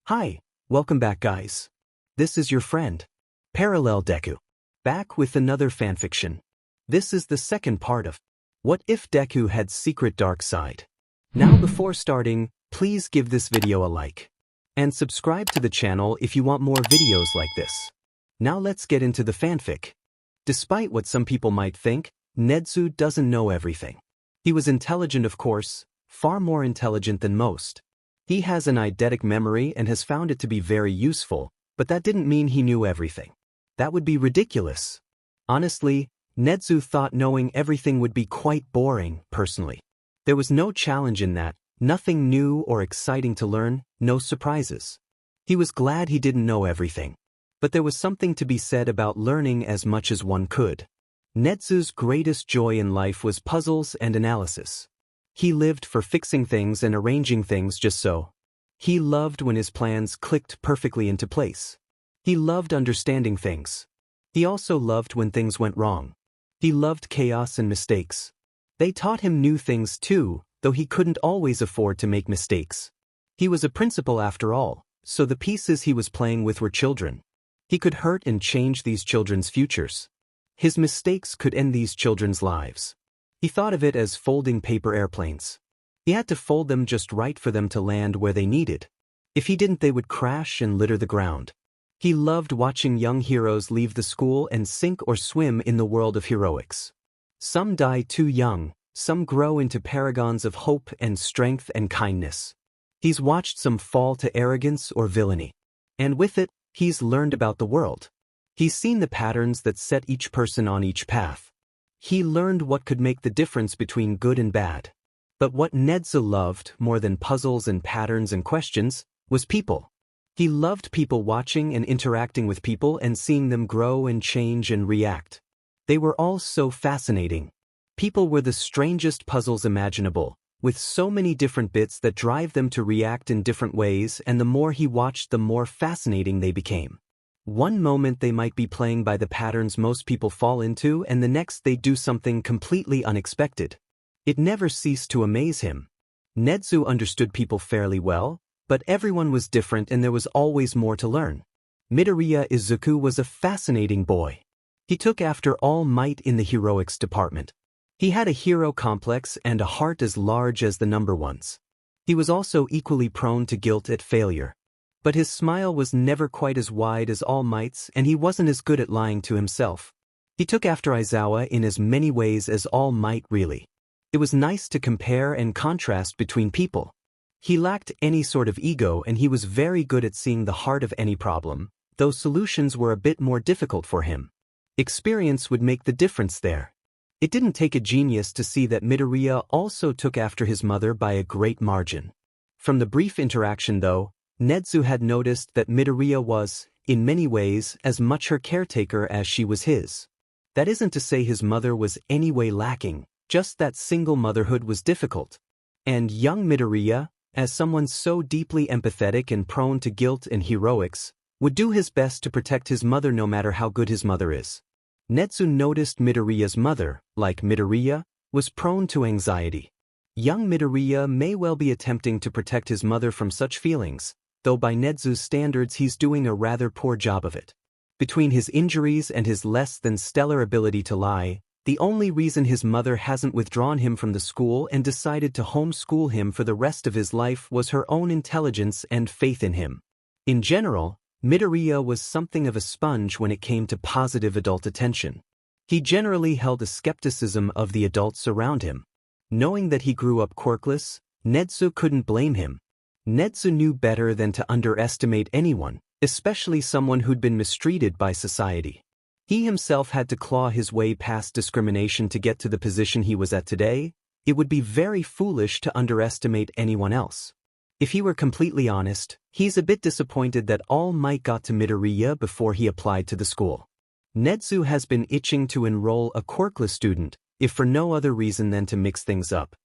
Hi, welcome back guys. This is your friend, Parallel Deku, back with another fanfiction. This is the second part of What If Deku Had Secret Dark Side. Now before starting, please give this video a like. And subscribe to the channel if you want more videos like this. Now let's get into the fanfic. Despite what some people might think, Nezu doesn't know everything. He was intelligent of course, far more intelligent than most. He has an eidetic memory and has found it to be very useful, but that didn't mean he knew everything. That would be ridiculous. Honestly, Nezu thought knowing everything would be quite boring, personally. There was no challenge in that, nothing new or exciting to learn, no surprises. He was glad he didn't know everything. But there was something to be said about learning as much as one could. Nezu's greatest joy in life was puzzles and analysis. He lived for fixing things and arranging things just so. He loved when his plans clicked perfectly into place. He loved understanding things. He also loved when things went wrong. He loved chaos and mistakes. They taught him new things too, though he couldn't always afford to make mistakes. He was a principal after all, so the pieces he was playing with were children. He could hurt and change these children's futures. His mistakes could end these children's lives. He thought of it as folding paper airplanes. He had to fold them just right for them to land where they needed. If he didn't, they would crash and litter the ground. He loved watching young heroes leave the school and sink or swim in the world of heroics. Some die too young, some grow into paragons of hope and strength and kindness. He's watched some fall to arrogance or villainy. And with it, he's learned about the world. He's seen the patterns that set each person on each path. He learned what could make the difference between good and bad. But what Nezu loved, more than puzzles and patterns and questions, was people. He loved people, watching and interacting with people and seeing them grow and change and react. They were all so fascinating. People were the strangest puzzles imaginable, with so many different bits that drive them to react in different ways, and the more he watched, the more fascinating they became. One moment they might be playing by the patterns most people fall into, and the next they do something completely unexpected. It never ceased to amaze him. Nezu understood people fairly well, but everyone was different and there was always more to learn. Midoriya Izuku was a fascinating boy. He took after All Might in the heroics department. He had a hero complex and a heart as large as the number ones. He was also equally prone to guilt at failure. But his smile was never quite as wide as All Might's, and he wasn't as good at lying to himself. He took after Aizawa in as many ways as All Might really. It was nice to compare and contrast between people. He lacked any sort of ego and he was very good at seeing the heart of any problem, though solutions were a bit more difficult for him. Experience would make the difference there. It didn't take a genius to see that Midoriya also took after his mother by a great margin. From the brief interaction though, Nezu had noticed that Midoriya was, in many ways, as much her caretaker as she was his. That isn't to say his mother was any way lacking, just that single motherhood was difficult. And young Midoriya, as someone so deeply empathetic and prone to guilt and heroics, would do his best to protect his mother no matter how good his mother is. Nezu noticed Midoriya's mother, like Midoriya, was prone to anxiety. Young Midoriya may well be attempting to protect his mother from such feelings, though by Nezu's standards he's doing a rather poor job of it. Between his injuries and his less than stellar ability to lie, the only reason his mother hasn't withdrawn him from the school and decided to homeschool him for the rest of his life was her own intelligence and faith in him. In general, Midoriya was something of a sponge when it came to positive adult attention. He generally held a skepticism of the adults around him. Knowing that he grew up quirkless, Nezu couldn't blame him. Nezu knew better than to underestimate anyone, especially someone who'd been mistreated by society. He himself had to claw his way past discrimination to get to the position he was at today. It would be very foolish to underestimate anyone else. If he were completely honest, he's a bit disappointed that All Might got to Midoriya before he applied to the school. Nezu has been itching to enroll a quirkless student, if for no other reason than to mix things up.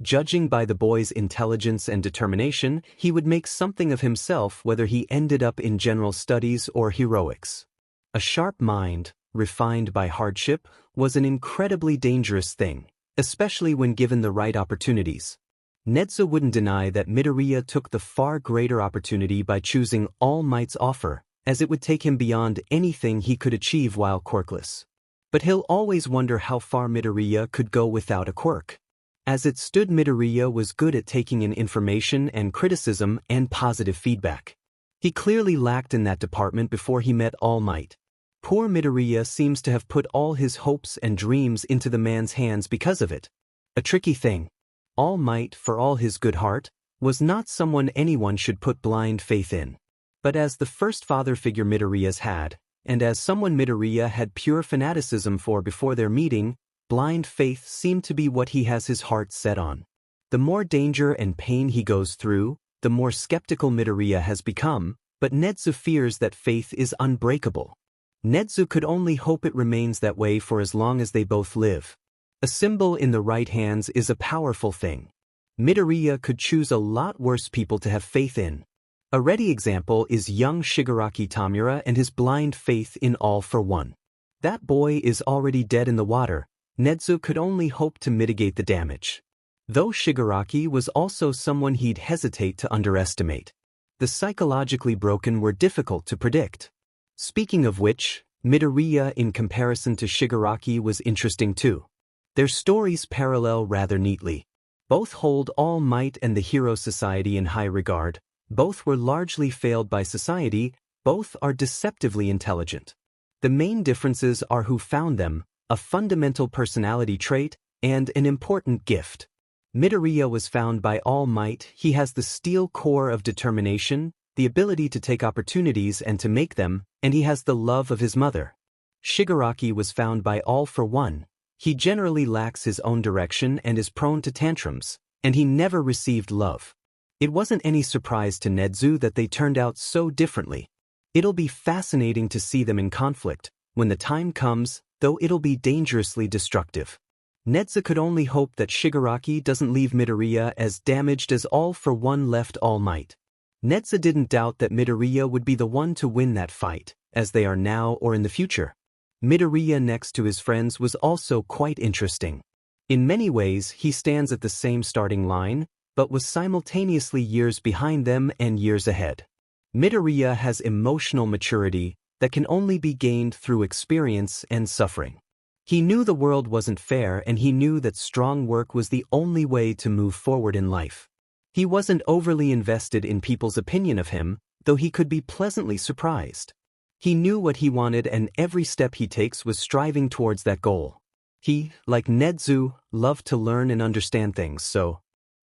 Judging by the boy's intelligence and determination, he would make something of himself whether he ended up in general studies or heroics. A sharp mind, refined by hardship, was an incredibly dangerous thing, especially when given the right opportunities. Nezu wouldn't deny that Midoriya took the far greater opportunity by choosing All Might's offer, as it would take him beyond anything he could achieve while quirkless. But he'll always wonder how far Midoriya could go without a quirk. As it stood, Midoriya was good at taking in information and criticism and positive feedback. He clearly lacked in that department before he met All Might. Poor Midoriya seems to have put all his hopes and dreams into the man's hands because of it. A tricky thing. All Might, for all his good heart, was not someone anyone should put blind faith in. But as the first father figure Midoriya's had, and as someone Midoriya had pure fanaticism for before their meeting, blind faith seemed to be what he has his heart set on. The more danger and pain he goes through, the more skeptical Midoriya has become, but Nezu fears that faith is unbreakable. Nezu could only hope it remains that way for as long as they both live. A symbol in the right hands is a powerful thing. Midoriya could choose a lot worse people to have faith in. A ready example is young Shigaraki Tamura and his blind faith in All for One. That boy is already dead in the water. Nezu could only hope to mitigate the damage. Though Shigaraki was also someone he'd hesitate to underestimate. The psychologically broken were difficult to predict. Speaking of which, Midoriya in comparison to Shigaraki was interesting too. Their stories parallel rather neatly. Both hold All Might and the Hero Society in high regard. Both were largely failed by society, both are deceptively intelligent. The main differences are who found them, a fundamental personality trait, and an important gift. Midoriya was found by All Might. He has the steel core of determination, the ability to take opportunities and to make them, and he has the love of his mother. Shigaraki was found by All for One. He generally lacks his own direction and is prone to tantrums, and he never received love. It wasn't any surprise to Nezu that they turned out so differently. It'll be fascinating to see them in conflict, when the time comes, though it'll be dangerously destructive. Nezu could only hope that Shigaraki doesn't leave Midoriya as damaged as All for One left All Might. Nezu didn't doubt that Midoriya would be the one to win that fight, as they are now or in the future. Midoriya next to his friends was also quite interesting. In many ways he stands at the same starting line, but was simultaneously years behind them and years ahead. Midoriya has emotional maturity that can only be gained through experience and suffering. He knew the world wasn't fair and he knew that strong work was the only way to move forward in life. He wasn't overly invested in people's opinion of him, though he could be pleasantly surprised. He knew what he wanted and every step he takes was striving towards that goal. He, like Nezu, loved to learn and understand things, so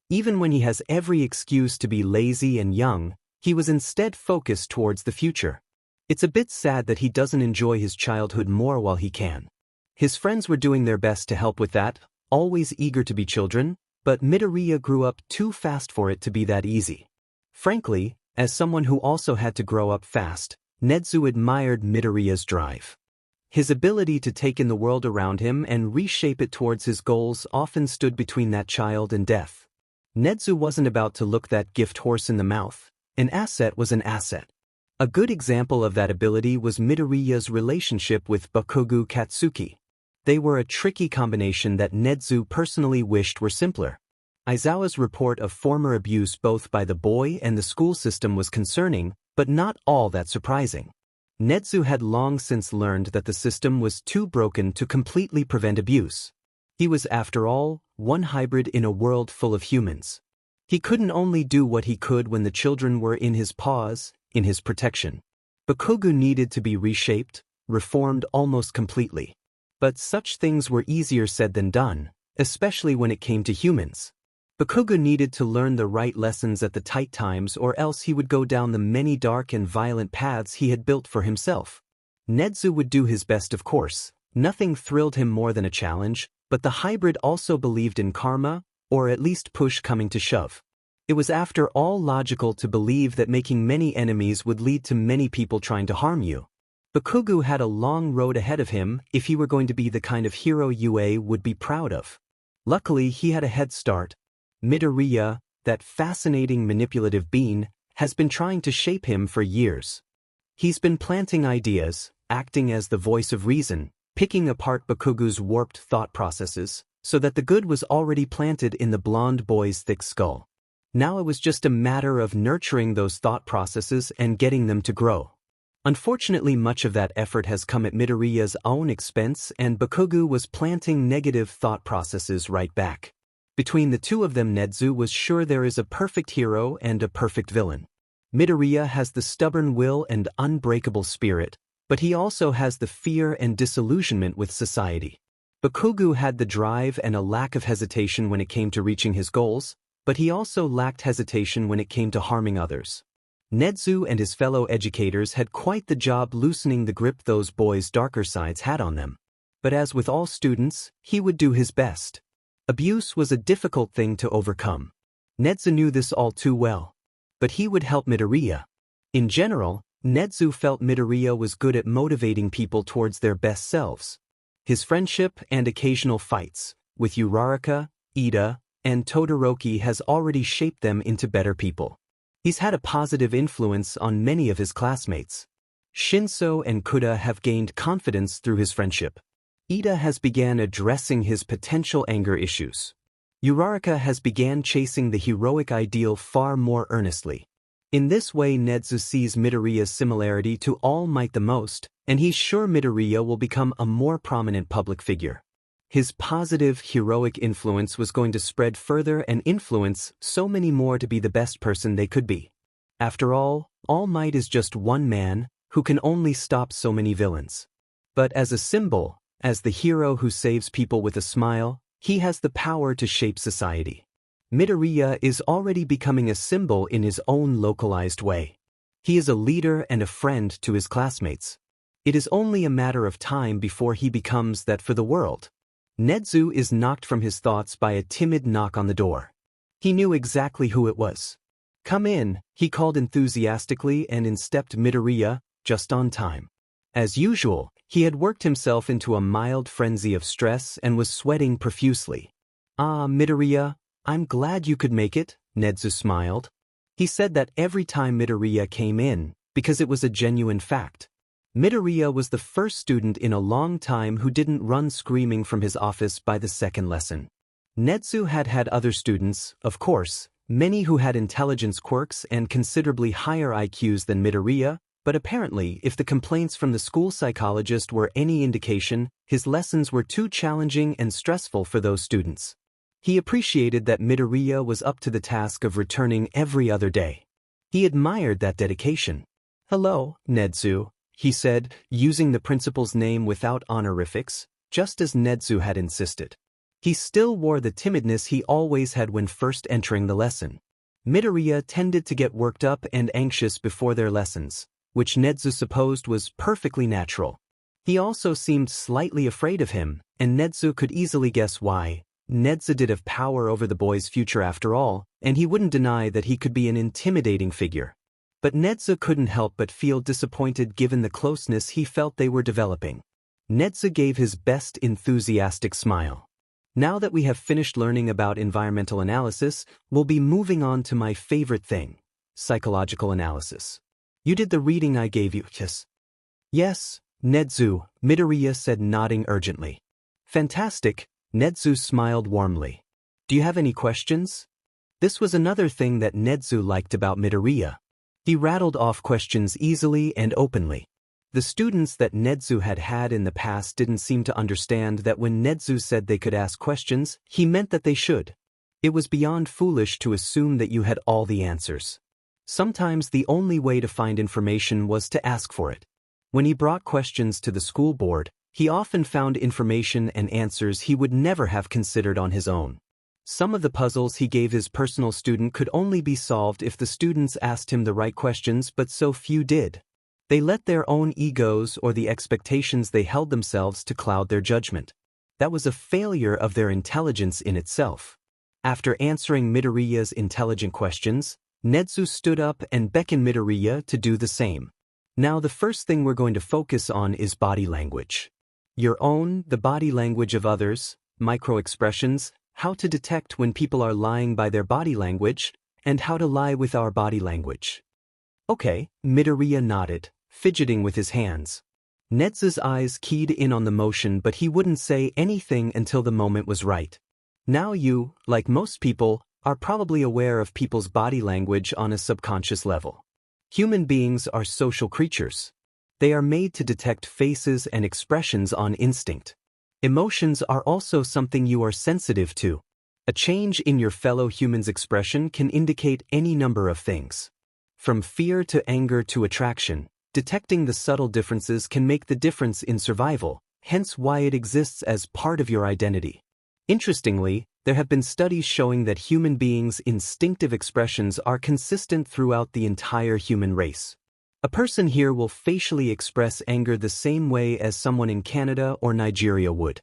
even when he has every excuse to be lazy and young, he was instead focused towards the future. It's a bit sad that he doesn't enjoy his childhood more while he can. His friends were doing their best to help with that, always eager to be children, but Midoriya grew up too fast for it to be that easy. Frankly, as someone who also had to grow up fast, Nezu admired Midoriya's drive. His ability to take in the world around him and reshape it towards his goals often stood between that child and death. Nezu wasn't about to look that gift horse in the mouth. An asset was an asset. A good example of that ability was Midoriya's relationship with Bakugo Katsuki. They were a tricky combination that Nezu personally wished were simpler. Aizawa's report of former abuse both by the boy and the school system was concerning, but not all that surprising. Nezu had long since learned that the system was too broken to completely prevent abuse. He was, after all, one hybrid in a world full of humans. He couldn't only do what he could when the children were in his paws, in his protection. Bakugo needed to be reshaped, reformed almost completely. But such things were easier said than done, especially when it came to humans. Bakugo needed to learn the right lessons at the tight times or else he would go down the many dark and violent paths he had built for himself. Nezu would do his best, of course. Nothing thrilled him more than a challenge, but the hybrid also believed in karma, or at least push coming to shove. It was after all logical to believe that making many enemies would lead to many people trying to harm you. Bakugo had a long road ahead of him if he were going to be the kind of hero UA would be proud of. Luckily, he had a head start. Midoriya, that fascinating manipulative being, has been trying to shape him for years. He's been planting ideas, acting as the voice of reason, picking apart Bakugo's warped thought processes, so that the good was already planted in the blonde boy's thick skull. Now it was just a matter of nurturing those thought processes and getting them to grow. Unfortunately, much of that effort has come at Midoriya's own expense, and Bakugo was planting negative thought processes right back. Between the two of them, Nezu was sure there is a perfect hero and a perfect villain. Midoriya has the stubborn will and unbreakable spirit, but he also has the fear and disillusionment with society. Bakugo had the drive and a lack of hesitation when it came to reaching his goals, but he also lacked hesitation when it came to harming others. Nezu and his fellow educators had quite the job loosening the grip those boys' darker sides had on them. But as with all students, he would do his best. Abuse was a difficult thing to overcome. Nezu knew this all too well. But he would help Midoriya. In general, Nezu felt Midoriya was good at motivating people towards their best selves. His friendship and occasional fights with Uraraka, Ida, and Todoroki has already shaped them into better people. He's had a positive influence on many of his classmates. Shinso and Kuda have gained confidence through his friendship. Ida has began addressing his potential anger issues. Uraraka has began chasing the heroic ideal far more earnestly. In this way, Nezu sees Midoriya's similarity to All Might the most, and he's sure Midoriya will become a more prominent public figure. His positive, heroic influence was going to spread further and influence so many more to be the best person they could be. After all Might is just one man who can only stop so many villains. But as a symbol, as the hero who saves people with a smile, he has the power to shape society. Midoriya is already becoming a symbol in his own localized way. He is a leader and a friend to his classmates. It is only a matter of time before he becomes that for the world. Nezu is knocked from his thoughts by a timid knock on the door. He knew exactly who it was. "Come in," he called enthusiastically, and in stepped Midoriya, just on time. As usual, he had worked himself into a mild frenzy of stress and was sweating profusely. "Ah, Midoriya, I'm glad you could make it," Nezu smiled. He said that every time Midoriya came in, because it was a genuine fact. Midoriya was the first student in a long time who didn't run screaming from his office by the second lesson. Nezu had had other students, of course, many who had intelligence quirks and considerably higher IQs than Midoriya, but apparently, if the complaints from the school psychologist were any indication, his lessons were too challenging and stressful for those students. He appreciated that Midoriya was up to the task of returning every other day. He admired that dedication. "Hello, Nezu," he said, using the principal's name without honorifics, just as Nezu had insisted. He still wore the timidness he always had when first entering the lesson. Midoriya tended to get worked up and anxious before their lessons, which Nezu supposed was perfectly natural. He also seemed slightly afraid of him, and Nezu could easily guess why. Nezu did have power over the boy's future after all, and he wouldn't deny that he could be an intimidating figure. But Nezu couldn't help but feel disappointed given the closeness he felt they were developing. Nezu gave his best enthusiastic smile. "Now that we have finished learning about environmental analysis, we'll be moving on to my favorite thing, psychological analysis. You did the reading I gave you, yes?" "Yes, Nezu," Midoriya said, nodding urgently. "Fantastic," Nezu smiled warmly. "Do you have any questions?" This was another thing that Nezu liked about Midoriya. He rattled off questions easily and openly. The students that Nezu had had in the past didn't seem to understand that when Nezu said they could ask questions, he meant that they should. It was beyond foolish to assume that you had all the answers. Sometimes the only way to find information was to ask for it. When he brought questions to the school board, he often found information and answers he would never have considered on his own. Some of the puzzles he gave his personal student could only be solved if the students asked him the right questions, but so few did. They let their own egos or the expectations they held themselves to cloud their judgment. That was a failure of their intelligence in itself. After answering Midoriya's intelligent questions, Nezu stood up and beckoned Midoriya to do the same. "Now the first thing we're going to focus on is body language. Your own, the body language of others, micro-expressions, how to detect when people are lying by their body language, and how to lie with our body language." "Okay," Midoriya nodded, fidgeting with his hands. Nedzu's eyes keyed in on the motion, but he wouldn't say anything until the moment was right. Now you, like most people, are probably aware of people's body language on a subconscious level. Human beings are social creatures. They are made to detect faces and expressions on instinct. Emotions are also something you are sensitive to. A change in your fellow human's expression can indicate any number of things. From fear to anger to attraction, detecting the subtle differences can make the difference in survival, hence why it exists as part of your identity. Interestingly, there have been studies showing that human beings' instinctive expressions are consistent throughout the entire human race. A person here will facially express anger the same way as someone in Canada or Nigeria would.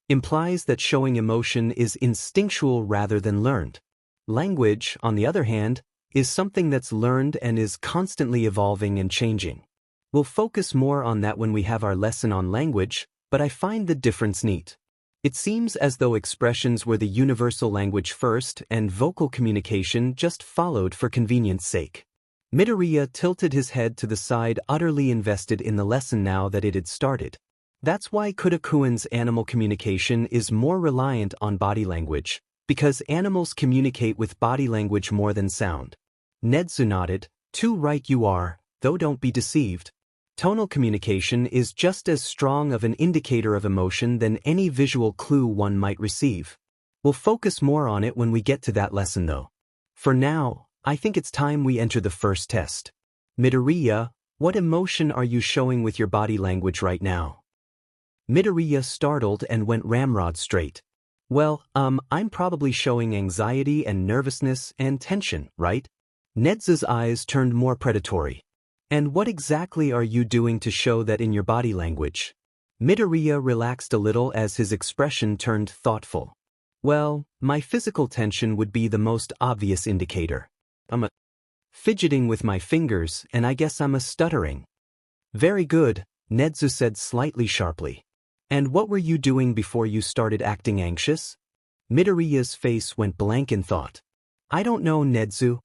Implies that showing emotion is instinctual rather than learned. Language, on the other hand, is something that's learned and is constantly evolving and changing. We'll focus more on that when we have our lesson on language, but I find the difference neat. It seems as though expressions were the universal language first and vocal communication just followed for convenience sake. Midoriya tilted his head to the side, utterly invested in the lesson now that it had started. That's why Kudakuin's animal communication is more reliant on body language, because animals communicate with body language more than sound. Nedzu nodded. Too right you are, though don't be deceived. Tonal communication is just as strong of an indicator of emotion than any visual clue one might receive. We'll focus more on it when we get to that lesson though. For now, I think it's time we enter the first test. Midoriya, what emotion are you showing with your body language right now? Midoriya startled and went ramrod straight. Well, I'm probably showing anxiety and nervousness and tension, right? Nedzu's eyes turned more predatory. And what exactly are you doing to show that in your body language? Midoriya relaxed a little as his expression turned thoughtful. Well, my physical tension would be the most obvious indicator. I'm fidgeting with my fingers, and I guess I'm stuttering. Very good, Nedzu said slightly sharply. And what were you doing before you started acting anxious? Midoriya's face went blank in thought. I don't know, Nedzu.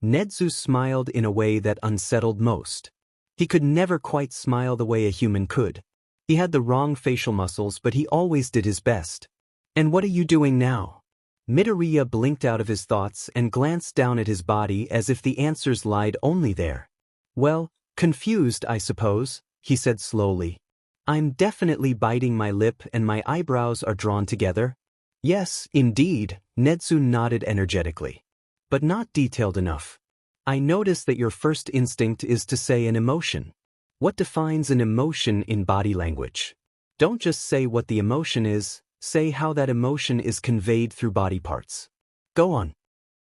Nedzu smiled in a way that unsettled most. He could never quite smile the way a human could. He had the wrong facial muscles, but he always did his best. And what are you doing now? Midoriya blinked out of his thoughts and glanced down at his body as if the answers lied only there. Well, confused, I suppose, he said slowly. I'm definitely biting my lip and my eyebrows are drawn together. Yes, indeed, Nedzu nodded energetically. But not detailed enough. I notice that your first instinct is to say an emotion. What defines an emotion in body language? Don't just say what the emotion is, say how that emotion is conveyed through body parts. Go on.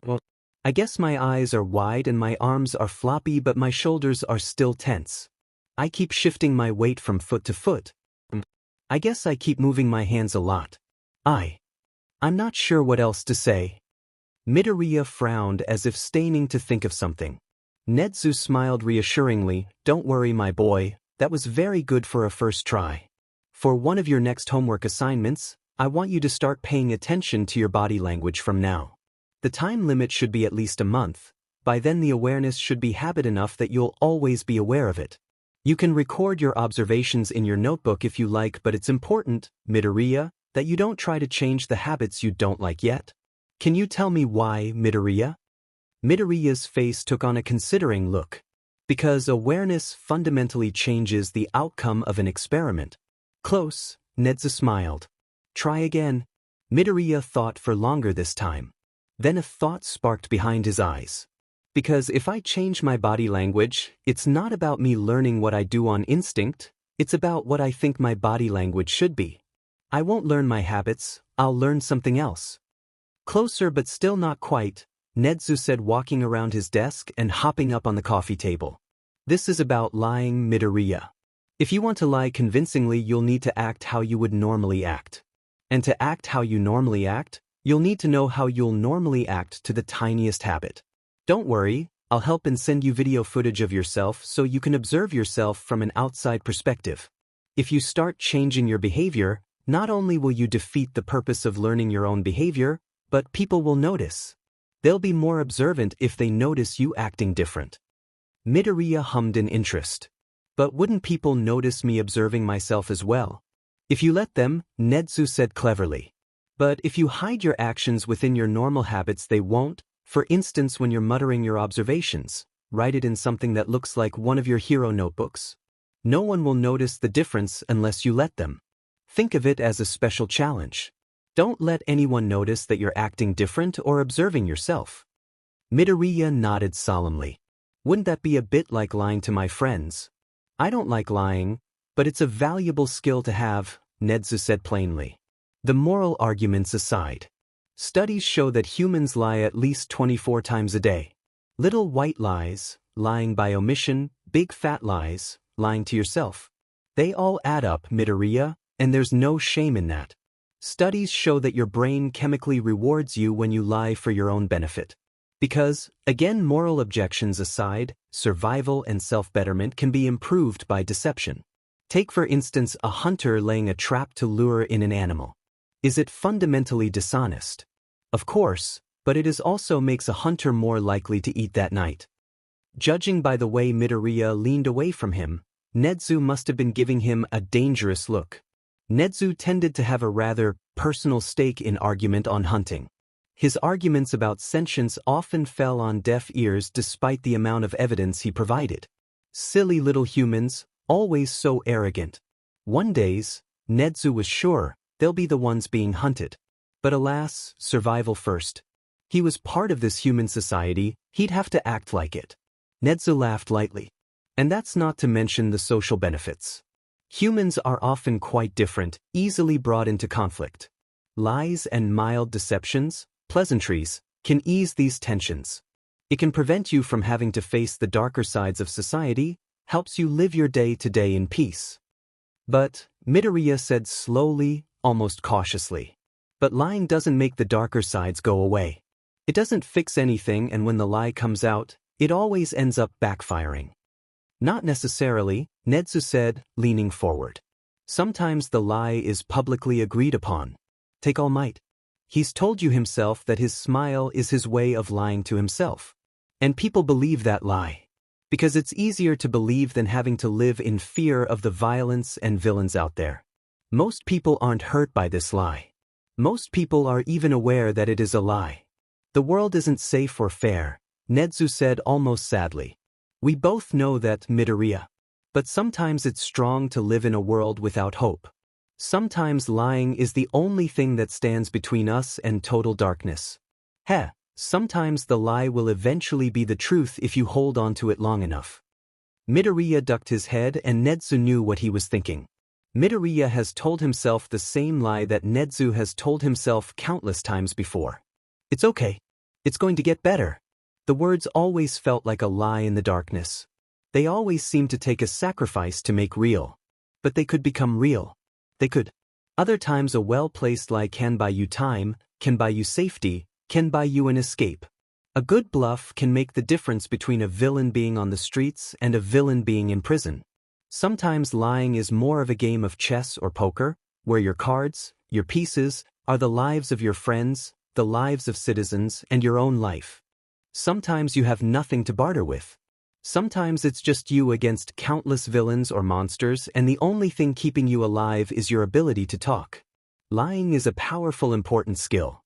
Well, I guess my eyes are wide and my arms are floppy, but my shoulders are still tense. I keep shifting my weight from foot to foot. I guess I keep moving my hands a lot. I'm not sure what else to say. Midoriya frowned as if staining to think of something. Nedzu smiled reassuringly. Don't worry, my boy, that was very good for a first try. For one of your next homework assignments, I want you to start paying attention to your body language from now. The time limit should be at least a month. By then the awareness should be habit enough that you'll always be aware of it. You can record your observations in your notebook if you like, but it's important, Midoriya, that you don't try to change the habits you don't like yet. Can you tell me why, Midoriya? Midoriya's face took on a considering look. Because awareness fundamentally changes the outcome of an experiment. Close, Nedzu smiled. Try again. Midoriya thought for longer this time. Then a thought sparked behind his eyes. Because if I change my body language, it's not about me learning what I do on instinct, it's about what I think my body language should be. I won't learn my habits, I'll learn something else. Closer but still not quite, Nedzu said, walking around his desk and hopping up on the coffee table. This is about lying, Midoriya. If you want to lie convincingly, you'll need to act how you would normally act. And to act how you normally act, you'll need to know how you'll normally act to the tiniest habit. Don't worry, I'll help and send you video footage of yourself so you can observe yourself from an outside perspective. If you start changing your behavior, not only will you defeat the purpose of learning your own behavior, but people will notice. They'll be more observant if they notice you acting different. Midoriya hummed in interest. But wouldn't people notice me observing myself as well? If you let them, Nedzu said cleverly. But if you hide your actions within your normal habits, they won't. For instance, when you're muttering your observations, write it in something that looks like one of your hero notebooks. No one will notice the difference unless you let them. Think of it as a special challenge. Don't let anyone notice that you're acting different or observing yourself. Midoriya nodded solemnly. Wouldn't that be a bit like lying to my friends? I don't like lying, but it's a valuable skill to have, Nedzu said plainly. The moral arguments aside, studies show that humans lie at least 24 times a day. Little white lies, lying by omission, big fat lies, lying to yourself. They all add up, Midoriya, and there's no shame in that. Studies show that your brain chemically rewards you when you lie for your own benefit. Because, again, moral objections aside, survival and self-betterment can be improved by deception. Take for instance a hunter laying a trap to lure in an animal. Is it fundamentally dishonest? Of course, but it also makes a hunter more likely to eat that night. Judging by the way Midoriya leaned away from him, Nedzu must have been giving him a dangerous look. Nedzu tended to have a rather personal stake in argument on hunting. His arguments about sentience often fell on deaf ears despite the amount of evidence he provided. Silly little humans, always so arrogant. One days, Nedzu was sure they'll be the ones being hunted. But alas, survival first. He was part of this human society, he'd have to act like it. Nedzu laughed lightly. And that's not to mention the social benefits. Humans are often quite different, easily brought into conflict. Lies and mild deceptions, pleasantries, can ease these tensions. It can prevent you from having to face the darker sides of society, helps you live your day-to-day in peace. But, Midoriya said slowly, almost cautiously. But lying doesn't make the darker sides go away. It doesn't fix anything, and when the lie comes out, it always ends up backfiring. Not necessarily, Nedzu said, leaning forward. Sometimes the lie is publicly agreed upon. Take All Might. He's told you himself that his smile is his way of lying to himself. And people believe that lie. Because it's easier to believe than having to live in fear of the violence and villains out there. Most people aren't hurt by this lie. Most people are even aware that it is a lie. The world isn't safe or fair, Nedzu said almost sadly. We both know that, Midoriya. But sometimes it's strong to live in a world without hope. Sometimes lying is the only thing that stands between us and total darkness. Sometimes the lie will eventually be the truth if you hold on to it long enough. Midoriya ducked his head and Nedzu knew what he was thinking. Midoriya has told himself the same lie that Nedzu has told himself countless times before. It's okay. It's going to get better. The words always felt like a lie in the darkness. They always seemed to take a sacrifice to make real. But they could become real. They could. Other times a well-placed lie can buy you time, can buy you safety, can buy you an escape. A good bluff can make the difference between a villain being on the streets and a villain being in prison. Sometimes lying is more of a game of chess or poker, where your cards, your pieces, are the lives of your friends, the lives of citizens, and your own life. Sometimes you have nothing to barter with. Sometimes it's just you against countless villains or monsters, and the only thing keeping you alive is your ability to talk. Lying is a powerful, important skill.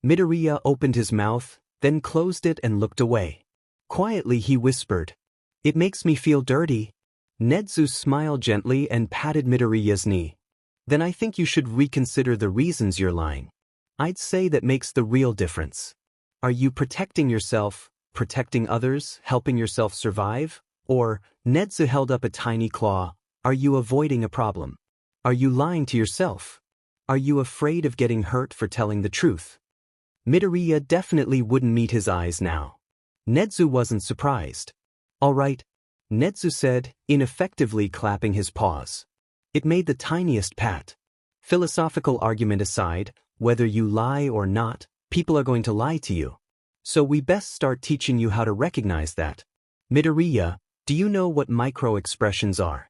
Midoriya opened his mouth, then closed it and looked away. Quietly he whispered, "It makes me feel dirty." Nedzu smiled gently and patted Midoriya's knee. "Then I think you should reconsider the reasons you're lying. I'd say that makes the real difference. Are you protecting yourself, protecting others, helping yourself survive? Or," Nedzu held up a tiny claw, "are you avoiding a problem? Are you lying to yourself? Are you afraid of getting hurt for telling the truth?" Midoriya definitely wouldn't meet his eyes now. Nedzu wasn't surprised. "All right," Nedzu said, ineffectively clapping his paws. It made the tiniest pat. "Philosophical argument aside, whether you lie or not, people are going to lie to you. So we best start teaching you how to recognize that. Midoriya, do you know what micro-expressions are?"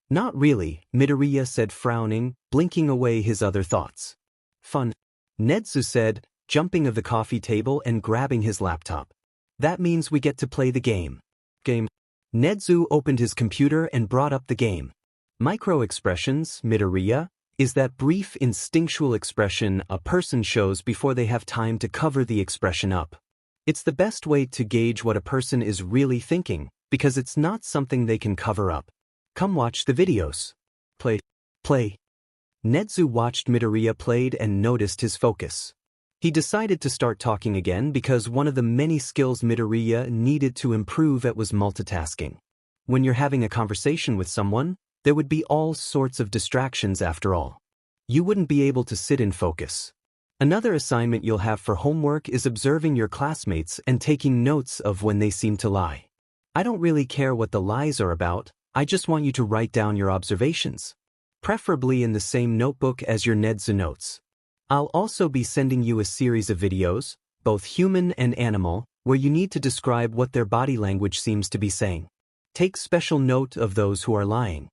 "Not really," Midoriya said, frowning, blinking away his other thoughts. "Fun," Nedzu said, jumping of the coffee table and grabbing his laptop. "That means we get to play the game." "Game?" Nedzu opened his computer and brought up the game. Micro-expressions, Midoriya, is that brief instinctual expression a person shows before they have time to cover the expression up. It's the best way to gauge what a person is really thinking, because it's not something they can cover up. Come watch the videos. Play. Nedzu watched Midoriya played and noticed his focus. He decided to start talking again because one of the many skills Midoriya needed to improve at was multitasking. When you're having a conversation with someone, there would be all sorts of distractions after all. You wouldn't be able to sit in focus. Another assignment you'll have for homework is observing your classmates and taking notes of when they seem to lie. I don't really care what the lies are about, I just want you to write down your observations. Preferably in the same notebook as your Nedzu notes. I'll also be sending you a series of videos, both human and animal, where you need to describe what their body language seems to be saying. Take special note of those who are lying.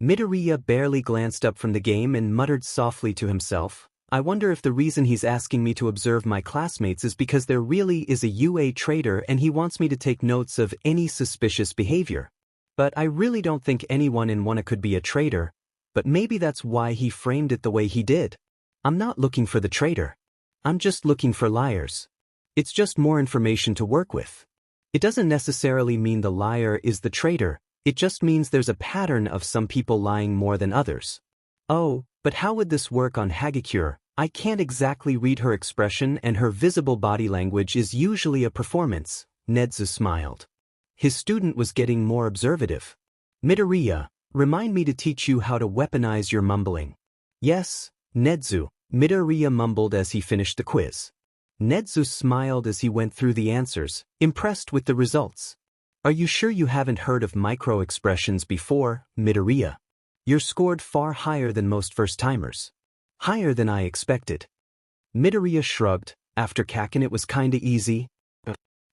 Midoriya barely glanced up from the game and muttered softly to himself, I wonder if the reason he's asking me to observe my classmates is because there really is a UA traitor and he wants me to take notes of any suspicious behavior. But I really don't think anyone in Wano could be a traitor, but maybe that's why he framed it the way he did. I'm not looking for the traitor. I'm just looking for liars. It's just more information to work with. It doesn't necessarily mean the liar is the traitor, it just means there's a pattern of some people lying more than others. Oh, but how would this work on Hagakure? I can't exactly read her expression and her visible body language is usually a performance, Nedzu smiled. His student was getting more observative. Midoriya, remind me to teach you how to weaponize your mumbling. Yes, Nedzu, Midoriya mumbled as he finished the quiz. Nedzu smiled as he went through the answers, impressed with the results. Are you sure you haven't heard of micro-expressions before, Midoriya? You're scored far higher than most first-timers. Higher than I expected. Midoriya shrugged, after Kaken it was kinda easy.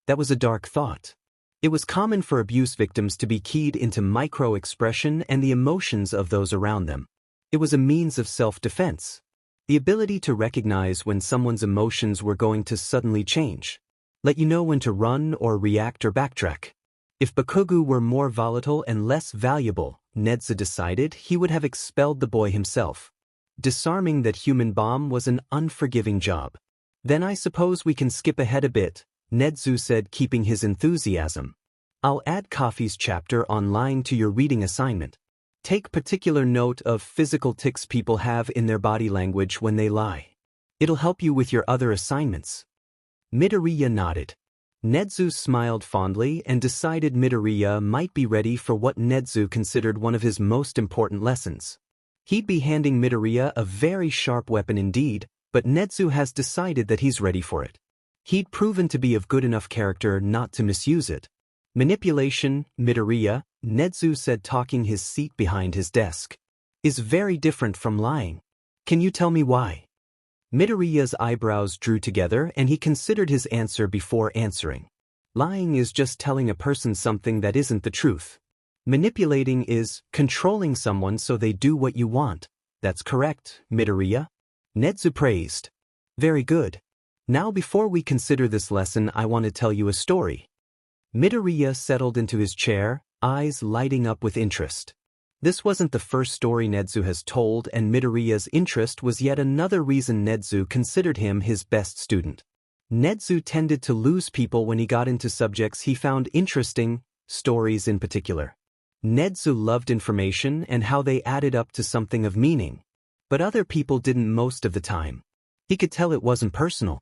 That was a dark thought. It was common for abuse victims to be keyed into micro-expression and the emotions of those around them. It was a means of self-defense. The ability to recognize when someone's emotions were going to suddenly change. Let you know when to run or react or backtrack. If Bakugu were more volatile and less valuable, Nedzu decided he would have expelled the boy himself. Disarming that human bomb was an unforgiving job. Then I suppose we can skip ahead a bit, Nedzu said, keeping his enthusiasm. I'll add Coffee's chapter on lying to your reading assignment. Take particular note of physical tics people have in their body language when they lie. It'll help you with your other assignments. Midoriya nodded. Nedzu smiled fondly and decided Midoriya might be ready for what Nedzu considered one of his most important lessons. He'd be handing Midoriya a very sharp weapon indeed, but Nedzu has decided that he's ready for it. He'd proven to be of good enough character not to misuse it. Manipulation, Midoriya, Nedzu said, talking his seat behind his desk, is very different from lying. Can you tell me why? Midoriya's eyebrows drew together and he considered his answer before answering. Lying is just telling a person something that isn't the truth. Manipulating is controlling someone so they do what you want. That's correct, Midoriya. Nedzu praised. Very good. Now before we consider this lesson, I want to tell you a story. Midoriya settled into his chair, eyes lighting up with interest. This wasn't the first story Nedzu has told, and Midoriya's interest was yet another reason Nedzu considered him his best student. Nedzu tended to lose people when he got into subjects he found interesting, stories in particular. Nedzu loved information and how they added up to something of meaning. But other people didn't most of the time. He could tell it wasn't personal.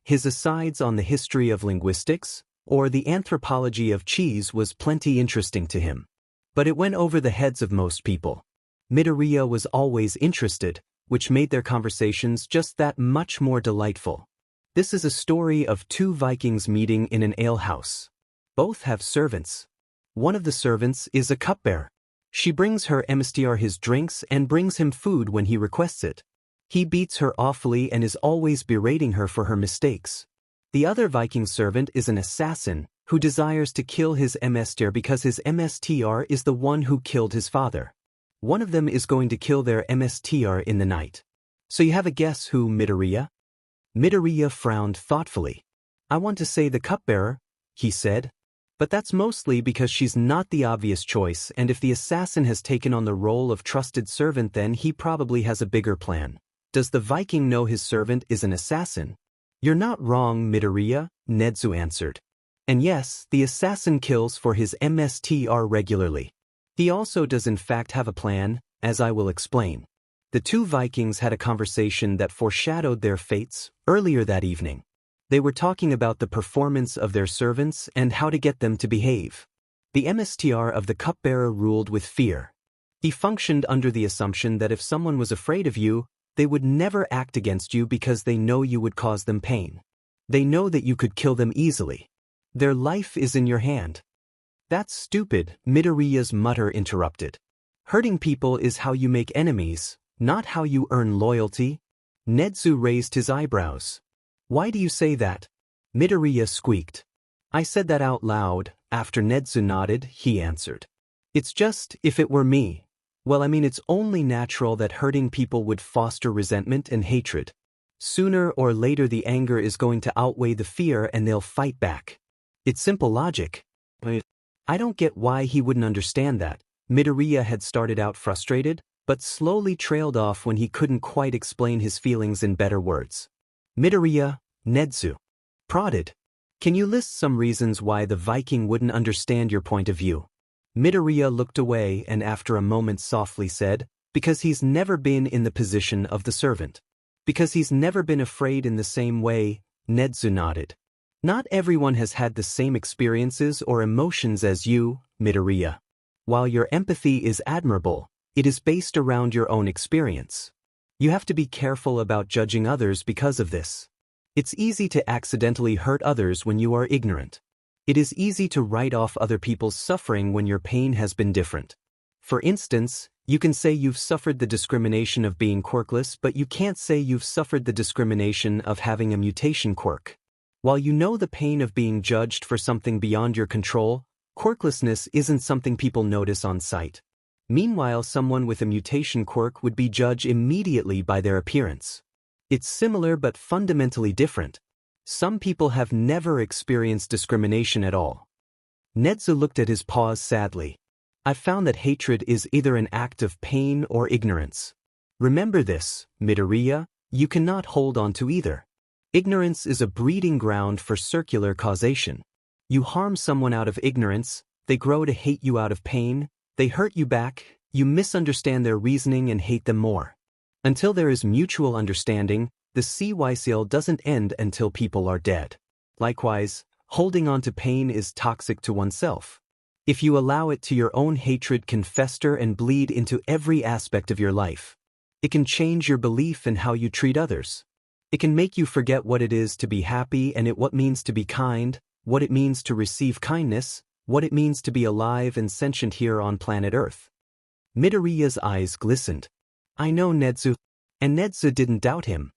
His asides on the history of linguistics, or the anthropology of cheese, was plenty interesting to him. But it went over the heads of most people. Midoriya was always interested, which made their conversations just that much more delightful. This is a story of two Vikings meeting in an alehouse. Both have servants. One of the servants is a cupbearer. She brings her emissary his drinks and brings him food when he requests it. He beats her awfully and is always berating her for her mistakes. The other Viking servant is an assassin who desires to kill his emissary because his emissary is the one who killed his father. One of them is going to kill their emissary in the night. So you have a guess who, Midoriya? Midoriya frowned thoughtfully. I want to say the cupbearer, he said. But that's mostly because she's not the obvious choice, and if the assassin has taken on the role of trusted servant, then he probably has a bigger plan. Does the Viking know his servant is an assassin? You're not wrong, Midoriya, Nezu answered. And yes, the assassin kills for his MSTR regularly. He also does in fact have a plan, as I will explain. The two Vikings had a conversation that foreshadowed their fates earlier that evening. They were talking about the performance of their servants and how to get them to behave. The MSTR of the cupbearer ruled with fear. He functioned under the assumption that if someone was afraid of you, they would never act against you because they know you would cause them pain. They know that you could kill them easily. Their life is in your hand. That's stupid, Midoriya's mutter interrupted. Hurting people is how you make enemies, not how you earn loyalty. Nezu raised his eyebrows. Why do you say that? Midoriya squeaked. I said that out loud. After Nezu nodded, he answered. It's just, if it were me. Well, I mean, it's only natural that hurting people would foster resentment and hatred. Sooner or later the anger is going to outweigh the fear and they'll fight back. It's simple logic. I don't get why he wouldn't understand that. Midoriya had started out frustrated, but slowly trailed off when he couldn't quite explain his feelings in better words. Midoriya, Nezu prodded. Can you list some reasons why the Viking wouldn't understand your point of view? Midoriya looked away and after a moment softly said, because he's never been in the position of the servant. Because he's never been afraid in the same way, Nezu nodded. Not everyone has had the same experiences or emotions as you, Midoriya. While your empathy is admirable, it is based around your own experience. You have to be careful about judging others because of this. It's easy to accidentally hurt others when you are ignorant. It is easy to write off other people's suffering when your pain has been different. For instance, you can say you've suffered the discrimination of being quirkless, but you can't say you've suffered the discrimination of having a mutation quirk. While you know the pain of being judged for something beyond your control, quirklessness isn't something people notice on sight. Meanwhile, someone with a mutation quirk would be judged immediately by their appearance. It's similar but fundamentally different. Some people have never experienced discrimination at all. Nezu looked at his paws sadly. I've found that hatred is either an act of pain or ignorance. Remember this, Midoriya, you cannot hold on to either. Ignorance is a breeding ground for circular causation. You harm someone out of ignorance, they grow to hate you out of pain, they hurt you back, you misunderstand their reasoning and hate them more. Until there is mutual understanding, the cycle doesn't end until people are dead. Likewise, holding on to pain is toxic to oneself. If you allow it to, your own hatred can fester and bleed into every aspect of your life. It can change your belief in how you treat others. It can make you forget what it is to be happy and what means to be kind, what it means to receive kindness, what it means to be alive and sentient here on planet Earth. Midoriya's eyes glistened. I know, Nezu. And Nezu didn't doubt him.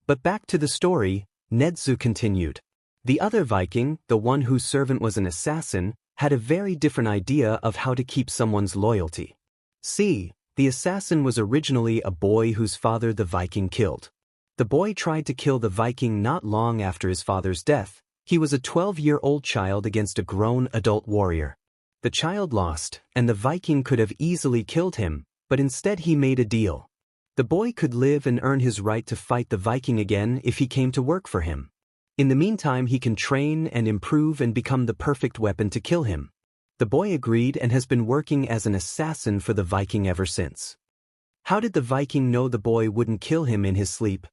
But back to the story, Nezu continued. The other Viking, the one whose servant was an assassin, had a very different idea of how to keep someone's loyalty. See, the assassin was originally a boy whose father the Viking killed. The boy tried to kill the Viking not long after his father's death. He was a 12-year-old child against a grown adult warrior. The child lost, and the Viking could have easily killed him, but instead he made a deal. The boy could live and earn his right to fight the Viking again if he came to work for him. In the meantime, he can train and improve and become the perfect weapon to kill him. The boy agreed and has been working as an assassin for the Viking ever since. How did the Viking know the boy wouldn't kill him in his sleep?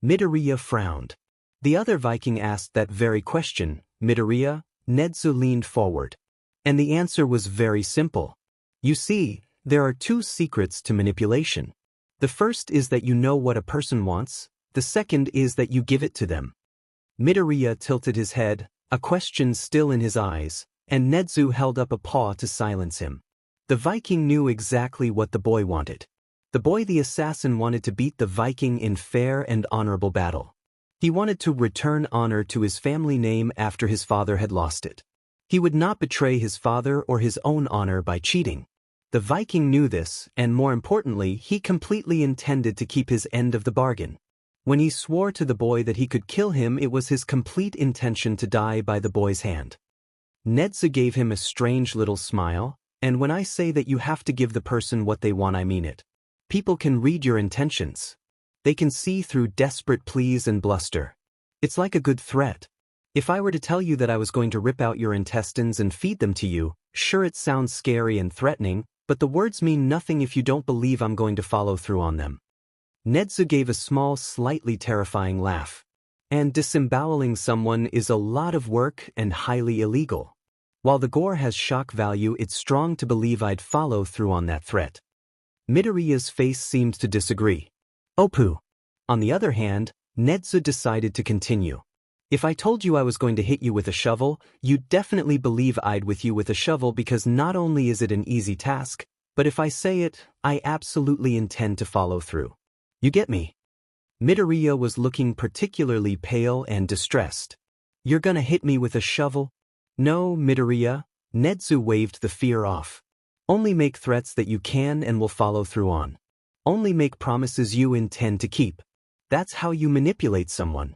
Midoriya frowned. The other Viking asked that very question, Midoriya. Nezu leaned forward. And the answer was very simple. You see, there are two secrets to manipulation. The first is that you know what a person wants, the second is that you give it to them. Midoriya tilted his head, a question still in his eyes, and Nezu held up a paw to silence him. The Viking knew exactly what the boy wanted. The boy the assassin wanted to beat the Viking in fair and honorable battle. He wanted to return honor to his family name after his father had lost it. He would not betray his father or his own honor by cheating. The Viking knew this, and more importantly, he completely intended to keep his end of the bargain. When he swore to the boy that he could kill him, it was his complete intention to die by the boy's hand. Nedza gave him a strange little smile, and when I say that you have to give the person what they want, I mean it. People can read your intentions. They can see through desperate pleas and bluster. It's like a good threat. If I were to tell you that I was going to rip out your intestines and feed them to you, sure, it sounds scary and threatening, but the words mean nothing if you don't believe I'm going to follow through on them. Nedza gave a small, slightly terrifying laugh. And disemboweling someone is a lot of work and highly illegal. While the gore has shock value, it's strong to believe I'd follow through on that threat. Midoriya's face seemed to disagree. Oppo. On the other hand, Nedza decided to continue. If I told you I was going to hit you with a shovel, you'd definitely believe I'd with you with a shovel, because not only is it an easy task, but if I say it, I absolutely intend to follow through. You get me? Midoriya was looking particularly pale and distressed. You're gonna hit me with a shovel? No, Midoriya. Nedzu waved the fear off. Only make threats that you can and will follow through on. Only make promises you intend to keep. That's how you manipulate someone.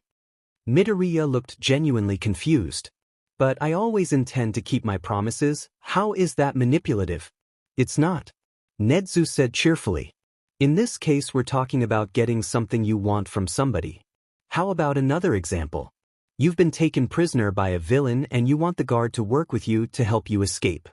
Midoriya looked genuinely confused. But I always intend to keep my promises. How is that manipulative? It's not. Nedzu said cheerfully. In this case, we're talking about getting something you want from somebody. How about another example? You've been taken prisoner by a villain and you want the guard to work with you to help you escape.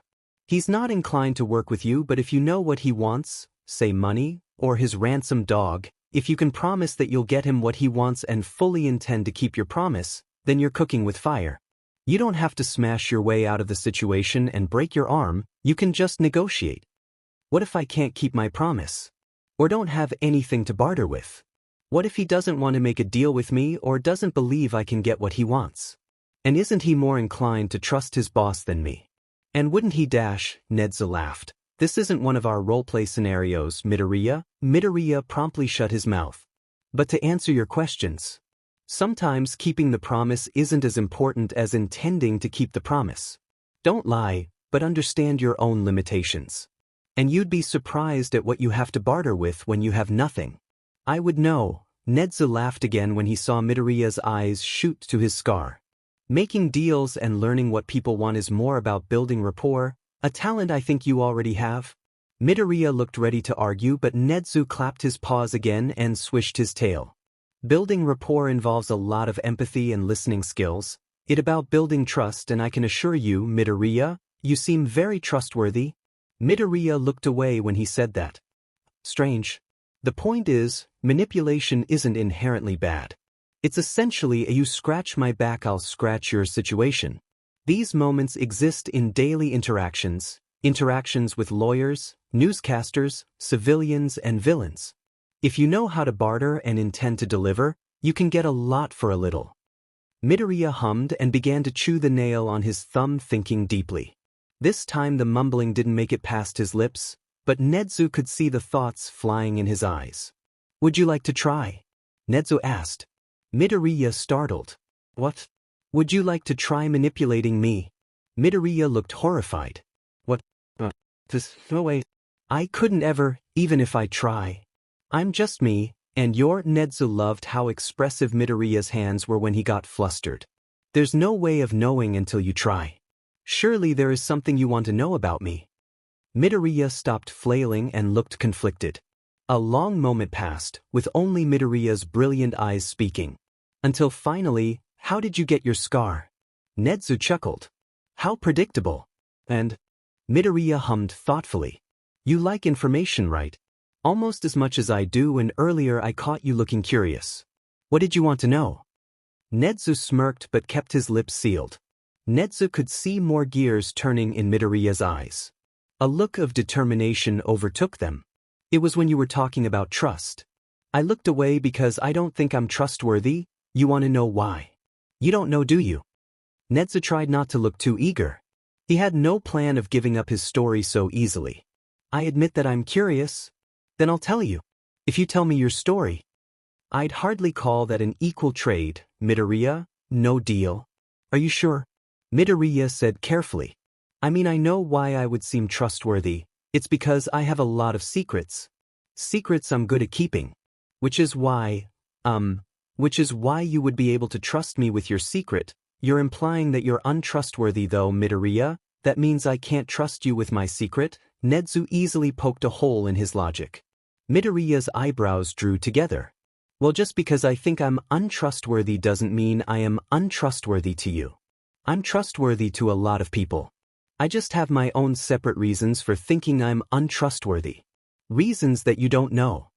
He's not inclined to work with you, but if you know what he wants, say money, or his ransom dog, if you can promise that you'll get him what he wants and fully intend to keep your promise, then you're cooking with fire. You don't have to smash your way out of the situation and break your arm, you can just negotiate. What if I can't keep my promise? Or don't have anything to barter with? What if he doesn't want to make a deal with me or doesn't believe I can get what he wants? And isn't he more inclined to trust his boss than me? And wouldn't he dash? Nedza laughed. This isn't one of our roleplay scenarios, Midoriya. Midoriya promptly shut his mouth. But to answer your questions, sometimes keeping the promise isn't as important as intending to keep the promise. Don't lie, but understand your own limitations. And you'd be surprised at what you have to barter with when you have nothing. I would know. Nedza laughed again when he saw Midoriya's eyes shoot to his scar. Making deals and learning what people want is more about building rapport, a talent I think you already have. Midoriya looked ready to argue, but Nedzu clapped his paws again and swished his tail. Building rapport involves a lot of empathy and listening skills. It's about building trust, and I can assure you, Midoriya, you seem very trustworthy. Midoriya looked away when he said that. Strange. The point is, manipulation isn't inherently bad. It's essentially a you scratch my back, I'll scratch your situation. These moments exist in daily interactions with lawyers, newscasters, civilians, and villains. If you know how to barter and intend to deliver, you can get a lot for a little. Midoriya hummed and began to chew the nail on his thumb, thinking deeply. This time the mumbling didn't make it past his lips, but Nedzu could see the thoughts flying in his eyes. Would you like to try? Nedzu asked. Midoriya startled. What? Would you like to try manipulating me? Midoriya looked horrified. What? No way. I couldn't ever, even if I try. I'm just me, and your Nedzu loved how expressive Midoriya's hands were when he got flustered. There's no way of knowing until you try. Surely there is something you want to know about me. Midoriya stopped flailing and looked conflicted. A long moment passed, with only Midoriya's brilliant eyes speaking. Until finally, how did you get your scar? Nedzu chuckled. How predictable. And Midoriya hummed thoughtfully. You like information, right? Almost as much as I do, and earlier I caught you looking curious. What did you want to know? Nedzu smirked but kept his lips sealed. Nedzu could see more gears turning in Midoriya's eyes. A look of determination overtook them. It was when you were talking about trust. I looked away because I don't think I'm trustworthy. You want to know why? You don't know, do you? Nedzu tried not to look too eager. He had no plan of giving up his story so easily. I admit that I'm curious. Then I'll tell you. If you tell me your story. I'd hardly call that an equal trade, Midoriya. No deal. Are you sure? Midoriya said carefully. I mean, I know why I would seem trustworthy. It's because I have a lot of secrets. Secrets I'm good at keeping. Which is why you would be able to trust me with your secret. You're implying that you're untrustworthy though, Midoriya. That means I can't trust you with my secret? Nezu easily poked a hole in his logic. Midoriya's eyebrows drew together. Well, just because I think I'm untrustworthy doesn't mean I am untrustworthy to you. I'm trustworthy to a lot of people. I just have my own separate reasons for thinking I'm untrustworthy. Reasons that you don't know.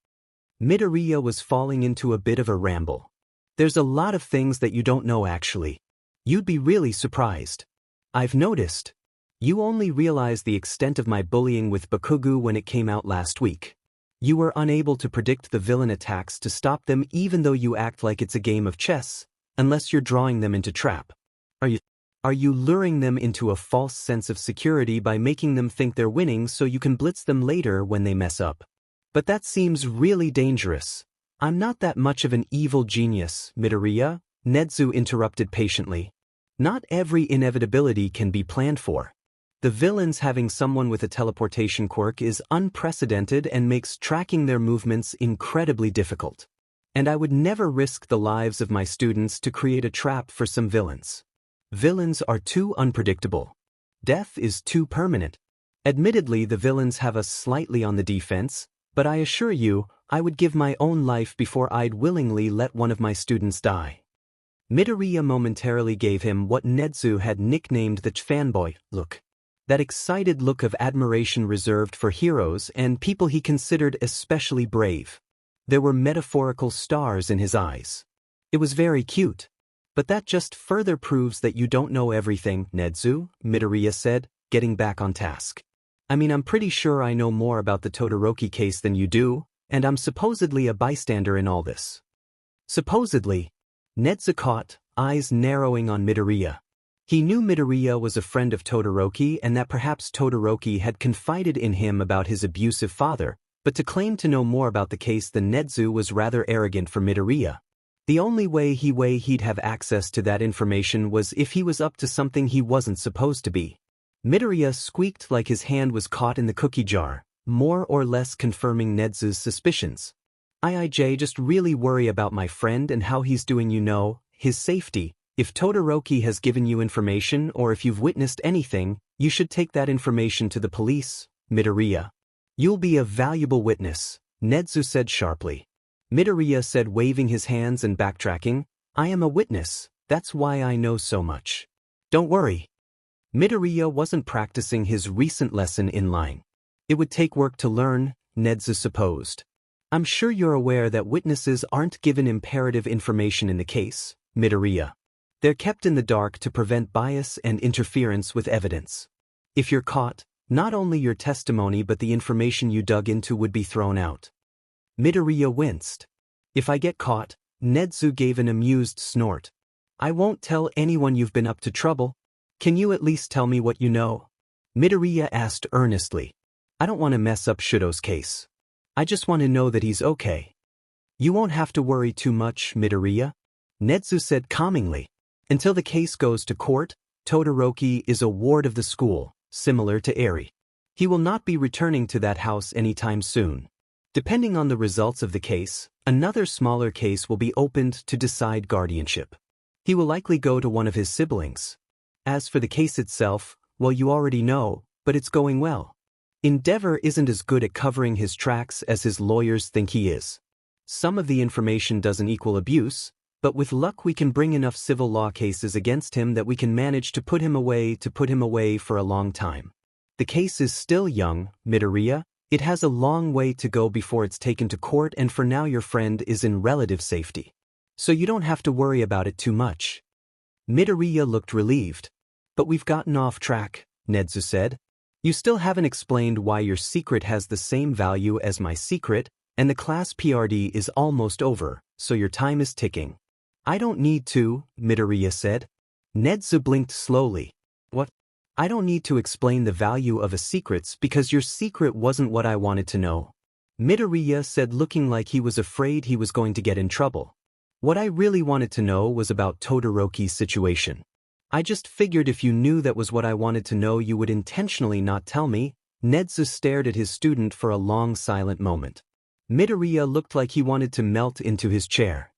Midoriya was falling into a bit of a ramble. There's a lot of things that you don't know actually. You'd be really surprised. I've noticed. You only realized the extent of my bullying with Bakugo when it came out last week. You were unable to predict the villain attacks to stop them even though you act like it's a game of chess, unless you're drawing them into trap. Are you luring them into a false sense of security by making them think they're winning so you can blitz them later when they mess up? But that seems really dangerous. I'm not that much of an evil genius, Midoriya, Nezu interrupted patiently. Not every inevitability can be planned for. The villains having someone with a teleportation quirk is unprecedented and makes tracking their movements incredibly difficult. And I would never risk the lives of my students to create a trap for some villains. Villains are too unpredictable. Death is too permanent. Admittedly, the villains have us slightly on the defense, but I assure you, I would give my own life before I'd willingly let one of my students die. Midoriya momentarily gave him what Nezu had nicknamed the fanboy look. That excited look of admiration reserved for heroes and people he considered especially brave. There were metaphorical stars in his eyes. It was very cute. But that just further proves that you don't know everything, Nezu, Midoriya said, getting back on task. I mean, I'm pretty sure I know more about the Todoroki case than you do, and I'm supposedly a bystander in all this. Supposedly? Nezu caught, eyes narrowing on Midoriya. He knew Midoriya was a friend of Todoroki and that perhaps Todoroki had confided in him about his abusive father, but to claim to know more about the case than Nezu was rather arrogant for Midoriya. The only way he'd have access to that information was if he was up to something he wasn't supposed to be. Midoriya squeaked like his hand was caught in the cookie jar, more or less confirming Nezu's suspicions. I just really worry about my friend and how he's doing, his safety. If Todoroki has given you information or if you've witnessed anything, you should take that information to the police, Midoriya. You'll be a valuable witness, Nezu said sharply. Midoriya said, waving his hands and backtracking, I am a witness, that's why I know so much. Don't worry. Midoriya wasn't practicing his recent lesson in lying. It would take work to learn, Nezu supposed. I'm sure you're aware that witnesses aren't given imperative information in the case, Midoriya. They're kept in the dark to prevent bias and interference with evidence. If you're caught, not only your testimony but the information you dug into would be thrown out. Midoriya winced. If I get caught, Nezu gave an amused snort. I won't tell anyone you've been up to trouble. Can you at least tell me what you know? Midoriya asked earnestly. I don't want to mess up Shudo's case. I just want to know that he's okay. You won't have to worry too much, Midoriya, Nezu said calmingly. Until the case goes to court, Todoroki is a ward of the school, similar to Eri. He will not be returning to that house anytime soon. Depending on the results of the case, another smaller case will be opened to decide guardianship. He will likely go to one of his siblings. As for the case itself, well, you already know, but it's going well. Endeavor isn't as good at covering his tracks as his lawyers think he is. Some of the information doesn't equal abuse, but with luck we can bring enough civil law cases against him that we can manage to put him away for a long time. The case is still young, Midoriya. It has a long way to go before it's taken to court, and for now your friend is in relative safety. So you don't have to worry about it too much. Midoriya looked relieved. But we've gotten off track, Nezu said. You still haven't explained why your secret has the same value as my secret, and the class PRD is almost over, so your time is ticking. I don't need to, Midoriya said. Nezu blinked slowly. What? I don't need to explain the value of a secret because your secret wasn't what I wanted to know. Midoriya said, looking like he was afraid he was going to get in trouble. What I really wanted to know was about Todoroki's situation. I just figured if you knew that was what I wanted to know you would intentionally not tell me. Nezu stared at his student for a long silent moment. Midoriya looked like he wanted to melt into his chair.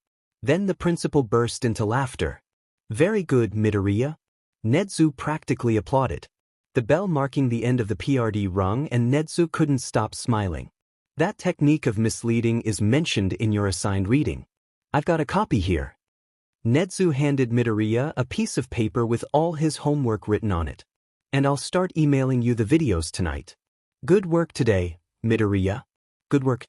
Then the principal burst into laughter. Very good, Midoriya. Nezu practically applauded. The bell marking the end of the PRD rung and Nezu couldn't stop smiling. That technique of misleading is mentioned in your assigned reading. I've got a copy here. Nezu handed Midoriya a piece of paper with all his homework written on it. And I'll start emailing you the videos tonight. Good work today, Midoriya. Good work.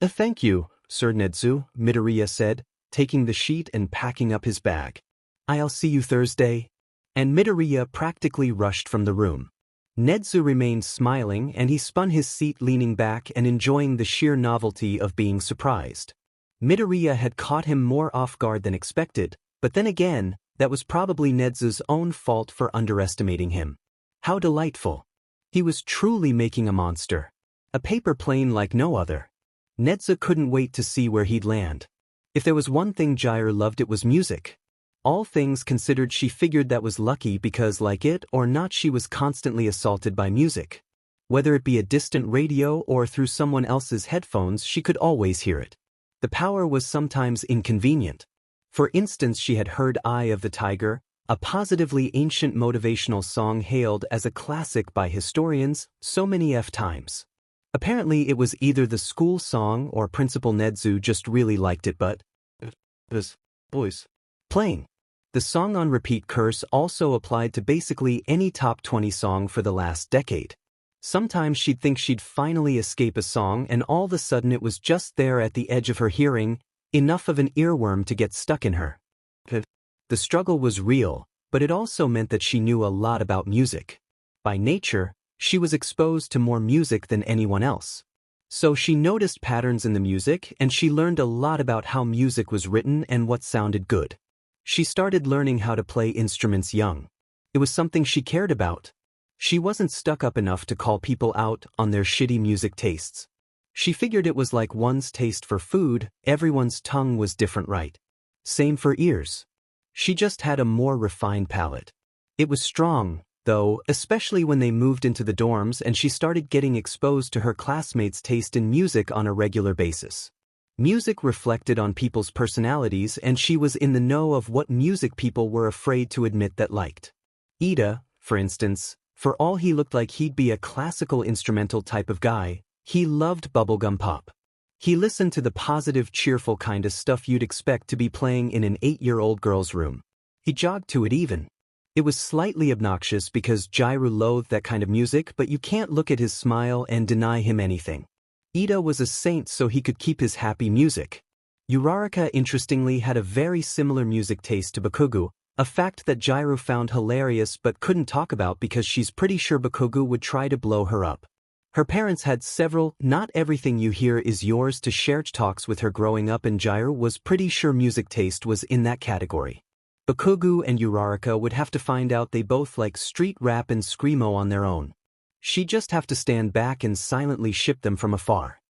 Thank you, Sir Nezu, Midoriya said, taking the sheet and packing up his bag. I'll see you Thursday. And Midoriya practically rushed from the room. Nezu remained smiling and he spun his seat leaning back and enjoying the sheer novelty of being surprised. Midoriya had caught him more off guard than expected, but then again, that was probably Nezu's own fault for underestimating him. How delightful. He was truly making a monster. A paper plane like no other. Nezu couldn't wait to see where he'd land. If there was one thing Gyre loved, it was music. All things considered, she figured that was lucky because, like it or not, she was constantly assaulted by music. Whether it be a distant radio or through someone else's headphones, she could always hear it. The power was sometimes inconvenient. For instance, she had heard Eye of the Tiger, a positively ancient motivational song hailed as a classic by historians so many times. Apparently it was either the school song or Principal Nezu just really liked it, but boys playing. The song on repeat curse also applied to basically any top 20 song for the last decade. Sometimes she'd think she'd finally escape a song and all of a sudden it was just there at the edge of her hearing, enough of an earworm to get stuck in her. The struggle was real, but it also meant that she knew a lot about music. By nature, she was exposed to more music than anyone else. So she noticed patterns in the music and she learned a lot about how music was written and what sounded good. She started learning how to play instruments young. It was something she cared about. She wasn't stuck up enough to call people out on their shitty music tastes. She figured it was like one's taste for food, everyone's tongue was different, right? Same for ears. She just had a more refined palate. It was strong, though, especially when they moved into the dorms and she started getting exposed to her classmates' taste in music on a regular basis. Music reflected on people's personalities and she was in the know of what music people were afraid to admit that liked. Ida, for instance, for all he looked like he'd be a classical instrumental type of guy, he loved bubblegum pop. He listened to the positive, cheerful kind of stuff you'd expect to be playing in an 8-year-old girl's room. He jogged to it even. It was slightly obnoxious because Gyru loathed that kind of music, but you can't look at his smile and deny him anything. Ida was a saint so he could keep his happy music. Uraraka interestingly had a very similar music taste to Bakugu, a fact that Gyru found hilarious but couldn't talk about because she's pretty sure Bakugu would try to blow her up. Her parents had several "not everything you hear is yours" to share talks with her growing up and Gyru was pretty sure music taste was in that category. Bakugu and Uraraka would have to find out they both like street rap and screamo on their own. She'd just have to stand back and silently ship them from afar.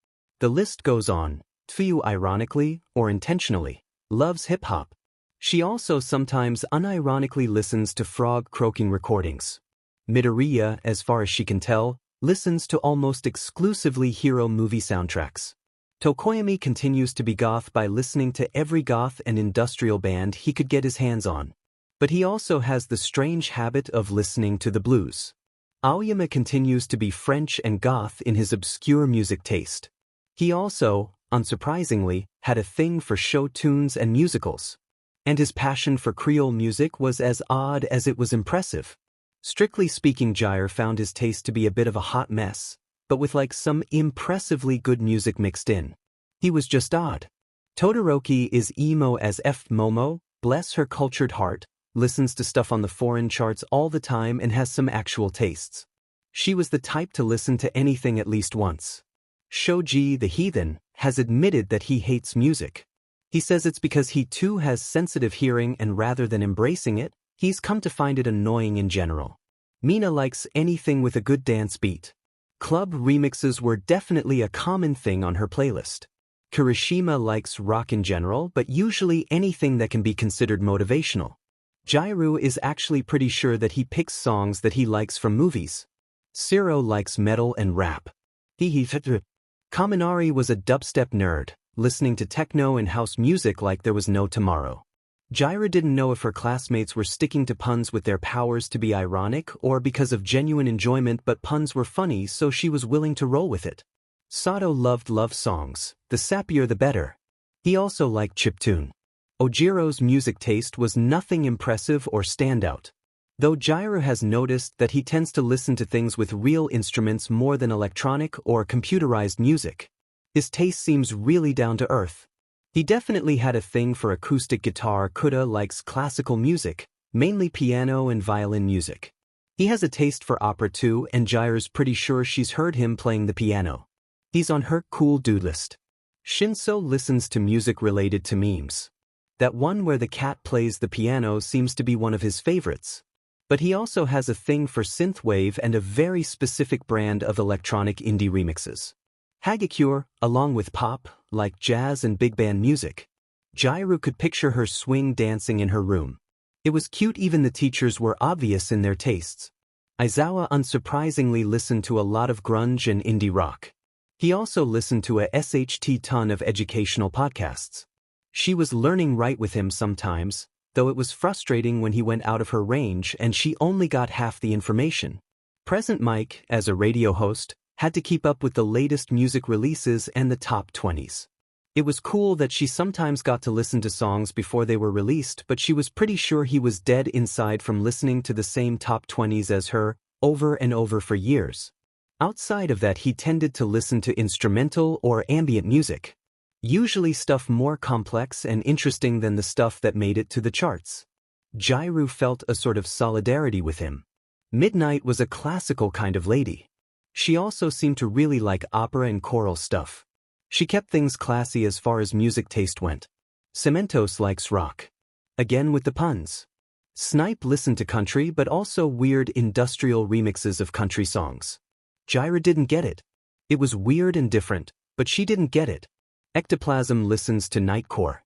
The list goes on. Tfue ironically, or intentionally, loves hip-hop. She also sometimes unironically listens to frog croaking recordings. Midoriya, as far as she can tell, listens to almost exclusively hero movie soundtracks. Tokoyami continues to be goth by listening to every goth and industrial band he could get his hands on. But he also has the strange habit of listening to the blues. Aoyama continues to be French and goth in his obscure music taste. He also, unsurprisingly, had a thing for show tunes and musicals. And his passion for Creole music was as odd as it was impressive. Strictly speaking, Gyre found his taste to be a bit of a hot mess, but with like some impressively good music mixed in. He was just odd. Todoroki is emo as F. Momo, bless her cultured heart, listens to stuff on the foreign charts all the time and has some actual tastes. She was the type to listen to anything at least once. Shoji the Heathen has admitted that he hates music. He says it's because he too has sensitive hearing and rather than embracing it, he's come to find it annoying in general. Mina likes anything with a good dance beat. Club remixes were definitely a common thing on her playlist. Kirishima likes rock in general, but usually anything that can be considered motivational. Gyru is actually pretty sure that he picks songs that he likes from movies. Siro likes metal and rap. Kaminari was a dubstep nerd, listening to techno and house music like there was no tomorrow. Jaira didn't know if her classmates were sticking to puns with their powers to be ironic or because of genuine enjoyment, but puns were funny, so she was willing to roll with it. Sato loved love songs, the sappier the better. He also liked chiptune. Ojiro's music taste was nothing impressive or standout. Though Jaira has noticed that he tends to listen to things with real instruments more than electronic or computerized music. His taste seems really down to earth. He definitely had a thing for acoustic guitar. Kuta likes classical music, mainly piano and violin music. He has a taste for opera too, and Jaira's pretty sure she's heard him playing the piano. He's on her cool dude list. Shinso listens to music related to memes. That one where the cat plays the piano seems to be one of his favorites. But he also has a thing for synthwave and a very specific brand of electronic indie remixes. Hagakure, along with pop, like jazz and big band music. Jaira could picture her swing dancing in her room. It was cute. Even the teachers were obvious in their tastes. Aizawa unsurprisingly listened to a lot of grunge and indie rock. He also listened to a ton of educational podcasts. She was learning right with him sometimes, though it was frustrating when he went out of her range and she only got half the information. Present Mike, as a radio host, had to keep up with the latest music releases and the top 20s. It was cool that she sometimes got to listen to songs before they were released, but she was pretty sure he was dead inside from listening to the same top 20s as her, over and over for years. Outside of that, he tended to listen to instrumental or ambient music. Usually stuff more complex and interesting than the stuff that made it to the charts. Jaira felt a sort of solidarity with him. Midnight was a classical kind of lady. She also seemed to really like opera and choral stuff. She kept things classy as far as music taste went. Cementos likes rock. Again with the puns. Snipe listened to country but also weird industrial remixes of country songs. Jaira didn't get it. It was weird and different, but she didn't get it. Ectoplasm listens to nightcore.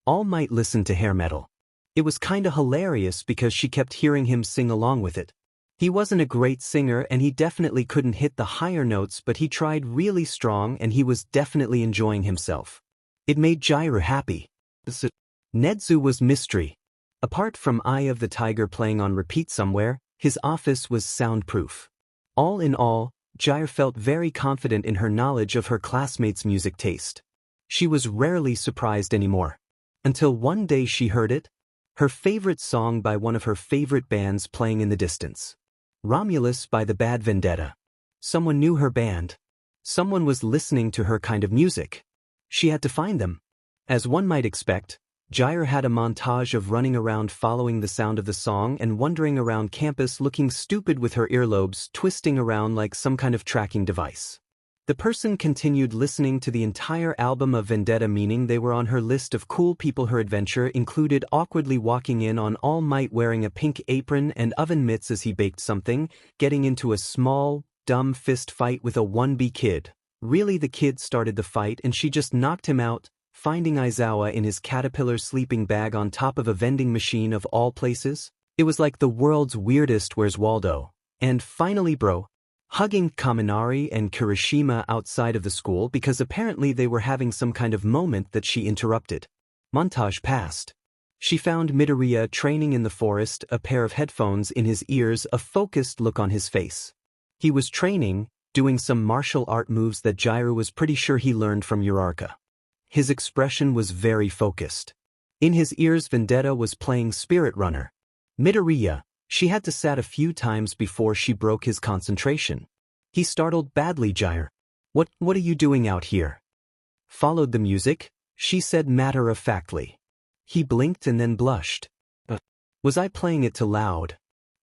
All Might listened to hair metal. It was kinda hilarious because she kept hearing him sing along with it. He wasn't a great singer and he definitely couldn't hit the higher notes, but he tried really strong and he was definitely enjoying himself. It made Jaira happy. Nedzu was mystery. Apart from Eye of the Tiger playing on repeat somewhere, his office was soundproof. All in all, Jaira felt very confident in her knowledge of her classmates' music taste. She was rarely surprised anymore. Until one day she heard it. Her favorite song by one of her favorite bands playing in the distance. Romulus by the Bad Vendetta. Someone knew her band. Someone was listening to her kind of music. She had to find them. As one might expect, Jaira had a montage of running around following the sound of the song and wandering around campus looking stupid with her earlobes twisting around like some kind of tracking device. The person continued listening to the entire album of Vendetta, meaning they were on her list of cool people. Her adventure included awkwardly walking in on All Might wearing a pink apron and oven mitts as he baked something, getting into a small, dumb fist fight with a 1B kid. Really, the kid started the fight and she just knocked him out, finding Aizawa in his caterpillar sleeping bag on top of a vending machine of all places. It was like the world's weirdest Where's Waldo. And finally hugging Kaminari and Kirishima outside of the school because apparently they were having some kind of moment that she interrupted. Montage passed. She found Midoriya training in the forest, a pair of headphones in his ears, a focused look on his face. He was training, doing some martial art moves that Jaira was pretty sure he learned from Uraraka. His expression was very focused. In his ears, Vendetta was playing Spirit Runner. Midoriya, she had to sat a few times before she broke his concentration. He startled badly Jaira. What are you doing out here? Followed the music, she said matter-of-factly. He blinked and then blushed. Was I playing it too loud?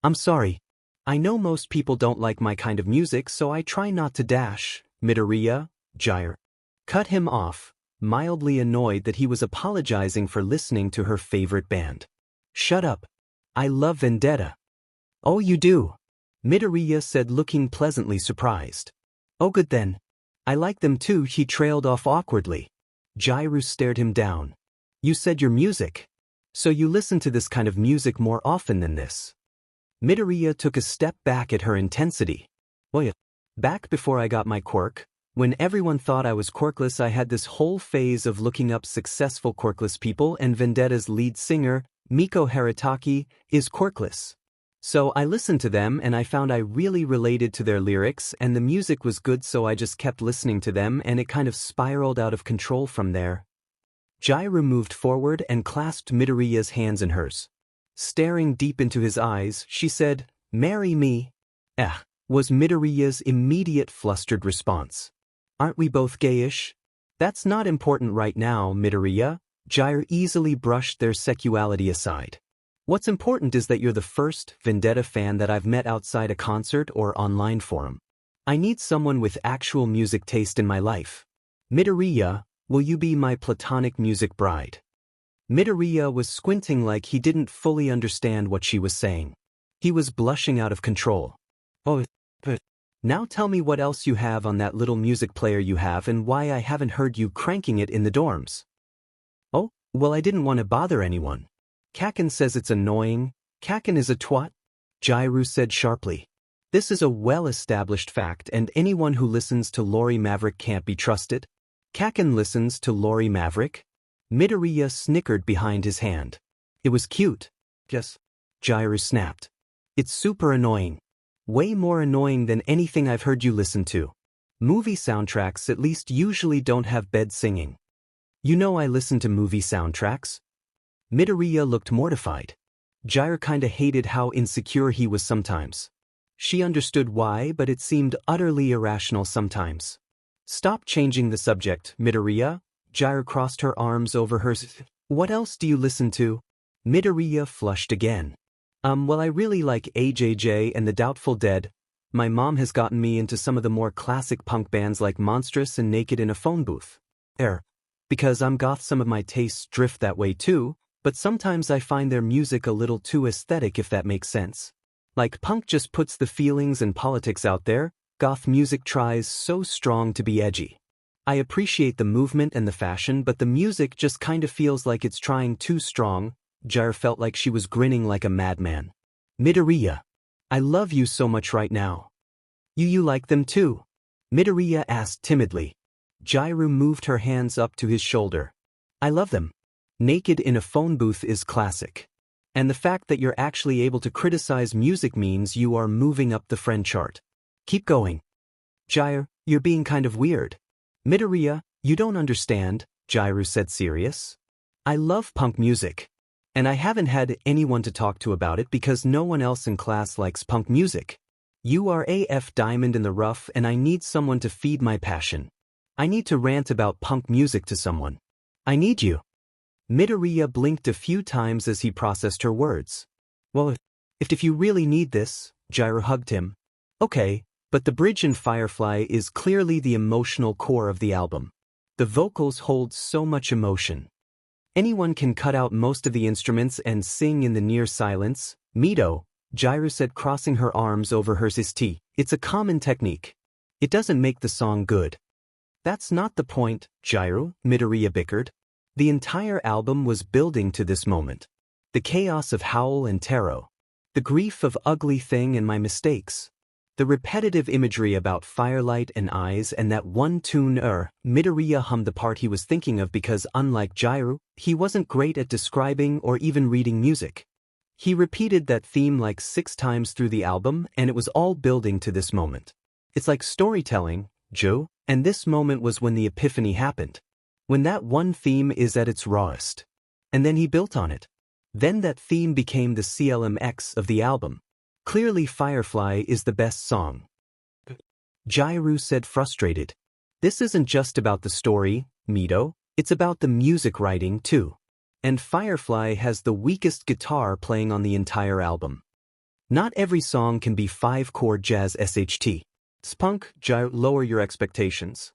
I'm sorry. I know most people don't like my kind of music, so I try not to dash. Midoriya, Jaira cut him off, mildly annoyed that he was apologizing for listening to her favorite band. Shut up. I love Vendetta. Oh, you do? Midoriya said, looking pleasantly surprised. Oh, good then. I like them too. He trailed off awkwardly. Jaira stared him down. You said your music. So you listen to this kind of music more often than this? Midoriya took a step back at her intensity. Oh yeah. Back before I got my quirk, When everyone thought I was quirkless, I had this whole phase of looking up successful quirkless people, and Vendetta's lead singer, Miko Haritaki, is quirkless. So I listened to them and I found I really related to their lyrics and the music was good, so I just kept listening to them and it kind of spiraled out of control from there. Jairu moved forward and clasped Midoriya's hands in hers. Staring deep into his eyes, she said, "Marry me." Was Midoriya's immediate flustered response. "Aren't we both gayish?" "That's not important right now, Midoriya." Jairu easily brushed their sexuality aside. "What's important is that you're the first Vendetta fan that I've met outside a concert or online forum. I need someone with actual music taste in my life. Midoriya, will you be my platonic music bride?" Midoriya was squinting like he didn't fully understand what she was saying. He was blushing out of control. "Oh, but now tell me what else you have on that little music player you have and why I haven't heard you cranking it in the dorms." "Oh, well, I didn't want to bother anyone. Kaken says it's annoying." "Kaken is a twat," Jairu said sharply. "This is a well-established fact and anyone who listens to Lori Maverick can't be trusted." "Kaken listens to Lori Maverick?" Midoriya snickered behind his hand. "It was cute." "Yes," Jairu snapped. "It's super annoying. Way more annoying than anything I've heard you listen to. Movie soundtracks at least usually don't have bed singing." "You know I listen to movie soundtracks." Midoriya looked mortified. Jairu kinda hated how insecure he was sometimes. She understood why, but it seemed utterly irrational sometimes. "Stop changing the subject, Midoriya." Jairu crossed her arms over hers. "What else do you listen to?" Midoriya flushed again. Well, I really like AJJ and the Doubtful Dead. My mom has gotten me into some of the more classic punk bands like Monstrous and Naked in a Phone Booth." Because I'm goth, some of my tastes drift that way too, but sometimes I find their music a little too aesthetic, if that makes sense. Like punk just puts the feelings and politics out there, goth music tries so strong to be edgy. I appreciate the movement and the fashion, but the music just kind of feels like it's trying too strong." Jairu felt like she was grinning like a madman. "Midoriya, I love you so much right now." You like them too?" Midoriya asked timidly. Jairu moved her hands up to his shoulder. "I love them. Naked in a Phone Booth is classic. And the fact that you're actually able to criticize music means you are moving up the friend chart. Keep going." "Jairu, you're being kind of weird." "Midoriya, you don't understand," Jairu said serious. "I love punk music. And I haven't had anyone to talk to about it because no one else in class likes punk music. You are AF diamond in the rough and I need someone to feed my passion. I need to rant about punk music to someone. I need you." Midoriya blinked a few times as he processed her words. "Well, if you really need this," Jairu hugged him. "Okay, but the bridge in Firefly is clearly the emotional core of the album. The vocals hold so much emotion. Anyone can cut out most of the instruments and sing in the near silence." "Mido," Jairu said, crossing her arms over hers. "It's a common technique. It doesn't make the song good." "That's not the point, Jairu," Midoriya bickered. "The entire album was building to this moment. The chaos of Howl and Taro. The grief of Ugly Thing and my mistakes. The repetitive imagery about firelight and eyes and that one tune Midoriya hummed the part he was thinking of because unlike Jairu, he wasn't great at describing or even reading music. He repeated that theme like 6 times through the album and it was all building to this moment. It's like storytelling, Joe, and this moment was when the epiphany happened. When that one theme is at its rawest. And then he built on it. Then that theme became the CLMX of the album. Clearly Firefly is the best song." Jairu said, frustrated. "This isn't just about the story, Mido, it's about the music writing too. And Firefly has the weakest guitar playing on the entire album. Not every song can be 5-chord jazz SHT. Spunk, Jairu, lower your expectations."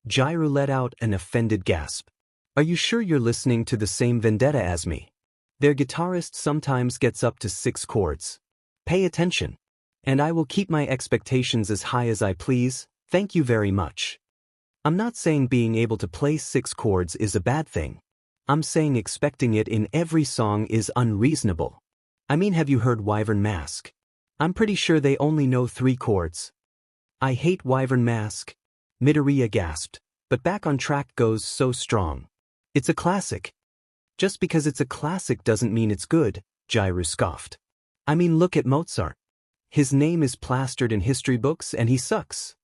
Jairu let out an offended gasp. "Are you sure you're listening to the same Vendetta as me? Their guitarist sometimes gets up to 6 chords. Pay attention. And I will keep my expectations as high as I please, thank you very much. I'm not saying being able to play 6 chords is a bad thing. I'm saying expecting it in every song is unreasonable. I mean, have you heard Wyvern Mask? I'm pretty sure they only know 3 chords." "I hate Wyvern Mask." Midoriya gasped. But back on track goes so strong. It's a classic. Just because it's a classic doesn't mean it's good, Jiraiya scoffed. I mean, look at Mozart. His name is plastered in history books and he sucks.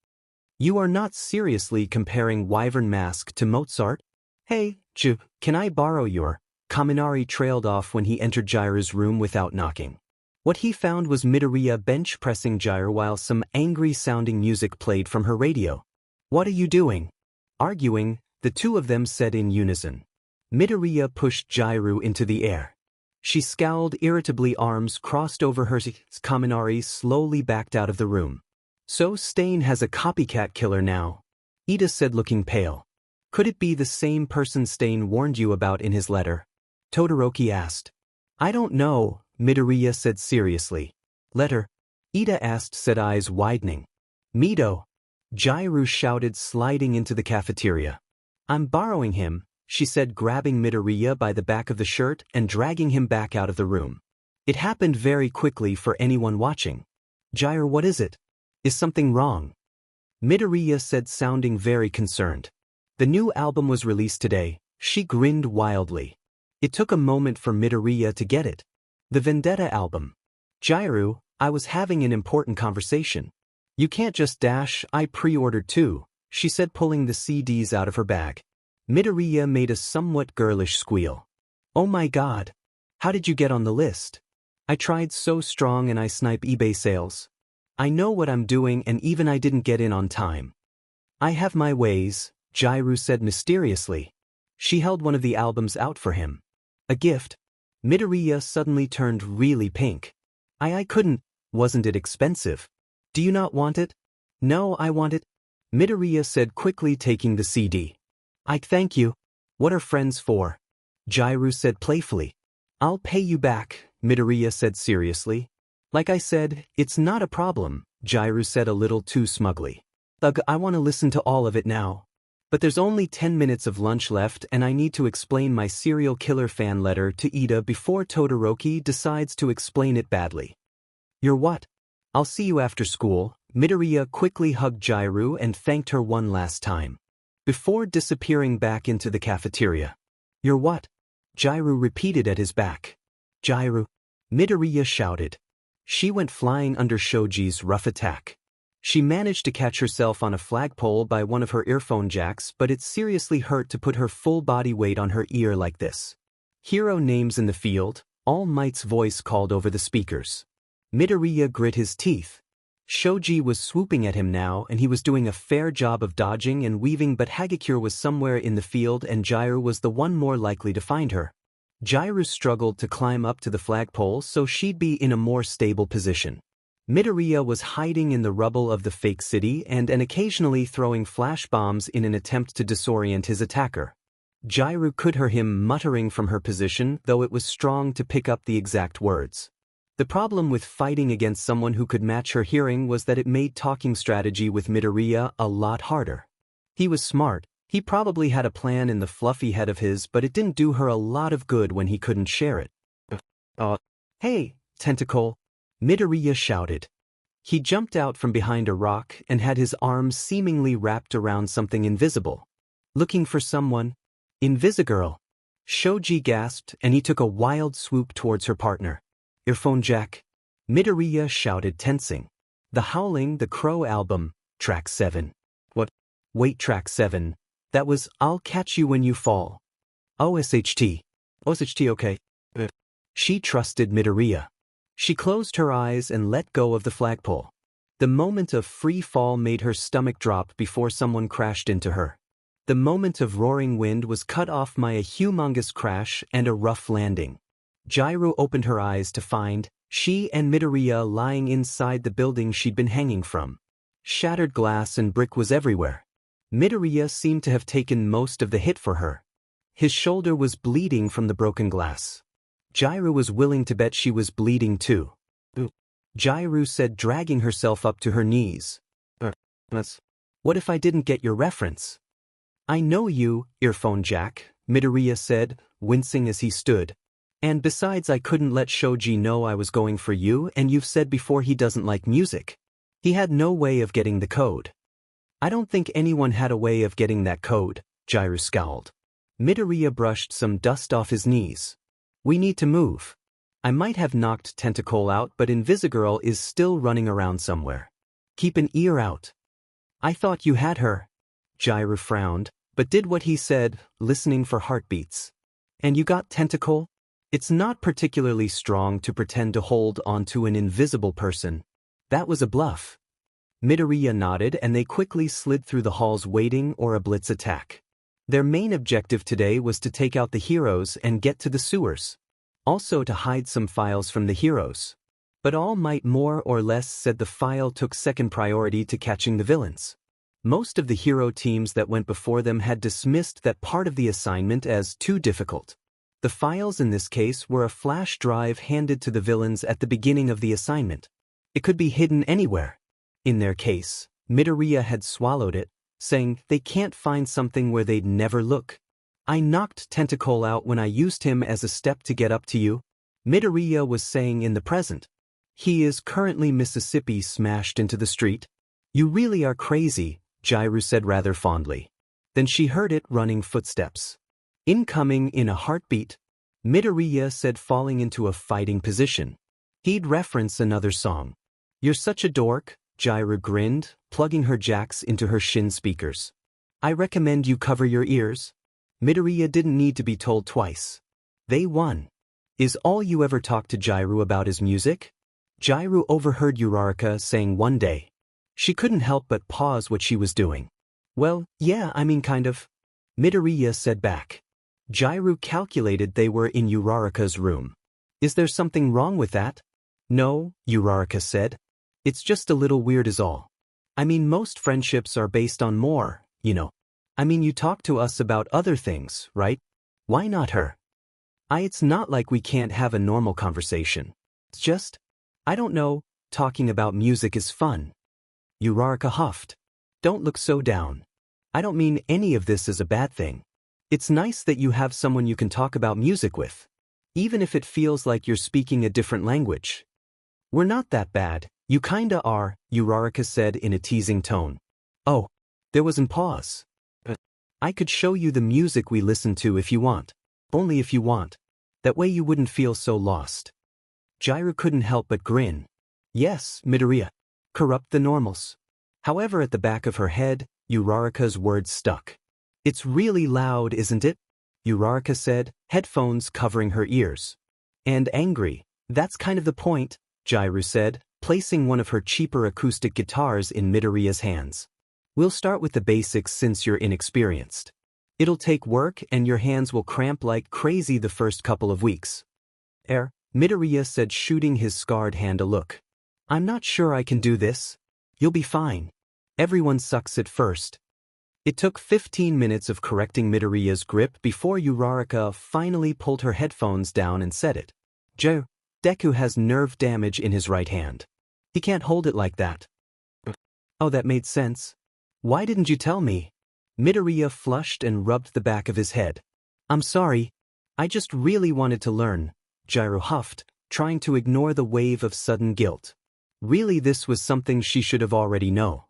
You are not seriously comparing Wyvern Mask to Mozart? Hey, can I borrow your? Kaminari trailed off when he entered Jiraiya's room without knocking. What he found was Midoriya bench-pressing Jiraiya while some angry-sounding music played from her radio. What are you doing? Arguing, the two of them said in unison. Midoriya pushed Jiraiya into the air. She scowled irritably, arms crossed over her. Kaminari slowly backed out of the room. So Stain has a copycat killer now, Ida said, looking pale. Could it be the same person Stain warned you about in his letter? Todoroki asked. I don't know, Midoriya said seriously. Letter? Ida asked, said, eyes widening. Mido. Jiraiya shouted, sliding into the cafeteria. I'm borrowing him, she said, grabbing Midoriya by the back of the shirt and dragging him back out of the room. It happened very quickly for anyone watching. Jiraiya, what is it? Is something wrong? Midoriya said, sounding very concerned. The new album was released today, she grinned wildly. It took a moment for Midoriya to get it. The Vendetta album. Jiraiya, I was having an important conversation. You can't just dash. I pre-ordered too, she said, pulling the CDs out of her bag. Midoriya made a somewhat girlish squeal. Oh my god. How did you get on the list? I tried so strong and I snipe eBay sales. I know what I'm doing and even I didn't get in on time. I have my ways, Jiraiya said mysteriously. She held one of the albums out for him. A gift? Midoriya suddenly turned really pink. I couldn't. Wasn't it expensive? Do you not want it? No, I want it. Midoriya said, quickly taking the CD. I thank you. What are friends for? Jiraiya said playfully. I'll pay you back, Midoriya said seriously. Like I said, it's not a problem, Jiraiya said a little too smugly. Ugh, I want to listen to all of it now. But there's only 10 minutes of lunch left and I need to explain my serial killer fan letter to Ida before Todoroki decides to explain it badly. You're what? I'll see you after school. Midoriya quickly hugged Jiraiya and thanked her one last time. Before disappearing back into the cafeteria. You're what? Jiraiya repeated at his back. Jiraiya. Midoriya shouted. She went flying under Shoji's rough attack. She managed to catch herself on a flagpole by one of her earphone jacks, but it seriously hurt to put her full body weight on her ear like this. Hero names in the field, All Might's voice called over the speakers. Midoriya grit his teeth. Shoji was swooping at him now and he was doing a fair job of dodging and weaving, but Hagakure was somewhere in the field and Jiraiya was the one more likely to find her. Jiraiya struggled to climb up to the flagpole so she'd be in a more stable position. Midoriya was hiding in the rubble of the fake city and occasionally throwing flash bombs in an attempt to disorient his attacker. Jiraiya could hear him muttering from her position, though it was strong to pick up the exact words. The problem with fighting against someone who could match her hearing was that it made talking strategy with Midoriya a lot harder. He was smart. He probably had a plan in the fluffy head of his, but it didn't do her a lot of good when he couldn't share it. Hey, Tentacle! Midoriya shouted. He jumped out from behind a rock and had his arms seemingly wrapped around something invisible. Looking for someone? Invisigirl! Shoji gasped and he took a wild swoop towards her partner. Earphone jack! Midoriya shouted, tensing. The Howling the Crow album, track 7. What? Wait, track 7. That was I'll Catch You When You Fall. OSHT. OSHT, okay. She trusted Midoriya. She closed her eyes and let go of the flagpole. The moment of free fall made her stomach drop before someone crashed into her. The moment of roaring wind was cut off by a humongous crash and a rough landing. Jiraiya opened her eyes to find she and Midoriya lying inside the building she'd been hanging from. Shattered glass and brick was everywhere. Midoriya seemed to have taken most of the hit for her. His shoulder was bleeding from the broken glass. Jiraiya was willing to bet she was bleeding too. Jiraiya said, dragging herself up to her knees. What if I didn't get your reference? I know you, earphone jack, Midoriya said, wincing as he stood. And besides, I couldn't let Shoji know I was going for you, and you've said before he doesn't like music. He had no way of getting the code. I don't think anyone had a way of getting that code, Jiru scowled. Midoriya brushed some dust off his knees. We need to move. I might have knocked Tentacle out, but Invisigirl is still running around somewhere. Keep an ear out. I thought you had her. Jiru frowned, but did what he said, listening for heartbeats. And you got Tentacle? It's not particularly strong to pretend to hold onto an invisible person. That was a bluff. Midoriya nodded and they quickly slid through the halls waiting for a blitz attack. Their main objective today was to take out the heroes and get to the sewers. Also to hide some files from the heroes. But All Might more or less said the file took second priority to catching the villains. Most of the hero teams that went before them had dismissed that part of the assignment as too difficult. The files in this case were a flash drive handed to the villains at the beginning of the assignment. It could be hidden anywhere. In their case, Midoriya had swallowed it, saying they can't find something where they'd never look. I knocked Tentacle out when I used him as a step to get up to you, Midoriya was saying in the present. He is currently Mississippi smashed into the street. You really are crazy, Jiru said rather fondly. Then she heard it running footsteps. Incoming in a heartbeat, Midoriya said, falling into a fighting position. He'd reference another song. You're such a dork, Jiru grinned, plugging her jacks into her Shin speakers. I recommend you cover your ears. Midoriya didn't need to be told twice. They won. Is all you ever talked to Jiru about his music? Jiru overheard Uraraka saying one day. She couldn't help but pause what she was doing. Well, yeah, I mean kind of. Midoriya said back. Jiru calculated they were in Uraraka's room. Is there something wrong with that? No, Uraraka said. It's just a little weird is all. I mean most friendships are based on more, you know. I mean you talk to us about other things, right? Why not her? It's not like we can't have a normal conversation. It's just, I don't know, talking about music is fun. Uraraka huffed. Don't look so down. I don't mean any of this is a bad thing. It's nice that you have someone you can talk about music with. Even if it feels like you're speaking a different language. We're not that bad, you kinda are, Uraraka said in a teasing tone. Oh, there was a pause. I could show you the music we listen to if you want. Only if you want. That way you wouldn't feel so lost. Jiru couldn't help but grin. Yes, Midoriya. Corrupt the normals. However, at the back of her head, Uraraka's words stuck. It's really loud, isn't it? Uraraka said, headphones covering her ears. And angry. That's kind of the point, Jiru said, placing one of her cheaper acoustic guitars in Midoriya's hands. We'll start with the basics since you're inexperienced. It'll take work and your hands will cramp like crazy the first couple of weeks. Midoriya said, shooting his scarred hand a look. I'm not sure I can do this. You'll be fine. Everyone sucks at first. It took 15 minutes of correcting Midoriya's grip before Uraraka finally pulled her headphones down and said it. Deku has nerve damage in his right hand. He can't hold it like that. Oh, that made sense. Why didn't you tell me? Midoriya flushed and rubbed the back of his head. I'm sorry. I just really wanted to learn, Jiru huffed, trying to ignore the wave of sudden guilt. Really, this was something she should have already known.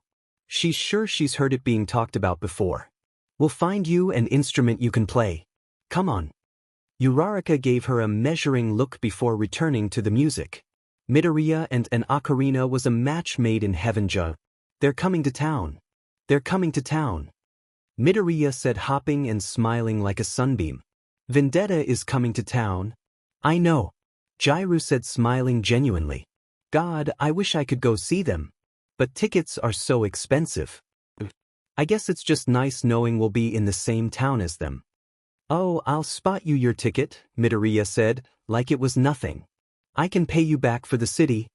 She's sure she's heard it being talked about before. We'll find you an instrument you can play. Come on. Uraraka gave her a measuring look before returning to the music. Midoriya and an ocarina was a match made in heaven. They're coming to town. They're coming to town. Midoriya said, hopping and smiling like a sunbeam. Vendetta is coming to town. I know. Jiru said, smiling genuinely. God, I wish I could go see them. But tickets are so expensive. I guess it's just nice knowing we'll be in the same town as them. Oh, I'll spot you your ticket, Midoriya said, like it was nothing. I can pay you back for the city.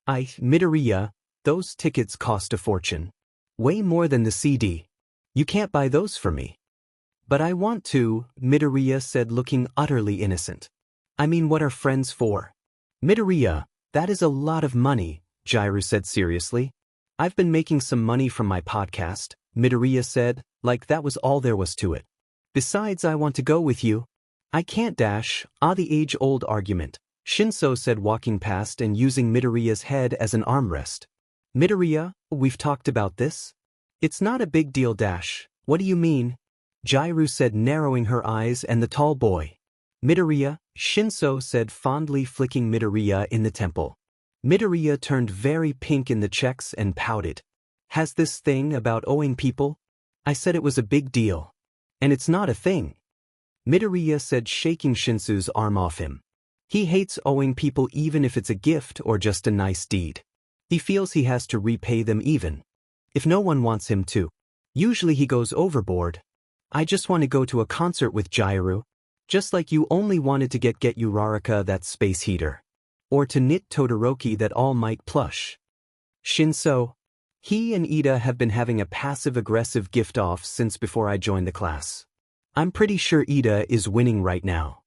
Midoriya, those tickets cost a fortune. Way more than the CD. You can't buy those for me. But I want to, Midoriya said, looking utterly innocent. I mean, what are friends for? Midoriya, that is a lot of money, Jiru said seriously. I've been making some money from my podcast, Midoriya said, like that was all there was to it. Besides, I want to go with you. I can't dash, the age-old argument, Shinso said, walking past and using Midoriya's head as an armrest. Midoriya, we've talked about this. It's not a big deal dash. What do you mean? Jairu said, narrowing her eyes, and the tall boy. Midoriya, Shinso said, fondly flicking Midoriya in the temple. Midoriya turned very pink in the checks and pouted. Has this thing about owing people? I said it was a big deal. And it's not a thing. Midoriya said, shaking Shinso's arm off him. He hates owing people even if it's a gift or just a nice deed. He feels he has to repay them even if no one wants him to. Usually he goes overboard. I just want to go to a concert with Jairu. Just like you only wanted to get Uraraka that space heater. Or to knit Todoroki that All Might plush. Shinso. He and Ida have been having a passive-aggressive gift-off since before I joined the class. I'm pretty sure Ida is winning right now.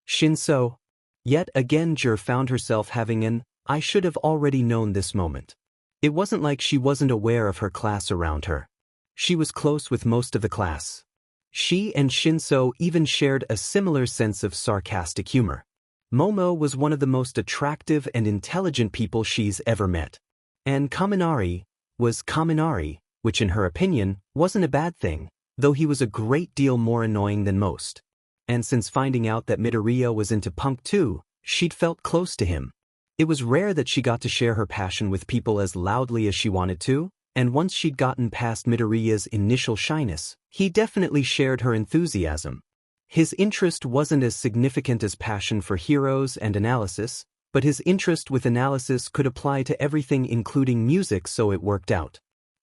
Shinso. Yet again Jur found herself having an I should have already known this moment. It wasn't like she wasn't aware of her class around her. She was close with most of the class. She and Shinso even shared a similar sense of sarcastic humor. Momo was one of the most attractive and intelligent people she's ever met. And Kaminari was Kaminari, which in her opinion wasn't a bad thing, though he was a great deal more annoying than most. And since finding out that Midoriya was into punk too, she'd felt close to him. It was rare that she got to share her passion with people as loudly as she wanted to, and once she'd gotten past Midoriya's initial shyness, he definitely shared her enthusiasm. His interest wasn't as significant as passion for heroes and analysis, but his interest with analysis could apply to everything including music, so it worked out.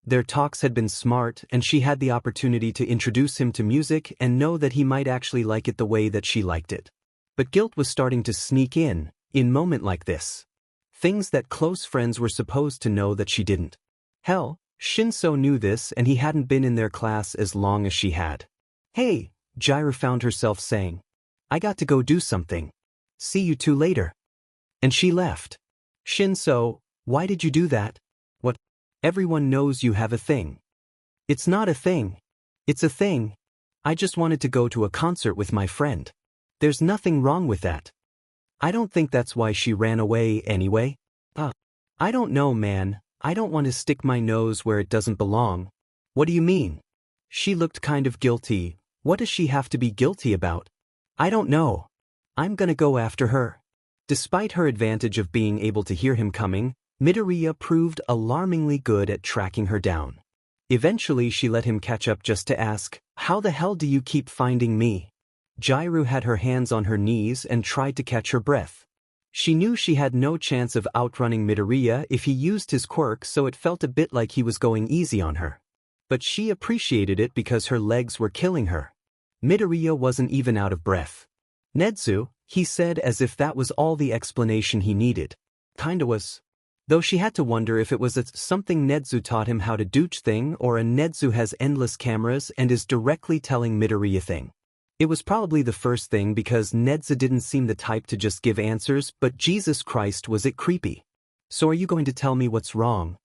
Their talks had been smart, and she had the opportunity to introduce him to music and know that he might actually like it the way that she liked it. But guilt was starting to sneak in moment like this. Things that close friends were supposed to know that she didn't. Hell, Shinso knew this, and he hadn't been in their class as long as she had. Hey, Jairu found herself saying. I got to go do something. See you two later. And she left. Shinso, why did you do that? What? Everyone knows you have a thing. It's not a thing. It's a thing. I just wanted to go to a concert with my friend. There's nothing wrong with that. I don't think that's why she ran away anyway. I don't know, man. I don't want to stick my nose where it doesn't belong. What do you mean? She looked kind of guilty. What does she have to be guilty about? I don't know. I'm gonna go after her. Despite her advantage of being able to hear him coming, Midoriya proved alarmingly good at tracking her down. Eventually she let him catch up just to ask, how the hell do you keep finding me? Jairu had her hands on her knees and tried to catch her breath. She knew she had no chance of outrunning Midoriya if he used his quirk, so it felt a bit like he was going easy on her. But she appreciated it because her legs were killing her. Midoriya wasn't even out of breath. Nedzu, he said as if that was all the explanation he needed. Kinda was. Though she had to wonder if it was something Nedzu taught him how to douche thing, or a Nedzu has endless cameras and is directly telling Midoriya thing. It was probably the first thing because Nedzu didn't seem the type to just give answers, but Jesus Christ was it creepy. So are you going to tell me what's wrong?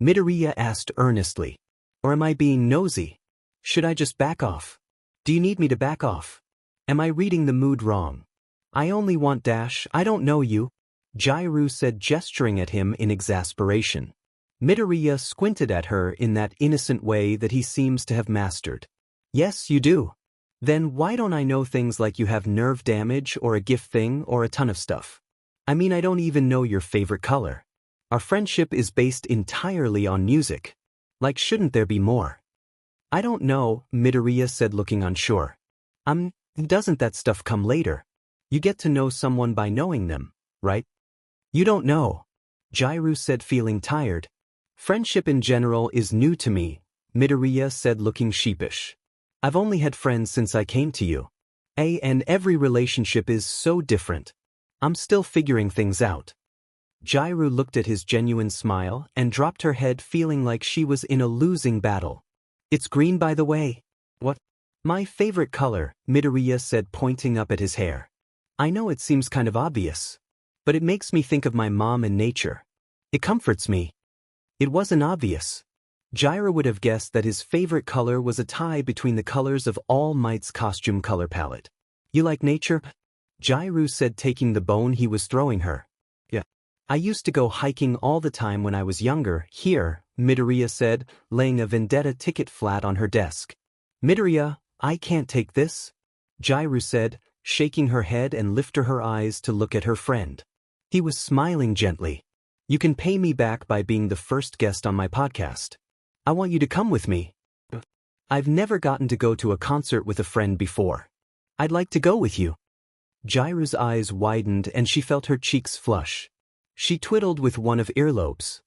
Midoriya asked earnestly. Or am I being nosy? Should I just back off? Do you need me to back off? Am I reading the mood wrong? I only want dash, I don't know you. Jairu said, gesturing at him in exasperation. Midoriya squinted at her in that innocent way that he seems to have mastered. Yes, you do. Then why don't I know things like you have nerve damage or a gift thing or a ton of stuff? I mean, I don't even know your favorite color. Our friendship is based entirely on music. Like, shouldn't there be more? I don't know, Midoriya said, looking unsure. Doesn't that stuff come later? You get to know someone by knowing them, right? You don't know. Jairu said, feeling tired. Friendship in general is new to me, Midoriya said, looking sheepish. I've only had friends since I came to you. And every relationship is so different. I'm still figuring things out. Jairu looked at his genuine smile and dropped her head, feeling like she was in a losing battle. It's green, by the way. What? My favorite color, Midoriya said, pointing up at his hair. I know it seems kind of obvious, but it makes me think of my mom and nature. It comforts me. It wasn't obvious. Jairu would have guessed that his favorite color was a tie between the colors of All Might's costume color palette. You like nature? Jairu said, taking the bone he was throwing her. Yeah. I used to go hiking all the time when I was younger. Here, Midoriya said, laying a vendetta ticket flat on her desk. Midoriya, I can't take this, Jairu said, shaking her head and lifting her eyes to look at her friend. He was smiling gently. You can pay me back by being the first guest on my podcast. I want you to come with me. I've never gotten to go to a concert with a friend before. I'd like to go with you. Jairu's eyes widened and she felt her cheeks flush. She twiddled with one of earlobes.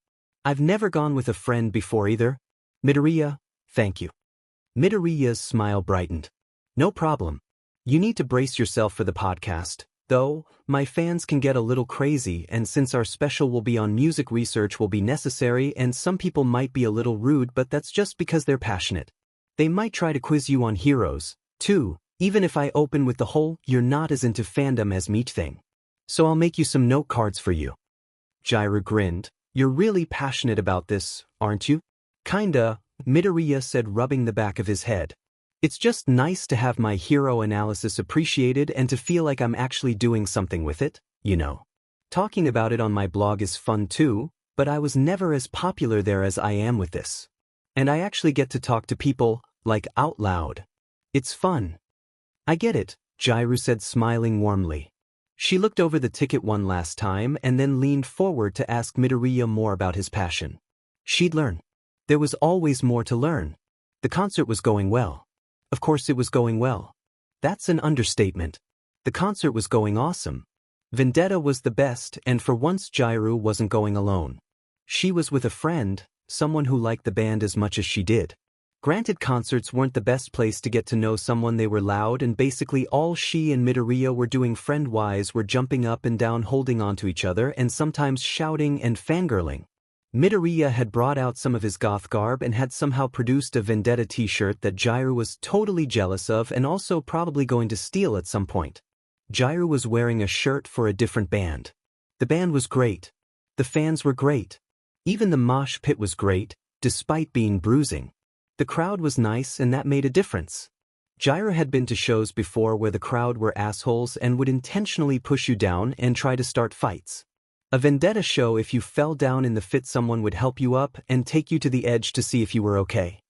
I've never gone with a friend before either. Midoriya, thank you. Midoriya's smile brightened. No problem. You need to brace yourself for the podcast, though. My fans can get a little crazy, and since our special will be on music, research will be necessary, and some people might be a little rude, but that's just because they're passionate. They might try to quiz you on heroes, too, even if I open with the whole "you're not as into fandom as me" thing. So I'll make you some note cards for you. Jairu grinned. You're really passionate about this, aren't you? Kinda, Midoriya said, rubbing the back of his head. It's just nice to have my hero analysis appreciated and to feel like I'm actually doing something with it, you know. Talking about it on my blog is fun too, but I was never as popular there as I am with this. And I actually get to talk to people, like, out loud. It's fun. I get it, Jairu said, smiling warmly. She looked over the ticket one last time and then leaned forward to ask Midoriya more about his passion. She'd learn. There was always more to learn. The concert was going well. Of course it was going well. That's an understatement. The concert was going awesome. Vendetta was the best, and for once Jairu wasn't going alone. She was with a friend, someone who liked the band as much as she did. Granted, concerts weren't the best place to get to know someone. They were loud, and basically all she and Midoriya were doing friend-wise were jumping up and down, holding onto each other, and sometimes shouting and fangirling. Midoriya had brought out some of his goth garb and had somehow produced a Vendetta t-shirt that Jairu was totally jealous of and also probably going to steal at some point. Jairu was wearing a shirt for a different band. The band was great. The fans were great. Even the mosh pit was great, despite being bruising. The crowd was nice, and that made a difference. Jairu had been to shows before where the crowd were assholes and would intentionally push you down and try to start fights. A Vendetta show, if you fell down in the fit, someone would help you up and take you to the edge to see if you were okay.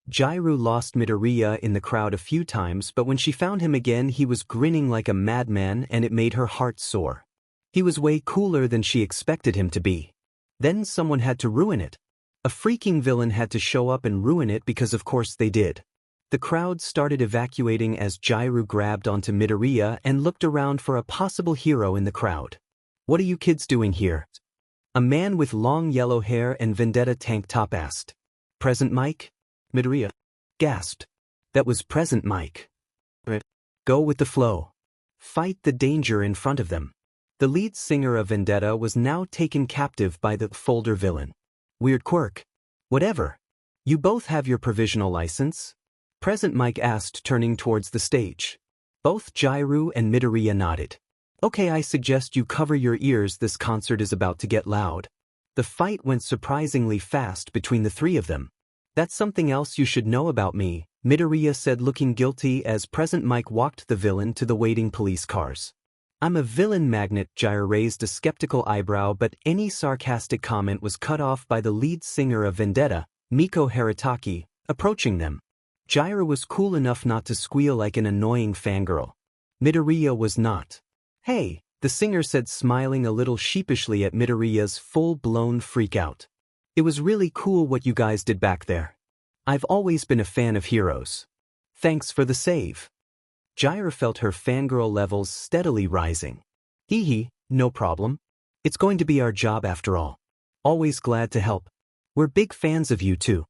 Jairu lost Midoriya in the crowd a few times, but when she found him again he was grinning like a madman and it made her heart soar. He was way cooler than she expected him to be. Then someone had to ruin it. A freaking villain had to show up and ruin it, because of course they did. The crowd started evacuating as Jairu grabbed onto Midoriya and looked around for a possible hero in the crowd. What are you kids doing here? A man with long yellow hair and Vendetta tank top asked. Present Mike? Midoriya gasped. That was Present Mike. Go with the flow. Fight the danger in front of them. The lead singer of Vendetta was now taken captive by the folder villain. Weird quirk. Whatever. You both have your provisional license? Present Mike asked, turning towards the stage. Both Jairu and Midoriya nodded. Okay, I suggest you cover your ears, this concert is about to get loud. The fight went surprisingly fast between the three of them. That's something else you should know about me, Midoriya said, looking guilty as Present Mike walked the villain to the waiting police cars. I'm a villain magnet. Jairu raised a skeptical eyebrow, but any sarcastic comment was cut off by the lead singer of Vendetta, Miko Haritaki, approaching them. Jairu was cool enough not to squeal like an annoying fangirl. Midoriya was not. Hey, the singer said, smiling a little sheepishly at Midoriya's full-blown freak-out. It was really cool what you guys did back there. I've always been a fan of heroes. Thanks for the save. Jairu felt her fangirl levels steadily rising. Hee hee, no problem. It's going to be our job after all. Always glad to help. We're big fans of you too.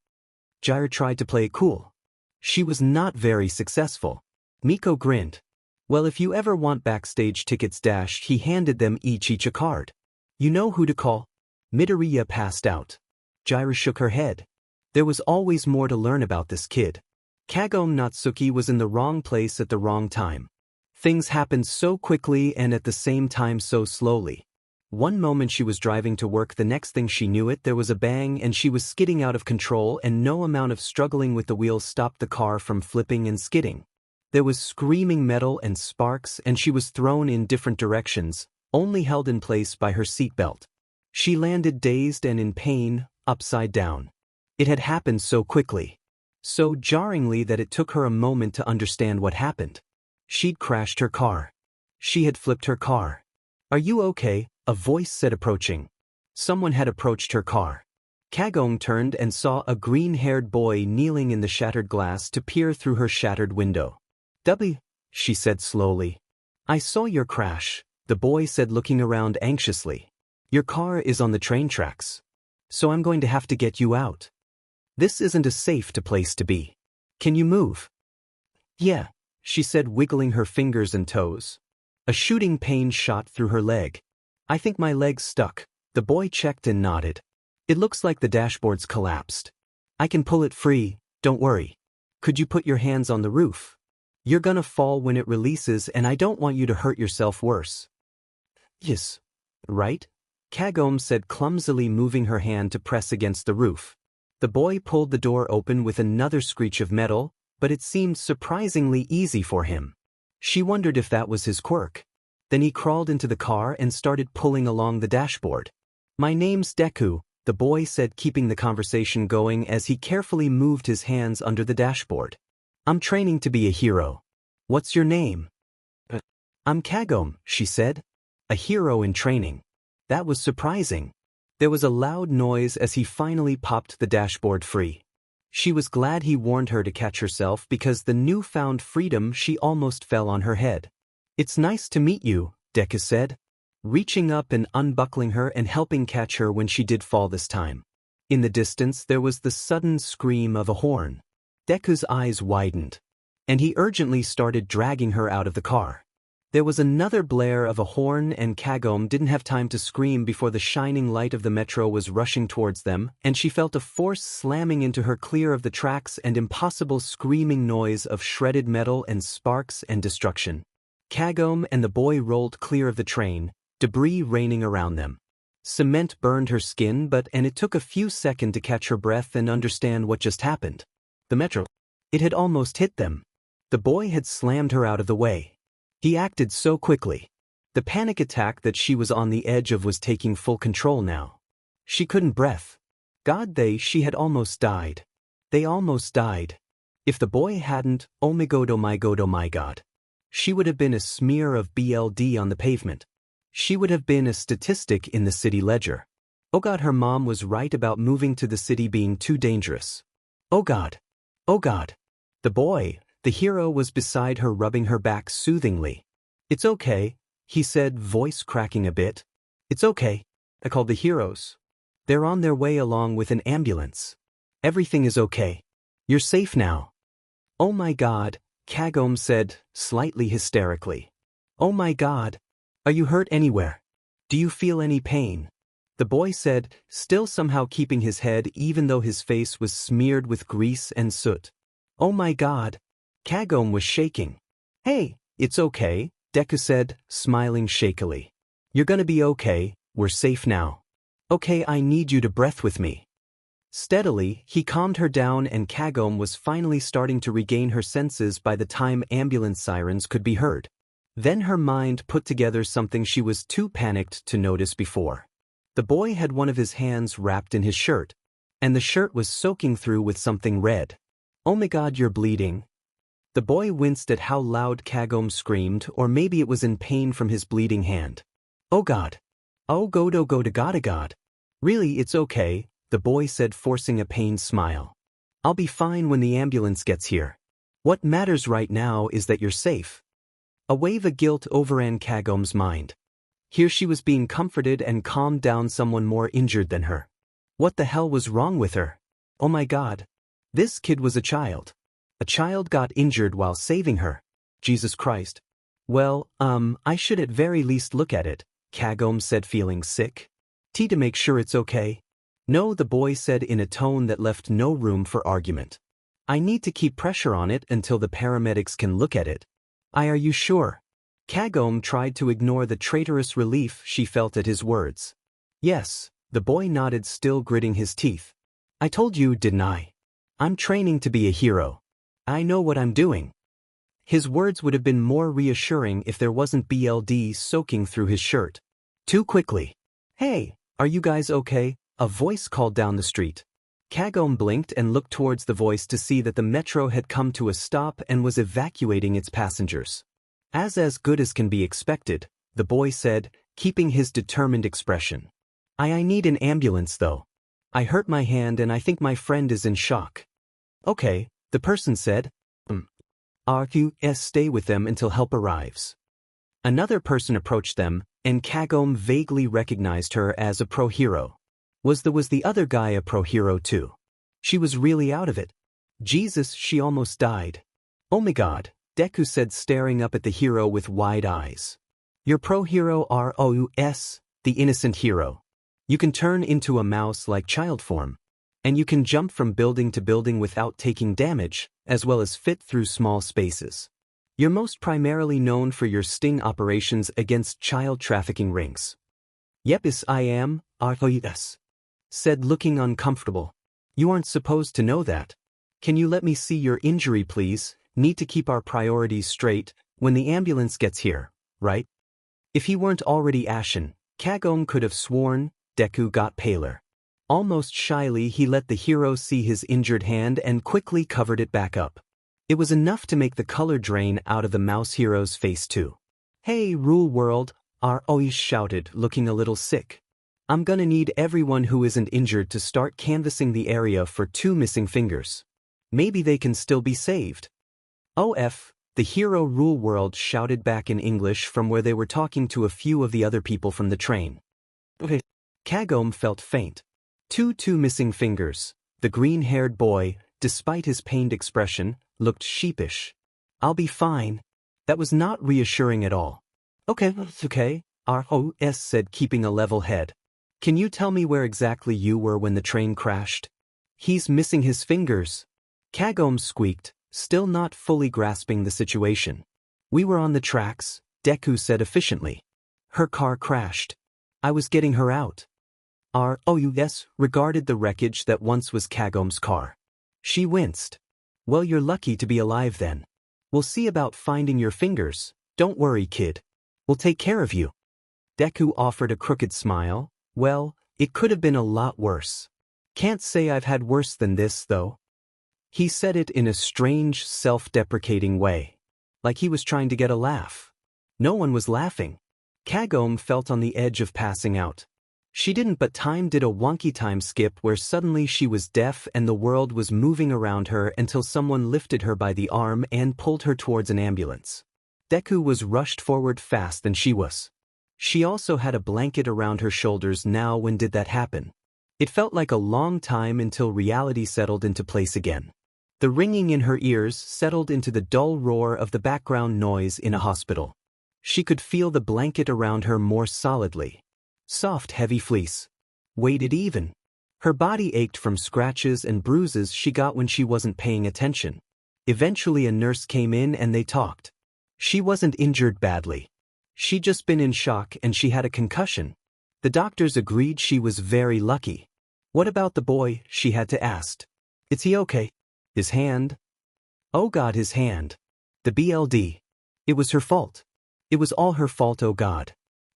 Jairu tried to play it cool. She was not very successful. Miko grinned. Well, if you ever want backstage tickets, he handed them each a card. You know who to call. Midoriya passed out. Jairu shook her head. There was always more to learn about this kid. Kagome Natsuki was in the wrong place at the wrong time. Things happened so quickly and at the same time so slowly. One moment she was driving to work, the next thing she knew it, there was a bang and she was skidding out of control, and no amount of struggling with the wheels stopped the car from flipping and skidding. There was screaming metal and sparks, and she was thrown in different directions, only held in place by her seatbelt. She landed dazed and in pain, upside down. It had happened so quickly. So jarringly that it took her a moment to understand what happened. She'd crashed her car. She had flipped her car. "Are you okay?" a voice said, approaching. Someone had approached her car. Kagome turned and saw a green-haired boy kneeling in the shattered glass to peer through her shattered window. "W," she said slowly. "I saw your crash," the boy said, looking around anxiously. "Your car is on the train tracks. So I'm going to have to get you out. This isn't a safe place to be. Can you move?" "Yeah," she said, wiggling her fingers and toes. A shooting pain shot through her leg. "I think my leg's stuck." The boy checked and nodded. "It looks like the dashboard's collapsed. I can pull it free, don't worry. Could you put your hands on the roof? You're gonna fall when it releases and I don't want you to hurt yourself worse." "Yes. Right?" Kagome said, clumsily moving her hand to press against the roof. The boy pulled the door open with another screech of metal, but it seemed surprisingly easy for him. She wondered if that was his quirk. Then he crawled into the car and started pulling along the dashboard. "My name's Deku," the boy said, keeping the conversation going as he carefully moved his hands under the dashboard. "I'm training to be a hero. What's your name?" "I'm Kagome," she said. "A hero in training." That was surprising. There was a loud noise as he finally popped the dashboard free. She was glad he warned her to catch herself because the newfound freedom she almost fell on her head. "It's nice to meet you," Deku said, reaching up and unbuckling her and helping catch her when she did fall this time. In the distance there was the sudden scream of a horn. Deku's eyes widened, and he urgently started dragging her out of the car. There was another blare of a horn and Kagome didn't have time to scream before the shining light of the metro was rushing towards them, and she felt a force slamming into her clear of the tracks and impossible screaming noise of shredded metal and sparks and destruction. Kagome and the boy rolled clear of the train, debris raining around them. Cement burned her skin, and it took a few seconds to catch her breath and understand what just happened. The metro. It had almost hit them. The boy had slammed her out of the way. He acted so quickly. The panic attack that she was on the edge of was taking full control now. She couldn't breathe. She had almost died. They almost died. If the boy hadn't, oh my god, oh my god, oh my god. She would have been a smear of blood on the pavement. She would have been a statistic in the city ledger. Oh god, her mom was right about moving to the city being too dangerous. Oh god. Oh god. The boy, the hero, was beside her, rubbing her back soothingly. "It's okay," he said, voice cracking a bit. "It's okay. I called the heroes. They're on their way along with an ambulance. Everything is okay. You're safe now." "Oh my god," Kagome said, slightly hysterically. "Oh my god. Are you hurt anywhere? Do you feel any pain?" The boy said, still somehow keeping his head even though his face was smeared with grease and soot. "Oh my god." Kagome was shaking. "Hey, it's okay," Deku said, smiling shakily. "You're gonna be okay, we're safe now. Okay, I need you to breath with me." Steadily, he calmed her down and Kagome was finally starting to regain her senses by the time ambulance sirens could be heard. Then her mind put together something she was too panicked to notice before. The boy had one of his hands wrapped in his shirt, and the shirt was soaking through with something red. "Oh my god, you're bleeding." The boy winced at how loud Kagome screamed, or maybe it was in pain from his bleeding hand. "Oh god. Oh god, oh god, oh god. Really, it's okay," the boy said, forcing a pained smile. "I'll be fine when the ambulance gets here. What matters right now is that you're safe." A wave of guilt overran Kagome's mind. Here she was being comforted and calmed down someone more injured than her. What the hell was wrong with her? Oh my god. This kid was a child. A child got injured while saving her. Jesus Christ. "Well, I should at very least look at it," Kagome said, feeling sick. "To make sure it's okay." "No," the boy said in a tone that left no room for argument. "I need to keep pressure on it until the paramedics can look at it." Are you sure?" Kagome tried to ignore the traitorous relief she felt at his words. "Yes," the boy nodded, still gritting his teeth. "I told you, didn't I? I'm training to be a hero. I know what I'm doing." His words would have been more reassuring if there wasn't blood soaking through his shirt. Too quickly. "Hey, are you guys okay?" a voice called down the street. Kagome blinked and looked towards the voice to see that the metro had come to a stop and was evacuating its passengers. As good as can be expected, the boy said, keeping his determined expression. I need an ambulance though. I hurt my hand and I think my friend is in shock. Okay, the person said. RQS stay with them until help arrives. Another person approached them, and Kagome vaguely recognized her as a pro-hero. Was the other guy a pro-hero too? She was really out of it. Jesus, she almost died. Oh my god, Deku said, staring up at the hero with wide eyes. Your pro-hero ROUS, the innocent hero. You can turn into a mouse like child form. And you can jump from building to building without taking damage, as well as fit through small spaces. You're most primarily known for your sting operations against child trafficking rings. Yepis I am, ROUS. Said, looking uncomfortable. You aren't supposed to know that. Can you let me see your injury please? Need to keep our priorities straight when the ambulance gets here, right? If he weren't already ashen, Kagome could have sworn. Deku got paler. Almost shyly he let the hero see his injured hand and quickly covered it back up. It was enough to make the color drain out of the mouse hero's face too. Hey Rule World, ROUS shouted, looking a little sick. I'm gonna need everyone who isn't injured to start canvassing the area for 2 missing fingers. Maybe they can still be saved. OF, the hero Rule World shouted back in English from where they were talking to a few of the other people from the train. Okay. Kagome felt faint. Two missing fingers. The green-haired boy, despite his pained expression, looked sheepish. I'll be fine. That was not reassuring at all. Okay, ROUS said, keeping a level head. Can you tell me where exactly you were when the train crashed? He's missing his fingers. Kagome squeaked, still not fully grasping the situation. We were on the tracks, Deku said efficiently. Her car crashed. I was getting her out. ROUS regarded the wreckage that once was Kagome's car. She winced. Well, you're lucky to be alive then. We'll see about finding your fingers. Don't worry, kid. We'll take care of you. Deku offered a crooked smile. Well, it could have been a lot worse. Can't say I've had worse than this, though. He said it in a strange, self-deprecating way. Like he was trying to get a laugh. No one was laughing. Kagome felt on the edge of passing out. She didn't, but time did a wonky time skip where suddenly she was deaf and the world was moving around her until someone lifted her by the arm and pulled her towards an ambulance. Deku was rushed forward fast than she was. She also had a blanket around her shoulders now. When did that happen? It felt like a long time until reality settled into place again. The ringing in her ears settled into the dull roar of the background noise in a hospital. She could feel the blanket around her more solidly. Soft, heavy fleece. Weighted even. Her body ached from scratches and bruises she got when she wasn't paying attention. Eventually a nurse came in and they talked. She wasn't injured badly. She'd just been in shock and she had a concussion. The doctors agreed she was very lucky. What about the boy? She had to ask. Is he okay? His hand? Oh God, his hand. The BLD. It was her fault. It was all her fault, oh God.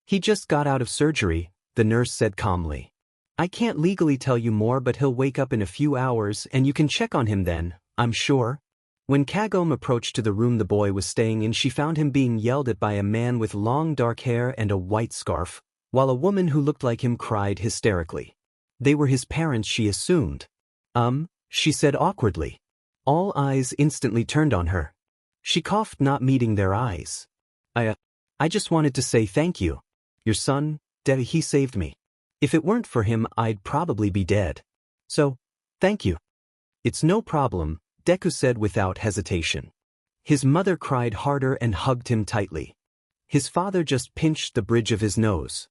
He just got out of surgery, the nurse said calmly. I can't legally tell you more, but he'll wake up in a few hours and you can check on him then, I'm sure. When Kagome approached to the room the boy was staying in, she found him being yelled at by a man with long dark hair and a white scarf, while a woman who looked like him cried hysterically. They were his parents, she assumed. She said awkwardly. All eyes instantly turned on her. She coughed, not meeting their eyes. I just wanted to say thank you. Your son, he saved me. If it weren't for him, I'd probably be dead. So, thank you. It's no problem, Deku said without hesitation. His mother cried harder and hugged him tightly. His father just pinched the bridge of his nose.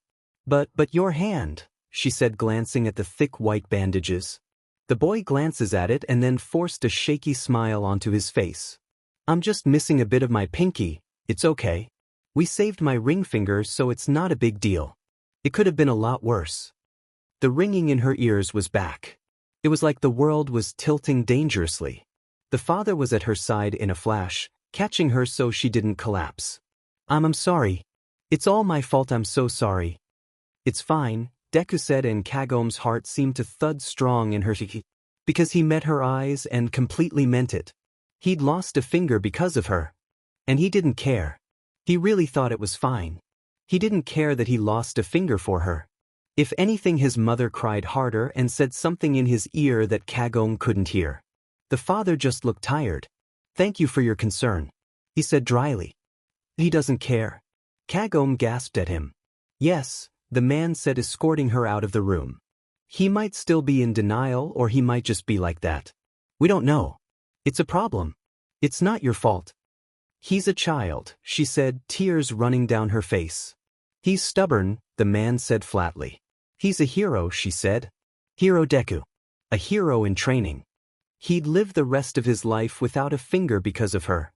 But your hand, she said, glancing at the thick white bandages. The boy glances at it and then forced a shaky smile onto his face. I'm just missing a bit of my pinky, it's okay. We saved my ring finger, so it's not a big deal. It could have been a lot worse. The ringing in her ears was back. It was like the world was tilting dangerously. The father was at her side in a flash, catching her so she didn't collapse. I'm sorry. It's all my fault, I'm so sorry. It's fine, Deku said, and Kagome's heart seemed to thud strong in her. Because he met her eyes and completely meant it. He'd lost a finger because of her. And he didn't care. He really thought it was fine. He didn't care that he lost a finger for her. If anything, his mother cried harder and said something in his ear that Kagome couldn't hear. The father just looked tired. "Thank you for your concern," he said dryly. "He doesn't care." Kagome gasped at him. "Yes," the man said, escorting her out of the room. "He might still be in denial, or he might just be like that. We don't know. It's a problem. It's not your fault." "He's a child," she said, tears running down her face. "He's stubborn," the man said flatly. "He's a hero," she said. "Hero Deku. A hero in training. He'd live the rest of his life without a finger because of her.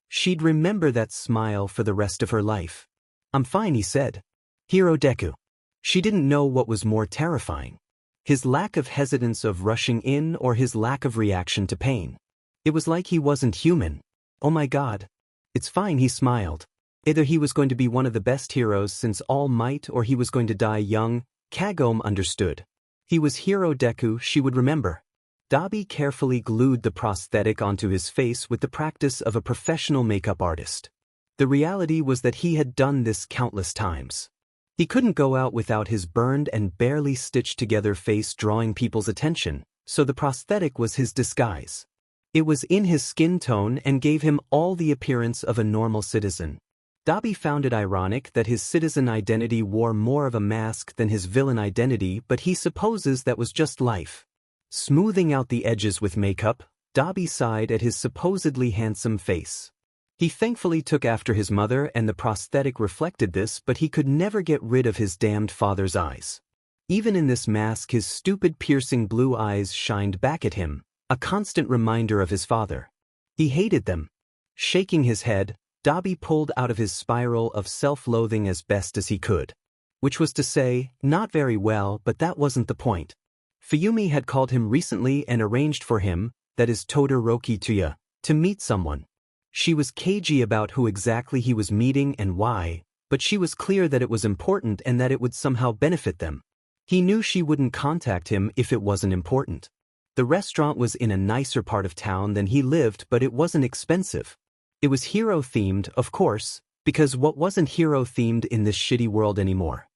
She'd remember that smile for the rest of her life." "I'm fine," he said. "Hero Deku." She didn't know what was more terrifying. His lack of hesitance of rushing in, or his lack of reaction to pain. It was like he wasn't human. "Oh my God. It's fine," he smiled. Either he was going to be one of the best heroes since All Might, or he was going to die young. Kagome understood. He was Hero Deku she would remember. Dabi carefully glued the prosthetic onto his face with the practice of a professional makeup artist. The reality was that he had done this countless times. He couldn't go out without his burned and barely stitched together face drawing people's attention, so the prosthetic was his disguise. It was in his skin tone and gave him all the appearance of a normal citizen. Dabi found it ironic that his citizen identity wore more of a mask than his villain identity, but he supposes that was just life. Smoothing out the edges with makeup, Dabi sighed at his supposedly handsome face. He thankfully took after his mother, and the prosthetic reflected this, but he could never get rid of his damned father's eyes. Even in this mask, his stupid piercing blue eyes shined back at him, a constant reminder of his father. He hated them. Shaking his head, Dabi pulled out of his spiral of self-loathing as best as he could. Which was to say, not very well, but that wasn't the point. Fuyumi had called him recently and arranged for him, that is Todoroki Tsuya, to meet someone. She was cagey about who exactly he was meeting and why, but she was clear that it was important and that it would somehow benefit them. He knew she wouldn't contact him if it wasn't important. The restaurant was in a nicer part of town than he lived, but it wasn't expensive. It was hero-themed, of course, because what wasn't hero-themed in this shitty world anymore?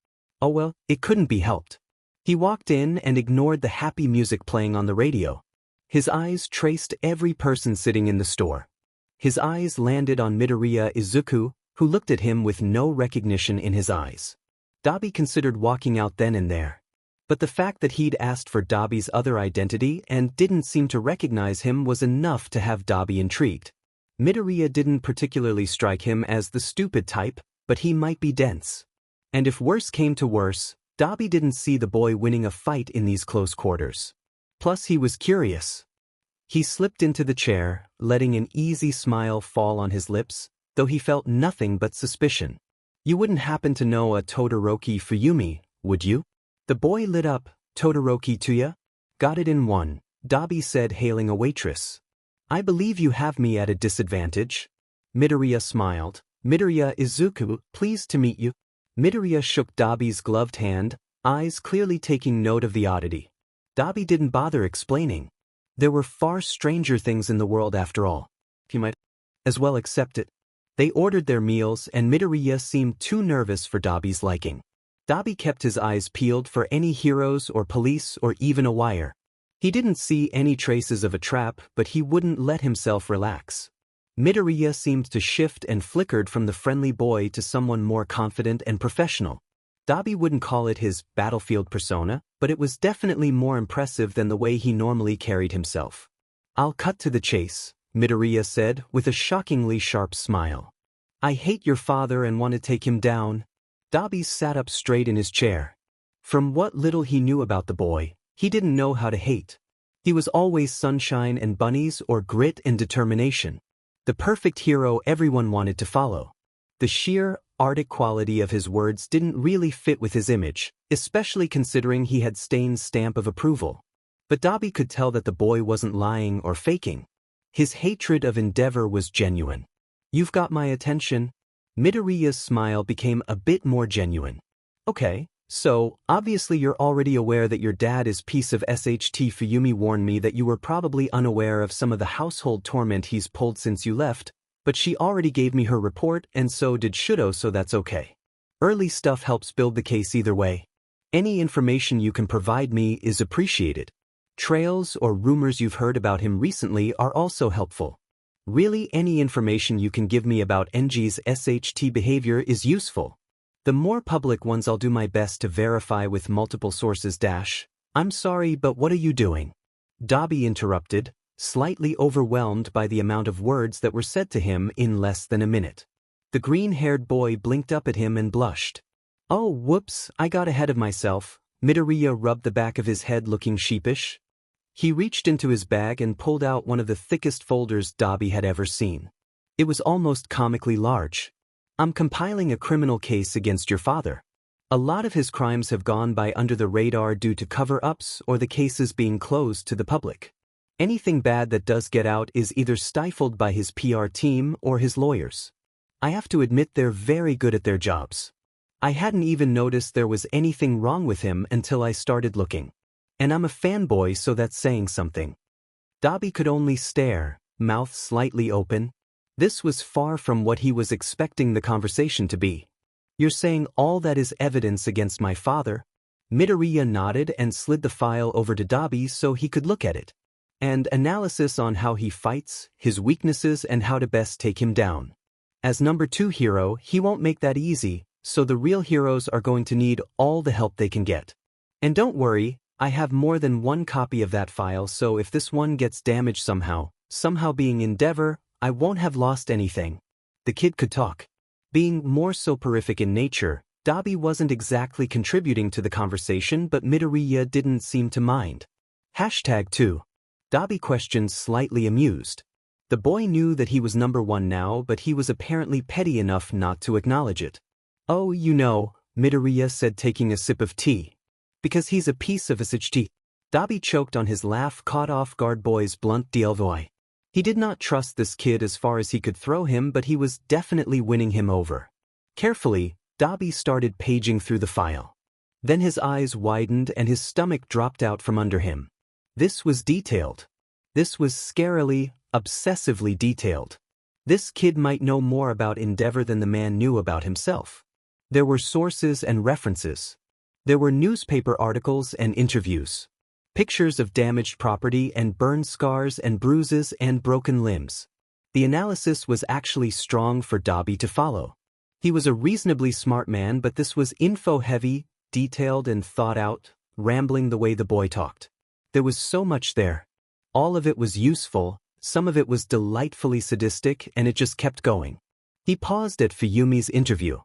Oh well, it couldn't be helped. He walked in and ignored the happy music playing on the radio. His eyes traced every person sitting in the store. His eyes landed on Midoriya Izuku, who looked at him with no recognition in his eyes. Dabi considered walking out then and there. But the fact that he'd asked for Dabi's other identity and didn't seem to recognize him was enough to have Dabi intrigued. Midoriya didn't particularly strike him as the stupid type, but he might be dense. And if worse came to worse, Dabi didn't see the boy winning a fight in these close quarters. Plus he was curious. He slipped into the chair, letting an easy smile fall on his lips, though he felt nothing but suspicion. "You wouldn't happen to know a Todoroki Fuyumi, would you?" The boy lit up. "Todoroki Tsuya? Got it in one," Dabi said, hailing a waitress. "I believe you have me at a disadvantage." Midoriya smiled. "Midoriya Izuku, pleased to meet you." Midoriya shook Dabi's gloved hand, eyes clearly taking note of the oddity. Dabi didn't bother explaining. There were far stranger things in the world after all. He might as well accept it. They ordered their meals, and Midoriya seemed too nervous for Dabi's liking. Dabi kept his eyes peeled for any heroes or police or even a wire. He didn't see any traces of a trap, but he wouldn't let himself relax. Midoriya seemed to shift and flickered from the friendly boy to someone more confident and professional. Dabi wouldn't call it his battlefield persona, but it was definitely more impressive than the way he normally carried himself. "I'll cut to the chase," Midoriya said, with a shockingly sharp smile. "I hate your father and want to take him down." Dabi sat up straight in his chair. From what little he knew about the boy, he didn't know how to hate. He was always sunshine and bunnies or grit and determination. The perfect hero everyone wanted to follow. The sheer, arctic quality of his words didn't really fit with his image, especially considering he had Stain's stamp of approval. But Dabi could tell that the boy wasn't lying or faking. His hatred of Endeavor was genuine. "You've got my attention." Midoriya's smile became a bit more genuine. "Okay, So, obviously you're already aware that your dad is piece of SHT. Fuyumi warned me that you were probably unaware of some of the household torment he's pulled since you left, but she already gave me her report and so did Shudo, so that's okay. Early stuff helps build the case either way. Any information you can provide me is appreciated. Trails or rumors you've heard about him recently are also helpful. Really, any information you can give me about NG's SHT behavior is useful. The more public ones I'll do my best to verify with multiple sources. I'm sorry, but what are you doing? Dabi interrupted, slightly overwhelmed by the amount of words that were said to him in less than a minute. The green-haired boy blinked up at him and blushed. Oh, whoops, I got ahead of myself. Midoriya rubbed the back of his head, looking sheepish. He reached into his bag and pulled out one of the thickest folders Dabi had ever seen. It was almost comically large. I'm compiling a criminal case against your father. A lot of his crimes have gone by under the radar due to cover-ups or the cases being closed to the public. Anything bad that does get out is either stifled by his PR team or his lawyers. I have to admit they're very good at their jobs. I hadn't even noticed there was anything wrong with him until I started looking. And I'm a fanboy, so that's saying something. Dabi could only stare, mouth slightly open. This was far from what he was expecting the conversation to be. You're saying all that is evidence against my father? Midoriya nodded and slid the file over to Dabi so he could look at it. And analysis on how he fights, his weaknesses, and how to best take him down. As number 2 hero, he won't make that easy, so the real heroes are going to need all the help they can get. And don't worry, I have more than one copy of that file, so if this one gets damaged somehow being Endeavor, I won't have lost anything. The kid could talk. Being more soporific in nature, Dabi wasn't exactly contributing to the conversation, but Midoriya didn't seem to mind. #2. Dabi questioned, slightly amused. The boy knew that he was number 1 now, but he was apparently petty enough not to acknowledge it. Oh, you know, Midoriya said, taking a sip of tea. Because he's a piece of SHT. Dabi choked on his laugh, caught off guard boy's blunt dialvoy. He did not trust this kid as far as he could throw him, but he was definitely winning him over. Carefully, Dabi started paging through the file. Then his eyes widened and his stomach dropped out from under him. This was detailed. This was scarily, obsessively detailed. This kid might know more about Endeavor than the man knew about himself. There were sources and references. There were newspaper articles and interviews. Pictures of damaged property and burn scars and bruises and broken limbs. The analysis was actually strong for Dabi to follow. He was a reasonably smart man, but this was info-heavy, detailed and thought out, rambling the way the boy talked. There was so much there. All of it was useful, some of it was delightfully sadistic, and it just kept going. He paused at Fuyumi's interview.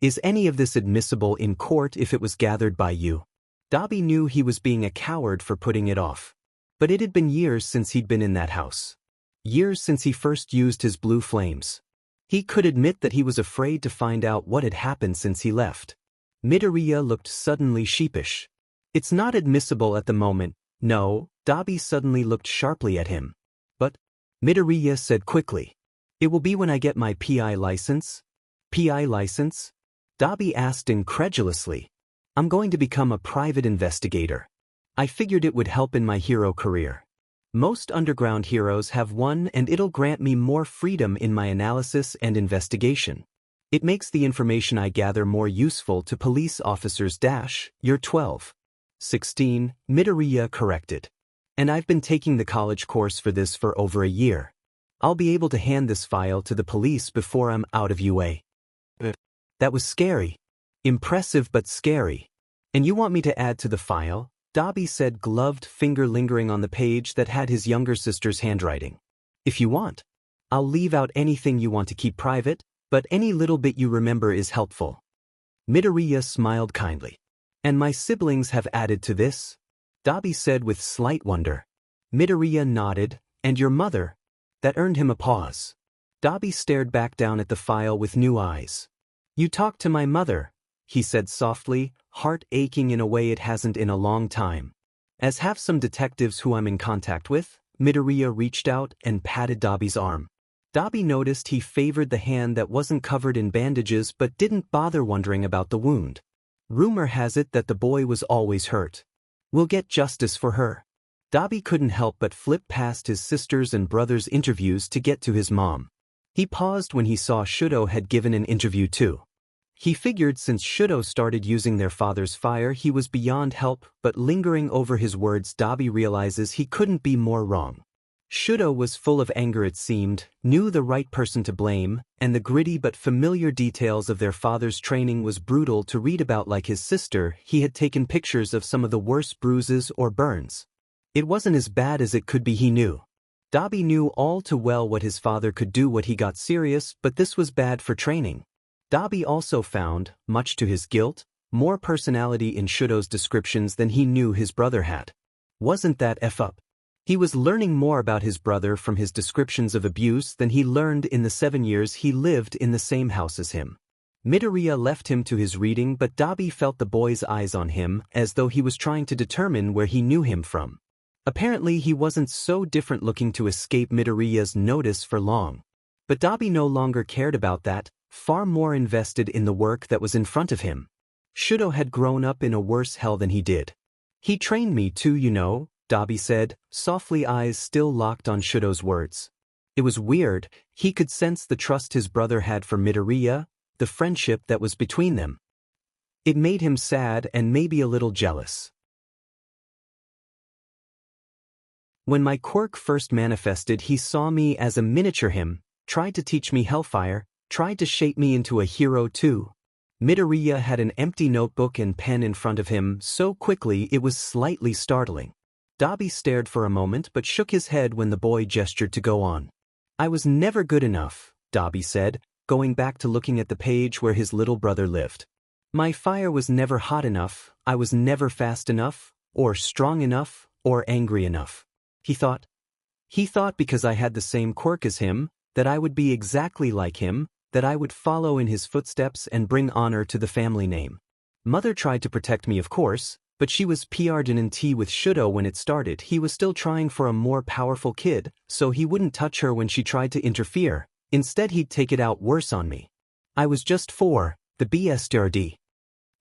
Is any of this admissible in court if it was gathered by you? Dabi knew he was being a coward for putting it off. But it had been years since he'd been in that house. Years since he first used his blue flames. He could admit that he was afraid to find out what had happened since he left. Midoriya looked suddenly sheepish. It's not admissible at the moment, no. Dabi suddenly looked sharply at him. But, Midoriya said quickly. It will be when I get my PI license. PI license? Dabi asked incredulously. I'm going to become a private investigator. I figured it would help in my hero career. Most underground heroes have one, and it'll grant me more freedom in my analysis and investigation. It makes the information I gather more useful to police officers. You're 12. 16, Midoriya corrected. And I've been taking the college course for this for over a year. I'll be able to hand this file to the police before I'm out of UA. That was scary. Impressive but scary. And you want me to add to the file? Dabi said, gloved finger lingering on the page that had his younger sister's handwriting. If you want. I'll leave out anything you want to keep private, but any little bit you remember is helpful. Midoriya smiled kindly. And my siblings have added to this? Dabi said with slight wonder. Midoriya nodded. And your mother? That earned him a pause. Dabi stared back down at the file with new eyes. You talked to my mother, he said softly, heart aching in a way it hasn't in a long time. As have some detectives who I'm in contact with. Midoriya reached out and patted Dabi's arm. Dabi noticed he favored the hand that wasn't covered in bandages but didn't bother wondering about the wound. Rumor has it that the boy was always hurt. We'll get justice for her. Dabi couldn't help but flip past his sisters' and brothers' interviews to get to his mom. He paused when he saw Shudo had given an interview too. He figured since Shudo started using their father's fire he was beyond help, but lingering over his words Dabi realizes he couldn't be more wrong. Shudo was full of anger it seemed, knew the right person to blame, and the gritty but familiar details of their father's training was brutal to read about. Like his sister, he had taken pictures of some of the worst bruises or burns. It wasn't as bad as it could be, he knew. Dabi knew all too well what his father could do when he got serious, but this was bad for training. Dabi also found, much to his guilt, more personality in Shudo's descriptions than he knew his brother had. Wasn't that F up? He was learning more about his brother from his descriptions of abuse than he learned in the 7 years he lived in the same house as him. Midoriya left him to his reading, but Dabi felt the boy's eyes on him, as though he was trying to determine where he knew him from. Apparently he wasn't so different looking to escape Midoriya's notice for long. But Dabi no longer cared about that, far more invested in the work that was in front of him. Shudo had grown up in a worse hell than he did. He trained me too, you know, Dabi said, softly, eyes still locked on Shudo's words. It was weird, he could sense the trust his brother had for Midoriya, the friendship that was between them. It made him sad and maybe a little jealous. When my quirk first manifested, he saw me as a miniature him, tried to teach me hellfire, tried to shape me into a hero too. Midoriya had an empty notebook and pen in front of him so quickly it was slightly startling. Dabi stared for a moment but shook his head when the boy gestured to go on. I was never good enough, Dabi said, going back to looking at the page where his little brother lived. My fire was never hot enough, I was never fast enough, or strong enough, or angry enough. He thought because I had the same quirk as him, that I would be exactly like him, that I would follow in his footsteps and bring honor to the family name. Mother tried to protect me, of course, but she was PR'd with Shudo when it started. He was still trying for a more powerful kid, so he wouldn't touch her when she tried to interfere. Instead he'd take it out worse on me. I was just 4, the BSTRD.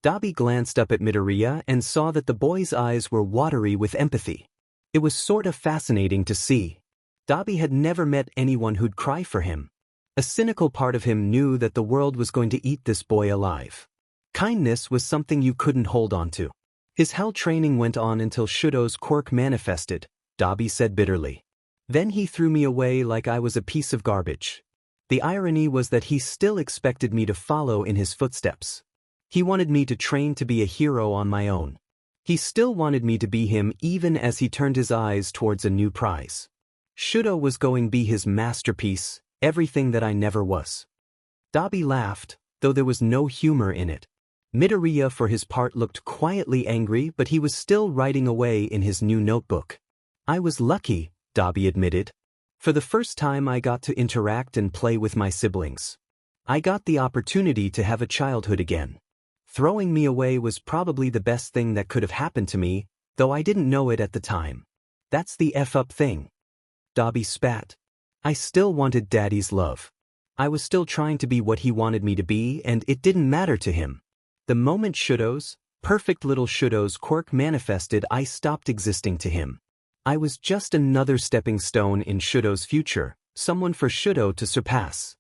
Dabi glanced up at Midoriya and saw that the boy's eyes were watery with empathy. It was sort of fascinating to see. Dabi had never met anyone who'd cry for him. A cynical part of him knew that the world was going to eat this boy alive. Kindness was something you couldn't hold on to. His hell training went on until Shudo's quirk manifested, Dabi said bitterly. Then he threw me away like I was a piece of garbage. The irony was that he still expected me to follow in his footsteps. He wanted me to train to be a hero on my own. He still wanted me to be him even as he turned his eyes towards a new prize. Shudo was going to be his masterpiece, everything that I never was. Dabi laughed, though there was no humor in it. Midoriya for his part looked quietly angry, but he was still writing away in his new notebook. I was lucky, Dabi admitted. For the first time I got to interact and play with my siblings. I got the opportunity to have a childhood again. Throwing me away was probably the best thing that could have happened to me, though I didn't know it at the time. That's the F-up thing. Dabi spat. I still wanted Daddy's love. I was still trying to be what he wanted me to be, and it didn't matter to him. The moment Shudo's, perfect little Shudo's quirk manifested, I stopped existing to him. I was just another stepping stone in Shudo's future, someone for Shudo to surpass.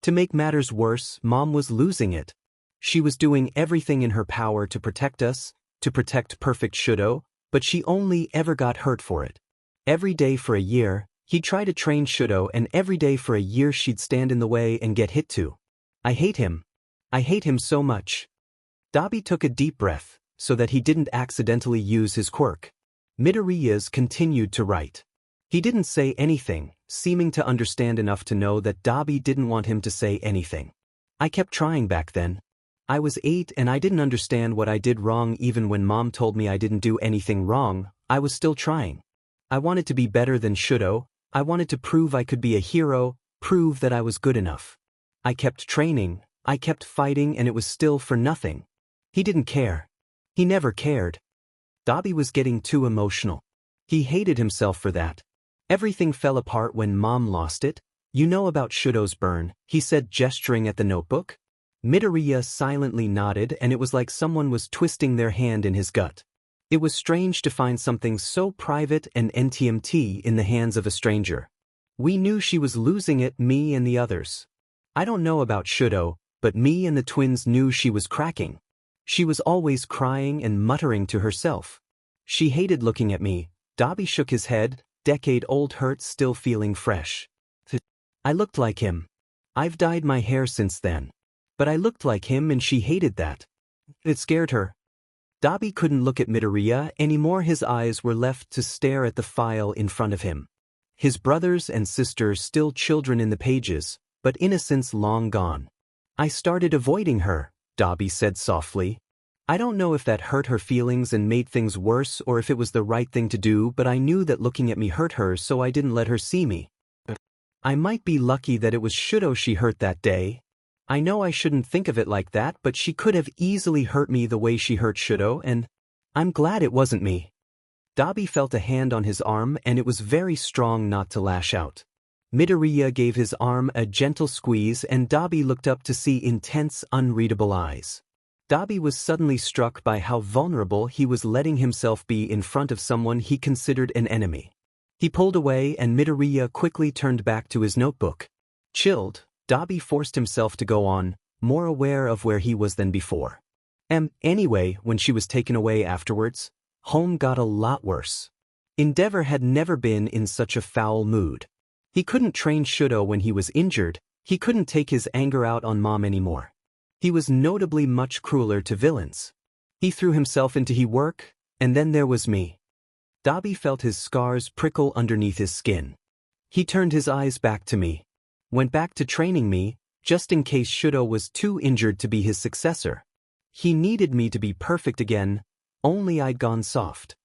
To make matters worse, Mom was losing it. She was doing everything in her power to protect us, to protect perfect Shudo, but she only ever got hurt for it. Every day for a year, he'd try to train Shudo, and every day for a year she'd stand in the way and get hit too. I hate him. I hate him so much. Dabi took a deep breath, so that he didn't accidentally use his quirk. Midoriya's continued to write. He didn't say anything, seeming to understand enough to know that Dabi didn't want him to say anything. I kept trying back then. I was 8 and I didn't understand what I did wrong. Even when Mom told me I didn't do anything wrong, I was still trying. I wanted to be better than Shudo. I wanted to prove I could be a hero, prove that I was good enough. I kept training, I kept fighting, and it was still for nothing. He didn't care. He never cared. Dabi was getting too emotional. He hated himself for that. Everything fell apart when Mom lost it. You know about Shudo's burn, he said, gesturing at the notebook? Midoriya silently nodded, and it was like someone was twisting their hand in his gut. It was strange to find something so private and NTMT in the hands of a stranger. We knew she was losing it, me and the others. I don't know about Shudo, but me and the twins knew she was cracking. She was always crying and muttering to herself. She hated looking at me. Dabi shook his head, decade-old hurt still feeling fresh. I looked like him. I've dyed my hair since then. But I looked like him and she hated that. It scared her. Dabi couldn't look at Midoriya anymore. His eyes were left to stare at the file in front of him. His brothers and sisters still children in the pages, but innocence long gone. I started avoiding her, Dabi said softly. I don't know if that hurt her feelings and made things worse or if it was the right thing to do, but I knew that looking at me hurt her, so I didn't let her see me. I might be lucky that it was Shudo she hurt that day. I know I shouldn't think of it like that, but she could have easily hurt me the way she hurt Shudo, and I'm glad it wasn't me. Dabi felt a hand on his arm, and it was very strong not to lash out. Midoriya gave his arm a gentle squeeze, and Dabi looked up to see intense, unreadable eyes. Dabi was suddenly struck by how vulnerable he was letting himself be in front of someone he considered an enemy. He pulled away, and Midoriya quickly turned back to his notebook. Chilled, Dabi forced himself to go on, more aware of where he was than before. Anyway, when she was taken away afterwards, home got a lot worse. Endeavor had never been in such a foul mood. He couldn't train Shudo when he was injured, he couldn't take his anger out on Mom anymore. He was notably much crueler to villains. He threw himself into work, and then there was me. Dabi felt his scars prickle underneath his skin. He turned his eyes back to me. Went back to training me, just in case Shudo was too injured to be his successor. He needed me to be perfect again, only I'd gone soft.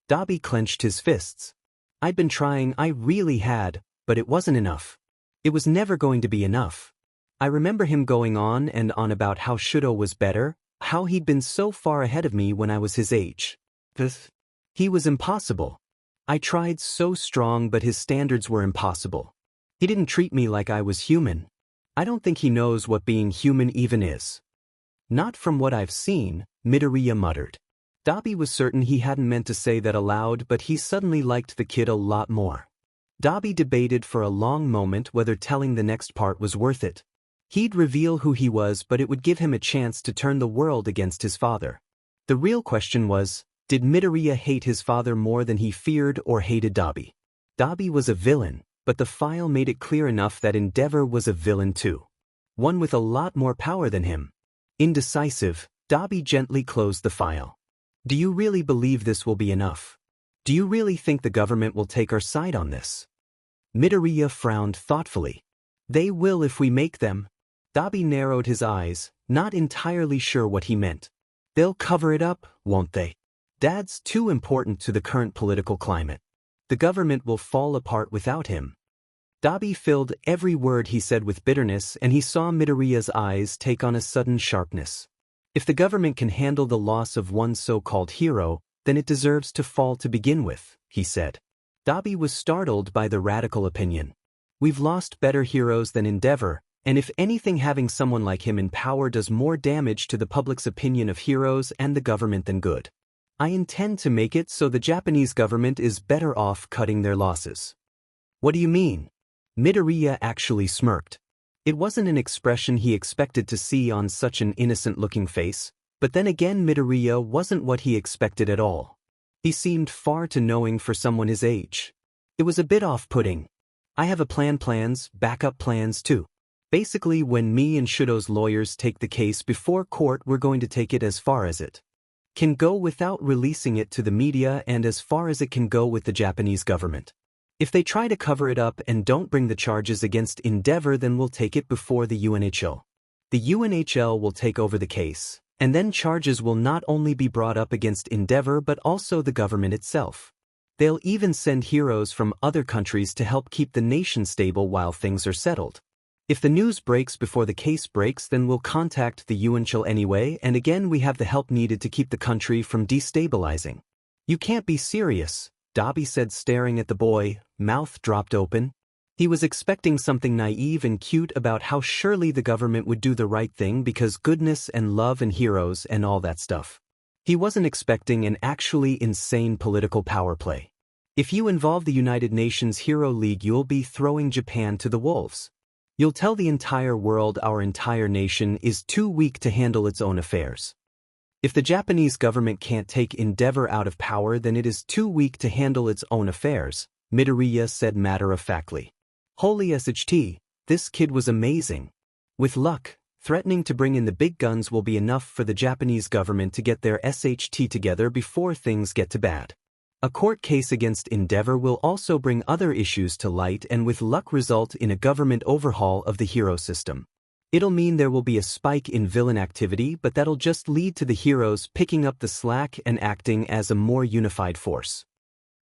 Dabi clenched his fists. I'd been trying, I really had, but it wasn't enough. It was never going to be enough. I remember him going on and on about how Shudo was better, how he'd been so far ahead of me when I was his age. He was impossible. I tried so strong, but his standards were impossible. He didn't treat me like I was human. I don't think he knows what being human even is. Not from what I've seen, Midoriya muttered. Dabi was certain he hadn't meant to say that aloud, but he suddenly liked the kid a lot more. Dabi debated for a long moment whether telling the next part was worth it. He'd reveal who he was, but it would give him a chance to turn the world against his father. The real question was, did Midoriya hate his father more than he feared or hated Dabi? Dabi was a villain, but the file made it clear enough that Endeavor was a villain too. One with a lot more power than him. Indecisive, Dabi gently closed the file. Do you really believe this will be enough? Do you really think the government will take our side on this? Midoriya frowned thoughtfully. They will if we make them. Dabi narrowed his eyes, not entirely sure what he meant. They'll cover it up, won't they? Dad's too important to the current political climate. The government will fall apart without him. Dabi filled every word he said with bitterness, and he saw Midoriya's eyes take on a sudden sharpness. If the government can handle the loss of one so-called hero, then it deserves to fall to begin with, he said. Dabi was startled by the radical opinion. We've lost better heroes than Endeavor, and if anything, having someone like him in power does more damage to the public's opinion of heroes and the government than good. I intend to make it so the Japanese government is better off cutting their losses. What do you mean? Midoriya actually smirked. It wasn't an expression he expected to see on such an innocent-looking face, but then again Midoriya wasn't what he expected at all. He seemed far too knowing for someone his age. It was a bit off-putting. I have plans, backup plans too. Basically, when me and Shudo's lawyers take the case before court, we're going to take it as far as it can go without releasing it to the media, and as far as it can go with the Japanese government. If they try to cover it up and don't bring the charges against Endeavor, then we'll take it before the UNHL. The UNHL will take over the case, and then charges will not only be brought up against Endeavor but also the government itself. They'll even send heroes from other countries to help keep the nation stable while things are settled. If the news breaks before the case breaks, then we'll contact the UNHL anyway, and again we have the help needed to keep the country from destabilizing. You can't be serious, Dabi said, staring at the boy, mouth dropped open. He was expecting something naive and cute about how surely the government would do the right thing because goodness and love and heroes and all that stuff. He wasn't expecting an actually insane political power play. If you involve the United Nations Hero League, you'll be throwing Japan to the wolves. You'll tell the entire world our entire nation is too weak to handle its own affairs. If the Japanese government can't take Endeavor out of power, then it is too weak to handle its own affairs, Midoriya said matter-of-factly. Holy SHT, this kid was amazing. With luck, threatening to bring in the big guns will be enough for the Japanese government to get their SHT together before things get too bad. A court case against Endeavor will also bring other issues to light and with luck result in a government overhaul of the hero system. It'll mean there will be a spike in villain activity, but that'll just lead to the heroes picking up the slack and acting as a more unified force.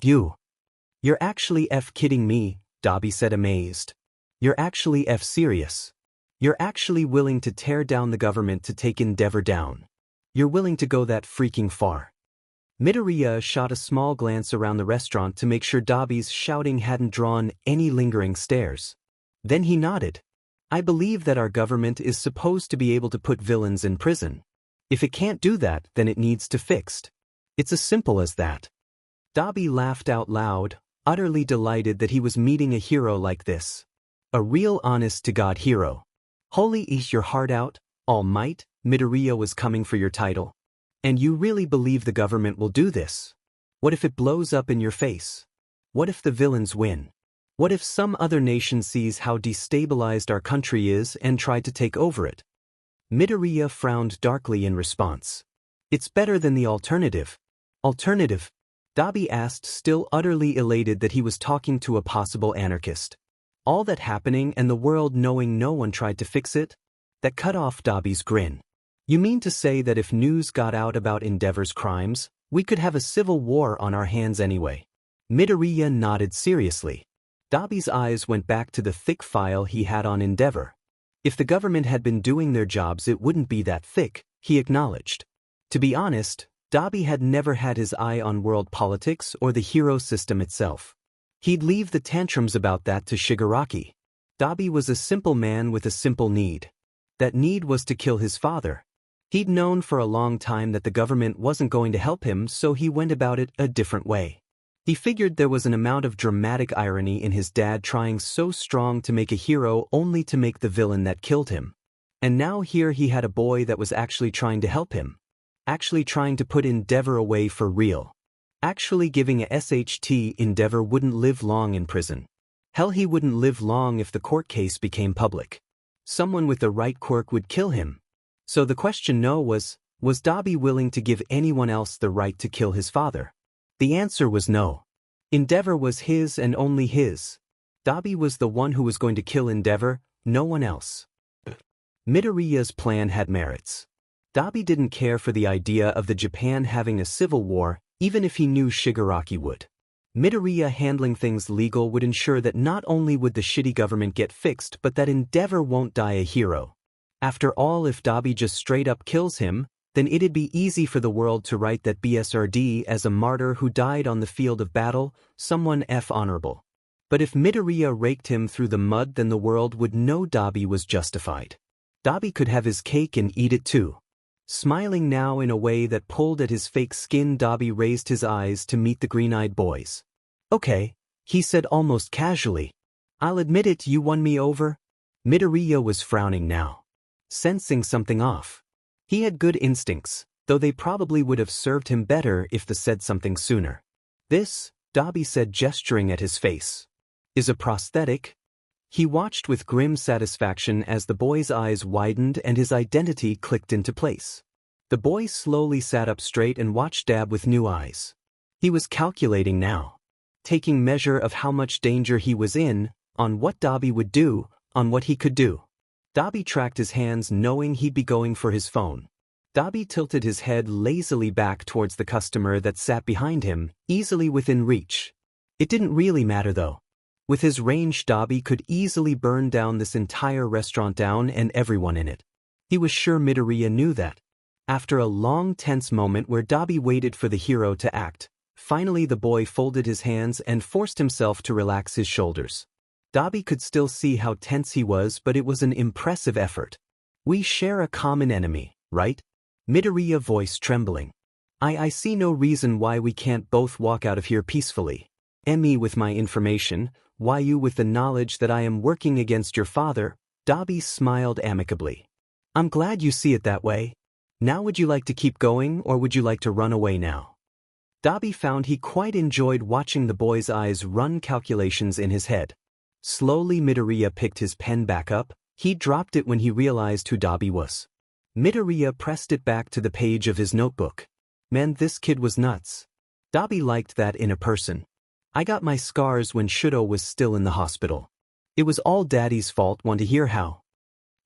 You're actually kidding me, Dabi said amazed. You're actually serious. You're actually willing to tear down the government to take Endeavor down. You're willing to go that freaking far. Midoriya shot a small glance around the restaurant to make sure Dabi's shouting hadn't drawn any lingering stares. Then he nodded. I believe that our government is supposed to be able to put villains in prison. If it can't do that, then it needs to fixed. It's as simple as that. Dabi laughed out loud, utterly delighted that he was meeting a hero like this. A real honest-to-God hero. Holy eat your heart out, All Might, Midoriya was coming for your title. And you really believe the government will do this? What if it blows up in your face? What if the villains win? What if some other nation sees how destabilized our country is and tried to take over it? Midoriya frowned darkly in response. It's better than the alternative. Alternative? Dabi asked, still utterly elated that he was talking to a possible anarchist. All that happening and the world knowing no one tried to fix it? That cut off Dabi's grin. You mean to say that if news got out about Endeavor's crimes, we could have a civil war on our hands anyway? Midoriya nodded seriously. Dabi's eyes went back to the thick file he had on Endeavor. If the government had been doing their jobs, it wouldn't be that thick, he acknowledged. To be honest, Dabi had never had his eye on world politics or the hero system itself. He'd leave the tantrums about that to Shigaraki. Dabi was a simple man with a simple need. That need was to kill his father. He'd known for a long time that the government wasn't going to help him, so he went about it a different way. He figured there was an amount of dramatic irony in his dad trying so strong to make a hero only to make the villain that killed him. And now here he had a boy that was actually trying to help him. Actually trying to put Endeavor away for real. Actually giving a SHT. Endeavor wouldn't live long in prison. Hell, he wouldn't live long if the court case became public. Someone with the right quirk would kill him. So the question was Dabi willing to give anyone else the right to kill his father? The answer was no. Endeavor was his and only his. Dabi was the one who was going to kill Endeavor, no one else. Midoriya's plan had merits. Dabi didn't care for the idea of the Japan having a civil war, even if he knew Shigaraki would. Midoriya handling things legal would ensure that not only would the shitty government get fixed, but that Endeavor won't die a hero. After all, if Dabi just straight up kills him, then it'd be easy for the world to write that BSRD as a martyr who died on the field of battle, someone honorable. But if Midoriya raked him through the mud, then the world would know Dabi was justified. Dabi could have his cake and eat it too. Smiling now in a way that pulled at his fake skin, Dabi raised his eyes to meet the green-eyed boys. Okay, he said almost casually. I'll admit it, you won me over. Midoriya was frowning now. Sensing something off. He had good instincts, though they probably would have served him better if they said something sooner. This, Dabi said, gesturing at his face, is a prosthetic. He watched with grim satisfaction as the boy's eyes widened and his identity clicked into place. The boy slowly sat up straight and watched Dab with new eyes. He was calculating now. Taking measure of how much danger he was in, on what Dabi would do, on what he could do. Dabi tracked his hands knowing he'd be going for his phone. Dabi tilted his head lazily back towards the customer that sat behind him, easily within reach. It didn't really matter though. With his range, Dabi could easily burn down this entire restaurant down and everyone in it. He was sure Midoriya knew that. After a long tense moment where Dabi waited for the hero to act, finally the boy folded his hands and forced himself to relax his shoulders. Dabi could still see how tense he was, but it was an impressive effort. We share a common enemy, right? Midoriya voice trembling. I see no reason why we can't both walk out of here peacefully. Me with my information, why you with the knowledge that I am working against your father. Dabi smiled amicably. I'm glad you see it that way. Now would you like to keep going or would you like to run away now? Dabi found he quite enjoyed watching the boy's eyes run calculations in his head. Slowly Midoriya picked his pen back up. He dropped it when he realized who Dabi was. Midoriya pressed it back to the page of his notebook. Man, this kid was nuts. Dabi liked that in a person. I got my scars when Shudo was still in the hospital. It was all Daddy's fault. Want to hear how?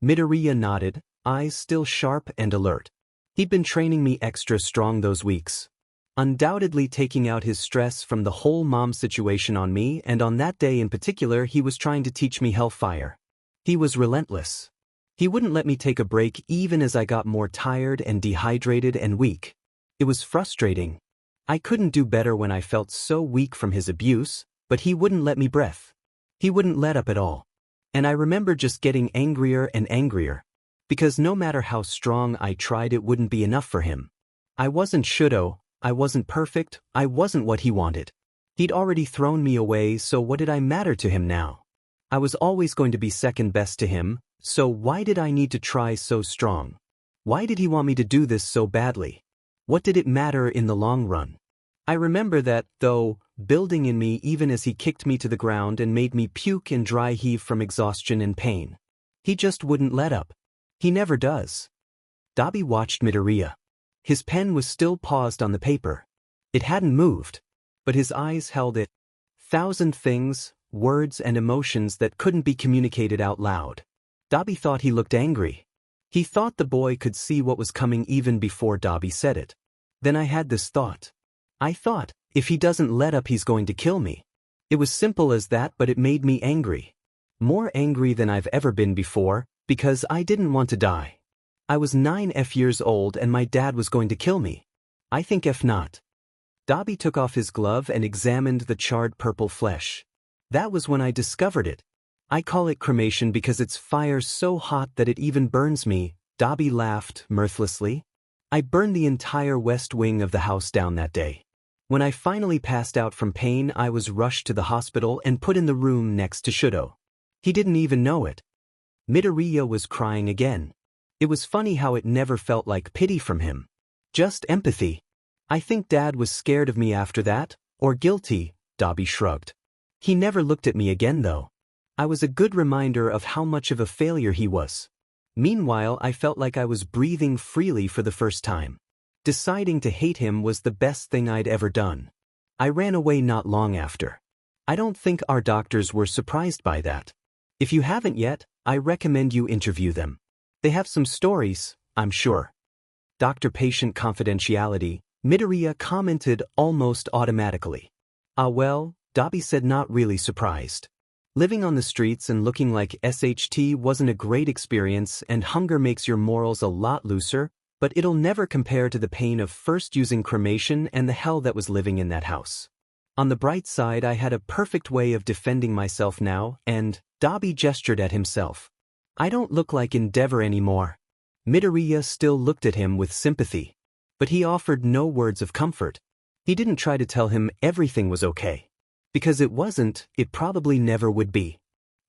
Midoriya nodded, eyes still sharp and alert. He'd been training me extra strong those weeks. Undoubtedly taking out his stress from the whole mom situation on me, and on that day in particular he was trying to teach me hellfire. He was relentless. He wouldn't let me take a break even as I got more tired and dehydrated and weak. It was frustrating. I couldn't do better when I felt so weak from his abuse, but he wouldn't let me breath. He wouldn't let up at all. And I remember just getting angrier and angrier. Because no matter how strong I tried, it wouldn't be enough for him. I wasn't Shudo, I wasn't perfect, I wasn't what he wanted. He'd already thrown me away, so what did I matter to him now? I was always going to be second best to him, so why did I need to try so strong? Why did he want me to do this so badly? What did it matter in the long run? I remember that, though, building in me even as he kicked me to the ground and made me puke and dry heave from exhaustion and pain. He just wouldn't let up. He never does. Dabi watched Midoriya. His pen was still paused on the paper. It hadn't moved, but his eyes held it. 1,000 things, words and emotions that couldn't be communicated out loud. Dabi thought he looked angry. He thought the boy could see what was coming even before Dabi said it. Then I had this thought. I thought, if he doesn't let up he's going to kill me. It was simple as that, but it made me angry. More angry than I've ever been before, because I didn't want to die. I was 9 years old and my dad was going to kill me. I think if not. Dabi took off his glove and examined the charred purple flesh. That was when I discovered it. I call it cremation because it's fire so hot that it even burns me. Dabi laughed mirthlessly. I burned the entire west wing of the house down that day. When I finally passed out from pain, I was rushed to the hospital and put in the room next to Shudo. He didn't even know it. Midoriya was crying again. It was funny how it never felt like pity from him. Just empathy. I think Dad was scared of me after that, or guilty. Dabi shrugged. He never looked at me again though. I was a good reminder of how much of a failure he was. Meanwhile, I felt like I was breathing freely for the first time. Deciding to hate him was the best thing I'd ever done. I ran away not long after. I don't think our doctors were surprised by that. If you haven't yet, I recommend you interview them. They have some stories, I'm sure. Doctor-patient confidentiality, Midoriya commented almost automatically. Ah well, Dabi said, not really surprised. Living on the streets and looking like SHT wasn't a great experience, and hunger makes your morals a lot looser, but it'll never compare to the pain of first using cremation and the hell that was living in that house. On the bright side, I had a perfect way of defending myself now, and Dabi gestured at himself. I don't look like Endeavor anymore. Midoriya still looked at him with sympathy. But he offered no words of comfort. He didn't try to tell him everything was okay. Because it wasn't, it probably never would be.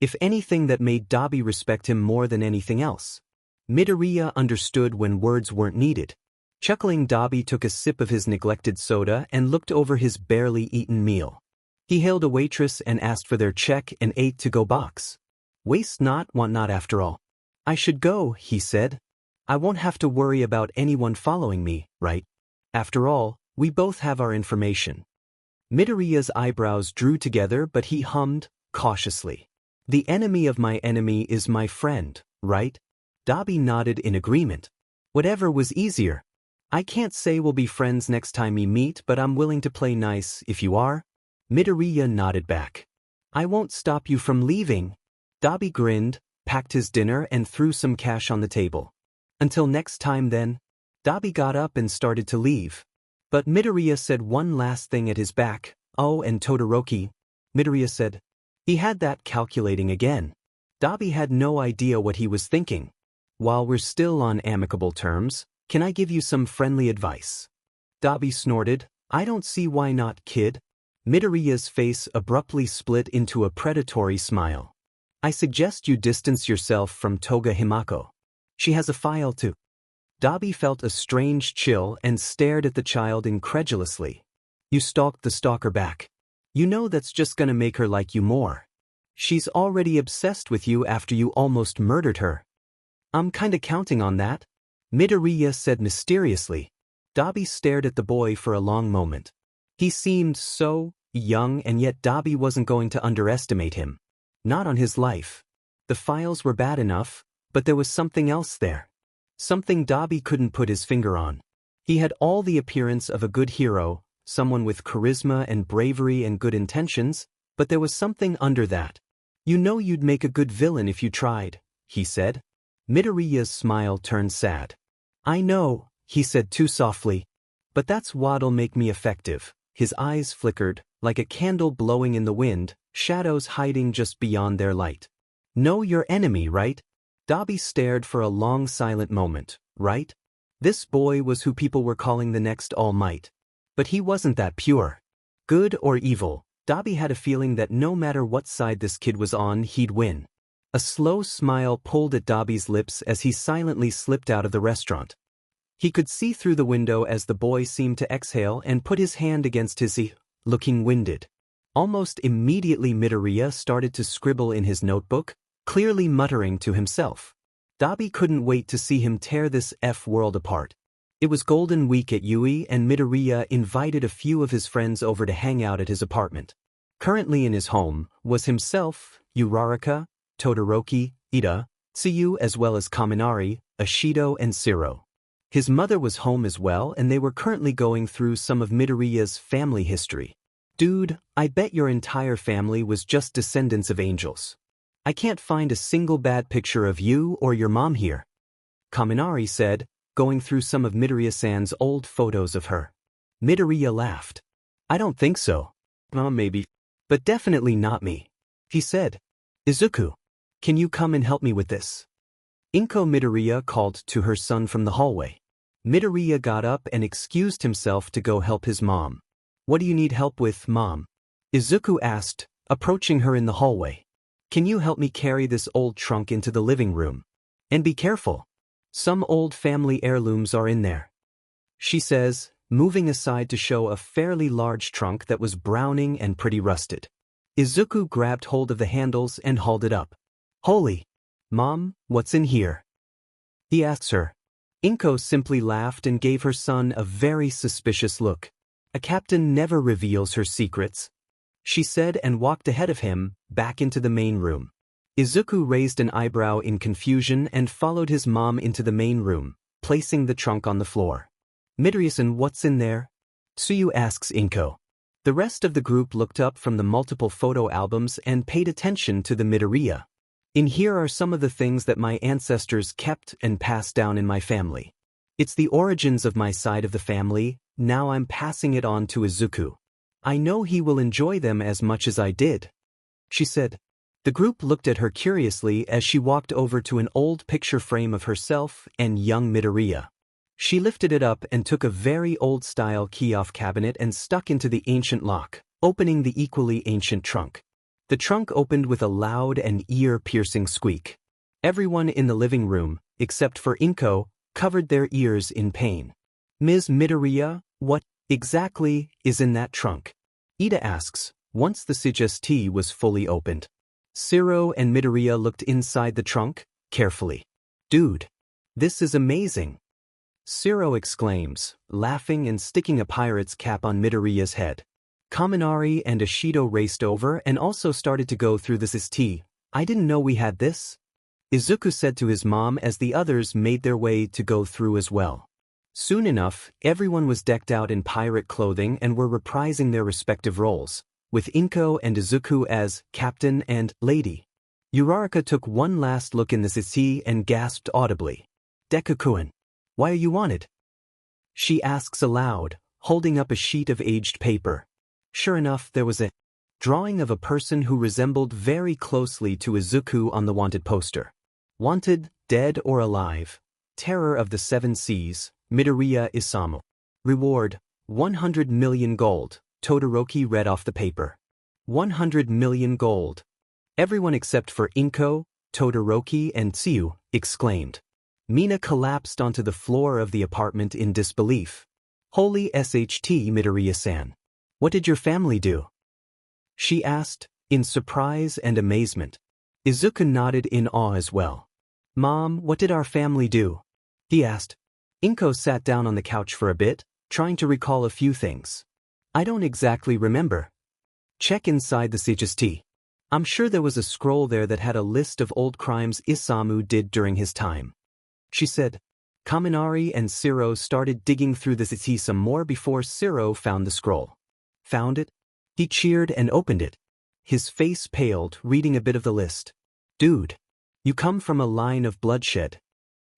If anything, that made Dabi respect him more than anything else. Midoriya understood when words weren't needed. Chuckling, Dabi took a sip of his neglected soda and looked over his barely eaten meal. He hailed a waitress and asked for their check and ate to-go box. Waste not, want not after all. I should go, he said. I won't have to worry about anyone following me, right? After all, we both have our information. Midoriya's eyebrows drew together, but he hummed, cautiously. The enemy of my enemy is my friend, right? Dabi nodded in agreement. Whatever was easier. I can't say we'll be friends next time we meet, but I'm willing to play nice if you are. Midoriya nodded back. I won't stop you from leaving. Dabi grinned, packed his dinner and threw some cash on the table. Until next time then. Dabi got up and started to leave. But Midoriya said one last thing at his back. Oh, and Todoroki. Midoriya said, He had that calculating again. Dabi had no idea what he was thinking. While we're still on amicable terms, can I give you some friendly advice? Dabi snorted. I don't see why not, kid. Midoriya's face abruptly split into a predatory smile. I suggest you distance yourself from Toga Himako. She has a file too. Dabi felt a strange chill and stared at the child incredulously. You stalked the stalker back. You know that's just gonna make her like you more. She's already obsessed with you after you almost murdered her. I'm kinda counting on that, Midoriya said mysteriously. Dabi stared at the boy for a long moment. He seemed so young, and yet Dabi wasn't going to underestimate him. Not on his life. The files were bad enough, but there was something else there. Something Dabi couldn't put his finger on. He had all the appearance of a good hero, someone with charisma and bravery and good intentions, but there was something under that. You know you'd make a good villain if you tried, he said. Midoriya's smile turned sad. I know, he said too softly. But that's what'll make me effective. His eyes flickered, like a candle blowing in the wind, shadows hiding just beyond their light. Know your enemy, right? Dabi stared for a long silent moment. Right? This boy was who people were calling the next All Might. But he wasn't that pure. Good or evil, Dabi had a feeling that no matter what side this kid was on, he'd win. A slow smile pulled at Dabi's lips as he silently slipped out of the restaurant. He could see through the window as the boy seemed to exhale and put his hand against his ear, looking winded. Almost immediately Midoriya started to scribble in his notebook, clearly muttering to himself. Dabi couldn't wait to see him tear this F-world apart. It was Golden Week at Yui, and Midoriya invited a few of his friends over to hang out at his apartment. Currently in his home was himself, Uraraka, Todoroki, Ida, Tsuyu, as well as Kaminari, Ashido, and Shiro. His mother was home as well, and they were currently going through some of Midoriya's family history. Dude, I bet your entire family was just descendants of angels. I can't find a single bad picture of you or your mom here, Kaminari said, going through some of Midoriya-san's old photos of her. Midoriya laughed. I don't think so. Maybe. But definitely not me, he said. Izuku, can you come and help me with this? Inko Midoriya called to her son from the hallway. Midoriya got up and excused himself to go help his mom. What do you need help with, Mom? Izuku asked, approaching her in the hallway. Can you help me carry this old trunk into the living room? And be careful. Some old family heirlooms are in there, she says, moving aside to show a fairly large trunk that was browning and pretty rusted. Izuku grabbed hold of the handles and hauled it up. Holy! Mom, what's in here? He asks her. Inko simply laughed and gave her son a very suspicious look. A captain never reveals her secrets, she said, and walked ahead of him, back into the main room. Izuku raised an eyebrow in confusion and followed his mom into the main room, placing the trunk on the floor. Midoriya-san, what's in there? Tsuyu asks Inko. The rest of the group looked up from the multiple photo albums and paid attention to the Midoriya. In here are some of the things that my ancestors kept and passed down in my family. It's the origins of my side of the family, now I'm passing it on to Izuku. I know he will enjoy them as much as I did, she said. The group looked at her curiously as she walked over to an old picture frame of herself and young Midoriya. She lifted it up and took a very old-style key-off cabinet and stuck into the ancient lock, opening the equally ancient trunk. The trunk opened with a loud and ear-piercing squeak. Everyone in the living room, except for Inko, covered their ears in pain. Ms. Midoriya, what exactly is in that trunk? Ida asks, once the CGST was fully opened. Shiro and Midoriya looked inside the trunk, carefully. Dude, this is amazing, Shiro exclaims, laughing and sticking a pirate's cap on Midoriya's head. Kaminari and Ashido raced over and also started to go through the CGST. I didn't know we had this, Izuku said to his mom as the others made their way to go through as well. Soon enough, everyone was decked out in pirate clothing and were reprising their respective roles, with Inko and Izuku as captain and lady. Uraraka took one last look in the CGST and gasped audibly. Deku-kun, why are you wanted? She asks aloud, holding up a sheet of aged paper. Sure enough, there was a Drawing of a person who resembled very closely to Izuku on the wanted poster. Wanted, dead or alive. Terror of the Seven Seas, Midoriya Izuku. Reward, 100 million gold. Todoroki read off the paper. 100 million gold. Everyone except for Inko, Todoroki and Tsuyu exclaimed. Mina collapsed onto the floor of the apartment in disbelief. Holy SHT, Midoriya-san. What did your family do? She asked, in surprise and amazement. Izuku nodded in awe as well. Mom, what did our family do? He asked. Inko sat down on the couch for a bit, trying to recall a few things. I don't exactly remember. Check inside the CHST. I'm sure there was a scroll there that had a list of old crimes Isamu did during his time. She said. Kaminari and Shiro started digging through the CT some more before Shiro found the scroll. Found it? He cheered and opened it. His face paled, reading a bit of the list. Dude, you come from a line of bloodshed.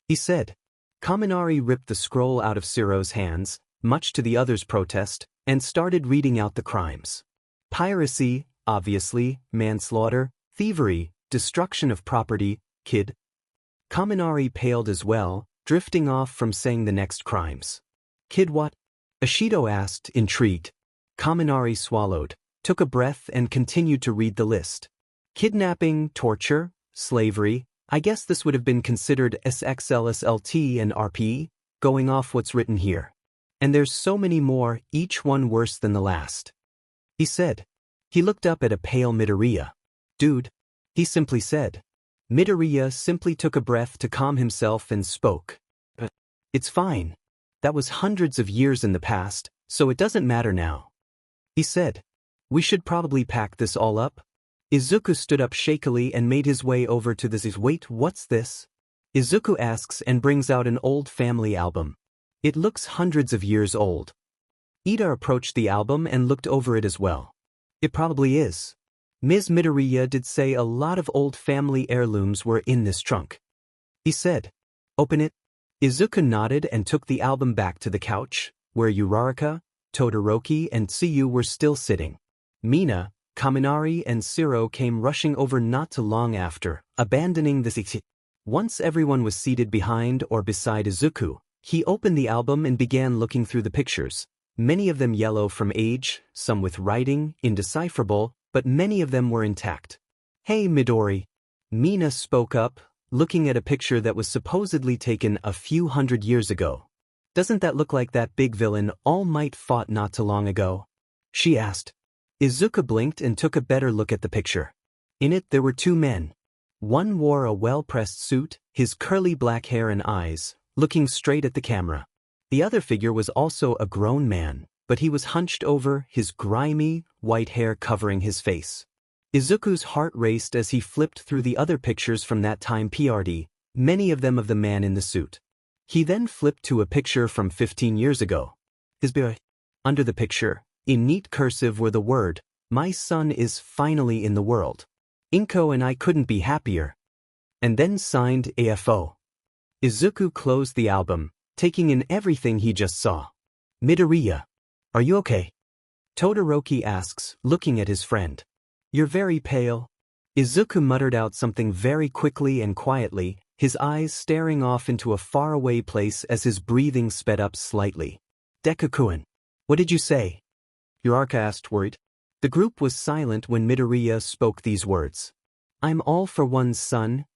He said. Kaminari ripped the scroll out of Shiro's hands, much to the others' protest, and started reading out the crimes. Piracy, obviously, manslaughter, thievery, destruction of property, kid. Kaminari paled as well, drifting off from saying the next crimes. Kid what? Ashido asked, intrigued. Kaminari swallowed, took a breath and continued to read the list. Kidnapping, torture, slavery, I guess this would have been considered SXLSLT and RP, going off what's written here. And there's so many more, each one worse than the last. He said. He looked up at a pale Midoriya. Dude, he simply said. Midoriya simply took a breath to calm himself and spoke. It's fine. That was hundreds of years in the past, so it doesn't matter now. He said. We should probably pack this all up. Izuku stood up shakily and made his way over to this. Wait, what's this? Izuku asks and brings out an old family album. It looks hundreds of years old. Ida approached the album and looked over it as well. It probably is. Ms. Midoriya did say a lot of old family heirlooms were in this trunk. He said. Open it. Izuku nodded and took the album back to the couch, where Uraraka, Todoroki and Tsuyu were still sitting. Mina, Kaminari and Shiro came rushing over not too long after, abandoning the CT. Once everyone was seated behind or beside Izuku, he opened the album and began looking through the pictures, many of them yellow from age, some with writing, indecipherable, but many of them were intact. Hey Midori. Mina spoke up, looking at a picture that was supposedly taken a few hundred years ago. Doesn't that look like that big villain All Might fought not too long ago? She asked. Izuku blinked and took a better look at the picture. In it there were two men. One wore a well-pressed suit, his curly black hair and eyes, looking straight at the camera. The other figure was also a grown man, but he was hunched over, his grimy, white hair covering his face. Izuku's heart raced as he flipped through the other pictures from that time PRD, many of them of the man in the suit. He then flipped to a picture from 15 years ago. Under the picture, in neat cursive were the word, "My son is finally in the world. Inko and I couldn't be happier." And then signed AFO. Izuku closed the album, taking in everything he just saw. Midoriya. Are you okay? Todoroki asks, looking at his friend. You're very pale. Izuku muttered out something very quickly and quietly, his eyes staring off into a faraway place as his breathing sped up slightly. Deku-kun. What did you say? Uraraka asked, worried. The group was silent when Midoriya spoke these words. I'm all for one's son.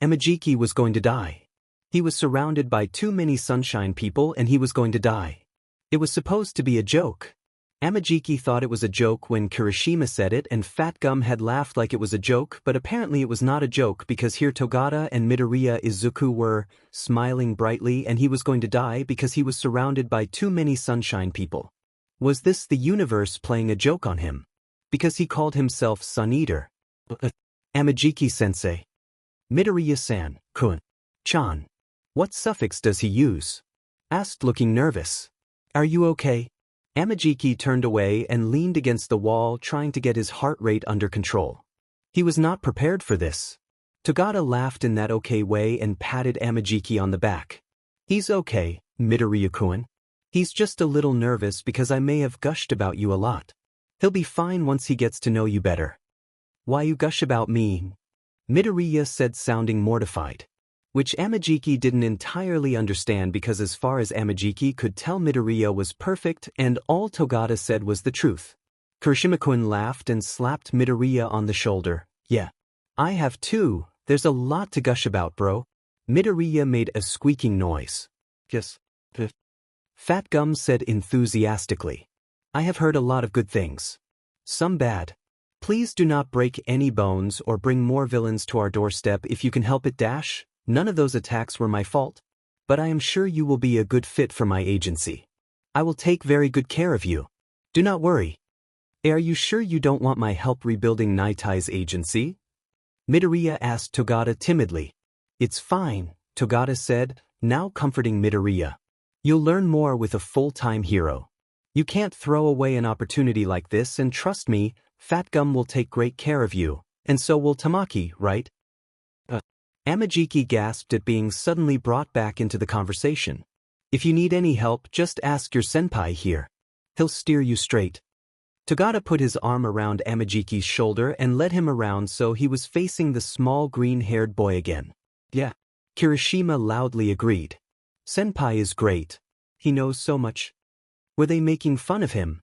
Amajiki was going to die. He was surrounded by too many sunshine people and he was going to die. It was supposed to be a joke. Amajiki thought it was a joke when Kirishima said it and Fat Gum had laughed like it was a joke, but apparently it was not a joke because here Togata and Midoriya Izuku were smiling brightly and he was going to die because he was surrounded by too many sunshine people. Was this the universe playing a joke on him? Because he called himself Sun Eater. Amajiki-sensei. Midoriya-san, Kun-chan. What suffix does he use? Asked, looking nervous. Are you okay? Amajiki turned away and leaned against the wall trying to get his heart rate under control. He was not prepared for this. Togata laughed in that okay way and patted Amajiki on the back. He's okay, Midoriya-kun. He's just a little nervous because I may have gushed about you a lot. He'll be fine once he gets to know you better. Why you gush about me? Midoriya said, sounding mortified. Which Amajiki didn't entirely understand because as far as Amajiki could tell, Midoriya was perfect and all Togata said was the truth. Kirishima-kun laughed and slapped Midoriya on the shoulder. Yeah. I have too. There's a lot to gush about, bro. Midoriya made a squeaking noise. Yes. Fat Gum said enthusiastically. I have heard a lot of good things. Some bad. Please do not break any bones or bring more villains to our doorstep if you can help it. None of those attacks were my fault. But I am sure you will be a good fit for my agency. I will take very good care of you. Do not worry. Are you sure you don't want my help rebuilding Nitai's agency? Midoriya asked Togata timidly. It's fine, Togata said, now comforting Midoriya. You'll learn more with a full-time hero. You can't throw away an opportunity like this, and trust me, Fat Gum will take great care of you, and so will Tamaki, right? Amajiki gasped at being suddenly brought back into the conversation. If you need any help, just ask your senpai here. He'll steer you straight. Togata put his arm around Amajiki's shoulder and led him around so he was facing the small green-haired boy again. Yeah. Kirishima loudly agreed. Senpai is great. He knows so much. Were they making fun of him?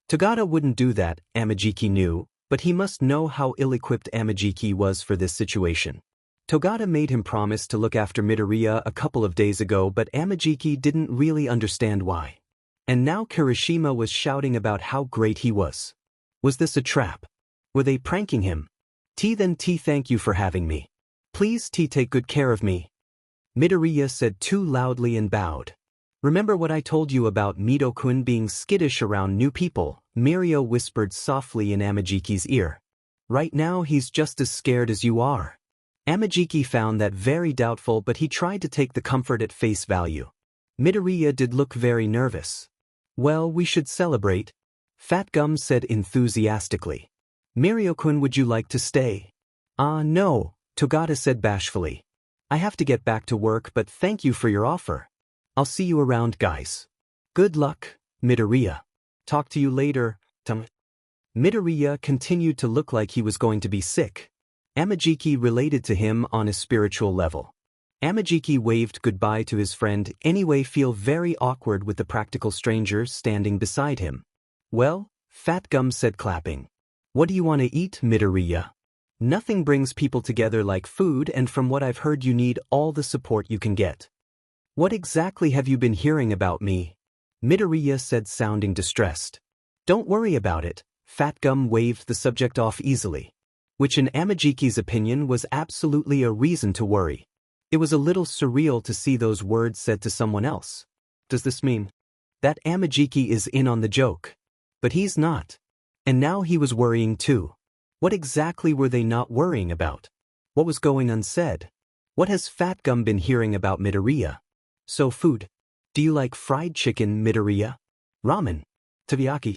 Togata wouldn't do that, Amajiki knew, but he must know how ill-equipped Amajiki was for this situation. Togata made him promise to look after Midoriya a couple of days ago, but Amajiki didn't really understand why. And now Kirishima was shouting about how great he was. Was this a trap? Were they pranking him? Thank you for having me. Please take good care of me. Midoriya said too loudly and bowed. Remember what I told you about Mido-kun being skittish around new people? Mirio whispered softly in Amajiki's ear. Right now he's just as scared as you are. Amajiki found that very doubtful, but he tried to take the comfort at face value. Midoriya did look very nervous. Well, we should celebrate, Fat Gum said enthusiastically. Mirio-kun, would you like to stay? No, Togata said bashfully. I have to get back to work, but thank you for your offer. I'll see you around, guys. Good luck, Midoriya. Talk to you later, Midoriya continued to look like he was going to be sick. Amajiki related to him on a spiritual level. Amajiki waved goodbye to his friend, anyway feel very awkward with the practical stranger standing beside him. Well, Fat Gum said clapping. What do you want to eat, Midoriya? Nothing brings people together like food, and from what I've heard you need all the support you can get. What exactly have you been hearing about me? Midoriya said, sounding distressed. Don't worry about it, Fat Gum waved the subject off easily. Which in Amajiki's opinion was absolutely a reason to worry. It was a little surreal to see those words said to someone else. Does this mean that Amajiki is in on the joke? But he's not. And now he was worrying too. What exactly were they not worrying about? What was going unsaid? What has Fat Gum been hearing about Midoriya? So food. Do you like fried chicken, Midoriya? Ramen? Takoyaki?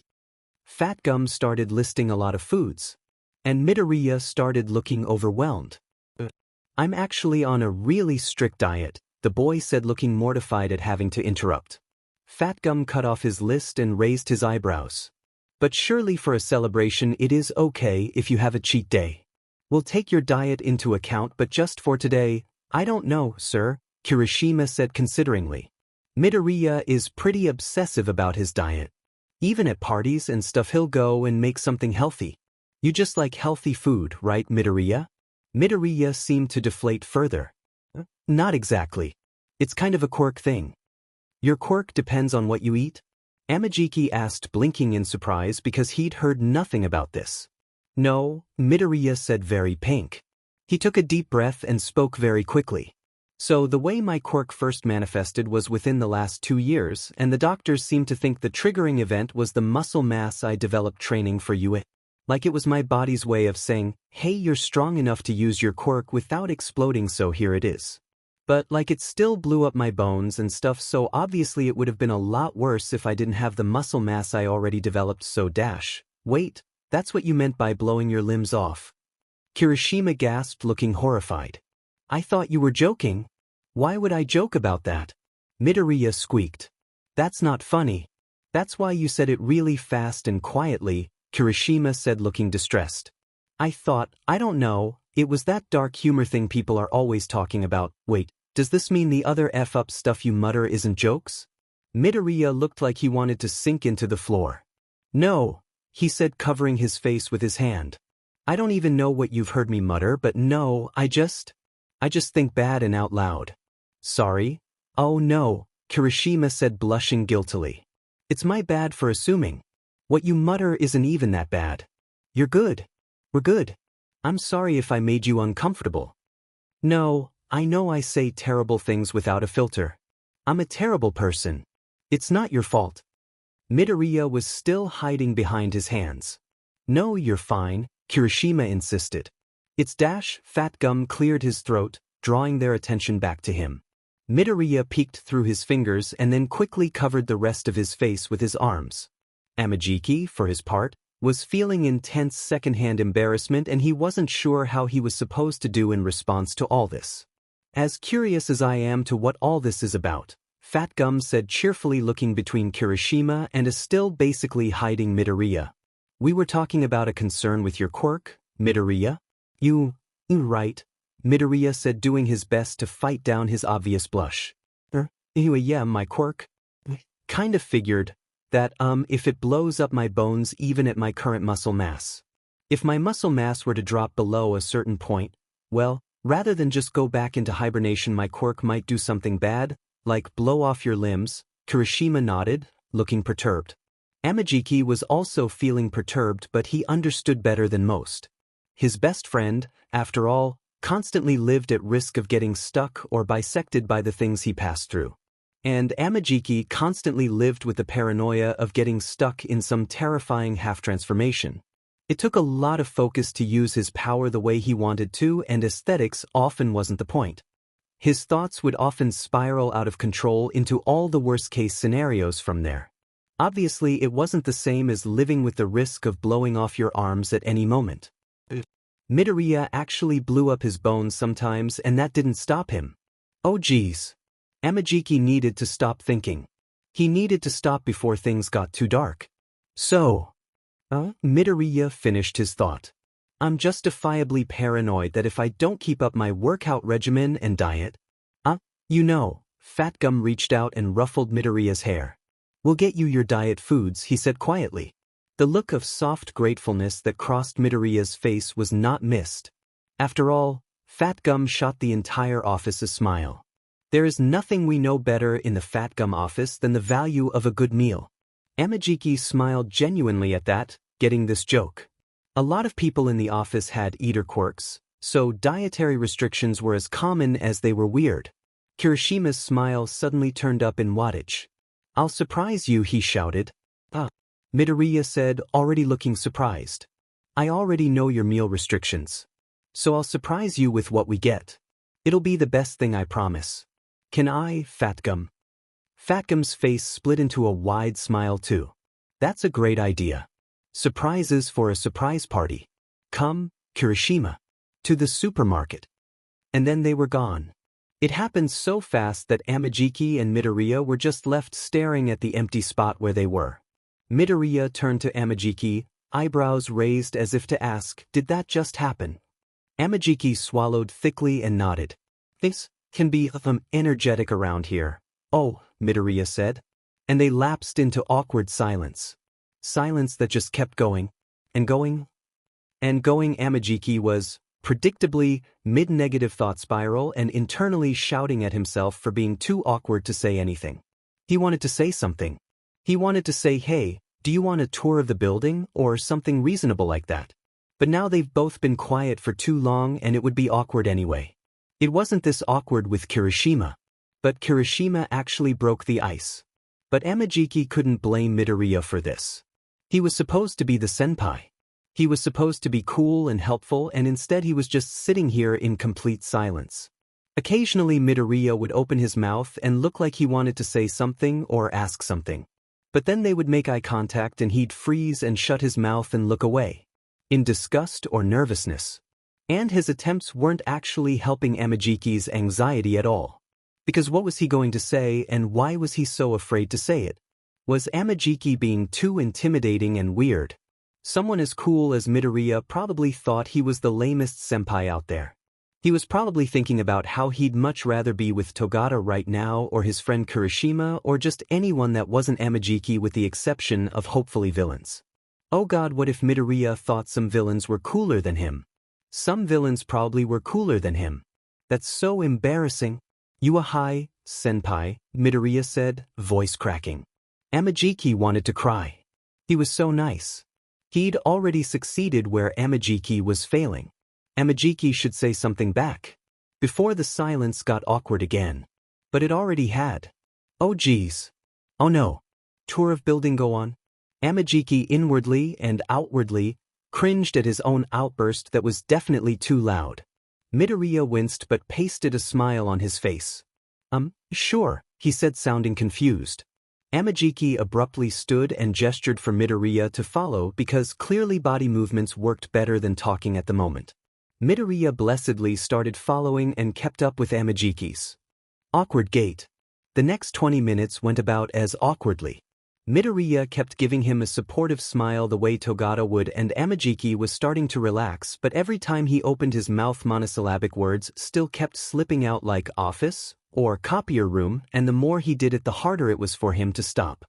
Fat Gum started listing a lot of foods. And Midoriya started looking overwhelmed. I'm actually on a really strict diet, the boy said, looking mortified at having to interrupt. Fat Gum cut off his list and raised his eyebrows. But surely for a celebration it is okay if you have a cheat day. We'll take your diet into account, but just for today, I don't know, sir, Kirishima said consideringly. Midoriya is pretty obsessive about his diet. Even at parties and stuff he'll go and make something healthy. You just like healthy food, right, Midoriya? Midoriya seemed to deflate further. Not exactly. It's kind of a quirk thing. Your quirk depends on what you eat? Amajiki asked, blinking in surprise because he'd heard nothing about this. No, Midoriya said, very pink. He took a deep breath and spoke very quickly. So the way my quirk first manifested was within the last 2 years, and the doctors seemed to think the triggering event was the muscle mass I developed training for you. Like it was my body's way of saying, hey, you're strong enough to use your quirk without exploding, so here it is. But like it still blew up my bones and stuff, so obviously it would have been a lot worse if I didn't have the muscle mass I already developed, so wait, that's what you meant by blowing your limbs off? Kirishima gasped, looking horrified. I thought you were joking. Why would I joke about that? Midoriya squeaked. That's not funny. That's why you said it really fast and quietly, Kirishima said looking distressed. I don't know, it was that dark humor thing people are always talking about. Wait, does this mean the other F-up stuff you mutter isn't jokes? Midoriya looked like he wanted to sink into the floor. No, he said covering his face with his hand. I don't even know what you've heard me mutter, but no, I just think bad and out loud. Sorry? Oh no, Kirishima said blushing guiltily. It's my bad for assuming. What you mutter isn't even that bad. You're good. We're good. I'm sorry if I made you uncomfortable. No, I know I say terrible things without a filter. I'm a terrible person. It's not your fault. Midoriya was still hiding behind his hands. No, you're fine, Kirishima insisted. Fat Gum cleared his throat, drawing their attention back to him. Midoriya peeked through his fingers and then quickly covered the rest of his face with his arms. Amajiki, for his part, was feeling intense secondhand embarrassment and he wasn't sure how he was supposed to do in response to all this. As curious as I am to what all this is about, Fat Gum said cheerfully looking between Kirishima and is still basically hiding Midoriya. We were talking about a concern with your quirk, Midoriya? You right, Midoriya said doing his best to fight down his obvious blush. Yeah, my quirk. Kind of figured that, if it blows up my bones even at my current muscle mass. If my muscle mass were to drop below a certain point, well, rather than just go back into hibernation my quirk might do something bad, like blow off your limbs. Kirishima nodded, looking perturbed. Amajiki was also feeling perturbed but he understood better than most. His best friend, after all, constantly lived at risk of getting stuck or bisected by the things he passed through. And Amajiki constantly lived with the paranoia of getting stuck in some terrifying half-transformation. It took a lot of focus to use his power the way he wanted to, and aesthetics often wasn't the point. His thoughts would often spiral out of control into all the worst-case scenarios from there. Obviously, it wasn't the same as living with the risk of blowing off your arms at any moment. Midoriya actually blew up his bones sometimes and that didn't stop him. Oh geez. Amajiki needed to stop thinking. He needed to stop before things got too dark. So, Midoriya finished his thought. I'm justifiably paranoid that if I don't keep up my workout regimen and diet, Fat Gum reached out and ruffled Midoriya's hair. We'll get you your diet foods, he said quietly. The look of soft gratefulness that crossed Midoriya's face was not missed. After all, Fat Gum shot the entire office a smile. There is nothing we know better in the Fat Gum office than the value of a good meal. Amajiki smiled genuinely at that, getting this joke. A lot of people in the office had eater quirks, so dietary restrictions were as common as they were weird. Kirishima's smile suddenly turned up in wattage. I'll surprise you, he shouted. Midoriya said, already looking surprised. I already know your meal restrictions. So I'll surprise you with what we get. It'll be the best thing, I promise. Can I, Fat Gum? Fat Gum's face split into a wide smile too. That's a great idea. Surprises for a surprise party. Come, Kirishima. To the supermarket. And then they were gone. It happened so fast that Amajiki and Midoriya were just left staring at the empty spot where they were. Midoriya turned to Amajiki, eyebrows raised as if to ask, did that just happen? Amajiki swallowed thickly and nodded. Things can be energetic around here. Oh, Midoriya said. And they lapsed into awkward silence. Silence that just kept going. And going. And going. Amajiki was, predictably, mid-negative thought spiral and internally shouting at himself for being too awkward to say anything. He wanted to say something. He wanted to say, hey, do you want a tour of the building, or something reasonable like that? But now they've both been quiet for too long and it would be awkward anyway. It wasn't this awkward with Kirishima. But Kirishima actually broke the ice. But Amajiki couldn't blame Midoriya for this. He was supposed to be the senpai. He was supposed to be cool and helpful, and instead he was just sitting here in complete silence. Occasionally Midoriya would open his mouth and look like he wanted to say something or ask something. But then they would make eye contact and he'd freeze and shut his mouth and look away. In disgust or nervousness. And his attempts weren't actually helping Amajiki's anxiety at all. Because what was he going to say and why was he so afraid to say it? Was Amajiki being too intimidating and weird? Someone as cool as Midoriya probably thought he was the lamest senpai out there. He was probably thinking about how he'd much rather be with Togata right now or his friend Kirishima or just anyone that wasn't Amajiki with the exception of hopefully villains. Oh god, what if Midoriya thought some villains were cooler than him? Some villains probably were cooler than him. That's so embarrassing. Yuahai, senpai, Midoriya said, voice cracking. Amajiki wanted to cry. He was so nice. He'd already succeeded where Amajiki was failing. Amajiki should say something back. Before the silence got awkward again. But it already had. Oh geez. Oh no. Tour of building go on? Amajiki inwardly and outwardly cringed at his own outburst that was definitely too loud. Midoriya winced but pasted a smile on his face. Sure, he said sounding confused. Amajiki abruptly stood and gestured for Midoriya to follow because clearly body movements worked better than talking at the moment. Midoriya blessedly started following and kept up with Amajiki's awkward gait. The next 20 minutes went about as awkwardly. Midoriya kept giving him a supportive smile the way Togata would and Amajiki was starting to relax, but every time he opened his mouth monosyllabic words still kept slipping out like office or copier room, and the more he did it the harder it was for him to stop.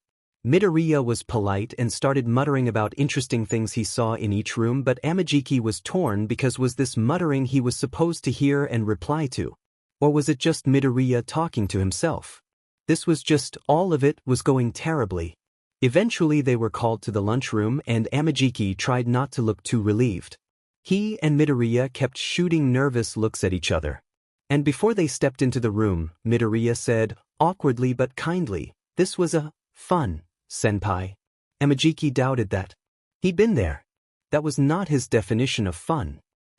Midoriya was polite and started muttering about interesting things he saw in each room, but Amajiki was torn because was this muttering he was supposed to hear and reply to? Or was it just Midoriya talking to himself? This was just all of it was going terribly. Eventually they were called to the lunchroom and Amajiki tried not to look too relieved. He and Midoriya kept shooting nervous looks at each other. And before they stepped into the room, Midoriya said, awkwardly but kindly, "This was fun, senpai." Amajiki doubted that. He'd been there. That was not his definition of fun.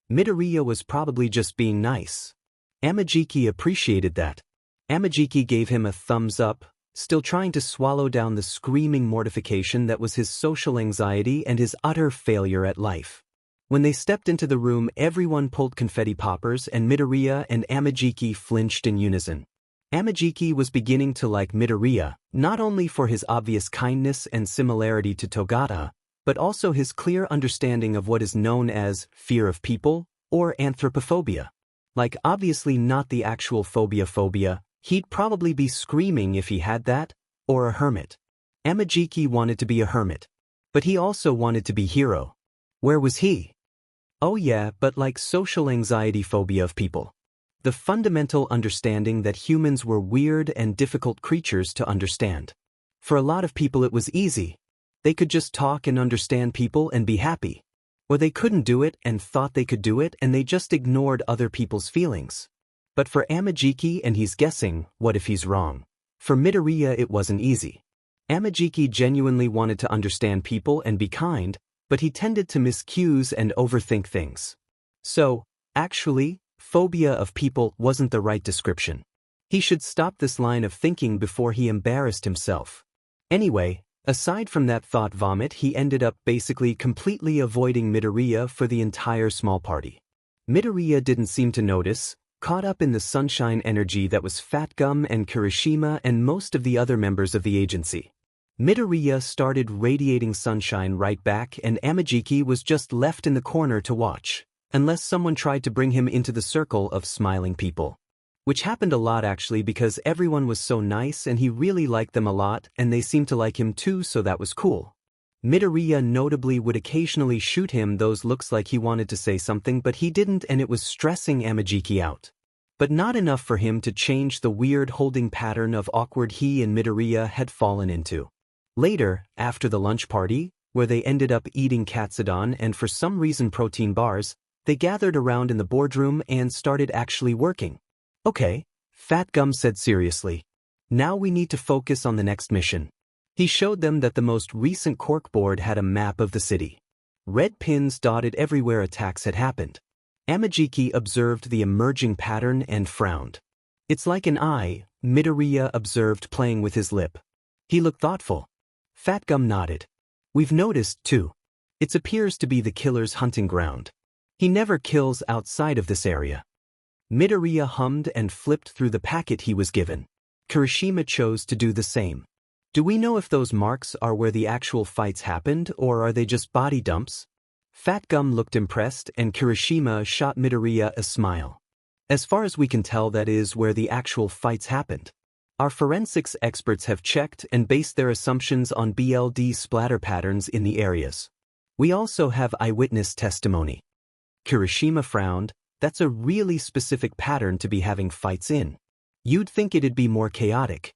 Midoriya was probably just being nice. Amajiki appreciated that. Amajiki gave him a thumbs up, still trying to swallow down the screaming mortification that was his social anxiety and his utter failure at life. When they stepped into the room, everyone pulled confetti poppers and Midoriya and Amajiki flinched in unison. Amajiki was beginning to like Midoriya, not only for his obvious kindness and similarity to Togata, but also his clear understanding of what is known as fear of people or anthropophobia. Like obviously not the actual phobia, he'd probably be screaming if he had that, or a hermit. Amajiki wanted to be a hermit. But he also wanted to be hero. Where was he? Oh yeah, but like social anxiety phobia of people. The fundamental understanding that humans were weird and difficult creatures to understand. For a lot of people it was easy. They could just talk and understand people and be happy. Or they couldn't do it and thought they could do it and they just ignored other people's feelings. But for Amajiki, and he's guessing, what if he's wrong? For Midoriya it wasn't easy. Amajiki genuinely wanted to understand people and be kind, but he tended to miss cues and overthink things. So, actually, phobia of people wasn't the right description. He should stop this line of thinking before he embarrassed himself. Anyway, aside from that thought vomit, he ended up basically completely avoiding Midoriya for the entire small party. Midoriya didn't seem to notice, caught up in the sunshine energy that was Fat Gum and Kirishima and most of the other members of the agency. Midoriya started radiating sunshine right back and Amajiki was just left in the corner to watch, unless someone tried to bring him into the circle of smiling people. Which happened a lot actually because everyone was so nice and he really liked them a lot and they seemed to like him too, so that was cool. Midoriya notably would occasionally shoot him those looks like he wanted to say something but he didn't and it was stressing Amajiki out. But not enough for him to change the weird holding pattern of awkward he and Midoriya had fallen into. Later, after the lunch party, where they ended up eating katsudon and for some reason protein bars, they gathered around in the boardroom and started actually working. Okay, Fat Gum said seriously. Now we need to focus on the next mission. He showed them that the most recent corkboard had a map of the city. Red pins dotted everywhere attacks had happened. Amajiki observed the emerging pattern and frowned. It's like an eye, Midoriya observed playing with his lip. He looked thoughtful. Fat Gum nodded. We've noticed, too. It appears to be the killer's hunting ground. He never kills outside of this area. Midoriya hummed and flipped through the packet he was given. Kirishima chose to do the same. Do we know if those marks are where the actual fights happened, or are they just body dumps? Fat Gum looked impressed, and Kirishima shot Midoriya a smile. As far as we can tell, that is where the actual fights happened. Our forensics experts have checked and based their assumptions on BLD splatter patterns in the areas. We also have eyewitness testimony. Kirishima frowned. That's a really specific pattern to be having fights in. You'd think it'd be more chaotic.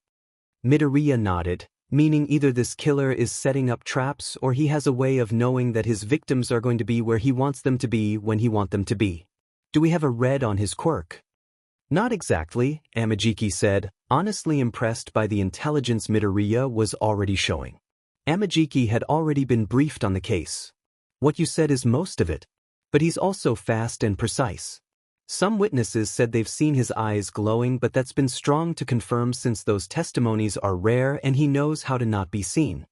Midoriya nodded, meaning either this killer is setting up traps or he has a way of knowing that his victims are going to be where he wants them to be when he wants them to be. Do we have a red on his quirk? Not exactly, Amajiki said, honestly impressed by the intelligence Midoriya was already showing. Amajiki had already been briefed on the case. What you said is most of it. But he's also fast and precise. Some witnesses said they've seen his eyes glowing, but that's been strong to confirm since those testimonies are rare and he knows how to not be seen.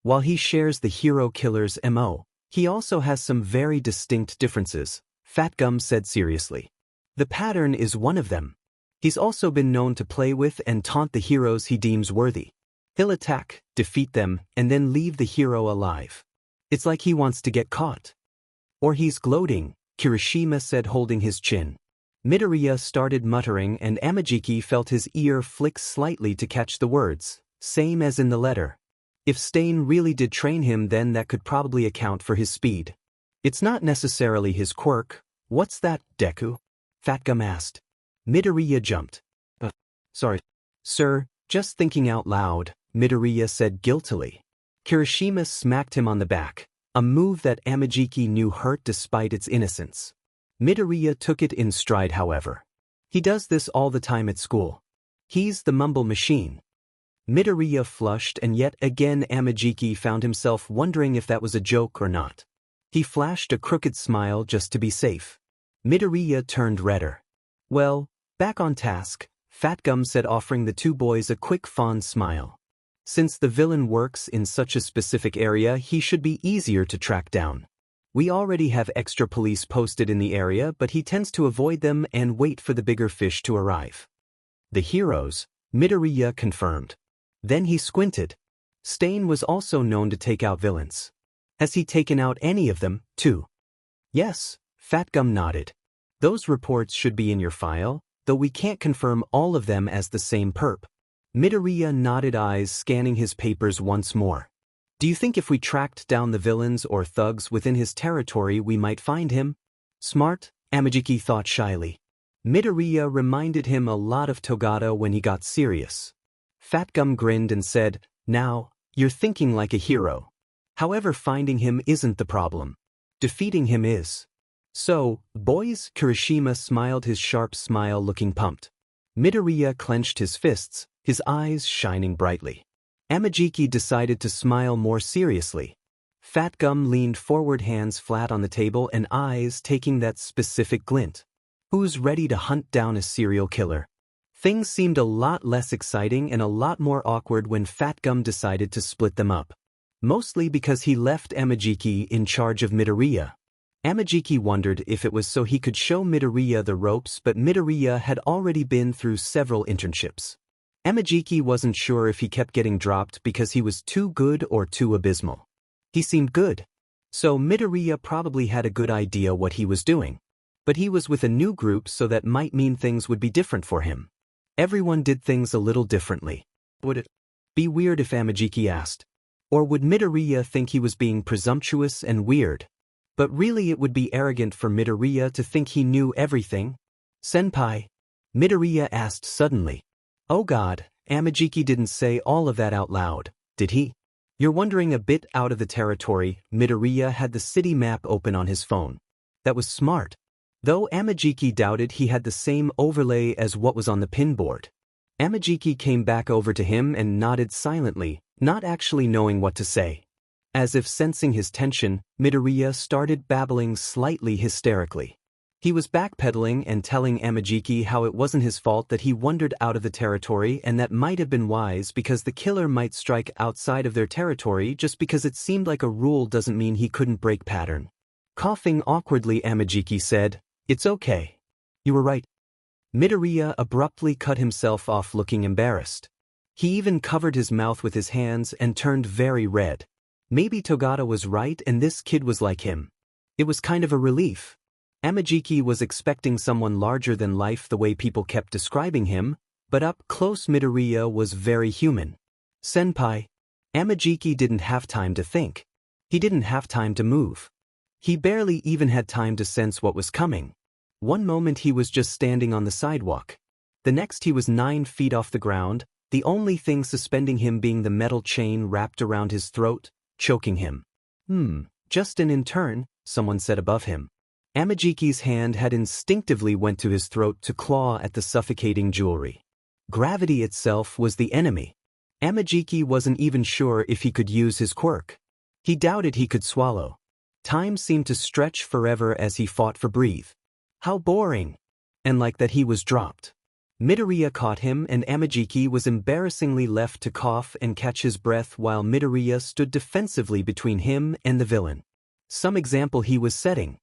While he shares the hero killer's MO, he also has some very distinct differences, Fat Gum said seriously. The pattern is one of them. He's also been known to play with and taunt the heroes he deems worthy. He'll attack, defeat them, and then leave the hero alive. It's like he wants to get caught. Or he's gloating, Kirishima said, holding his chin. Midoriya started muttering, and Amajiki felt his ear flick slightly to catch the words, same as in the letter. If Stain really did train him, then that could probably account for his speed. It's not necessarily his quirk. What's that, Deku? Fat Gum asked. Midoriya jumped. Sorry. Sir, just thinking out loud, Midoriya said guiltily. Kirishima smacked him on the back, a move that Amajiki knew hurt despite its innocence. Midoriya took it in stride, however. He does this all the time at school. He's the mumble machine. Midoriya flushed, and yet again Amajiki found himself wondering if that was a joke or not. He flashed a crooked smile just to be safe. Midoriya turned redder. Well, back on task, Fat Gum said, offering the two boys a quick fond smile. Since the villain works in such a specific area, he should be easier to track down. We already have extra police posted in the area, but he tends to avoid them and wait for the bigger fish to arrive. The heroes, Midoriya confirmed. Then he squinted. Stain was also known to take out villains. Has he taken out any of them, too? Yes, Fat Gum nodded. Those reports should be in your file, though we can't confirm all of them as the same perp. Midoriya nodded, eyes scanning his papers once more. Do you think if we tracked down the villains or thugs within his territory we might find him? Smart, Amajiki thought shyly. Midoriya reminded him a lot of Togata when he got serious. Fat Gum grinned and said, now, you're thinking like a hero. However, finding him isn't the problem. Defeating him is. So, boys, Kirishima smiled his sharp smile, looking pumped. Midoriya clenched his fists, his eyes shining brightly. Amajiki decided to smile more seriously. Fat Gum leaned forward, hands flat on the table and eyes taking that specific glint. Who's ready to hunt down a serial killer? Things seemed a lot less exciting and a lot more awkward when Fat Gum decided to split them up. Mostly because he left Amajiki in charge of Midoriya. Amajiki wondered if it was so he could show Midoriya the ropes, but Midoriya had already been through several internships. Amajiki wasn't sure if he kept getting dropped because he was too good or too abysmal. He seemed good. So Midoriya probably had a good idea what he was doing. But he was with a new group, so that might mean things would be different for him. Everyone did things a little differently. Would it be weird if Amajiki asked? Or would Midoriya think he was being presumptuous and weird? But really it would be arrogant for Midoriya to think he knew everything. Senpai? Midoriya asked suddenly. Oh God, Amajiki didn't say all of that out loud, did he? You're wondering a bit out of the territory. Midoriya had the city map open on his phone. That was smart. Though Amajiki doubted he had the same overlay as what was on the pinboard. Amajiki came back over to him and nodded silently, not actually knowing what to say. As if sensing his tension, Midoriya started babbling slightly hysterically. He was backpedaling and telling Amajiki how it wasn't his fault that he wandered out of the territory, and that might have been wise because the killer might strike outside of their territory. Just because it seemed like a rule doesn't mean he couldn't break pattern. Coughing awkwardly, Amajiki said, "It's okay. You were right." Midoriya abruptly cut himself off, looking embarrassed. He even covered his mouth with his hands and turned very red. Maybe Togata was right and this kid was like him. It was kind of a relief. Amajiki was expecting someone larger than life the way people kept describing him, but up close Midoriya was very human. Senpai. Amajiki didn't have time to think. He didn't have time to move. He barely even had time to sense what was coming. One moment he was just standing on the sidewalk. The next he was 9 feet off the ground, the only thing suspending him being the metal chain wrapped around his throat, choking him. Just an intern, someone said above him. Amajiki's hand had instinctively went to his throat to claw at the suffocating jewelry. Gravity itself was the enemy. Amajiki wasn't even sure if he could use his quirk. He doubted he could swallow. Time seemed to stretch forever as he fought for breathe. How boring! And like that he was dropped. Midoriya caught him and Amajiki was embarrassingly left to cough and catch his breath while Midoriya stood defensively between him and the villain. Some example he was setting.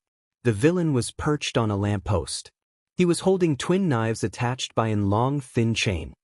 The villain was perched on a lamppost. He was holding twin knives attached by a long, thin chain.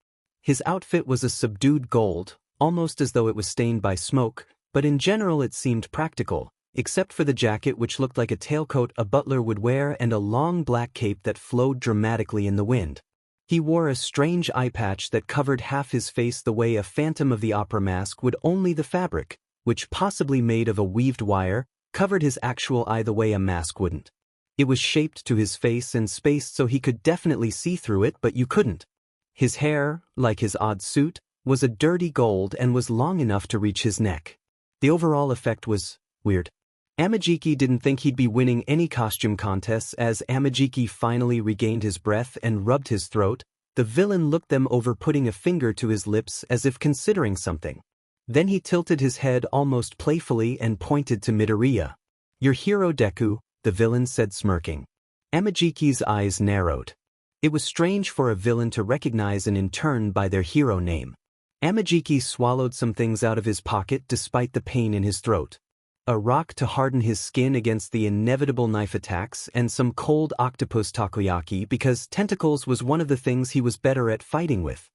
His outfit was a subdued gold, almost as though it was stained by smoke, but in general it seemed practical, except for the jacket which looked like a tailcoat a butler would wear and a long black cape that flowed dramatically in the wind. He wore a strange eye patch that covered half his face the way a Phantom of the Opera mask would, only the fabric, which possibly made of a weaved wire, covered his actual eye the way a mask wouldn't. It was shaped to his face and spaced so he could definitely see through it, but you couldn't. His hair, like his odd suit, was a dirty gold and was long enough to reach his neck. The overall effect was weird. Amajiki didn't think he'd be winning any costume contests. As Amajiki finally regained his breath and rubbed his throat, the villain looked them over, putting a finger to his lips as if considering something. Then he tilted his head almost playfully and pointed to Midoriya. "Your hero Deku," the villain said, smirking. Amajiki's eyes narrowed. It was strange for a villain to recognize an intern by their hero name. Amajiki swallowed some things out of his pocket despite the pain in his throat. A rock to harden his skin against the inevitable knife attacks and some cold octopus takoyaki because tentacles was one of the things he was better at fighting with.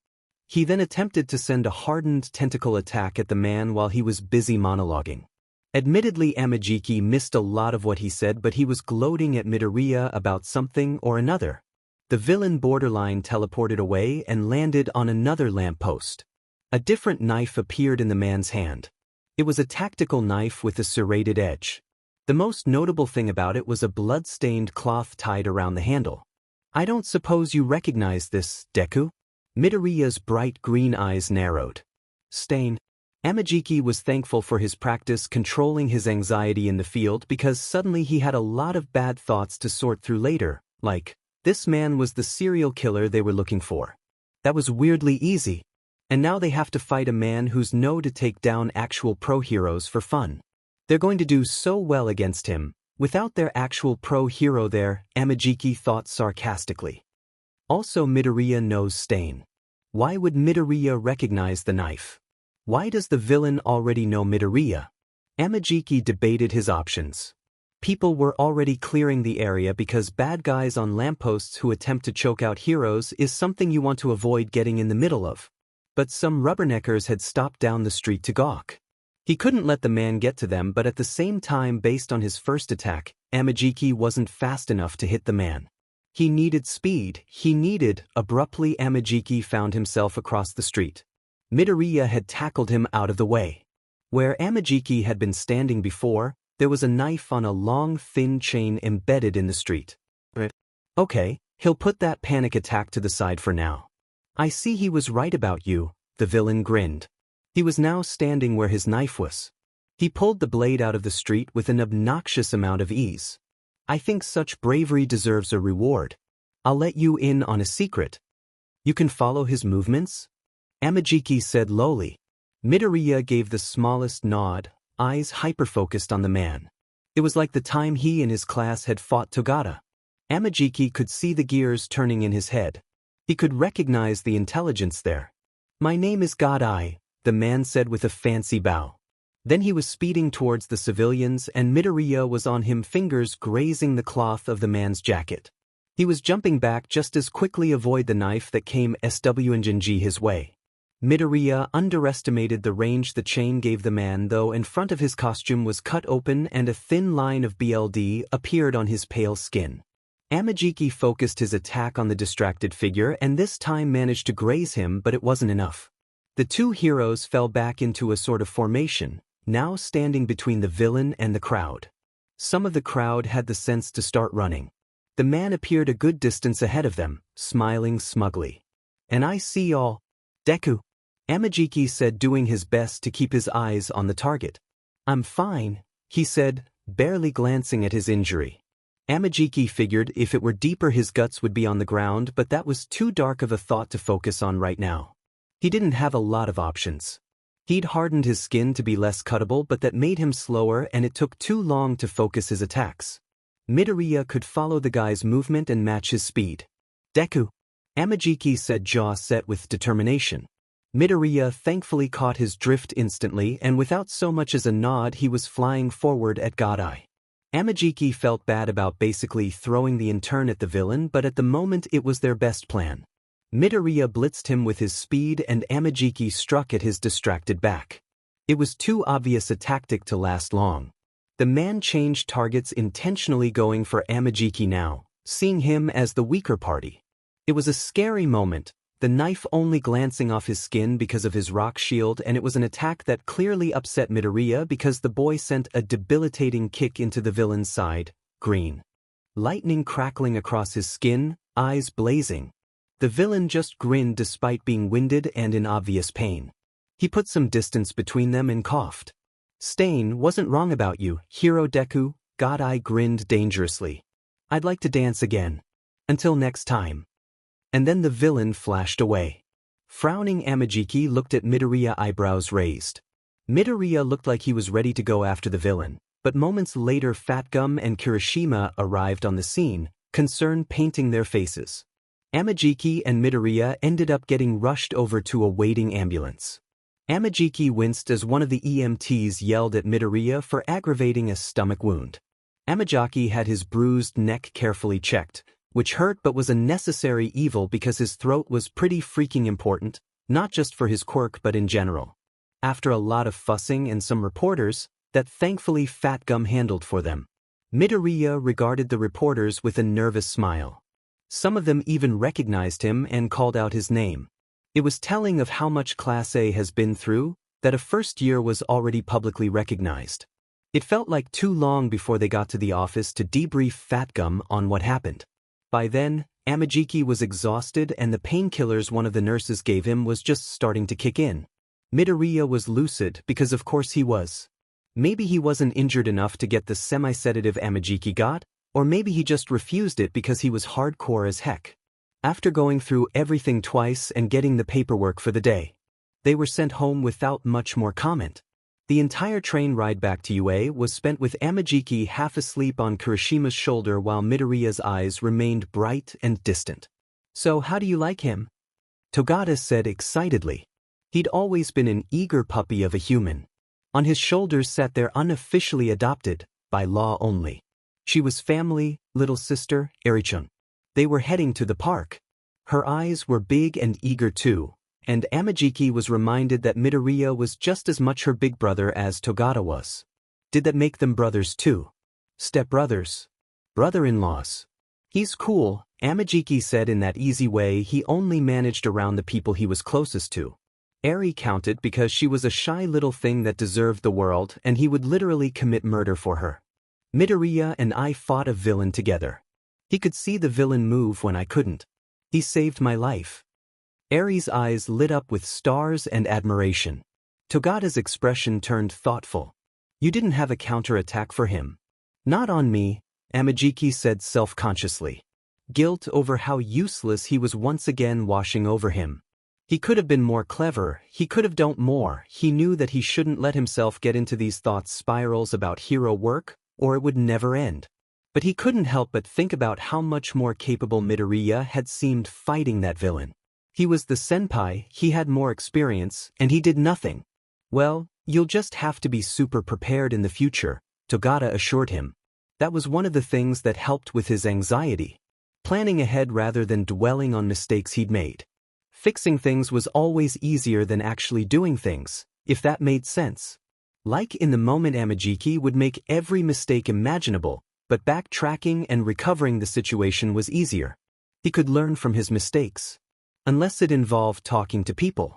He then attempted to send a hardened tentacle attack at the man while he was busy monologuing. Admittedly, Amajiki missed a lot of what he said, but he was gloating at Midoriya about something or another. The villain borderline teleported away and landed on another lamppost. A different knife appeared in the man's hand. It was a tactical knife with a serrated edge. The most notable thing about it was a blood-stained cloth tied around the handle. "I don't suppose you recognize this, Deku?" Midoriya's bright green eyes narrowed. "Stain." Amajiki was thankful for his practice controlling his anxiety in the field because suddenly he had a lot of bad thoughts to sort through later, like, this man was the serial killer they were looking for. That was weirdly easy. And now they have to fight a man who's known to take down actual pro heroes for fun. They're going to do so well against him, without their actual pro hero there, Amajiki thought sarcastically. Also, Midoriya knows Stain. Why would Midoriya recognize the knife? Why does the villain already know Midoriya? Amajiki debated his options. People were already clearing the area because bad guys on lampposts who attempt to choke out heroes is something you want to avoid getting in the middle of. But some rubberneckers had stopped down the street to gawk. He couldn't let the man get to them, but at the same time, based on his first attack, Amajiki wasn't fast enough to hit the man. He needed speed. Abruptly Amajiki found himself across the street. Midoriya had tackled him out of the way. Where Amajiki had been standing before, there was a knife on a long, thin chain embedded in the street. Okay, he'll put that panic attack to the side for now. "I see he was right about you," the villain grinned. He was now standing where his knife was. He pulled the blade out of the street with an obnoxious amount of ease. "I think such bravery deserves a reward. I'll let you in on a secret. You can follow his movements?" Amajiki said lowly. Midoriya gave the smallest nod, eyes hyper-focused on the man. It was like the time he and his class had fought Togata. Amajiki could see the gears turning in his head. He could recognize the intelligence there. "My name is God-Eye," the man said with a fancy bow. Then he was speeding towards the civilians and Midoriya was on him, fingers grazing the cloth of the man's jacket. He was jumping back just as quickly avoid the knife that came swing his way. Midoriya underestimated the range the chain gave the man, though in front of his costume was cut open and a thin line of BLD appeared on his pale skin. Amajiki focused his attack on the distracted figure and this time managed to graze him, but it wasn't enough. The two heroes fell back into a sort of formation, now standing between the villain and the crowd. Some of the crowd had the sense to start running. The man appeared a good distance ahead of them, smiling smugly. "And I see y'all." "Deku," Amajiki said, doing his best to keep his eyes on the target. "I'm fine," he said, barely glancing at his injury. Amajiki figured if it were deeper his guts would be on the ground, but that was too dark of a thought to focus on right now. He didn't have a lot of options. He'd hardened his skin to be less cuttable, but that made him slower and it took too long to focus his attacks. Midoriya could follow the guy's movement and match his speed. "Deku," Amajiki said, jaw set with determination. Midoriya thankfully caught his drift instantly, and without so much as a nod he was flying forward at God-Eye. Amajiki felt bad about basically throwing the intern at the villain, but at the moment it was their best plan. Midoriya blitzed him with his speed and Amajiki struck at his distracted back. It was too obvious a tactic to last long. The man changed targets, intentionally going for Amajiki now, seeing him as the weaker party. It was a scary moment, the knife only glancing off his skin because of his rock shield, and it was an attack that clearly upset Midoriya because the boy sent a debilitating kick into the villain's side, green. Lightning crackling across his skin, eyes blazing. The villain just grinned despite being winded and in obvious pain. He put some distance between them and coughed. "Stain wasn't wrong about you, Hero Deku," God-Eye grinned dangerously. "I'd like to dance again. Until next time." And then the villain flashed away. Frowning Amajiki looked at Midoriya, eyebrows raised. Midoriya looked like he was ready to go after the villain, but moments later Fat Gum and Kirishima arrived on the scene, concern painting their faces. Amajiki and Midoriya ended up getting rushed over to a waiting ambulance. Amajiki winced as one of the EMTs yelled at Midoriya for aggravating a stomach wound. Amajiki had his bruised neck carefully checked, which hurt but was a necessary evil because his throat was pretty freaking important, not just for his quirk but in general. After a lot of fussing and some reporters, that thankfully Fat Gum handled for them. Midoriya regarded the reporters with a nervous smile. Some of them even recognized him and called out his name. It was telling of how much Class A has been through, that a first year was already publicly recognized. It felt like too long before they got to the office to debrief Fat Gum on what happened. By then, Amajiki was exhausted and the painkillers one of the nurses gave him was just starting to kick in. Midoriya was lucid because of course he was. Maybe he wasn't injured enough to get the semi-sedative Amajiki got, or maybe he just refused it because he was hardcore as heck. After going through everything twice and getting the paperwork for the day, they were sent home without much more comment. The entire train ride back to UA was spent with Amajiki half asleep on Kirishima's shoulder while Midoriya's eyes remained bright and distant. "So how do you like him?" Togata said excitedly. He'd always been an eager puppy of a human. On his shoulders sat their unofficially adopted, by law only. She was family, little sister, Erichun. They were heading to the park. Her eyes were big and eager too, and Amajiki was reminded that Midoriya was just as much her big brother as Togata was. Did that make them brothers too? Stepbrothers? Brother-in-laws? "He's cool," Amajiki said in that easy way he only managed around the people he was closest to. Eri counted because she was a shy little thing that deserved the world and he would literally commit murder for her. "Midoriya and I fought a villain together. He could see the villain move when I couldn't. He saved my life." Eri's eyes lit up with stars and admiration. Togata's expression turned thoughtful. "You didn't have a counterattack for him?" "Not on me," Amajiki said self-consciously. Guilt over how useless he was once again washing over him. He could have been more clever, he could have done more, he knew that he shouldn't let himself get into these thought spirals about hero work, or it would never end. But he couldn't help but think about how much more capable Midoriya had seemed fighting that villain. He was the senpai, he had more experience, and he did nothing. "Well, you'll just have to be super prepared in the future," Togata assured him. That was one of the things that helped with his anxiety. Planning ahead rather than dwelling on mistakes he'd made. Fixing things was always easier than actually doing things, if that made sense. Like in the moment, Amajiki would make every mistake imaginable, but backtracking and recovering the situation was easier. He could learn from his mistakes. Unless it involved talking to people.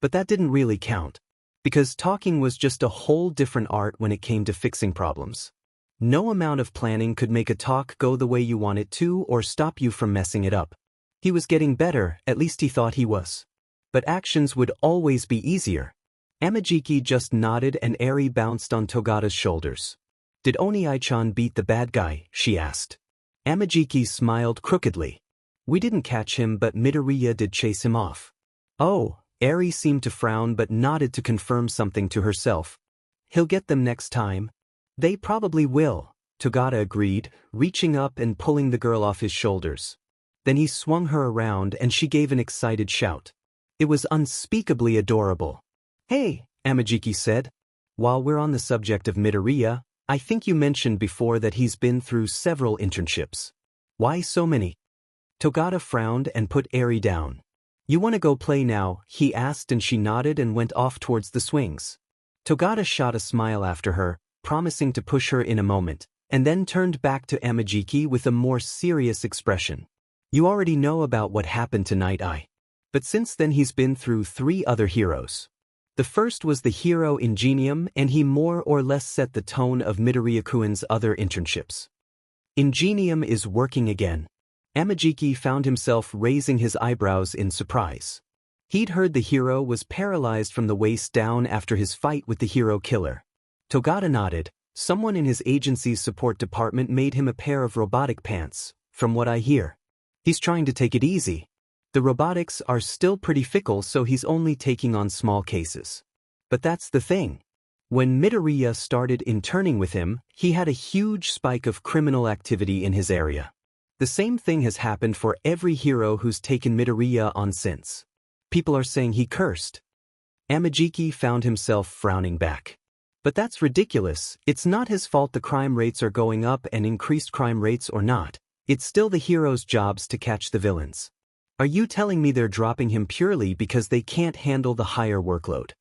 But that didn't really count. Because talking was just a whole different art when it came to fixing problems. No amount of planning could make a talk go the way you want it to or stop you from messing it up. He was getting better, at least he thought he was. But actions would always be easier. Amajiki just nodded and Eri bounced on Togata's shoulders. Did Oni-chan beat the bad guy? She asked. Amajiki smiled crookedly. We didn't catch him, but Midoriya did chase him off. Oh, Eri seemed to frown but nodded to confirm something to herself. He'll get them next time. They probably will, Togata agreed, reaching up and pulling the girl off his shoulders. Then he swung her around and she gave an excited shout. It was unspeakably adorable. Hey, Amajiki said. While we're on the subject of Midoriya, I think you mentioned before that he's been through several internships. Why so many? Togata frowned and put Eri down. You want to go play now? He asked and she nodded and went off towards the swings. Togata shot a smile after her, promising to push her in a moment, and then turned back to Amajiki with a more serious expression. You already know about what happened to Night Eye. But since then he's been through 3 other heroes. The first was the hero Ingenium, and he more or less set the tone of Midoriya-kun's other internships. Ingenium is working again. Amajiki found himself raising his eyebrows in surprise. He'd heard the hero was paralyzed from the waist down after his fight with the hero killer. Togata nodded. Someone in his agency's support department made him a pair of robotic pants, from what I hear. He's trying to take it easy. The robotics are still pretty fickle, so he's only taking on small cases. But that's the thing. When Midoriya started interning with him, he had a huge spike of criminal activity in his area. The same thing has happened for every hero who's taken Midoriya on since. People are saying he cursed. Amajiki found himself frowning back. But that's ridiculous. It's not his fault the crime rates are going up, and increased crime rates or not, it's still the heroes' jobs to catch the villains. Are you telling me they're dropping him purely because they can't handle the higher workload?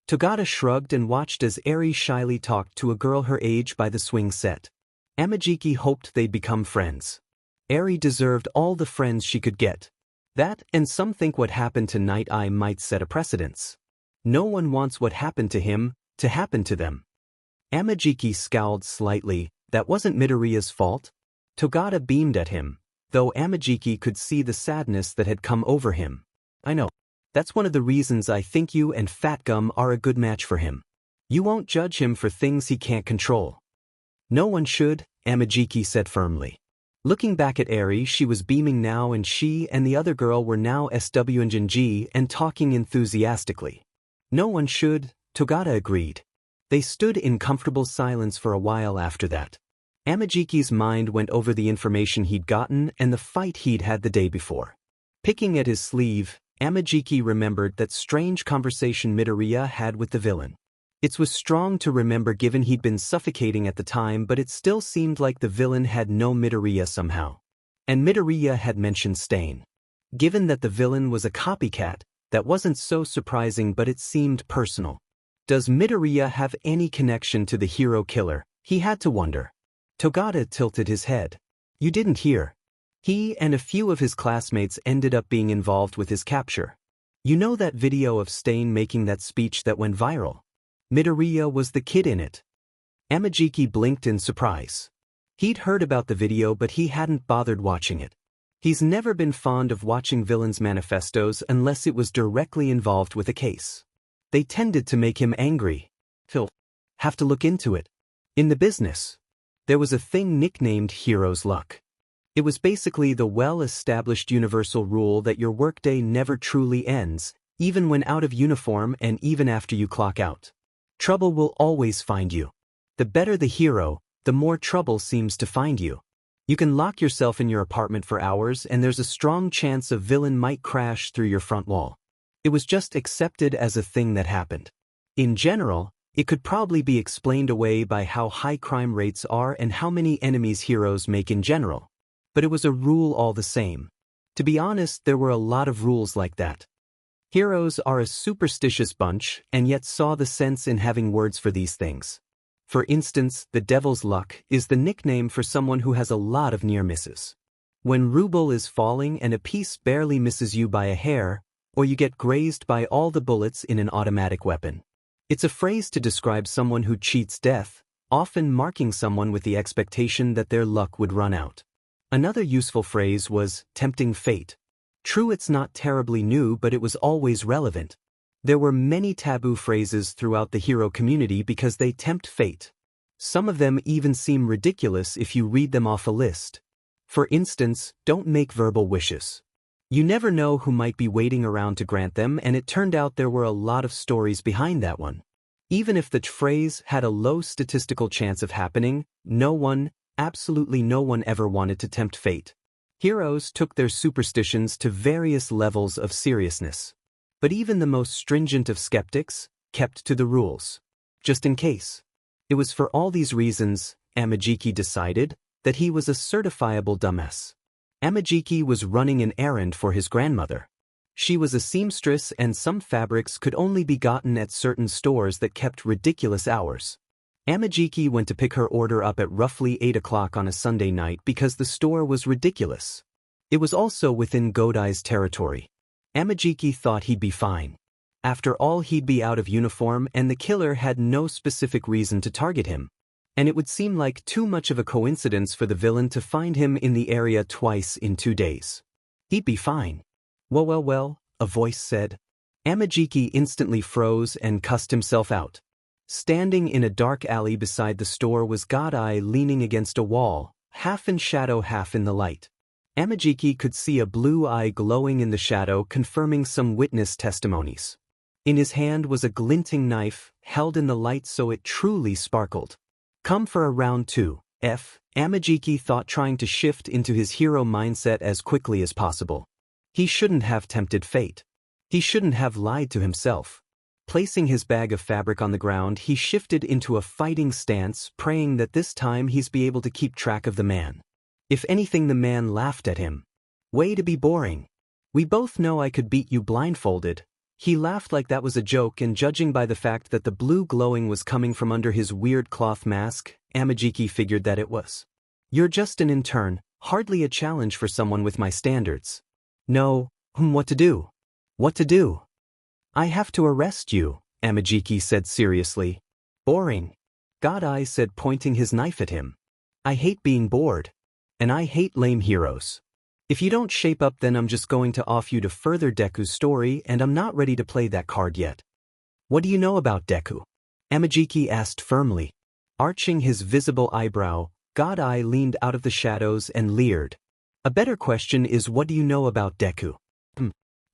Togata shrugged and watched as Eri shyly talked to a girl her age by the swing set. Amajiki hoped they'd become friends. Eri deserved all the friends she could get. That, and some think what happened to Night Eye might set a precedence. No one wants what happened to him to happen to them. Amajiki scowled slightly. That wasn't Midoriya's fault. Togata beamed at him, though Amajiki could see the sadness that had come over him. I know. That's one of the reasons I think you and Fat Gum are a good match for him. You won't judge him for things he can't control. No one should, Amajiki said firmly. Looking back at Eri, she was beaming now, and she and the other girl were now SWNG and talking enthusiastically. No one should, Togata agreed. They stood in comfortable silence for a while after that. Amajiki's mind went over the information he'd gotten and the fight he'd had the day before. Picking at his sleeve, Amajiki remembered that strange conversation Midoriya had with the villain. It was strong to remember given he'd been suffocating at the time, but it still seemed like the villain had known Midoriya somehow. And Midoriya had mentioned Stain. Given that the villain was a copycat, that wasn't so surprising, but it seemed personal. Does Midoriya have any connection to the hero killer? He had to wonder. Togata tilted his head. You didn't hear. He and a few of his classmates ended up being involved with his capture. You know that video of Stain making that speech that went viral? Midoriya was the kid in it. Amajiki blinked in surprise. He'd heard about the video, but he hadn't bothered watching it. He's never been fond of watching villains' manifestos unless it was directly involved with a case. They tended to make him angry. He'll have to look into it. In the business, there was a thing nicknamed Hero's Luck. It was basically the well-established universal rule that your workday never truly ends, even when out of uniform and even after you clock out. Trouble will always find you. The better the hero, the more trouble seems to find you. You can lock yourself in your apartment for hours and there's a strong chance a villain might crash through your front wall. It was just accepted as a thing that happened. In general, it could probably be explained away by how high crime rates are and how many enemies heroes make in general. But it was a rule all the same. To be honest, there were a lot of rules like that. Heroes are a superstitious bunch and yet saw the sense in having words for these things. For instance, the devil's luck is the nickname for someone who has a lot of near misses. When ruble is falling and a piece barely misses you by a hair, or you get grazed by all the bullets in an automatic weapon. It's a phrase to describe someone who cheats death, often marking someone with the expectation that their luck would run out. Another useful phrase was tempting fate. True, it's not terribly new, but it was always relevant. There were many taboo phrases throughout the hero community because they tempt fate. Some of them even seem ridiculous if you read them off a list. For instance, don't make verbal wishes. You never know who might be waiting around to grant them, and it turned out there were a lot of stories behind that one. Even if the phrase had a low statistical chance of happening, absolutely no one ever wanted to tempt fate. Heroes took their superstitions to various levels of seriousness. But even the most stringent of skeptics kept to the rules. Just in case. It was for all these reasons, Amajiki decided that he was a certifiable dumbass. Amajiki was running an errand for his grandmother. She was a seamstress and some fabrics could only be gotten at certain stores that kept ridiculous hours. Amajiki went to pick her order up at roughly 8 o'clock on a Sunday night because the store was ridiculous. It was also within Godai's territory. Amajiki thought he'd be fine. After all, he'd be out of uniform and the killer had no specific reason to target him. And it would seem like too much of a coincidence for the villain to find him in the area twice in 2 days. He'd be fine. Well, a voice said. Amajiki instantly froze and cussed himself out. Standing in a dark alley beside the store was Godai leaning against a wall, half in shadow, half in the light. Amajiki could see a blue eye glowing in the shadow, confirming some witness testimonies. In his hand was a glinting knife, held in the light so it truly sparkled. Come for a round 2, Amajiki thought, trying to shift into his hero mindset as quickly as possible. He shouldn't have tempted fate. He shouldn't have lied to himself. Placing his bag of fabric on the ground, he shifted into a fighting stance, praying that this time he'd be able to keep track of the man. If anything, the man laughed at him. Way to be boring. We both know I could beat you blindfolded. He laughed like that was a joke, and judging by the fact that the blue glowing was coming from under his weird cloth mask, Amajiki figured that it was. You're just an intern, hardly a challenge for someone with my standards. No, what to do? What to do? I have to arrest you, Amajiki said seriously. Boring. Godai said, pointing his knife at him. I hate being bored. And I hate lame heroes. If you don't shape up, then I'm just going to off you to further Deku's story, and I'm not ready to play that card yet. What do you know about Deku? Amajiki asked firmly. Arching his visible eyebrow, Godai leaned out of the shadows and leered. A better question is, what do you know about Deku?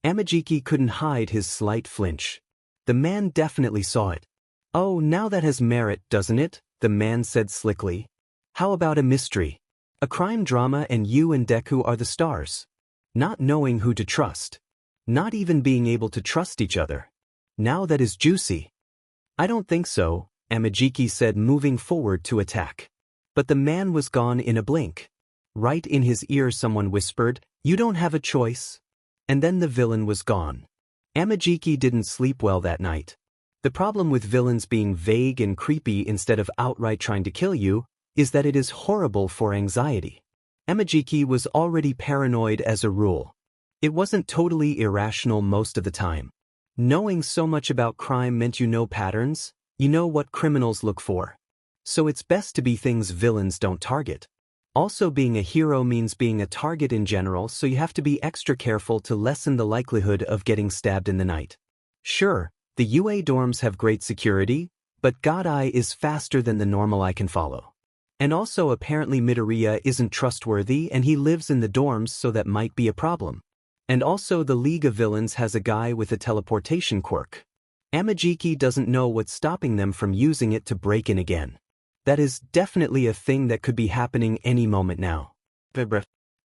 Amajiki couldn't hide his slight flinch. The man definitely saw it. Oh, now that has merit, doesn't it? The man said slickly. How about a mystery? A crime drama, and you and Deku are the stars. Not knowing who to trust. Not even being able to trust each other. Now that is juicy. I don't think so, Amajiki said, moving forward to attack. But the man was gone in a blink. Right in his ear someone whispered, "You don't have a choice." And then the villain was gone. Amajiki didn't sleep well that night. The problem with villains being vague and creepy instead of outright trying to kill you is that it is horrible for anxiety. Amajiki was already paranoid as a rule. It wasn't totally irrational most of the time. Knowing so much about crime meant you know patterns, you know what criminals look for. So it's best to be things villains don't target. Also, being a hero means being a target in general, so you have to be extra careful to lessen the likelihood of getting stabbed in the night. Sure, the UA dorms have great security, but Godai is faster than the normal I can follow. And also apparently Midoriya isn't trustworthy and he lives in the dorms, so that might be a problem. And also the League of Villains has a guy with a teleportation quirk. Amajiki doesn't know what's stopping them from using it to break in again. That is definitely a thing that could be happening any moment now.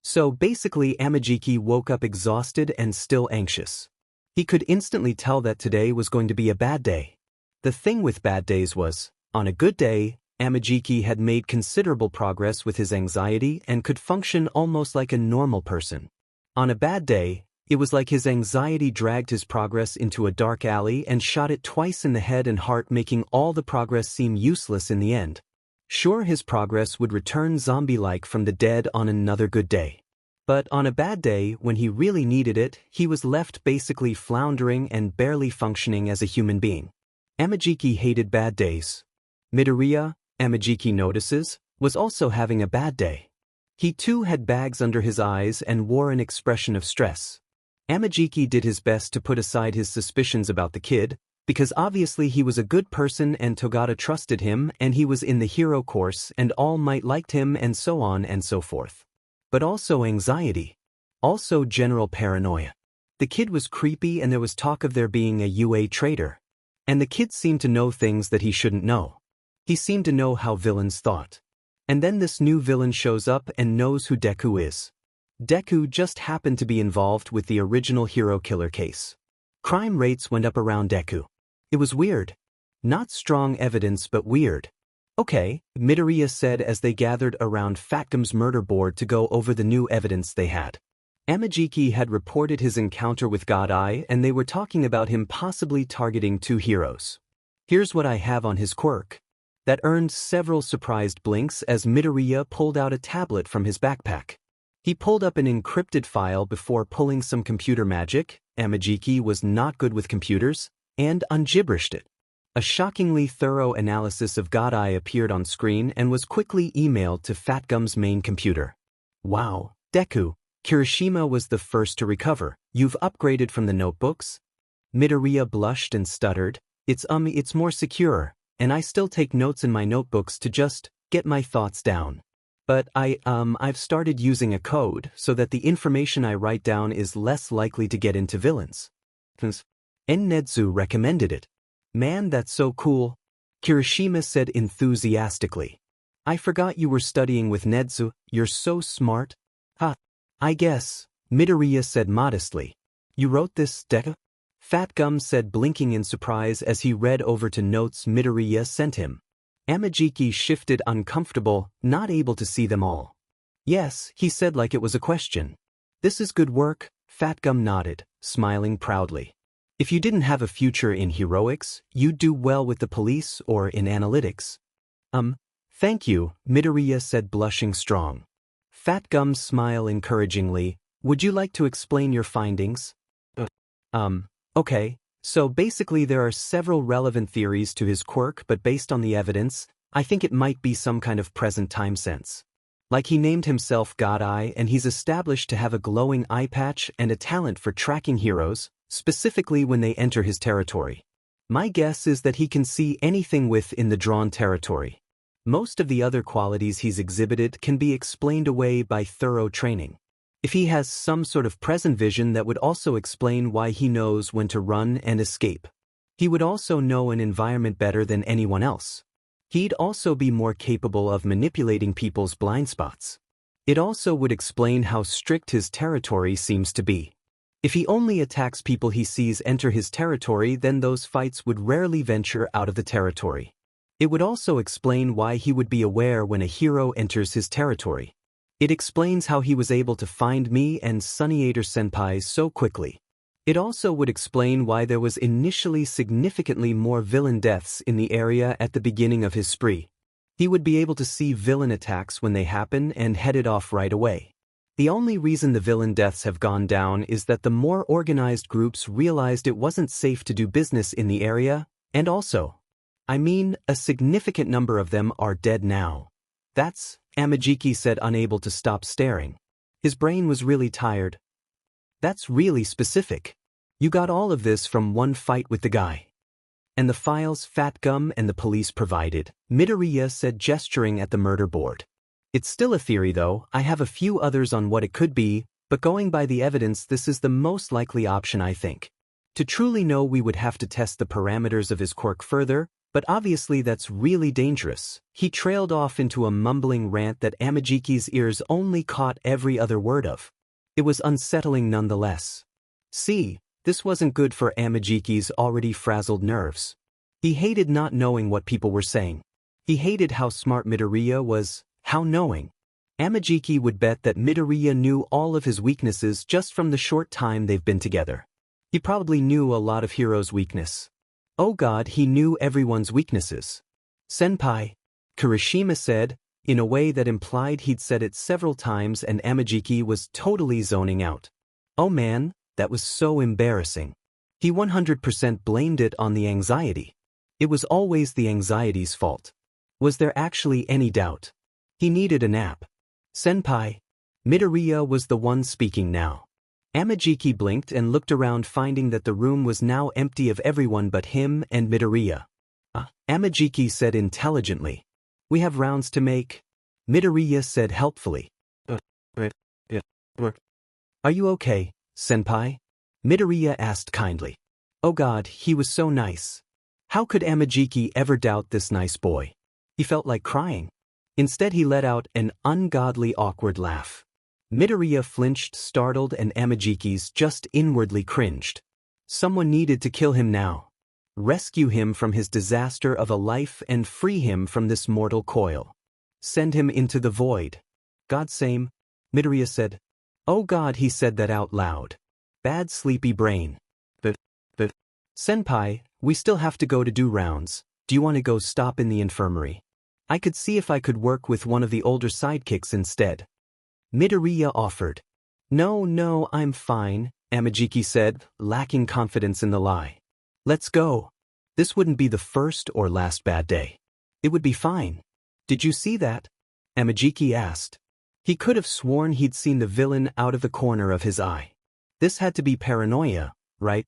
So basically Amajiki woke up exhausted and still anxious. He could instantly tell that today was going to be a bad day. The thing with bad days was, on a good day, Amajiki had made considerable progress with his anxiety and could function almost like a normal person. On a bad day, It was like his anxiety dragged his progress into a dark alley and shot it twice in the head and heart, making all the progress seem useless in the end. Sure, his progress would return zombie-like from the dead on another good day. But on a bad day, when he really needed it, he was left basically floundering and barely functioning as a human being. Amajiki hated bad days. Midoriya, Amajiki notices, was also having a bad day. He too had bags under his eyes and wore an expression of stress. Amajiki did his best to put aside his suspicions about the kid, because obviously he was a good person and Togata trusted him and he was in the hero course and All Might liked him and so on and so forth. But also anxiety. Also general paranoia. The kid was creepy and there was talk of there being a UA traitor. And the kid seemed to know things that he shouldn't know. He seemed to know how villains thought. And then this new villain shows up and knows who Deku is. Deku just happened to be involved with the original hero killer case. Crime rates went up around Deku. It was weird. Not strong evidence but weird. Okay, Midoriya said as they gathered around Fatgum's murder board to go over the new evidence they had. Amajiki had reported his encounter with God Eye and they were talking about him possibly targeting two heroes. Here's what I have on his quirk. That earned several surprised blinks as Midoriya pulled out a tablet from his backpack. He pulled up an encrypted file before pulling some computer magic. Amajiki was not good with computers, and ungibbrished it. A shockingly thorough analysis of God Eye appeared on screen and was quickly emailed to Fatgum's main computer. Wow, Deku, Kirishima was the first to recover. You've upgraded from the notebooks? Midoriya blushed and stuttered. It's more secure, and I still take notes in my notebooks to just get my thoughts down. But I've started using a code so that the information I write down is less likely to get into villains. Ennetsu recommended it. Man, that's so cool. Kirishima said enthusiastically. I forgot you were studying with Netsu, you're so smart. I guess, Midoriya said modestly. You wrote this, Deku? Fatgum said, blinking in surprise as he read over to notes Midoriya sent him. Amajiki shifted uncomfortable, not able to see them all. Yes, he said like it was a question. This is good work, Fatgum nodded, smiling proudly. If you didn't have a future in heroics, you'd do well with the police or in analytics. Thank you, Midoriya said, blushing strong. Fatgum's smile encouragingly. Would you like to explain your findings? Okay, so basically there are several relevant theories to his quirk, but based on the evidence, I think it might be some kind of present time sense. Like he named himself God Eye and he's established to have a glowing eye patch and a talent for tracking heroes, specifically when they enter his territory. My guess is that he can see anything within the drawn territory. Most of the other qualities he's exhibited can be explained away by thorough training. If he has some sort of present vision, that would also explain why he knows when to run and escape. He would also know an environment better than anyone else. He'd also be more capable of manipulating people's blind spots. It also would explain how strict his territory seems to be. If he only attacks people he sees enter his territory, then those fights would rarely venture out of the territory. It would also explain why he would be aware when a hero enters his territory. It explains how he was able to find me and Sunniator Senpai so quickly. It also would explain why there was initially significantly more villain deaths in the area at the beginning of his spree. He would be able to see villain attacks when they happen and head it off right away. The only reason the villain deaths have gone down is that the more organized groups realized it wasn't safe to do business in the area, and also, a significant number of them are dead now. That's, Amajiki said, unable to stop staring. His brain was really tired. That's really specific. You got all of this from one fight with the guy. And the files Fatgum and the police provided, Midoriya said, gesturing at the murder board. It's still a theory though, I have a few others on what it could be, but going by the evidence this is the most likely option I think. To truly know we would have to test the parameters of his quirk further, but obviously that's really dangerous. He trailed off into a mumbling rant that Amajiki's ears only caught every other word of. It was unsettling nonetheless. See, this wasn't good for Amajiki's already frazzled nerves. He hated not knowing what people were saying. He hated how smart Midoriya was, how knowing. Amajiki would bet that Midoriya knew all of his weaknesses just from the short time they've been together. He probably knew a lot of Hiro's weakness. Oh god, he knew everyone's weaknesses. Senpai, Kirishima said, in a way that implied he'd said it several times, and Amajiki was totally zoning out. Oh man, that was so embarrassing. He 100% blamed it on the anxiety. It was always the anxiety's fault. Was there actually any doubt? He needed a nap. Senpai. Midoriya was the one speaking now. Amajiki blinked and looked around, finding that the room was now empty of everyone but him and Midoriya. Amajiki said intelligently. We have rounds to make. Midoriya said helpfully. Are you okay, senpai? Midoriya asked kindly. Oh god, he was so nice. How could Amajiki ever doubt this nice boy? He felt like crying. Instead he let out an ungodly awkward laugh. Midoriya flinched, startled, and Amajiki's just inwardly cringed. Someone needed to kill him now. Rescue him from his disaster of a life and free him from this mortal coil. Send him into the void. God same, Midoriya said. Oh god, he said that out loud. Bad sleepy brain. But, senpai, we still have to go to do rounds. Do you want to go stop in the infirmary? I could see if I could work with one of the older sidekicks instead. Midoriya offered. No, I'm fine, Amajiki said, lacking confidence in the lie. Let's go. This wouldn't be the first or last bad day. It would be fine. Did you see that? Amajiki asked. He could have sworn he'd seen the villain out of the corner of his eye. This had to be paranoia, right?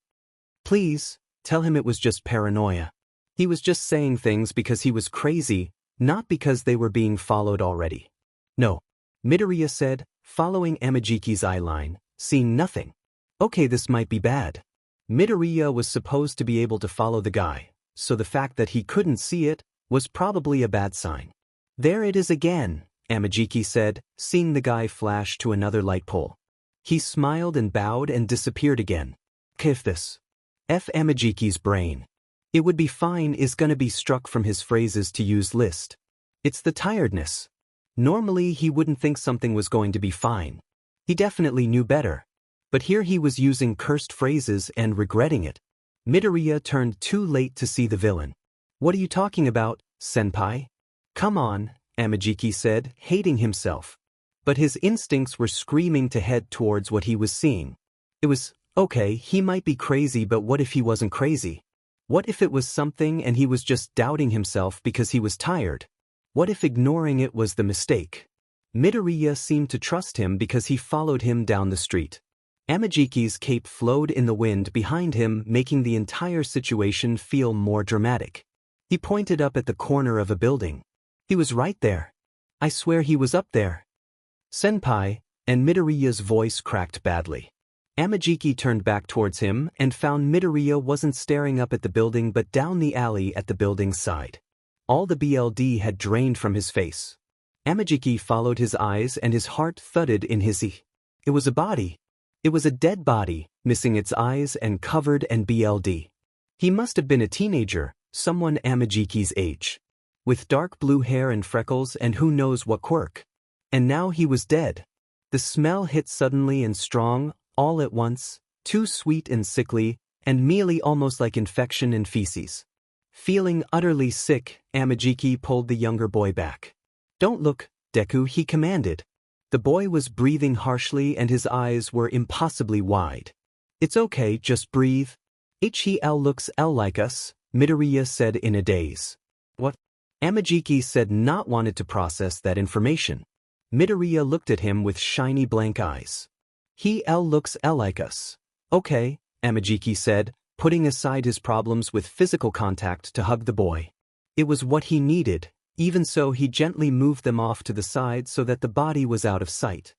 Please, tell him it was just paranoia. He was just saying things because he was crazy, not because they were being followed already. No, Midoriya said, following Amajiki's eyeline, seeing nothing. Okay, this might be bad. Midoriya was supposed to be able to follow the guy, so the fact that he couldn't see it was probably a bad sign. There it is again, Amajiki said, seeing the guy flash to another light pole. He smiled and bowed and disappeared again. If this Amajiki's brain. It would be fine is gonna be struck from his phrases to use list. It's the tiredness. Normally he wouldn't think something was going to be fine. He definitely knew better. But here he was using cursed phrases and regretting it. Midoriya turned too late to see the villain. What are you talking about, senpai? Come on, Amajiki said, hating himself. But his instincts were screaming to head towards what he was seeing. It was, okay, he might be crazy, but what if he wasn't crazy? What if it was something and he was just doubting himself because he was tired? What if ignoring it was the mistake? Midoriya seemed to trust him because he followed him down the street. Amajiki's cape flowed in the wind behind him, making the entire situation feel more dramatic. He pointed up at the corner of a building. He was right there. I swear he was up there. Senpai, and Midoriya's voice cracked badly. Amajiki turned back towards him and found Midoriya wasn't staring up at the building but down the alley at the building's side. All the BLD had drained from his face. Amajiki followed his eyes and his heart thudded in his ear. It was a body. It was a dead body, missing its eyes and covered in BLD. He must have been a teenager, someone Amajiki's age. With dark blue hair and freckles and who knows what quirk. And now he was dead. The smell hit suddenly and strong, all at once, too sweet and sickly, and mealy, almost like infection and feces. Feeling utterly sick, Amajiki pulled the younger boy back. Don't look, Deku, he commanded. The boy was breathing harshly and his eyes were impossibly wide. It's okay, just breathe. He looks like us, Midoriya said in a daze. What? Amajiki said, not wanted to process that information. Midoriya looked at him with shiny blank eyes. He looks like us. Okay, Amajiki said, putting aside his problems with physical contact to hug the boy. It was what he needed. Even so, he gently moved them off to the side so that the body was out of sight.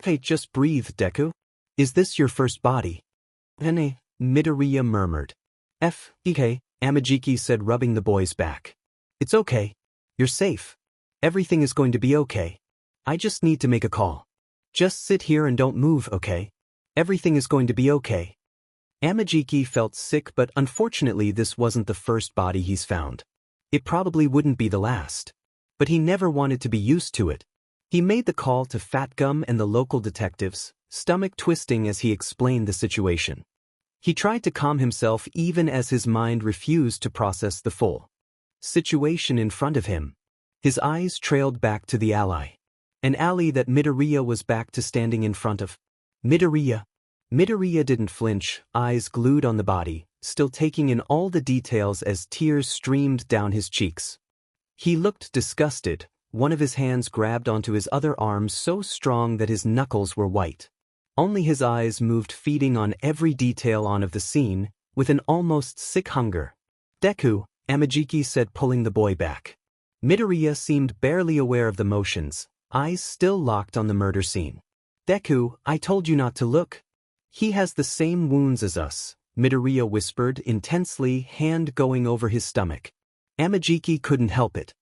Hey, just breathe, Deku. Is this your first body? Midoriya murmured. Amajiki said, rubbing the boy's back. It's okay. You're safe. Everything is going to be okay. I just need to make a call. Just sit here and don't move, okay? Everything is going to be okay. Amajiki felt sick, but unfortunately this wasn't the first body he's found. It probably wouldn't be the last. But he never wanted to be used to it. He made the call to Fat Gum and the local detectives, stomach twisting as he explained the situation. He tried to calm himself even as his mind refused to process the full situation in front of him. His eyes trailed back to the alley. An alley that Midoriya was back to standing in front of. Midoriya. Midoriya didn't flinch, eyes glued on the body, still taking in all the details as tears streamed down his cheeks. He looked disgusted, one of his hands grabbed onto his other arm so strong that his knuckles were white. Only his eyes moved, feeding on every detail of the scene, with an almost sick hunger. Deku, Amajiki said, pulling the boy back. Midoriya seemed barely aware of the motions, eyes still locked on the murder scene. Deku, I told you not to look. He has the same wounds as us, Midoriya whispered intensely, hand going over his stomach. Amajiki couldn't help it.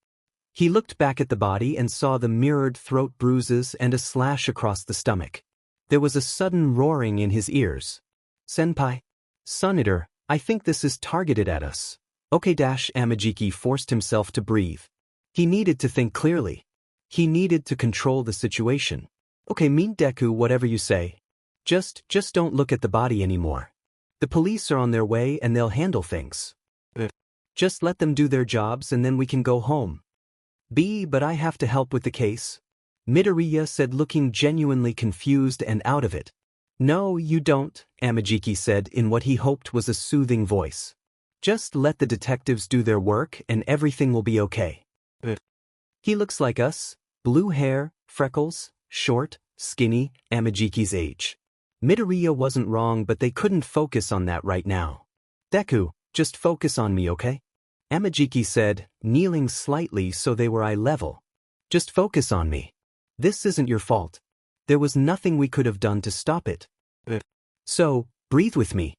He looked back at the body and saw the mirrored throat bruises and a slash across the stomach. There was a sudden roaring in his ears. Senpai. Suniter, I think this is targeted at us. Okay. Amajiki forced himself to breathe. He needed to think clearly. He needed to control the situation. Okay, mean Deku, whatever you say. Just don't look at the body anymore. The police are on their way and they'll handle things. Just let them do their jobs and then we can go home. But I have to help with the case. Midoriya said, looking genuinely confused and out of it. No, you don't, Amajiki said in what he hoped was a soothing voice. Just let the detectives do their work and everything will be okay. He looks like us, blue hair, freckles, short, skinny, Amajiki's age. Midoriya wasn't wrong, but they couldn't focus on that right now. Deku, just focus on me, okay? Amajiki said, kneeling slightly so they were eye level. Just focus on me. This isn't your fault. There was nothing we could have done to stop it. So, breathe with me.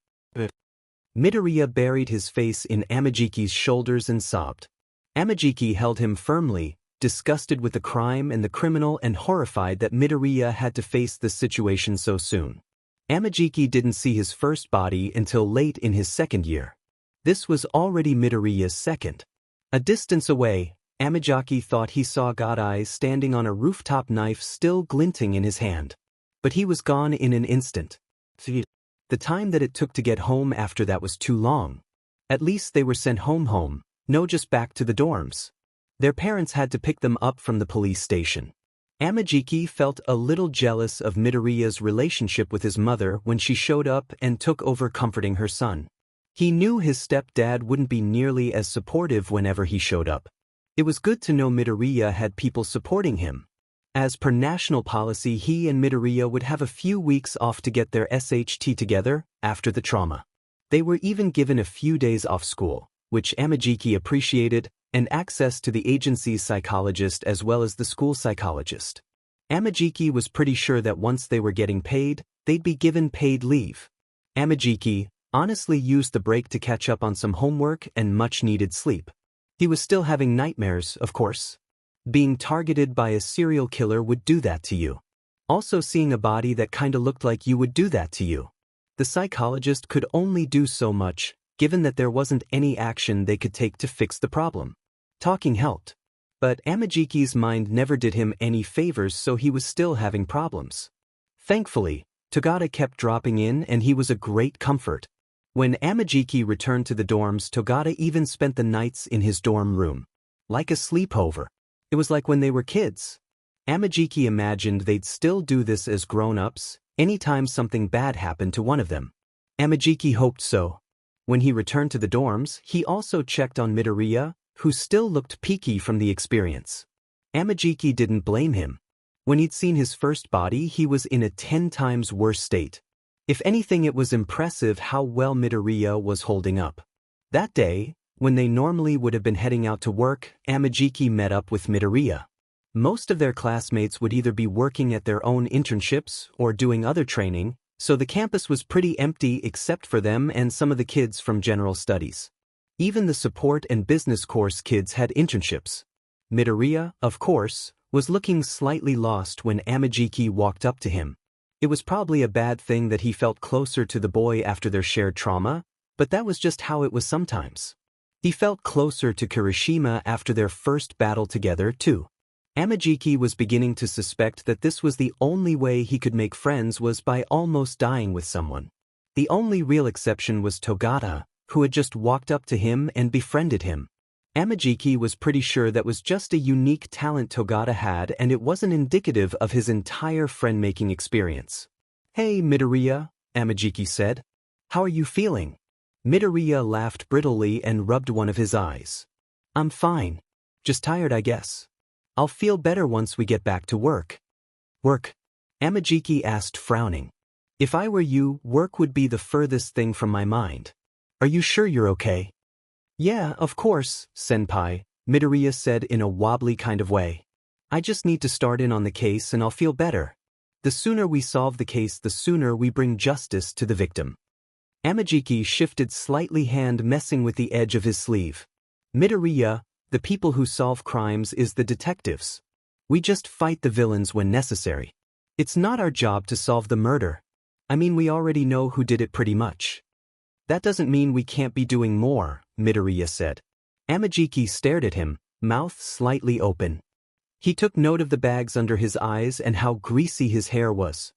Midoriya buried his face in Amajiki's shoulders and sobbed. Amajiki held him firmly, disgusted with the crime and the criminal and horrified that Midoriya had to face this situation so soon. Amajiki didn't see his first body until late in his second year. This was already Midoriya's second. A distance away, Amajiki thought he saw God Eyes standing on a rooftop, knife still glinting in his hand. But he was gone in an instant. The time that it took to get home after that was too long. At least they were sent home, no just back to the dorms. Their parents had to pick them up from the police station. Amajiki felt a little jealous of Midoriya's relationship with his mother when she showed up and took over comforting her son. He knew his stepdad wouldn't be nearly as supportive whenever he showed up. It was good to know Midoriya had people supporting him. As per national policy, he and Midoriya would have a few weeks off to get their SHT together after the trauma. They were even given a few days off school, which Amajiki appreciated, and access to the agency's psychologist as well as the school psychologist. Amajiki was pretty sure that once they were getting paid, they'd be given paid leave. Amajiki honestly used the break to catch up on some homework and much-needed sleep. He was still having nightmares, of course. Being targeted by a serial killer would do that to you. Also, seeing a body that kinda looked like you would do that to you. The psychologist could only do so much, given that there wasn't any action they could take to fix the problem. Talking helped. But Amajiki's mind never did him any favors, so he was still having problems. Thankfully, Togata kept dropping in and he was a great comfort. When Amajiki returned to the dorms, Togata even spent the nights in his dorm room. Like a sleepover. It was like when they were kids. Amajiki imagined they'd still do this as grown-ups, anytime something bad happened to one of them. Amajiki hoped so. When he returned to the dorms, he also checked on Midoriya, who still looked peaky from the experience. Amajiki didn't blame him. When he'd seen his first body, he was in a 10 times worse state. If anything, it was impressive how well Midoriya was holding up. That day, when they normally would have been heading out to work, Amajiki met up with Midoriya. Most of their classmates would either be working at their own internships or doing other training, so the campus was pretty empty except for them and some of the kids from general studies. Even the support and business course kids had internships. Midoriya, of course, was looking slightly lost when Amajiki walked up to him. It was probably a bad thing that he felt closer to the boy after their shared trauma, but that was just how it was sometimes. He felt closer to Kirishima after their first battle together, too. Amajiki was beginning to suspect that this was the only way he could make friends was by almost dying with someone. The only real exception was Togata, who had just walked up to him and befriended him. Amajiki was pretty sure that was just a unique talent Togata had and it wasn't indicative of his entire friend-making experience. "Hey, Midoriya," Amajiki said. "How are you feeling?" Midoriya laughed brittlely and rubbed one of his eyes. "I'm fine. Just tired, I guess. I'll feel better once we get back to work." "Work?" Amajiki asked, frowning. "If I were you, work would be the furthest thing from my mind. Are you sure you're okay?" "Yeah, of course, senpai," Midoriya said in a wobbly kind of way. "I just need to start in on the case and I'll feel better. The sooner we solve the case, the sooner we bring justice to the victim." Amajiki shifted slightly, hand messing with the edge of his sleeve. "Midoriya, the people who solve crimes is the detectives. We just fight the villains when necessary. It's not our job to solve the murder. I mean, we already know who did it pretty much." "That doesn't mean we can't be doing more," Midoriya said. Amajiki stared at him, mouth slightly open. He took note of the bags under his eyes and how greasy his hair was.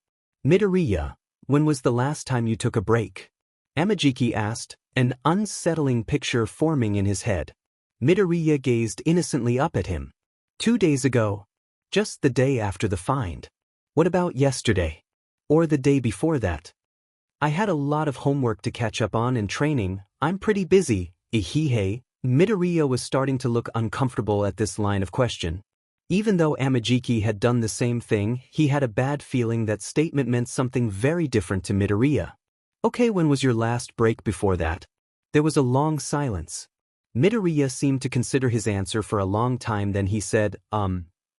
"Midoriya, when was the last time you took a break?" Amajiki asked, an unsettling picture forming in his head. Midoriya gazed innocently up at him. "2 days ago. Just the day after the find. What about yesterday? Or the day before that?" "I had a lot of homework to catch up on and training. I'm pretty busy, ihihei." Midoriya was starting to look uncomfortable at this line of question. Even though Amajiki had done the same thing, he had a bad feeling that statement meant something very different to Midoriya. "Okay, when was your last break before that?" There was a long silence. Midoriya seemed to consider his answer for a long time, then he said,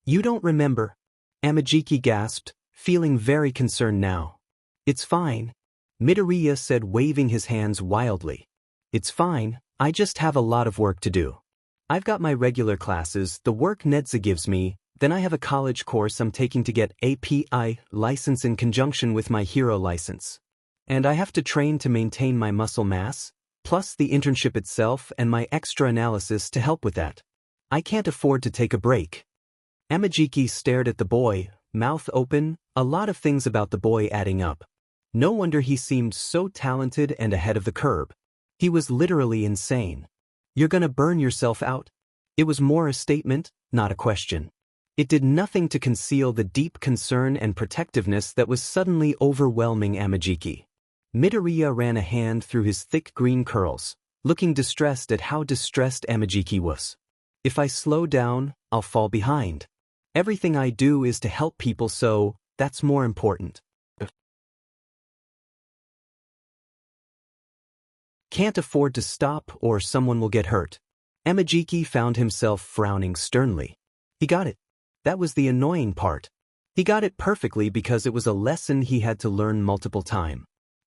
"You don't remember?" Amajiki gasped, feeling very concerned now. "It's fine," Midoriya said, waving his hands wildly. "It's fine, I just have a lot of work to do. I've got my regular classes, the work Nedza gives me, then I have a college course I'm taking to get API license in conjunction with my hero license. And I have to train to maintain my muscle mass, plus the internship itself and my extra analysis to help with that. I can't afford to take a break." Amajiki stared at the boy, mouth open, a lot of things about the boy adding up. No wonder he seemed so talented and ahead of the curve. He was literally insane. "You're gonna burn yourself out?" It was more a statement, not a question. It did nothing to conceal the deep concern and protectiveness that was suddenly overwhelming Amajiki. Midoriya ran a hand through his thick green curls, looking distressed at how distressed Amajiki was. "If I slow down, I'll fall behind. Everything I do is to help people, so that's more important. Can't afford to stop or someone will get hurt." Amajiki found himself frowning sternly. He got it. That was the annoying part. He got it perfectly because it was a lesson he had to learn multiple times.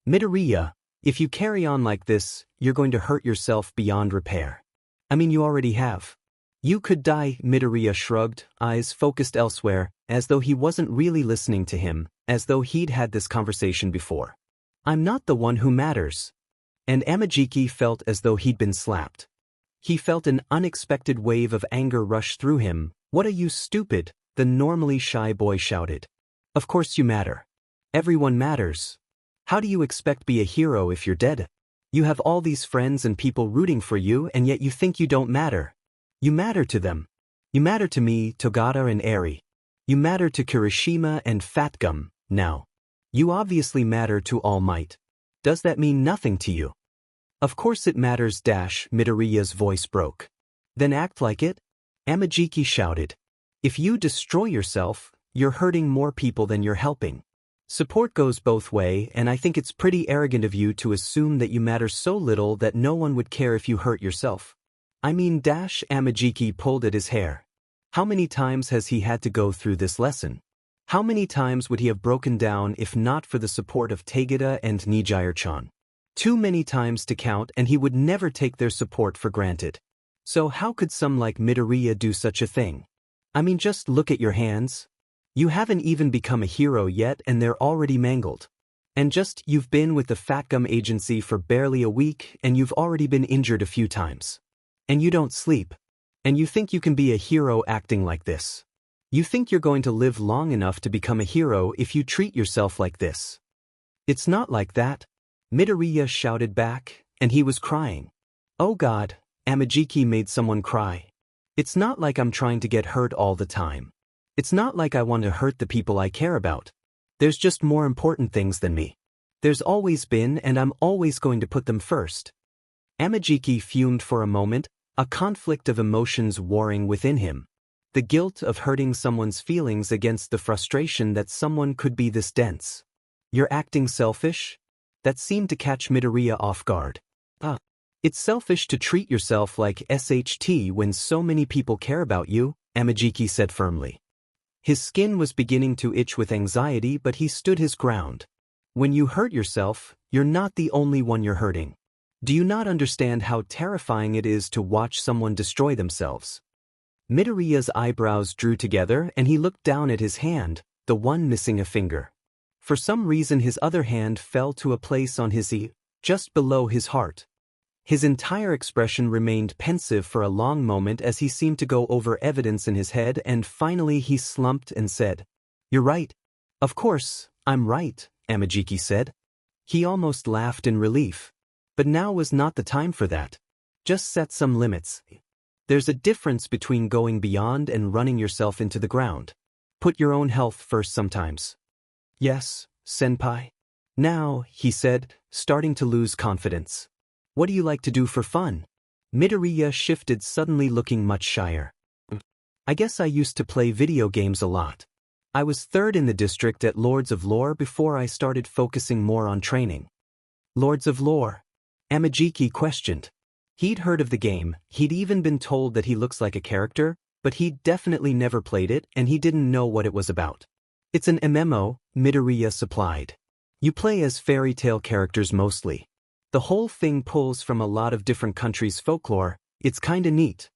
"Midoriya, if you carry on like this, you're going to hurt yourself beyond repair. I mean, you already have. You could die." Midoriya shrugged, eyes focused elsewhere, as though he wasn't really listening to him, as though he'd had this conversation before. "I'm not the one who matters." And Amajiki felt as though he'd been slapped. He felt an unexpected wave of anger rush through him. "What are you, stupid?" the normally shy boy shouted. "Of course you matter. Everyone matters. How do you expect to be a hero if you're dead? You have all these friends and people rooting for you and yet you think you don't matter. You matter to them. You matter to me, Togata and Eri. You matter to Kirishima and Fatgum, now. You obviously matter to All Might. Does that mean nothing to you?" "Of course it matters." Midoriya's voice broke. "Then act like it," Amajiki shouted. "If you destroy yourself, you're hurting more people than you're helping. Support goes both ways, and I think it's pretty arrogant of you to assume that you matter so little that no one would care if you hurt yourself. I mean, Amajiki pulled at his hair. How many times has he had to go through this lesson? How many times would he have broken down if not for the support of Tegata and Nijire-chan? Too many times to count, and he would never take their support for granted. So how could some like Midoriya do such a thing? I mean, just look at your hands. You haven't even become a hero yet and they're already mangled. And just, you've been with the Fatgum agency for barely a week and you've already been injured a few times. And you don't sleep. And you think you can be a hero acting like this. You think you're going to live long enough to become a hero if you treat yourself like this. It's not like that, Midoriya shouted back, and he was crying. Oh God, Amajiki made someone cry. It's not like I'm trying to get hurt all the time. It's not like I want to hurt the people I care about. There's just more important things than me. There's always been, and I'm always going to put them first. Amajiki fumed for a moment, a conflict of emotions warring within him. The guilt of hurting someone's feelings against the frustration that someone could be this dense. You're acting selfish? That seemed to catch Midoriya off guard. It's selfish to treat yourself like SHT when so many people care about you, Amajiki said firmly. His skin was beginning to itch with anxiety, but he stood his ground. When you hurt yourself, you're not the only one you're hurting. Do you not understand how terrifying it is to watch someone destroy themselves? Midoriya's eyebrows drew together and he looked down at his hand, the one missing a finger. For some reason his other hand fell to a place on his ear, just below his heart. His entire expression remained pensive for a long moment as he seemed to go over evidence in his head, and finally he slumped and said, "You're right. Of course, I'm right," Amajiki said. He almost laughed in relief. But now was not the time for that. Just set some limits. There's a difference between going beyond and running yourself into the ground. Put your own health first sometimes. Yes, senpai. Now, he said, starting to lose confidence. What do you like to do for fun? Midoriya shifted, suddenly looking much shyer. I guess I used to play video games a lot. I was third in the district at Lords of Lore before I started focusing more on training. Lords of Lore? Amajiki questioned. He'd heard of the game, he'd even been told that he looks like a character, but he'd definitely never played it and he didn't know what it was about. It's an MMO, Midoriya supplied. You play as fairy tale characters mostly. The whole thing pulls from a lot of different countries' folklore. It's kinda neat.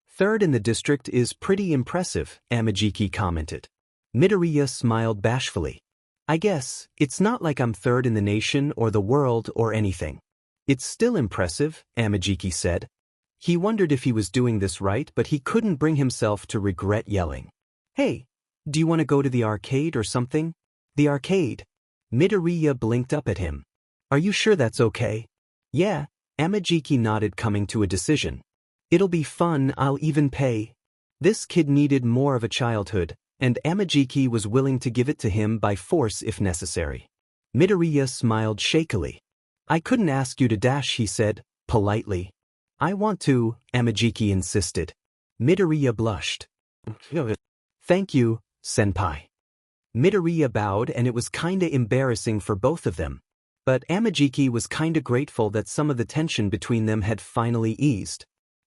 Third in the district is pretty impressive, Amajiki commented. Midoriya smiled bashfully. I guess, it's not like I'm third in the nation or the world or anything. It's still impressive, Amajiki said. He wondered if he was doing this right, but he couldn't bring himself to regret yelling. Hey, do you want to go to the arcade or something? The arcade? Midoriya blinked up at him. Are you sure that's okay? Yeah, Amajiki nodded, coming to a decision. It'll be fun, I'll even pay. This kid needed more of a childhood, and Amajiki was willing to give it to him by force if necessary. Midoriya smiled shakily. I couldn't ask you to dash, he said, politely. I want to, Amajiki insisted. Midoriya blushed. Thank you, senpai. Midoriya bowed, and it was kinda embarrassing for both of them. But Amajiki was kinda grateful that some of the tension between them had finally eased.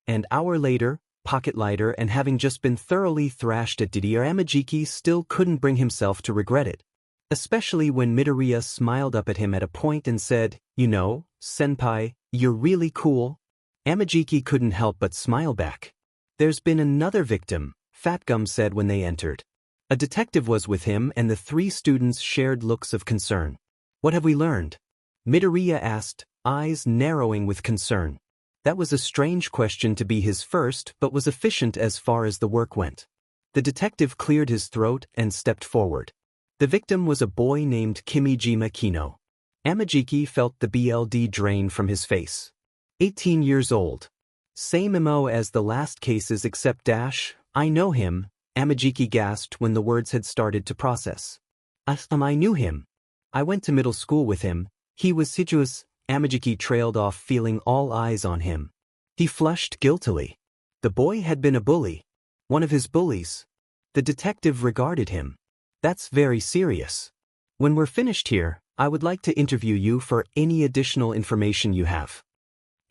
An hour later, pocket lighter, and having just been thoroughly thrashed at Didier, Amajiki still couldn't bring himself to regret it. Especially when Midoriya smiled up at him at a point and said, You know, senpai, you're really cool. Amajiki couldn't help but smile back. There's been another victim, Fatgum said when they entered. A detective was with him and the three students shared looks of concern. What have we learned? Midoriya asked, eyes narrowing with concern. That was a strange question to be his first, but was efficient as far as the work went. The detective cleared his throat and stepped forward. The victim was a boy named Kimijima Kino. Amajiki felt the BLD drain from his face. 18 years old. Same MO as the last cases except dash, I know him, Amajiki gasped when the words had started to process. I knew him. I went to middle school with him. He was Siju's. Amajiki trailed off, feeling all eyes on him. He flushed guiltily. The boy had been a bully. One of his bullies. The detective regarded him. That's very serious. When we're finished here, I would like to interview you for any additional information you have.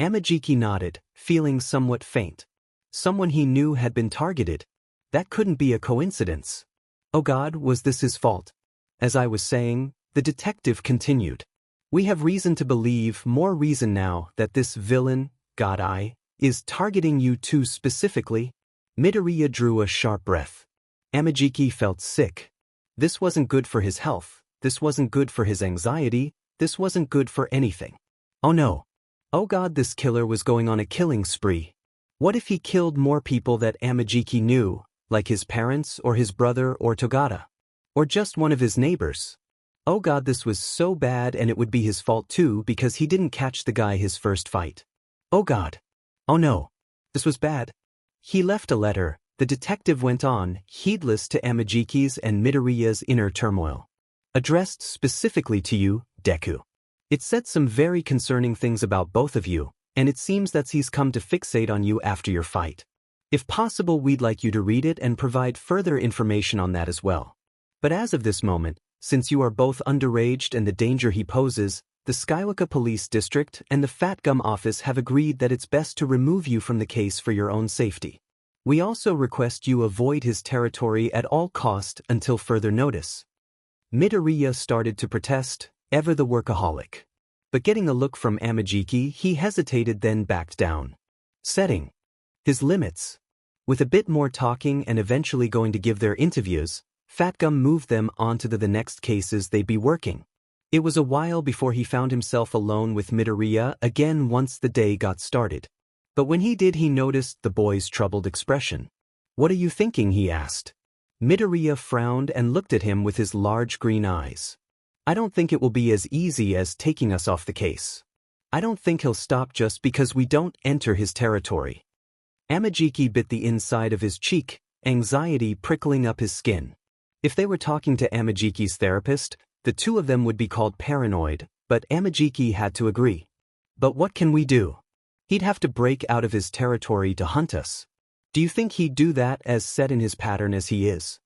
Amajiki nodded, feeling somewhat faint. Someone he knew had been targeted. That couldn't be a coincidence. Oh God, was this his fault? As I was saying, the detective continued. We have reason to believe, more reason now, that this villain, God Eye, is targeting you too specifically. Midoriya drew a sharp breath. Amajiki felt sick. This wasn't good for his health, this wasn't good for his anxiety, this wasn't good for anything. Oh no. Oh God, this killer was going on a killing spree. What if he killed more people that Amajiki knew, like his parents or his brother or Togata. Or just one of his neighbors. Oh god, this was so bad, and it would be his fault too because he didn't catch the guy his first fight. Oh god. Oh no. This was bad. He left a letter, the detective went on, heedless to Amajiki's and Midoriya's inner turmoil. Addressed specifically to you, Deku. It said some very concerning things about both of you, and it seems that he's come to fixate on you after your fight. If possible, we'd like you to read it and provide further information on that as well. But as of this moment, since you are both underaged and the danger he poses, the Skywaka Police District and the Fat Gum office have agreed that it's best to remove you from the case for your own safety. We also request you avoid his territory at all cost until further notice. Midoriya started to protest, ever the workaholic. But getting a look from Amajiki, he hesitated, then backed down. Setting his limits. With a bit more talking and eventually going to give their interviews, Fatgum moved them on to the next cases they'd be working. It was a while before he found himself alone with Midoriya again once the day got started. But when he did, he noticed the boy's troubled expression. "What are you thinking?" he asked. Midoriya frowned and looked at him with his large green eyes. "I don't think it will be as easy as taking us off the case. I don't think he'll stop just because we don't enter his territory." Amajiki bit the inside of his cheek, anxiety prickling up his skin. If they were talking to Amajiki's therapist, the two of them would be called paranoid, but Amajiki had to agree. "But what can we do? He'd have to break out of his territory to hunt us. Do you think he'd do that as set in his pattern as he is?"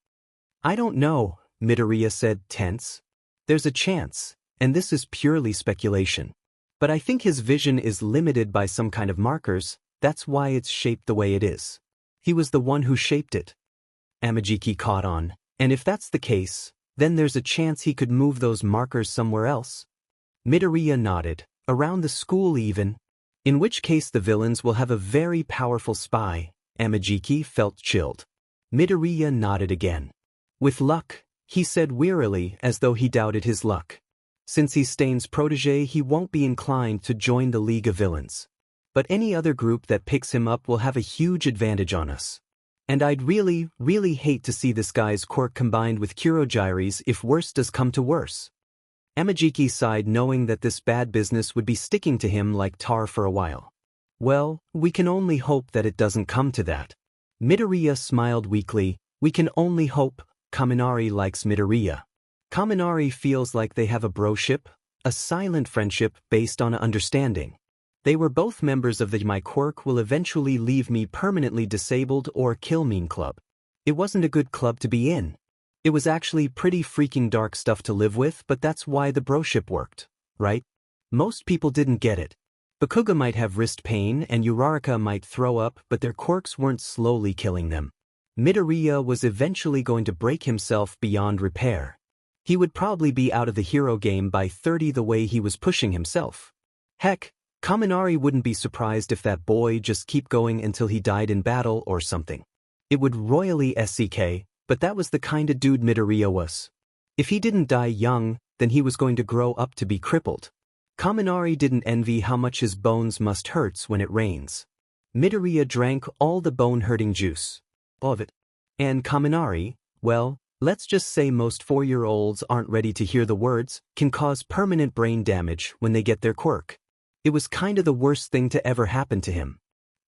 "I don't know," Midoriya said, tense. "There's a chance, and this is purely speculation. But I think his vision is limited by some kind of markers, that's why it's shaped the way it is. He was the one who shaped it." Amajiki caught on. "And if that's the case, then there's a chance he could move those markers somewhere else?" Midoriya nodded. "Around the school even. In which case the villains will have a very powerful spy." Amajiki felt chilled. Midoriya nodded again. "With luck," he said wearily, as though he doubted his luck. "Since he's Stain's protege, he won't be inclined to join the League of Villains. But any other group that picks him up will have a huge advantage on us. And I'd really, really hate to see this guy's quirk combined with Kurojire's if worse does come to worse." Amajiki sighed, knowing that this bad business would be sticking to him like tar for a while. "Well, we can only hope that it doesn't come to that." Midoriya smiled weakly. "We can only hope." Kaminari likes Midoriya. Kaminari feels like they have a broship, a silent friendship based on understanding. They were both members of the "My Quirk Will Eventually Leave Me Permanently Disabled or Kill Me club. It wasn't a good club to be in. It was actually pretty freaking dark stuff to live with, but that's why the broship worked, right? Most people didn't get it. Bakuga might have wrist pain and Uraraka might throw up, but their quirks weren't slowly killing them. Midoriya was eventually going to break himself beyond repair. He would probably be out of the hero game by 30 the way he was pushing himself. Heck, Kaminari wouldn't be surprised if that boy just keep going until he died in battle or something. It would royally SCK, but that was the kinda dude Midoriya was. If he didn't die young, then he was going to grow up to be crippled. Kaminari didn't envy how much his bones must hurts when it rains. Midoriya drank all the bone-hurting juice. All of it. And Kaminari, well, let's just say most 4-year-olds aren't ready to hear the words, can cause permanent brain damage when they get their quirk. It was kinda the worst thing to ever happen to him.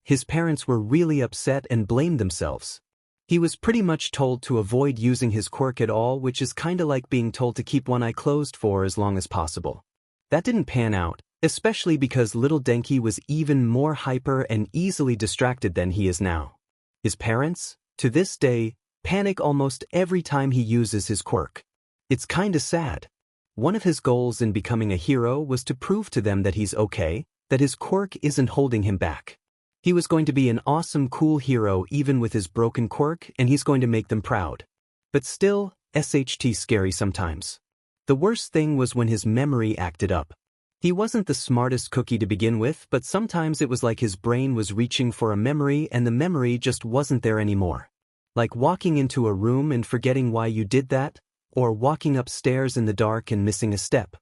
His parents were really upset and blamed themselves. He was pretty much told to avoid using his quirk at all, which is kinda like being told to keep one eye closed for as long as possible. That didn't pan out, especially because little Denki was even more hyper and easily distracted than he is now. His parents, to this day, panic almost every time he uses his quirk. It's kinda sad. One of his goals in becoming a hero was to prove to them that he's okay, that his quirk isn't holding him back. He was going to be an awesome, cool hero even with his broken quirk, and he's going to make them proud. But still, SHT scary sometimes. The worst thing was when his memory acted up. He wasn't the smartest cookie to begin with, but sometimes it was like his brain was reaching for a memory and the memory just wasn't there anymore. Like walking into a room and forgetting why you did that, or walking upstairs in the dark and missing a step.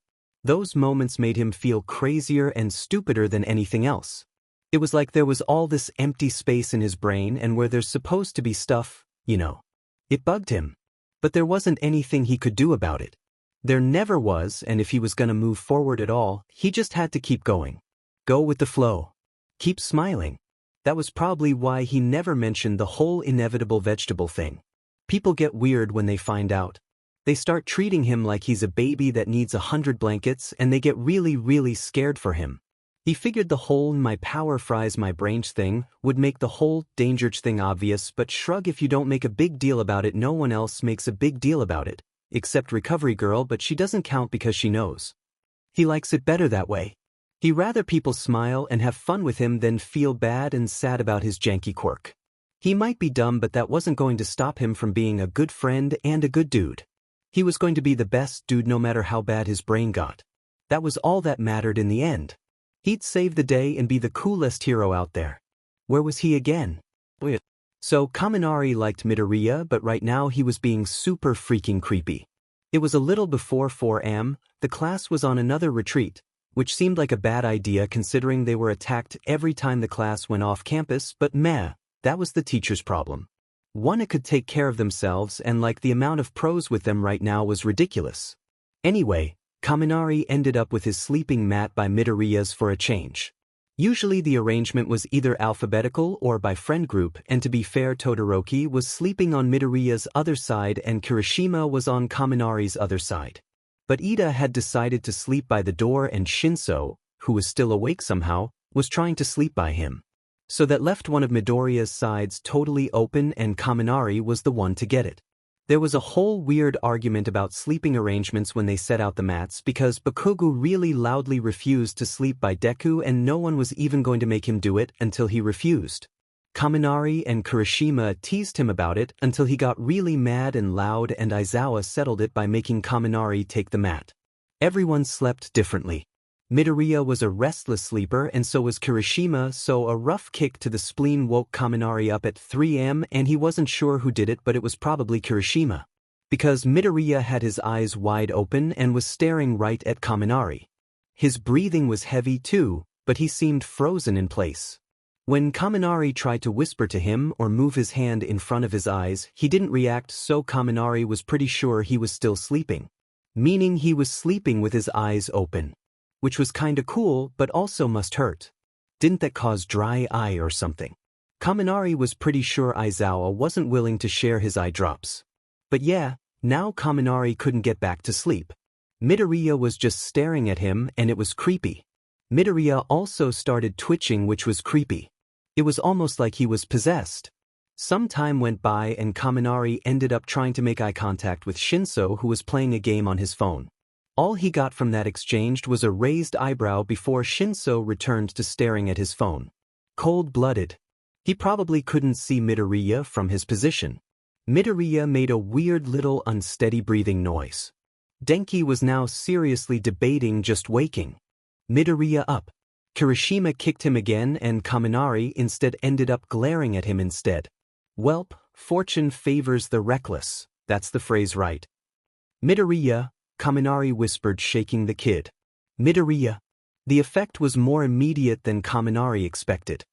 Those moments made him feel crazier and stupider than anything else. It was like there was all this empty space in his brain, and where there's supposed to be stuff, you know. It bugged him. But there wasn't anything he could do about it. There never was, and if he was gonna move forward at all, he just had to keep going. Go with the flow. Keep smiling. That was probably why he never mentioned the whole inevitable vegetable thing. People get weird when they find out. They start treating him like he's a baby that needs 100 blankets, and they get really scared for him. He figured the whole "my power fries my brains" thing would make the whole dangerous thing obvious, but shrug, if you don't make a big deal about it, no one else makes a big deal about it. Except Recovery Girl, but she doesn't count because she knows. He likes it better that way. He'd rather people smile and have fun with him than feel bad and sad about his janky quirk. He might be dumb, but that wasn't going to stop him from being a good friend and a good dude. He was going to be the best dude no matter how bad his brain got. That was all that mattered in the end. He'd save the day and be the coolest hero out there. Where was he again? So Kaminari liked Midoriya, but right now he was being super freaking creepy. It was a little before 4 am, the class was on another retreat, which seemed like a bad idea considering they were attacked every time the class went off campus, but meh, that was the teacher's problem. One could take care of themselves, and like the amount of pros with them right now was ridiculous. Anyway, Kaminari ended up with his sleeping mat by Midoriya's for a change. Usually the arrangement was either alphabetical or by friend group, and to be fair, Todoroki was sleeping on Midoriya's other side and Kirishima was on Kaminari's other side. But Ida had decided to sleep by the door, and Shinso, who was still awake somehow, was trying to sleep by him. So that left one of Midoriya's sides totally open, and Kaminari was the one to get it. There was a whole weird argument about sleeping arrangements when they set out the mats because Bakugo really loudly refused to sleep by Deku, and no one was even going to make him do it until he refused. Kaminari and Kirishima teased him about it until he got really mad and loud, and Aizawa settled it by making Kaminari take the mat. Everyone slept differently. Midoriya was a restless sleeper and so was Kirishima, so a rough kick to the spleen woke Kaminari up at 3 am, and he wasn't sure who did it, but it was probably Kirishima. Because Midoriya had his eyes wide open and was staring right at Kaminari. His breathing was heavy too, but he seemed frozen in place. When Kaminari tried to whisper to him or move his hand in front of his eyes, he didn't react, so Kaminari was pretty sure he was still sleeping. Meaning he was sleeping with his eyes open. Which was kinda cool, but also must hurt. Didn't that cause dry eye or something? Kaminari was pretty sure Aizawa wasn't willing to share his eye drops. But yeah, now Kaminari couldn't get back to sleep. Midoriya was just staring at him, and it was creepy. Midoriya also started twitching, which was creepy. It was almost like he was possessed. Some time went by and Kaminari ended up trying to make eye contact with Shinso, who was playing a game on his phone. All he got from that exchange was a raised eyebrow before Shinso returned to staring at his phone. Cold-blooded. He probably couldn't see Midoriya from his position. Midoriya made a weird little unsteady breathing noise. Denki was now seriously debating just waking Midoriya up. Kirishima kicked him again, and Kaminari instead ended up glaring at him instead. Welp, fortune favors the reckless, that's the phrase, right? Midoriya, Kaminari whispered, shaking the kid. Midoriya. The effect was more immediate than Kaminari expected.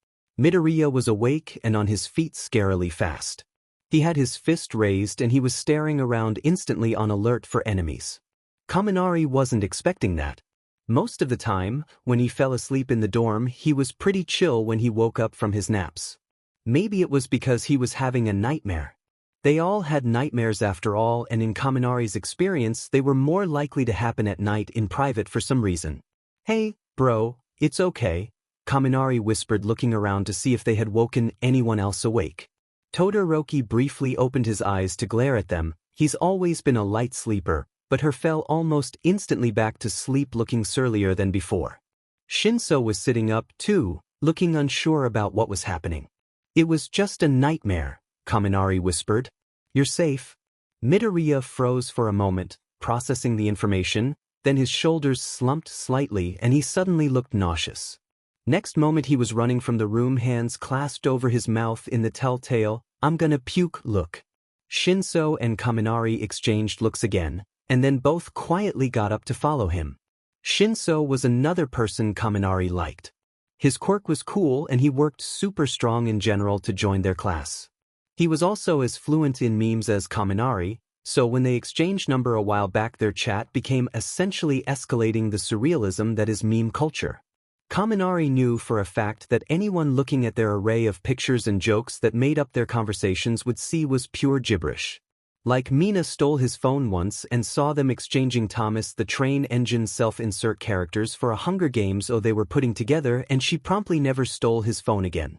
Midoriya was awake and on his feet scarily fast. He had his fist raised and he was staring around instantly on alert for enemies. Kaminari wasn't expecting that. Most of the time, when he fell asleep in the dorm, he was pretty chill when he woke up from his naps. Maybe it was because he was having a nightmare. They all had nightmares after all, and in Kaminari's experience, they were more likely to happen at night in private for some reason. Hey, bro, it's okay, Kaminari whispered, looking around to see if they had woken anyone else awake. Todoroki briefly opened his eyes to glare at them. He's always been a light sleeper, but her fell almost instantly back to sleep, looking surlier than before. Shinso was sitting up too, looking unsure about what was happening. It was just a nightmare, Kaminari whispered. You're safe. Midoriya froze for a moment, processing the information, then his shoulders slumped slightly and he suddenly looked nauseous. Next moment he was running from the room, hands clasped over his mouth in the telltale, "I'm gonna puke" look. Shinso and Kaminari exchanged looks again, and then both quietly got up to follow him. Shinso was another person Kaminari liked. His quirk was cool and he worked super strong in general to join their class. He was also as fluent in memes as Kaminari, so when they exchanged number a while back their chat became essentially escalating the surrealism that is meme culture. Kaminari knew for a fact that anyone looking at their array of pictures and jokes that made up their conversations would see was pure gibberish. Like Mina stole his phone once and saw them exchanging Thomas the Train Engine self-insert characters for a Hunger Games they were putting together, and she promptly never stole his phone again.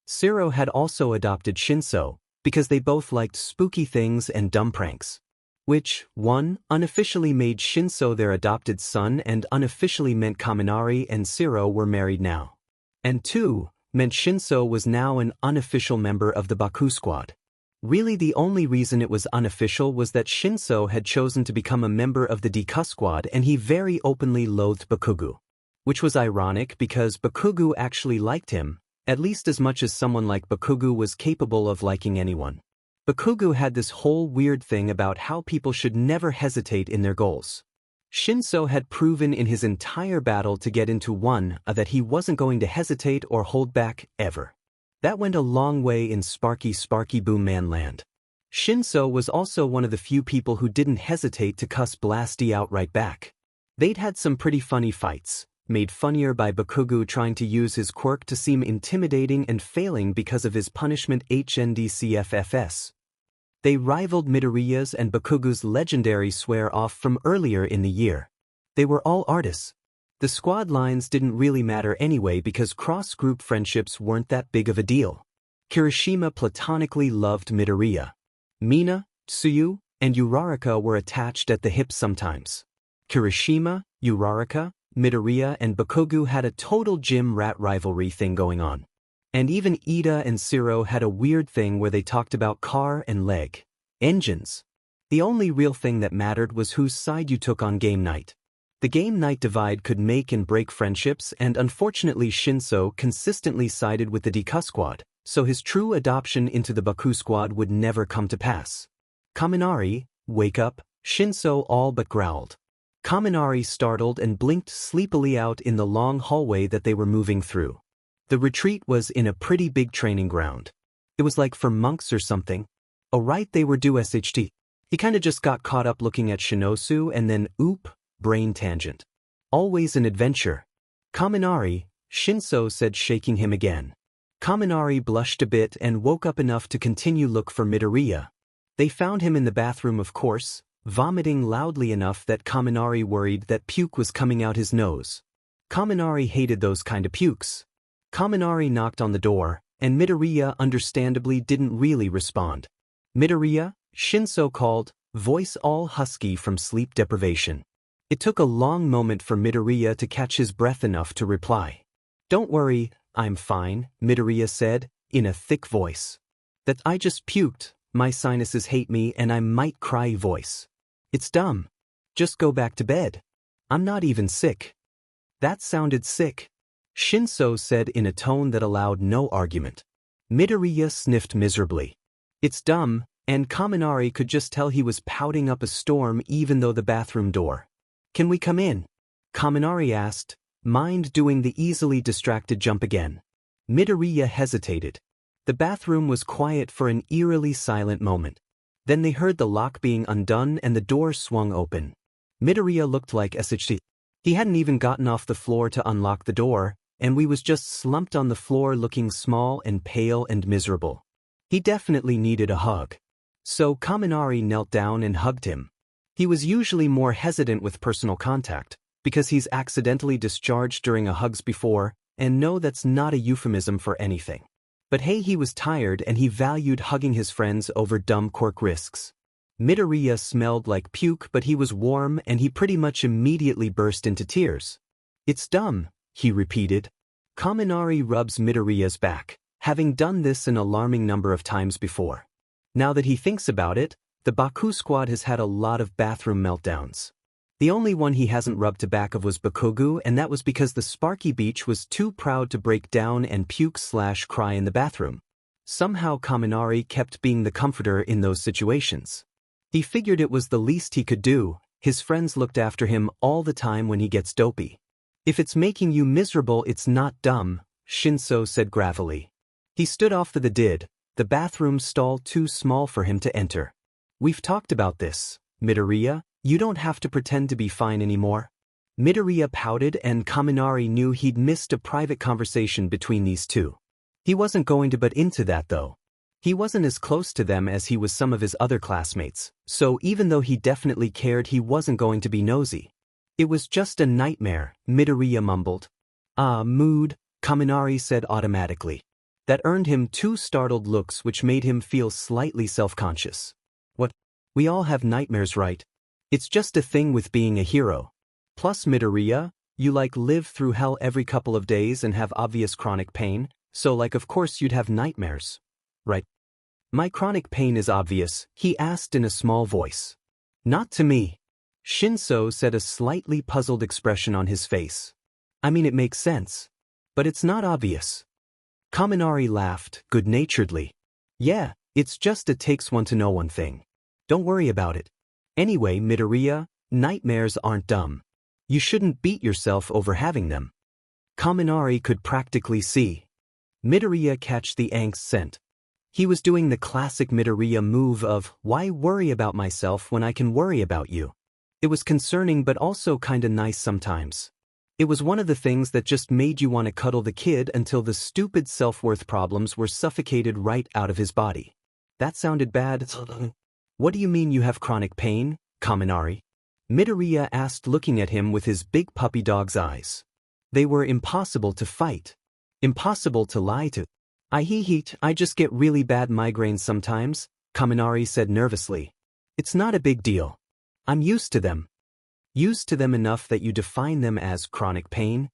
Zero had also adopted Shinso, because they both liked spooky things and dumb pranks. Which, 1, unofficially made Shinso their adopted son and unofficially meant Kaminari and Zero were married now. And 2, meant Shinso was now an unofficial member of the Baku squad. Really the only reason it was unofficial was that Shinso had chosen to become a member of the Deku squad and he very openly loathed Bakugo. Which was ironic because Bakugo actually liked him, at least as much as someone like Bakugo was capable of liking anyone. Bakugo had this whole weird thing about how people should never hesitate in their goals. Shinso had proven in his entire battle to get into one that he wasn't going to hesitate or hold back, ever. That went a long way in Sparky Boom Man land. Shinso was also one of the few people who didn't hesitate to cuss Blasty out right back. They'd had some pretty funny fights, made funnier by Bakugo trying to use his quirk to seem intimidating and failing because of his punishment HNDCFFS. They rivaled Midoriya's and Bakugo's legendary swear-off from earlier in the year. They were all artists. The squad lines didn't really matter anyway because cross-group friendships weren't that big of a deal. Kirishima platonically loved Midoriya. Mina, Tsuyu, and Uraraka were attached at the hip sometimes. Kirishima, Uraraka, Midoriya and Bakugo had a total gym rat rivalry thing going on. And even Ida and Zero had a weird thing where they talked about car and leg engines. The only real thing that mattered was whose side you took on game night. The game night divide could make and break friendships, and unfortunately Shinso consistently sided with the Deku squad, so his true adoption into the Baku squad would never come to pass. Kaminari, wake up, Shinso all but growled. Kaminari startled and blinked sleepily out in the long hallway that they were moving through. The retreat was in a pretty big training ground. It was like for monks or something. Oh right, they were due SHT. He kinda just got caught up looking at Shinosu and then brain tangent. Always an adventure. Kaminari, Shinso said, shaking him again. Kaminari blushed a bit and woke up enough to continue look for Midoriya. They found him in the bathroom, of course, vomiting loudly enough that Kaminari worried that puke was coming out his nose. Kaminari hated those kind of pukes. Kaminari knocked on the door, and Midoriya understandably didn't really respond. Midoriya, Shinso called, voice all husky from sleep deprivation. It took a long moment for Midoriya to catch his breath enough to reply. Don't worry, I'm fine, Midoriya said, in a thick voice. That I just puked, my sinuses hate me and I might cry voice. It's dumb. Just go back to bed. I'm not even sick. That sounded sick, Shinso said in a tone that allowed no argument. Midoriya sniffed miserably. It's dumb, and Kaminari could just tell he was pouting up a storm even though the bathroom door. Can we come in? Kaminari asked, mind doing the easily distracted jump again. Midoriya hesitated. The bathroom was quiet for an eerily silent moment. Then they heard the lock being undone and the door swung open. Midoriya looked like SHT. He hadn't even gotten off the floor to unlock the door, and we was just slumped on the floor looking small and pale and miserable. He definitely needed a hug. So Kaminari knelt down and hugged him. He was usually more hesitant with personal contact, because he's accidentally discharged during a hugs before, and no, that's not a euphemism for anything. But hey, he was tired and he valued hugging his friends over dumb quirk risks. Midoriya smelled like puke, but he was warm and he pretty much immediately burst into tears. It's dumb, he repeated. Kaminari rubs Midoriya's back, having done this an alarming number of times before. Now that he thinks about it, the Baku squad has had a lot of bathroom meltdowns. The only one he hasn't rubbed to back of was Bakugo, and that was because the Sparky Beach was too proud to break down and puke/cry in the bathroom. Somehow Kaminari kept being the comforter in those situations. He figured it was the least he could do. His friends looked after him all the time when he gets dopey. If it's making you miserable, it's not dumb, Shinso said gravely. He stood off the did, the bathroom stall too small for him to enter. We've talked about this, Midoriya, you don't have to pretend to be fine anymore. Midoriya pouted and Kaminari knew he'd missed a private conversation between these two. He wasn't going to butt into that though. He wasn't as close to them as he was some of his other classmates, so even though he definitely cared, he wasn't going to be nosy. It was just a nightmare, Midoriya mumbled. Mood, Kaminari said automatically. That earned him 2 startled looks which made him feel slightly self-conscious. What? We all have nightmares, right? It's just a thing with being a hero. Plus Midoriya, you live through hell every couple of days and have obvious chronic pain, so of course you'd have nightmares. Right? My chronic pain is obvious, he asked in a small voice. Not to me. Shinso said, a slightly puzzled expression on his face. I mean, it makes sense. But it's not obvious. Kaminari laughed, good-naturedly. Yeah, it's just it takes one to know one thing. Don't worry about it. Anyway, Midoriya, nightmares aren't dumb. You shouldn't beat yourself over having them. Kaminari could practically see. Midoriya catch the angst scent. He was doing the classic Midoriya move of, why worry about myself when I can worry about you? It was concerning but also kinda nice sometimes. It was one of the things that just made you want to cuddle the kid until the stupid self-worth problems were suffocated right out of his body. That sounded bad. What do you mean you have chronic pain, Kaminari? Midoriya asked, looking at him with his big puppy dog's eyes. They were impossible to fight. Impossible to lie to. I just get really bad migraines sometimes, Kaminari said nervously. It's not a big deal. I'm used to them. Used to them enough that you define them as chronic pain?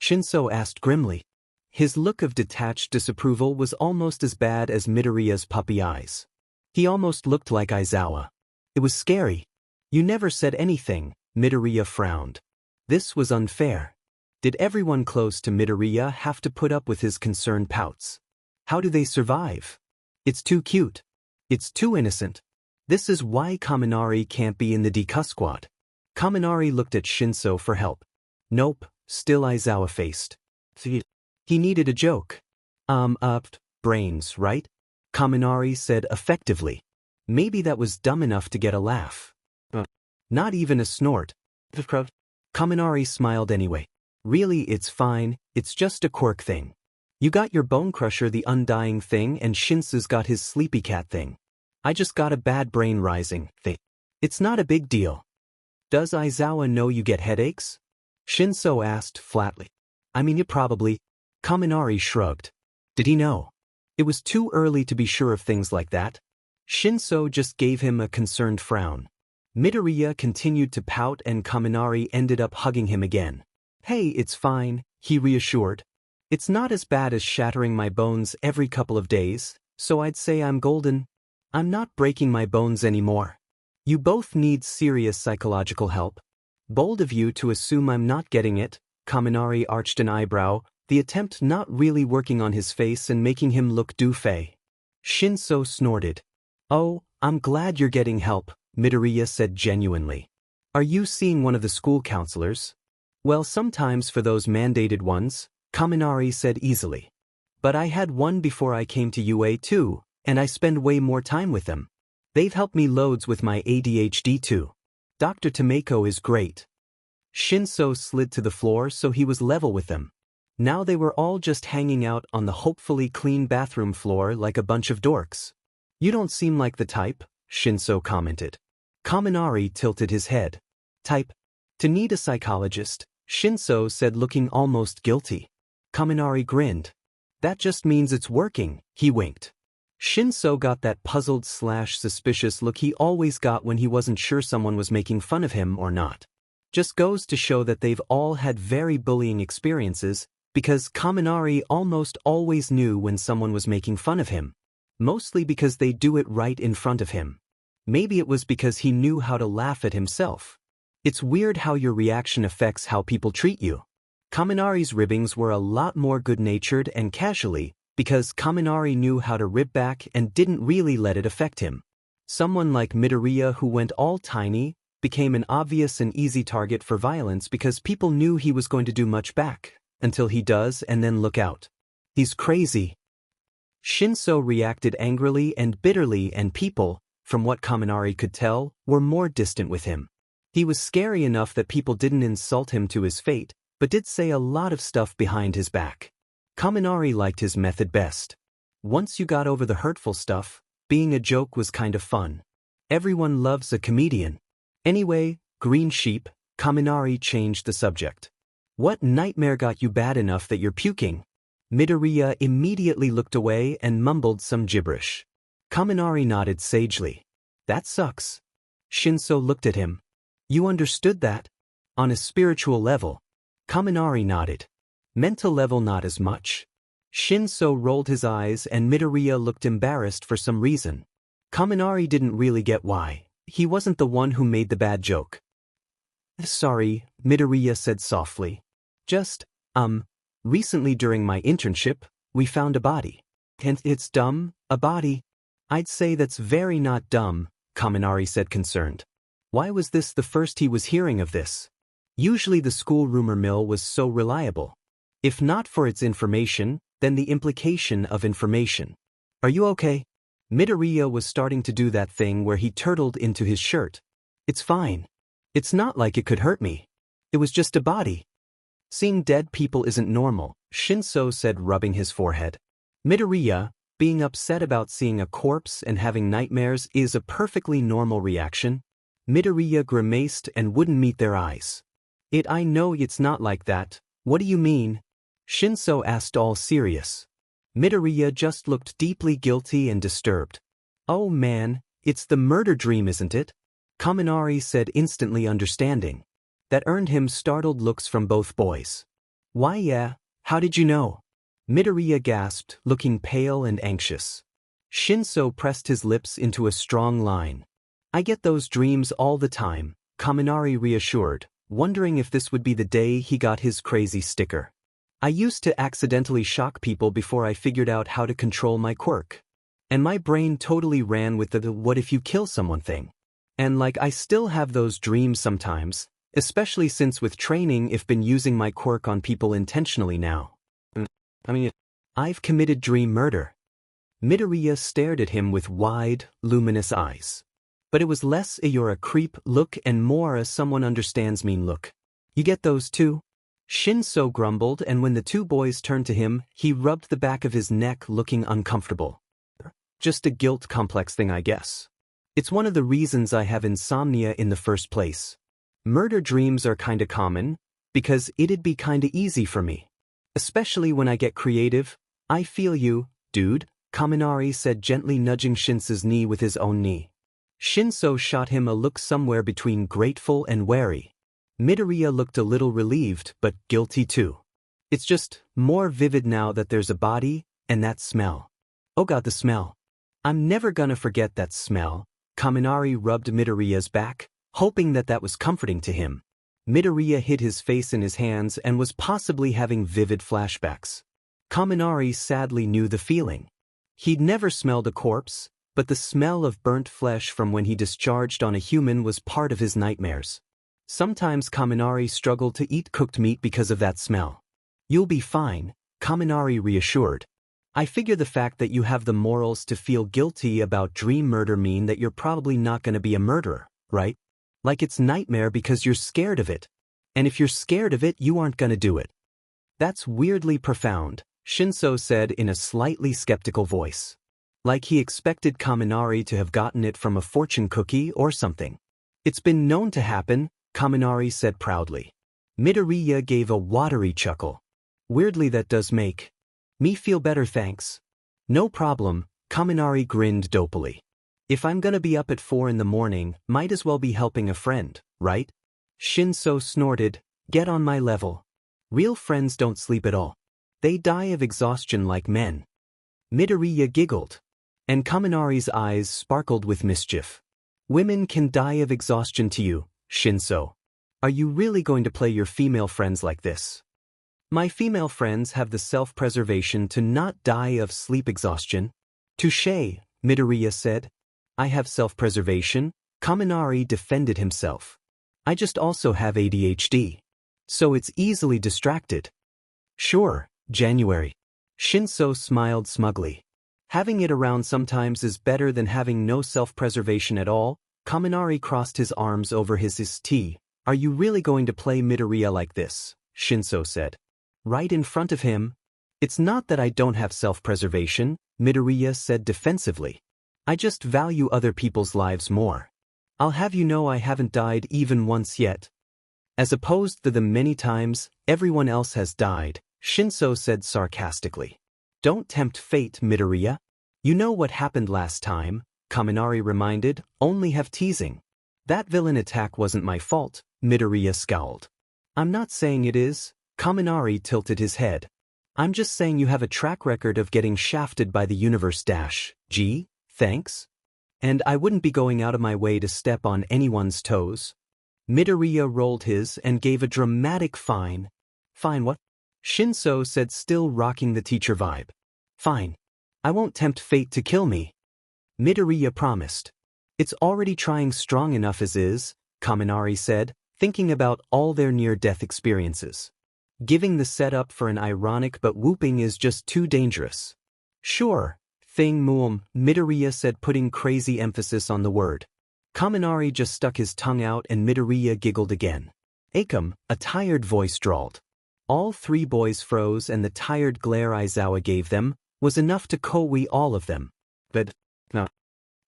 Shinso asked grimly. His look of detached disapproval was almost as bad as Midoriya's puppy eyes. He almost looked like Aizawa. It was scary. You never said anything, Midoriya frowned. This was unfair. Did everyone close to Midoriya have to put up with his concerned pouts? How do they survive? It's too cute. It's too innocent. This is why Kaminari can't be in the Deku squad. Kaminari looked at Shinso for help. Nope, still Aizawa faced. He needed a joke. Brains, right? Kaminari said effectively. Maybe that was dumb enough to get a laugh. Not even a snort. Kaminari smiled anyway. Really, it's fine, it's just a quirk thing. You got your bone crusher, the undying thing, and Shinso's got his sleepy cat thing. I just got a bad brain rising thing. It's not a big deal. Does Aizawa know you get headaches? Shinso asked flatly. I mean, you probably. Kaminari shrugged. Did he know? It was too early to be sure of things like that. Shinso just gave him a concerned frown. Midoriya continued to pout and Kaminari ended up hugging him again. Hey, it's fine, he reassured. It's not as bad as shattering my bones every couple of days, so I'd say I'm golden. I'm not breaking my bones anymore. You both need serious psychological help. Bold of you to assume I'm not getting it, Kaminari arched an eyebrow, the attempt not really working on his face and making him look doufé. Shinso snorted. Oh, I'm glad you're getting help, Midoriya said genuinely. Are you seeing one of the school counselors? Well, sometimes for those mandated ones, Kaminari said easily. But I had one before I came to UA too, and I spend way more time with them. They've helped me loads with my ADHD too. Dr. Tomeko is great. Shinso slid to the floor so he was level with them. Now they were all just hanging out on the hopefully clean bathroom floor like a bunch of dorks. You don't seem like the type, Shinso commented. Kaminari tilted his head. Type? To need a psychologist, Shinso said, looking almost guilty. Kaminari grinned. That just means it's working, he winked. Shinso got that puzzled/suspicious look he always got when he wasn't sure someone was making fun of him or not. Just goes to show that they've all had very bullying experiences, because Kaminari almost always knew when someone was making fun of him. Mostly because they do it right in front of him. Maybe it was because he knew how to laugh at himself. It's weird how your reaction affects how people treat you. Kaminari's ribbings were a lot more good-natured and casually, because Kaminari knew how to rib back and didn't really let it affect him. Someone like Midoriya, who went all tiny, became an obvious and easy target for violence because people knew he was going to do much back, until he does and then look out. He's crazy. Shinso reacted angrily and bitterly, and people, from what Kaminari could tell, were more distant with him. He was scary enough that people didn't insult him to his fate, but did say a lot of stuff behind his back. Kaminari liked his method best. Once you got over the hurtful stuff, being a joke was kind of fun. Everyone loves a comedian. Anyway, Green Sheep, Kaminari changed the subject. What nightmare got you bad enough that you're puking? Midoriya immediately looked away and mumbled some gibberish. Kaminari nodded sagely. That sucks. Shinso looked at him. You understood that? On a spiritual level. Kaminari nodded. Mental level not as much. Shinso rolled his eyes and Midoriya looked embarrassed for some reason. Kaminari didn't really get why. He wasn't the one who made the bad joke. Sorry, Midoriya said softly. Just, recently during my internship, we found a body. And it's dumb, a body. I'd say that's very not dumb, Kaminari said concerned. Why was this the first he was hearing of this? Usually the school rumor mill was so reliable. If not for its information, then the implication of information. Are you okay? Midoriya was starting to do that thing where he turtled into his shirt. It's fine. It's not like it could hurt me. It was just a body. Seeing dead people isn't normal, Shinso said, rubbing his forehead. Midoriya, being upset about seeing a corpse and having nightmares is a perfectly normal reaction. Midoriya grimaced and wouldn't meet their eyes. I know it's not like that. What do you mean? Shinso asked, all serious. Midoriya just looked deeply guilty and disturbed. Oh man, it's the murder dream, isn't it? Kaminari said, instantly understanding. That earned him startled looks from both boys. Why yeah, how did you know? Midoriya gasped, looking pale and anxious. Shinso pressed his lips into a strong line. I get those dreams all the time, Kaminari reassured, wondering if this would be the day he got his crazy sticker. I used to accidentally shock people before I figured out how to control my quirk. And my brain totally ran with the what if you kill someone thing. And I still have those dreams sometimes, especially since with training I've been using my quirk on people intentionally now. I've committed dream murder. Midoriya stared at him with wide, luminous eyes. But it was less a you're a creep look and more a someone understands mean look. You get those too? Shinso grumbled, and when the two boys turned to him, he rubbed the back of his neck, looking uncomfortable. Just a guilt complex thing, I guess. It's one of the reasons I have insomnia in the first place. Murder dreams are kinda common, because it'd be kinda easy for me. Especially when I get creative. I feel you, dude, Kaminari said, gently nudging Shinso's knee with his own knee. Shinso shot him a look somewhere between grateful and wary. Midoriya looked a little relieved, but guilty too. It's just more vivid now that there's a body, and that smell. Oh god, the smell. I'm never gonna forget that smell. Kaminari rubbed Midoriya's back, hoping that was comforting to him. Midoriya hid his face in his hands and was possibly having vivid flashbacks. Kaminari sadly knew the feeling. He'd never smelled a corpse, but the smell of burnt flesh from when he discharged on a human was part of his nightmares. Sometimes Kaminari struggled to eat cooked meat because of that smell. You'll be fine, Kaminari reassured. I figure the fact that you have the morals to feel guilty about dream murder mean that you're probably not gonna be a murderer, right? Like it's nightmare because you're scared of it. And if you're scared of it, you aren't gonna do it. That's weirdly profound, Shinso said in a slightly skeptical voice. Like he expected Kaminari to have gotten it from a fortune cookie or something. It's been known to happen, Kaminari said proudly. Midoriya gave a watery chuckle. Weirdly that does make me feel better, thanks. No problem, Kaminari grinned dopily. If I'm gonna be up at 4 in the morning, might as well be helping a friend, right? Shinso snorted, get on my level. Real friends don't sleep at all. They die of exhaustion like men. Midoriya giggled. And Kaminari's eyes sparkled with mischief. Women can die of exhaustion to you, Shinso. Are you really going to play your female friends like this? My female friends have the self-preservation to not die of sleep exhaustion. Touché, Midoriya said. I have self-preservation, Kaminari defended himself. I just also have ADHD. So it's easily distracted. Sure, January. Shinso smiled smugly. Having it around sometimes is better than having no self-preservation at all. Kaminari crossed his arms over his tea. Are you really going to play Midoriya like this? Shinso said. Right in front of him. It's not that I don't have self-preservation, Midoriya said defensively. I just value other people's lives more. I'll have you know I haven't died even once yet. As opposed to the many times everyone else has died, Shinso said sarcastically. Don't tempt fate, Midoriya. You know what happened last time, Kaminari reminded, only have teasing. That villain attack wasn't my fault, Midoriya scowled. I'm not saying it is, Kaminari tilted his head. I'm just saying you have a track record of getting shafted by the universe. Gee, thanks. And I wouldn't be going out of my way to step on anyone's toes. Midoriya rolled his and gave a dramatic fine. Fine what? Shinso said, still rocking the teacher vibe. Fine. I won't tempt fate to kill me. Midoriya promised. It's already trying strong enough as is, Kaminari said, thinking about all their near-death experiences. Giving the setup for an ironic but whooping is just too dangerous. Sure, thing Midoriya said, putting crazy emphasis on the word. Kaminari just stuck his tongue out and Midoriya giggled again. Akam, a tired voice drawled. All three boys froze and the tired glare Aizawa gave them was enough to kowi all of them. But, no.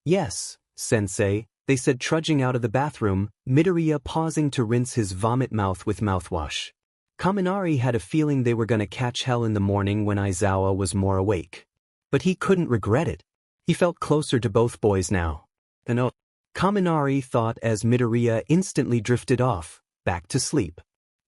Yes, sensei, they said, trudging out of the bathroom, Midoriya pausing to rinse his vomit mouth with mouthwash. Kaminari had a feeling they were gonna catch hell in the morning when Aizawa was more awake. But he couldn't regret it. He felt closer to both boys now. Kaminari thought as Midoriya instantly drifted off, back to sleep.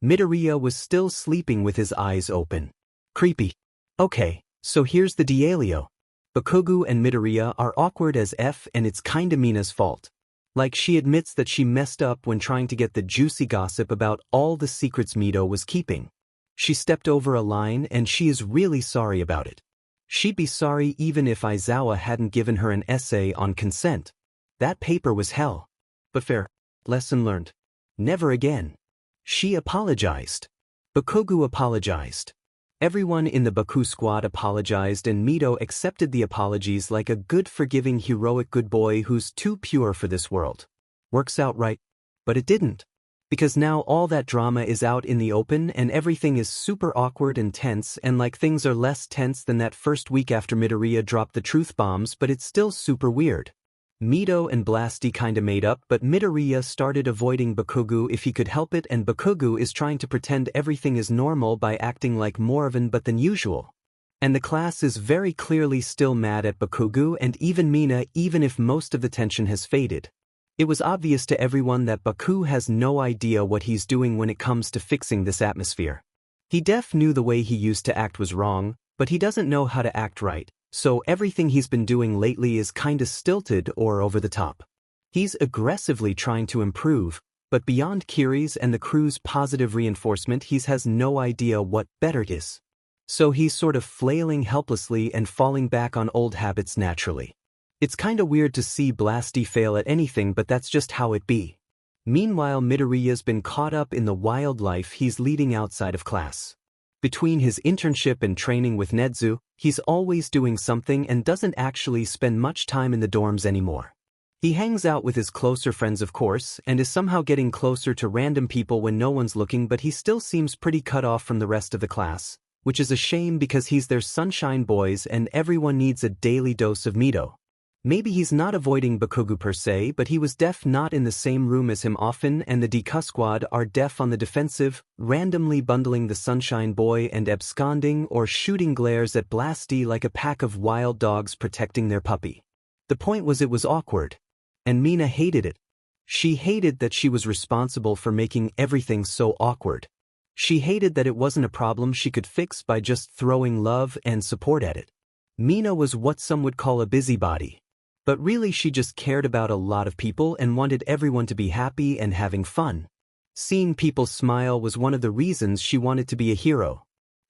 Midoriya was still sleeping with his eyes open. Creepy. Okay, so here's the dealio. Bakugo and Midoriya are awkward as F and it's kinda Mina's fault. Like she admits that she messed up when trying to get the juicy gossip about all the secrets Mido was keeping. She stepped over a line and she is really sorry about it. She'd be sorry even if Aizawa hadn't given her an essay on consent. That paper was hell. But fair. Lesson learned. Never again. She apologized. Bakugo apologized. Everyone in the Baku squad apologized and Mido accepted the apologies like a good, forgiving, heroic good boy who's too pure for this world. Works out right. But it didn't. Because now all that drama is out in the open and everything is super awkward and tense, and like things are less tense than that first week after Midoriya dropped the truth bombs, but it's still super weird. Mido and Blasty kinda made up, but Midoriya started avoiding Bakugo if he could help it, and Bakugo is trying to pretend everything is normal by acting like more of an but than usual. And the class is very clearly still mad at Bakugo and even Mina, even if most of the tension has faded. It was obvious to everyone that Baku has no idea what he's doing when it comes to fixing this atmosphere. He knew the way he used to act was wrong, but he doesn't know how to act right. So everything he's been doing lately is kinda stilted or over the top. He's aggressively trying to improve, but beyond Kiri's and the crew's positive reinforcement, he has no idea what better is. So he's sort of flailing helplessly and falling back on old habits naturally. It's kinda weird to see Blasty fail at anything, but that's just how it be. Meanwhile, Midoriya's been caught up in the wild life he's leading outside of class. Between his internship and training with Nezu, he's always doing something and doesn't actually spend much time in the dorms anymore. He hangs out with his closer friends, of course, and is somehow getting closer to random people when no one's looking, but he still seems pretty cut off from the rest of the class, which is a shame because he's their sunshine boys and everyone needs a daily dose of Mido. Maybe he's not avoiding Bakugo per se, but he was not in the same room as him often, and the Deku squad are on the defensive, randomly bundling the Sunshine Boy and absconding or shooting glares at Blasty like a pack of wild dogs protecting their puppy. The point was it was awkward. And Mina hated it. She hated that she was responsible for making everything so awkward. She hated that it wasn't a problem she could fix by just throwing love and support at it. Mina was what some would call a busybody. But really she just cared about a lot of people and wanted everyone to be happy and having fun. Seeing people smile was one of the reasons she wanted to be a hero.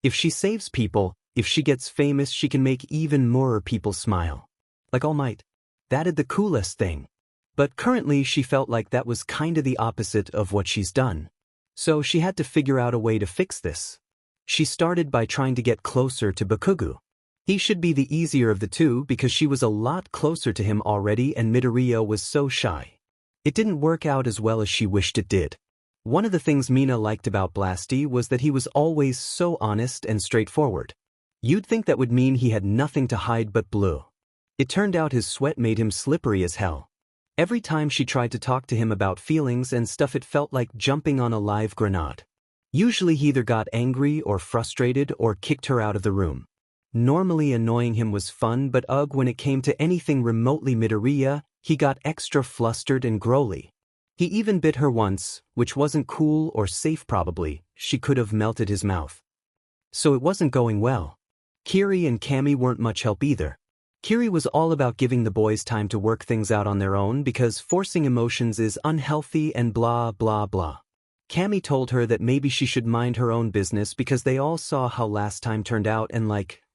If she saves people, if she gets famous, she can make even more people smile. Like All Might. That'd the coolest thing. But currently she felt like that was kinda the opposite of what she's done. So she had to figure out a way to fix this. She started by trying to get closer to Bakugo. He should be the easier of the two because she was a lot closer to him already and Midoriya was so shy. It didn't work out as well as she wished it did. One of the things Mina liked about Blasty was that he was always so honest and straightforward. You'd think that would mean he had nothing to hide but blue. It turned out his sweat made him slippery as hell. Every time she tried to talk to him about feelings and stuff it felt like jumping on a live grenade. Usually he either got angry or frustrated or kicked her out of the room. Normally annoying him was fun but when it came to anything remotely Midoriya, he got extra flustered and growly. He even bit her once, which wasn't cool or safe probably, she could have melted his mouth. So it wasn't going well. Kiri and Cammy weren't much help either. Kiri was all about giving the boys time to work things out on their own because forcing emotions is unhealthy and blah blah blah. Cammy told her that maybe she should mind her own business because they all saw how last time turned out and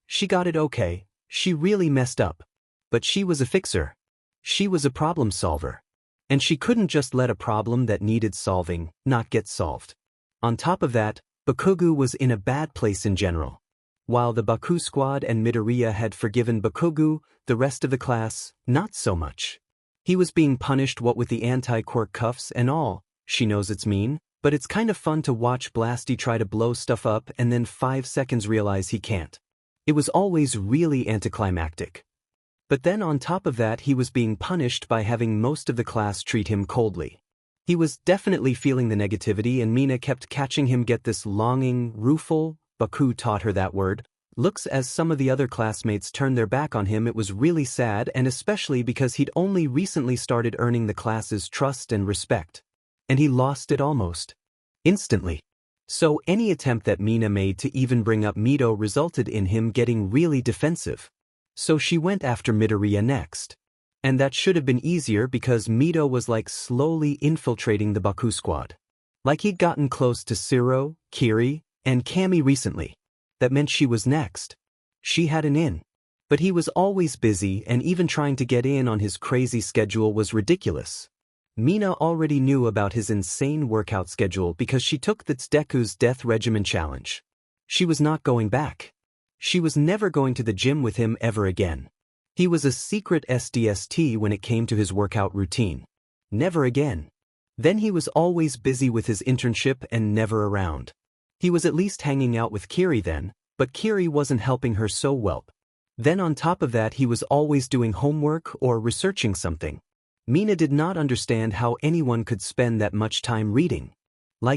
she got it okay, she really messed up. But she was a fixer. She was a problem solver. And she couldn't just let a problem that needed solving not get solved. On top of that, Bakugo was in a bad place in general. While the Baku squad and Midoriya had forgiven Bakugo, the rest of the class, not so much. He was being punished what with the anti-quirk cuffs and all. She knows it's mean, but it's kind of fun to watch Blasty try to blow stuff up and then 5 seconds realize he can't. It was always really anticlimactic. But then on top of that he was being punished by having most of the class treat him coldly. He was definitely feeling the negativity and Mina kept catching him get this longing, rueful, Baku taught her that word, looks as some of the other classmates turned their back on him. It was really sad and especially because he'd only recently started earning the class's trust and respect. And he lost it almost instantly. So any attempt that Mina made to even bring up Mito resulted in him getting really defensive. So she went after Midoriya next. And that should have been easier because Mito was slowly infiltrating the Baku squad. He'd gotten close to Siro, Kiri, and Cammy recently. That meant she was next. She had an in. But he was always busy and even trying to get in on his crazy schedule was ridiculous. Mina already knew about his insane workout schedule because she took the Deku's death regimen challenge. She was not going back. She was never going to the gym with him ever again. He was a secret SDST when it came to his workout routine. Never again. Then he was always busy with his internship and never around. He was at least hanging out with Kiri then, but Kiri wasn't helping her so well. Then on top of that he was always doing homework or researching something. Mina did not understand how anyone could spend that much time reading.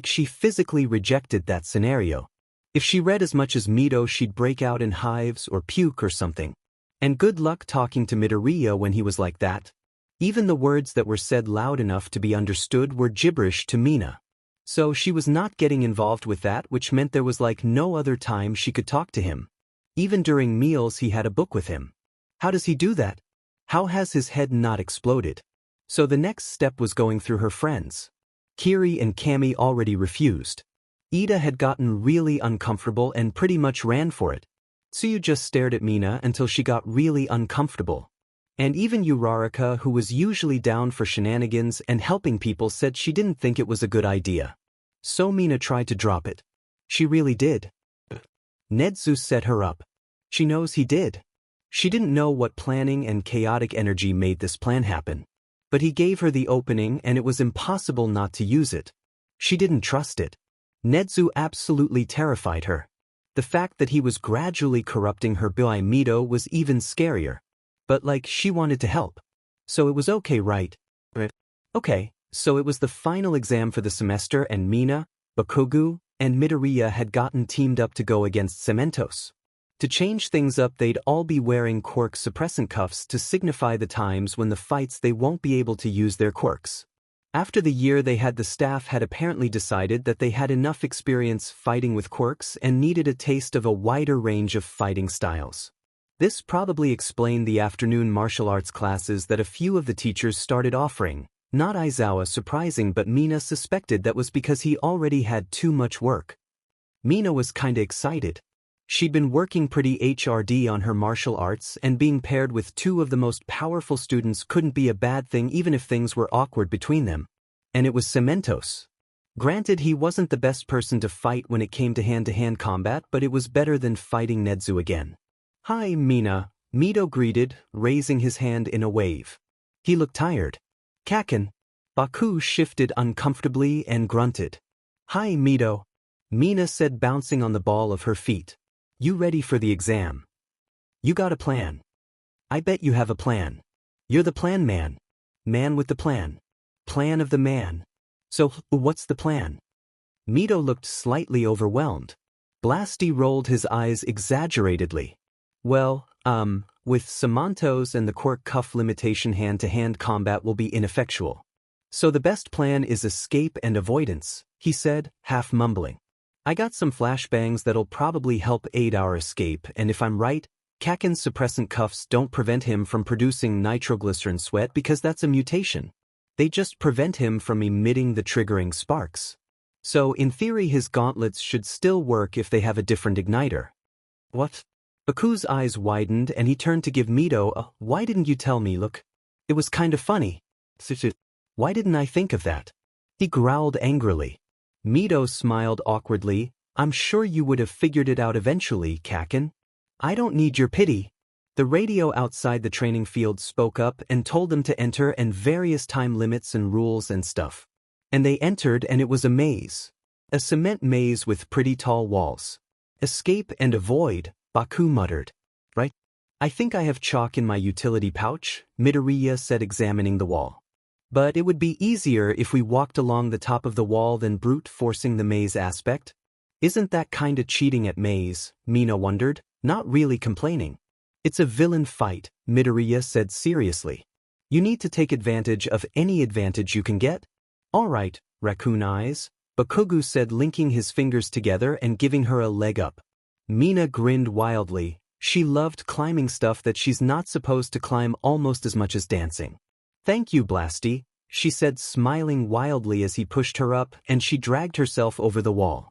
She physically rejected that scenario. If she read as much as Mito she'd break out in hives or puke or something. And good luck talking to Midoriya when he was like that. Even the words that were said loud enough to be understood were gibberish to Mina. So she was not getting involved with that, which meant there was no other time she could talk to him. Even during meals he had a book with him. How does he do that? How has his head not exploded? So the next step was going through her friends. Kiri and Cammy already refused. Ida had gotten really uncomfortable and pretty much ran for it. Tsuyu just stared at Mina until she got really uncomfortable. And even Uraraka, who was usually down for shenanigans and helping people, said she didn't think it was a good idea. So Mina tried to drop it. She really did. Nedzu set her up. She knows he did. She didn't know what planning and chaotic energy made this plan happen. But he gave her the opening and it was impossible not to use it. She didn't trust it. Nedzu absolutely terrified her. The fact that he was gradually corrupting her by Mito was even scarier. But she wanted to help. So it was okay, right? Okay, so it was the final exam for the semester and Mina, Bakugo, and Midoriya had gotten teamed up to go against Cementos. To change things up they'd all be wearing quirk suppressant cuffs to signify the times when the fights they won't be able to use their quirks. After the year they had, the staff had apparently decided that they had enough experience fighting with quirks and needed a taste of a wider range of fighting styles. This probably explained the afternoon martial arts classes that a few of the teachers started offering. Not Aizawa surprising, but Mina suspected that was because he already had too much work. Mina was kinda excited. She'd been working pretty hard on her martial arts and being paired with two of the most powerful students couldn't be a bad thing even if things were awkward between them. And it was Cementos. Granted he wasn't the best person to fight when it came to hand-to-hand combat, but it was better than fighting Nedzu again. Hi, Mina, Mito greeted, raising his hand in a wave. He looked tired. Kaken. Baku shifted uncomfortably and grunted. Hi, Mito. Mina said, bouncing on the ball of her feet. You ready for the exam? You got a plan. I bet you have a plan. You're the plan man. Man with the plan. Plan of the man. So, what's the plan? Mito looked slightly overwhelmed. Blasty rolled his eyes exaggeratedly. Well, with Samantos and the quirk cuff limitation hand-to-hand combat will be ineffectual. So the best plan is escape and avoidance, he said, half mumbling. I got some flashbangs that'll probably help aid our escape, and if I'm right, Kaken's suppressant cuffs don't prevent him from producing nitroglycerin sweat because that's a mutation. They just prevent him from emitting the triggering sparks. So in theory his gauntlets should still work if they have a different igniter. What? Baku's eyes widened and he turned to give Mito a, why didn't you tell me, look? It was kind of funny. Why didn't I think of that? He growled angrily. Mito smiled awkwardly. I'm sure you would have figured it out eventually, Kaken. I don't need your pity. The radio outside the training field spoke up and told them to enter and various time limits and rules and stuff. And they entered and it was a maze. A cement maze with pretty tall walls. Escape and avoid, Baku muttered. Right? I think I have chalk in my utility pouch, Midoriya said, examining the wall. But it would be easier if we walked along the top of the wall than brute forcing the maze aspect. Isn't that kinda cheating at maze? Mina wondered, not really complaining. It's a villain fight, Midoriya said seriously. You need to take advantage of any advantage you can get. All right, Raccoon Eyes, Bakugo said, linking his fingers together and giving her a leg up. Mina grinned wildly. She loved climbing stuff that she's not supposed to climb almost as much as dancing. Thank you, Blasty, she said, smiling wildly as he pushed her up, and she dragged herself over the wall.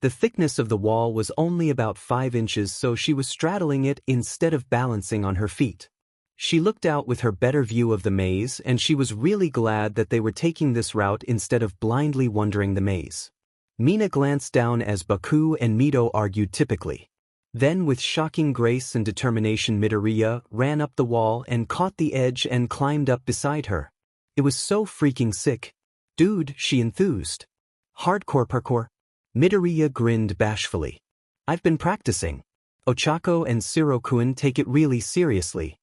The thickness of the wall was only about 5 inches, so she was straddling it instead of balancing on her feet. She looked out with her better view of the maze, and she was really glad that they were taking this route instead of blindly wandering the maze. Mina glanced down as Baku and Mito argued typically. Then with shocking grace and determination Midoriya ran up the wall and caught the edge and climbed up beside her. It was so freaking sick. Dude, she enthused. Hardcore parkour? Midoriya grinned bashfully. I've been practicing. Ochako and Shirokuen take it really seriously.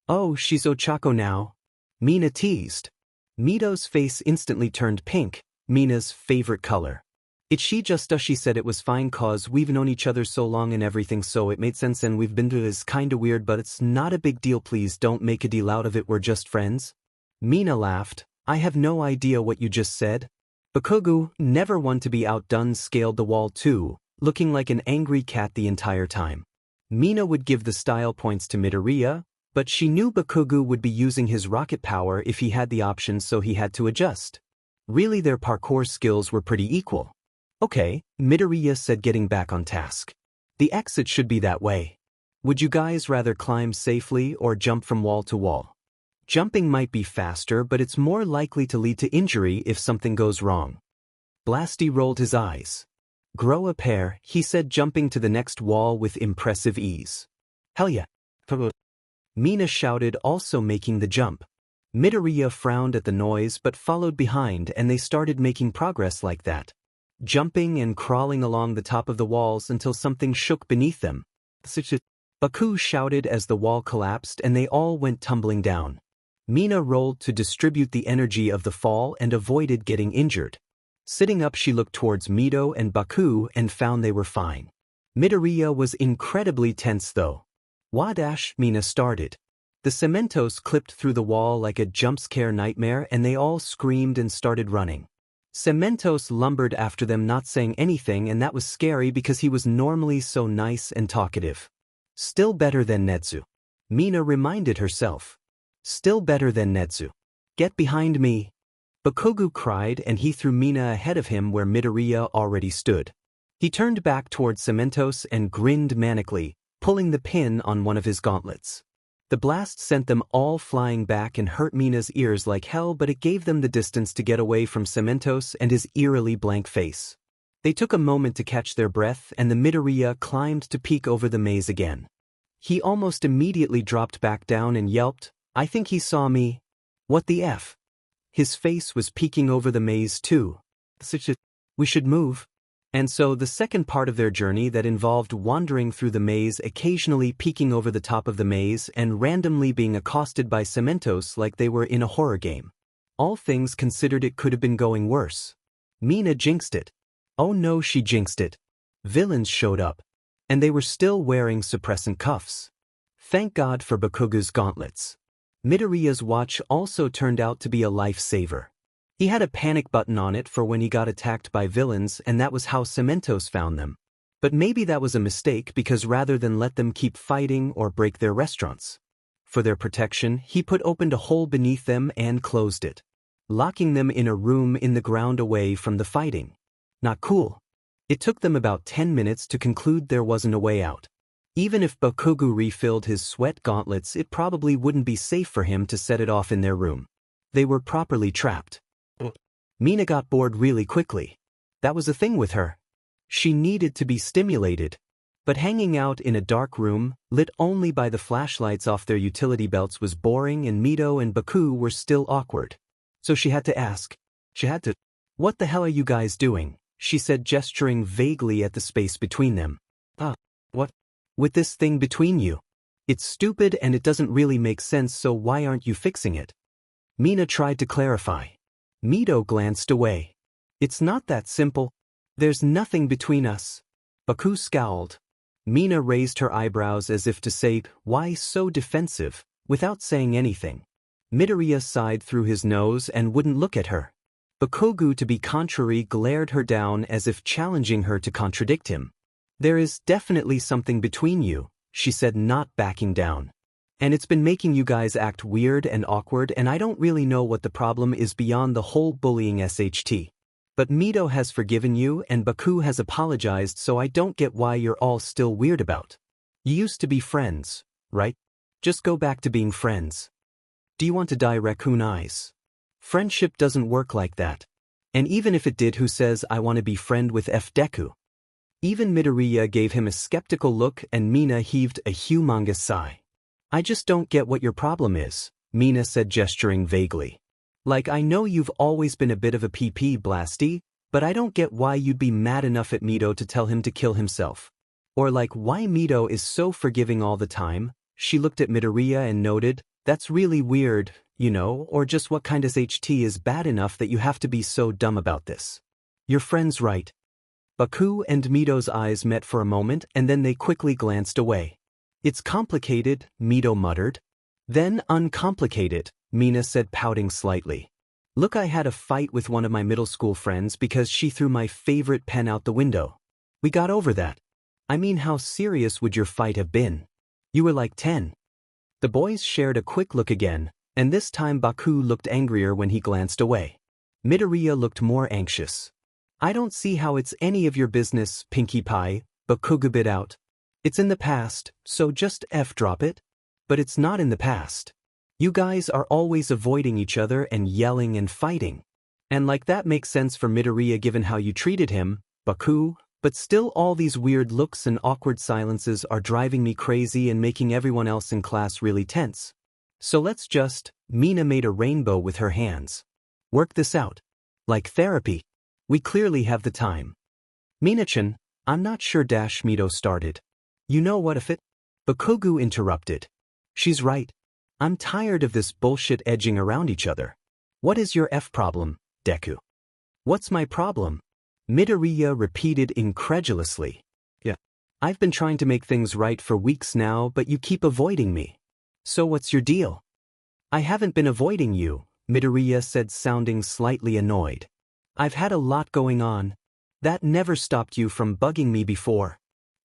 Oh, she's Ochako now? Mina teased. Mito's face instantly turned pink, Mina's favorite color. It's she just she said it was fine cause we've known each other so long and everything, so it made sense, and we've been to this kinda weird, but it's not a big deal, please don't make a deal out of it, we're just friends. Mina laughed. I have no idea what you just said. Bakugo, never one to be outdone, scaled the wall too, looking like an angry cat the entire time. Mina would give the style points to Midoriya, but she knew Bakugo would be using his rocket power if he had the option, so he had to adjust. Really, their parkour skills were pretty equal. Okay, Midoriya said, getting back on task. The exit should be that way. Would you guys rather climb safely or jump from wall to wall? Jumping might be faster, but it's more likely to lead to injury if something goes wrong. Blasty rolled his eyes. Grow a pair, he said, jumping to the next wall with impressive ease. Hell yeah. Mina shouted, also making the jump. Midoriya frowned at the noise but followed behind, and they started making progress like that. Jumping and crawling along the top of the walls until something shook beneath them. Baku shouted as the wall collapsed and they all went tumbling down. Mina rolled to distribute the energy of the fall and avoided getting injured. Sitting up, she looked towards Mito and Baku and found they were fine. Midoriya was incredibly tense though. Wadash, Mina started. The cementos clipped through the wall like a jump-scare nightmare and they all screamed and started running. Cementos lumbered after them, not saying anything, and that was scary because he was normally so nice and talkative. Still better than Netsu. Mina reminded herself. Still better than Netsu. Get behind me. Bakugo cried, and he threw Mina ahead of him where Midoriya already stood. He turned back towards Cementos and grinned manically, pulling the pin on one of his gauntlets. The blast sent them all flying back and hurt Mina's ears like hell, but it gave them the distance to get away from Cementos and his eerily blank face. They took a moment to catch their breath, and the Midoriya climbed to peek over the maze again. He almost immediately dropped back down and yelped, "I think he saw me." What the F? His face was peeking over the maze too. We should move. And so the second part of their journey that involved wandering through the maze, occasionally peeking over the top of the maze and randomly being accosted by cementos like they were in a horror game. All things considered, it could have been going worse. Mina jinxed it. Oh no, she jinxed it. Villains showed up. And they were still wearing suppressant cuffs. Thank God for Bakugu's gauntlets. Midoriya's watch also turned out to be a lifesaver. He had a panic button on it for when he got attacked by villains, and that was how cementos found them. But maybe that was a mistake, because rather than let them keep fighting or break their restaurants, for their protection, he opened a hole beneath them and closed it, locking them in a room in the ground away from the fighting. Not cool. It took them about 10 minutes to conclude there wasn't a way out. Even if Bakugu refilled his sweat gauntlets, it probably wouldn't be safe for him to set it off in their room. They were properly trapped. Mina got bored really quickly. That was the thing with her. She needed to be stimulated. But hanging out in a dark room, lit only by the flashlights off their utility belts, was boring, and Mito and Baku were still awkward. So she had to ask. What the hell are you guys doing? She said, gesturing vaguely at the space between them. What? With this thing between you? It's stupid and it doesn't really make sense, so why aren't you fixing it? Mina tried to clarify. Mito glanced away. It's not that simple. There's nothing between us. Baku scowled. Mina raised her eyebrows as if to say, why so defensive, without saying anything. Midoriya sighed through his nose and wouldn't look at her. Bakugu, to be contrary, glared her down as if challenging her to contradict him. There is definitely something between you, she said, not backing down. And it's been making you guys act weird and awkward, and I don't really know what the problem is beyond the whole bullying SHT. But Mito has forgiven you and Baku has apologized, so I don't get why you're all still weird about. You used to be friends, right? Just go back to being friends. Do you want to die, raccoon eyes? Friendship doesn't work like that. And even if it did, who says I want to be friend with Deku? Even Midoriya gave him a skeptical look and Mina heaved a humongous sigh. I just don't get what your problem is, Mina said, gesturing vaguely. Like, I know you've always been a bit of a PP blasty, but I don't get why you'd be mad enough at Mito to tell him to kill himself. Or like, why Mito is so forgiving all the time. She looked at Midoriya and noted, that's really weird, you know, or just what kind of HT is bad enough that you have to be so dumb about this? Your friend's right. Baku and Mito's eyes met for a moment and then they quickly glanced away. It's complicated, Mito muttered. Then uncomplicated, Mina said, pouting slightly. Look, I had a fight with one of my middle school friends because she threw my favorite pen out the window. We got over that. I mean, how serious would your fight have been? You were like 10. The boys shared a quick look again, and this time Baku looked angrier when he glanced away. Midoriya looked more anxious. I don't see how it's any of your business, Pinkie Pie, Bakugu bit out. It's in the past, so just drop it. But it's not in the past. You guys are always avoiding each other and yelling and fighting. And like that makes sense for Midoriya given how you treated him, Baku, but still all these weird looks and awkward silences are driving me crazy and making everyone else in class really tense. So let's just, Mina made a rainbow with her hands. Work this out. Like therapy. We clearly have the time. Mina-chan, I'm not sure, Mito started. You know what if it? Bakugu interrupted. She's right. I'm tired of this bullshit edging around each other. What is your problem, Deku? What's my problem? Midoriya repeated incredulously. Yeah. I've been trying to make things right for weeks now, but you keep avoiding me. So what's your deal? I haven't been avoiding you, Midoriya said, sounding slightly annoyed. I've had a lot going on. That never stopped you from bugging me before.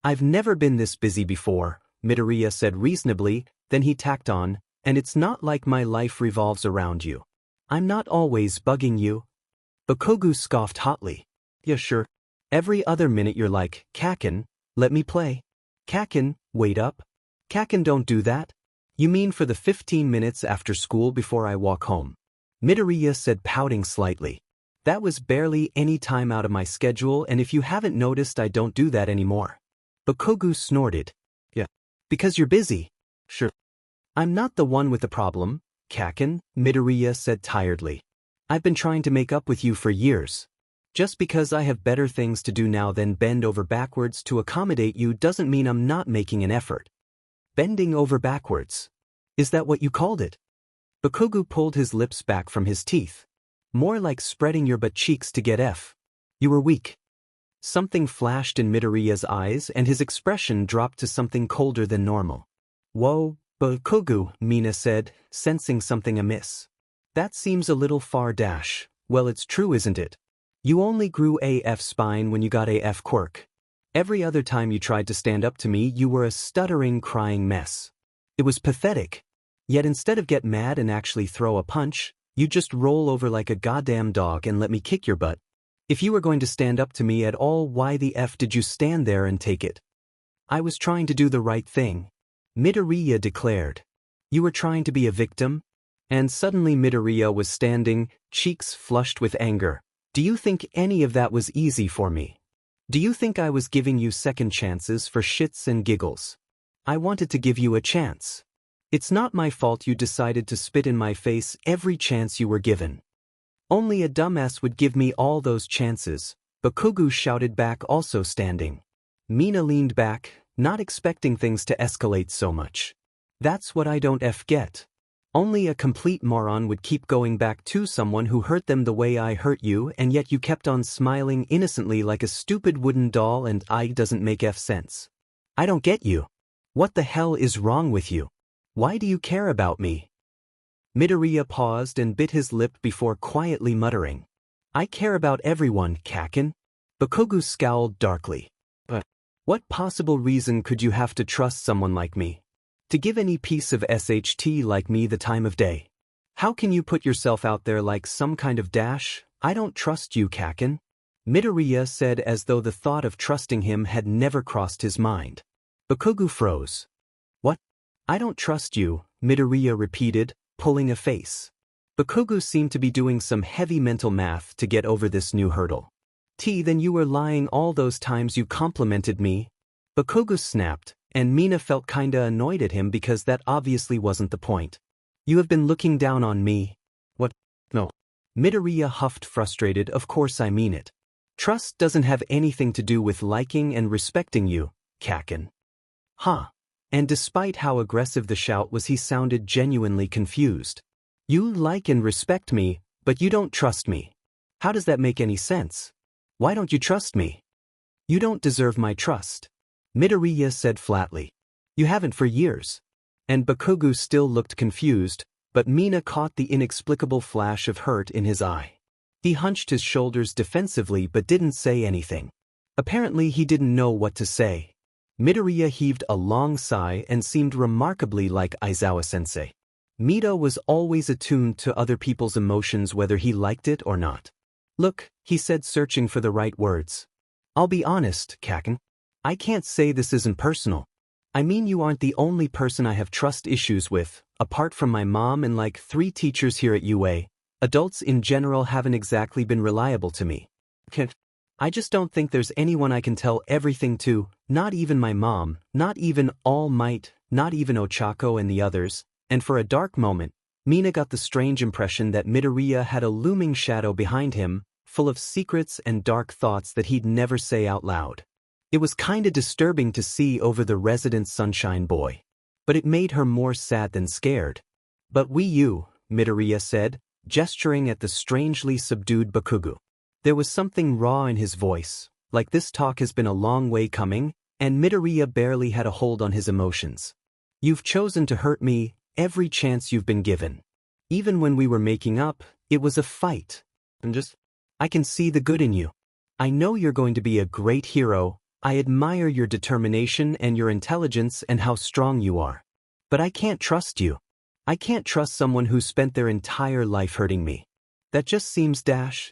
I've never been this busy before, Midoriya said reasonably, then he tacked on, and it's not like my life revolves around you. I'm not always bugging you. Bakugu scoffed hotly. Yeah, sure. Every other minute you're like, Kakin, let me play. Kakin, wait up. Kakin, don't do that. You mean for the 15 minutes after school before I walk home? Midoriya said, pouting slightly. That was barely any time out of my schedule, and if you haven't noticed, I don't do that anymore. Bakugu snorted. Yeah. Because you're busy. Sure. I'm not the one with the problem, Kaken, Midoriya said tiredly. I've been trying to make up with you for years. Just because I have better things to do now than bend over backwards to accommodate you doesn't mean I'm not making an effort. Bending over backwards. Is that what you called it? Bakugo pulled his lips back from his teeth. More like spreading your butt cheeks to get F. You were weak. Something flashed in Midoriya's eyes and his expression dropped to something colder than normal. Whoa, Bakugo, Mina said, sensing something amiss. That seems a little far dash. Well, it's true, isn't it? You only grew AF spine when you got AF quirk. Every other time you tried to stand up to me, you were a stuttering, crying mess. It was pathetic. Yet instead of get mad and actually throw a punch, you just roll over like a goddamn dog and let me kick your butt. If you were going to stand up to me at all, why the F did you stand there and take it? I was trying to do the right thing, Midoriya declared. You were trying to be a victim? And suddenly Midoriya was standing, cheeks flushed with anger. Do you think any of that was easy for me? Do you think I was giving you second chances for shits and giggles? I wanted to give you a chance. It's not my fault you decided to spit in my face every chance you were given. Only a dumbass would give me all those chances, Bakugo shouted back, also standing. Mina leaned back, not expecting things to escalate so much. That's what I don't get. Only a complete moron would keep going back to someone who hurt them the way I hurt you, and yet you kept on smiling innocently like a stupid wooden doll, and I doesn't make sense. I don't get you. What the hell is wrong with you? Why do you care about me? Midoriya paused and bit his lip before quietly muttering. I care about everyone, Kaken. Bakugo scowled darkly. But what possible reason could you have to trust someone like me? To give any piece of SHT like me the time of day? How can you put yourself out there like some kind of dash? I don't trust you, Kaken. Midoriya said as though the thought of trusting him had never crossed his mind. Bakugo froze. What? I don't trust you, Midoriya repeated, pulling a face. Bakugo seemed to be doing some heavy mental math to get over this new hurdle. Then you were lying all those times you complimented me? Bakugo snapped, and Mina felt kinda annoyed at him because that obviously wasn't the point. You have been looking down on me. What? No. Midoriya huffed, frustrated. Of course I mean it. Trust doesn't have anything to do with liking and respecting you, Kaken. Huh. And despite how aggressive the shout was, he sounded genuinely confused. You like and respect me, but you don't trust me. How does that make any sense? Why don't you trust me? You don't deserve my trust, Midoriya said flatly. You haven't for years. And Bakugo still looked confused, but Mina caught the inexplicable flash of hurt in his eye. He hunched his shoulders defensively but didn't say anything. Apparently he didn't know what to say. Midoriya heaved a long sigh and seemed remarkably like Aizawa-sensei. Mida was always attuned to other people's emotions whether he liked it or not. Look, he said, searching for the right words. I'll be honest, Kaken. I can't say this isn't personal. I mean, you aren't the only person I have trust issues with. Apart from my mom and like 3 teachers here at UA, adults in general haven't exactly been reliable to me. I just don't think there's anyone I can tell everything to, not even my mom, not even All Might, not even Ochako and the others. And for a dark moment, Mina got the strange impression that Midoriya had a looming shadow behind him, full of secrets and dark thoughts that he'd never say out loud. It was kinda disturbing to see over the resident sunshine boy. But it made her more sad than scared. But Midoriya said, gesturing at the strangely subdued Bakugo. There was something raw in his voice, like this talk has been a long way coming, and Midoriya barely had a hold on his emotions. You've chosen to hurt me every chance you've been given. Even when we were making up, it was a fight. I can see the good in you. I know you're going to be a great hero. I admire your determination and your intelligence and how strong you are. But I can't trust you. I can't trust someone who spent their entire life hurting me. That just seems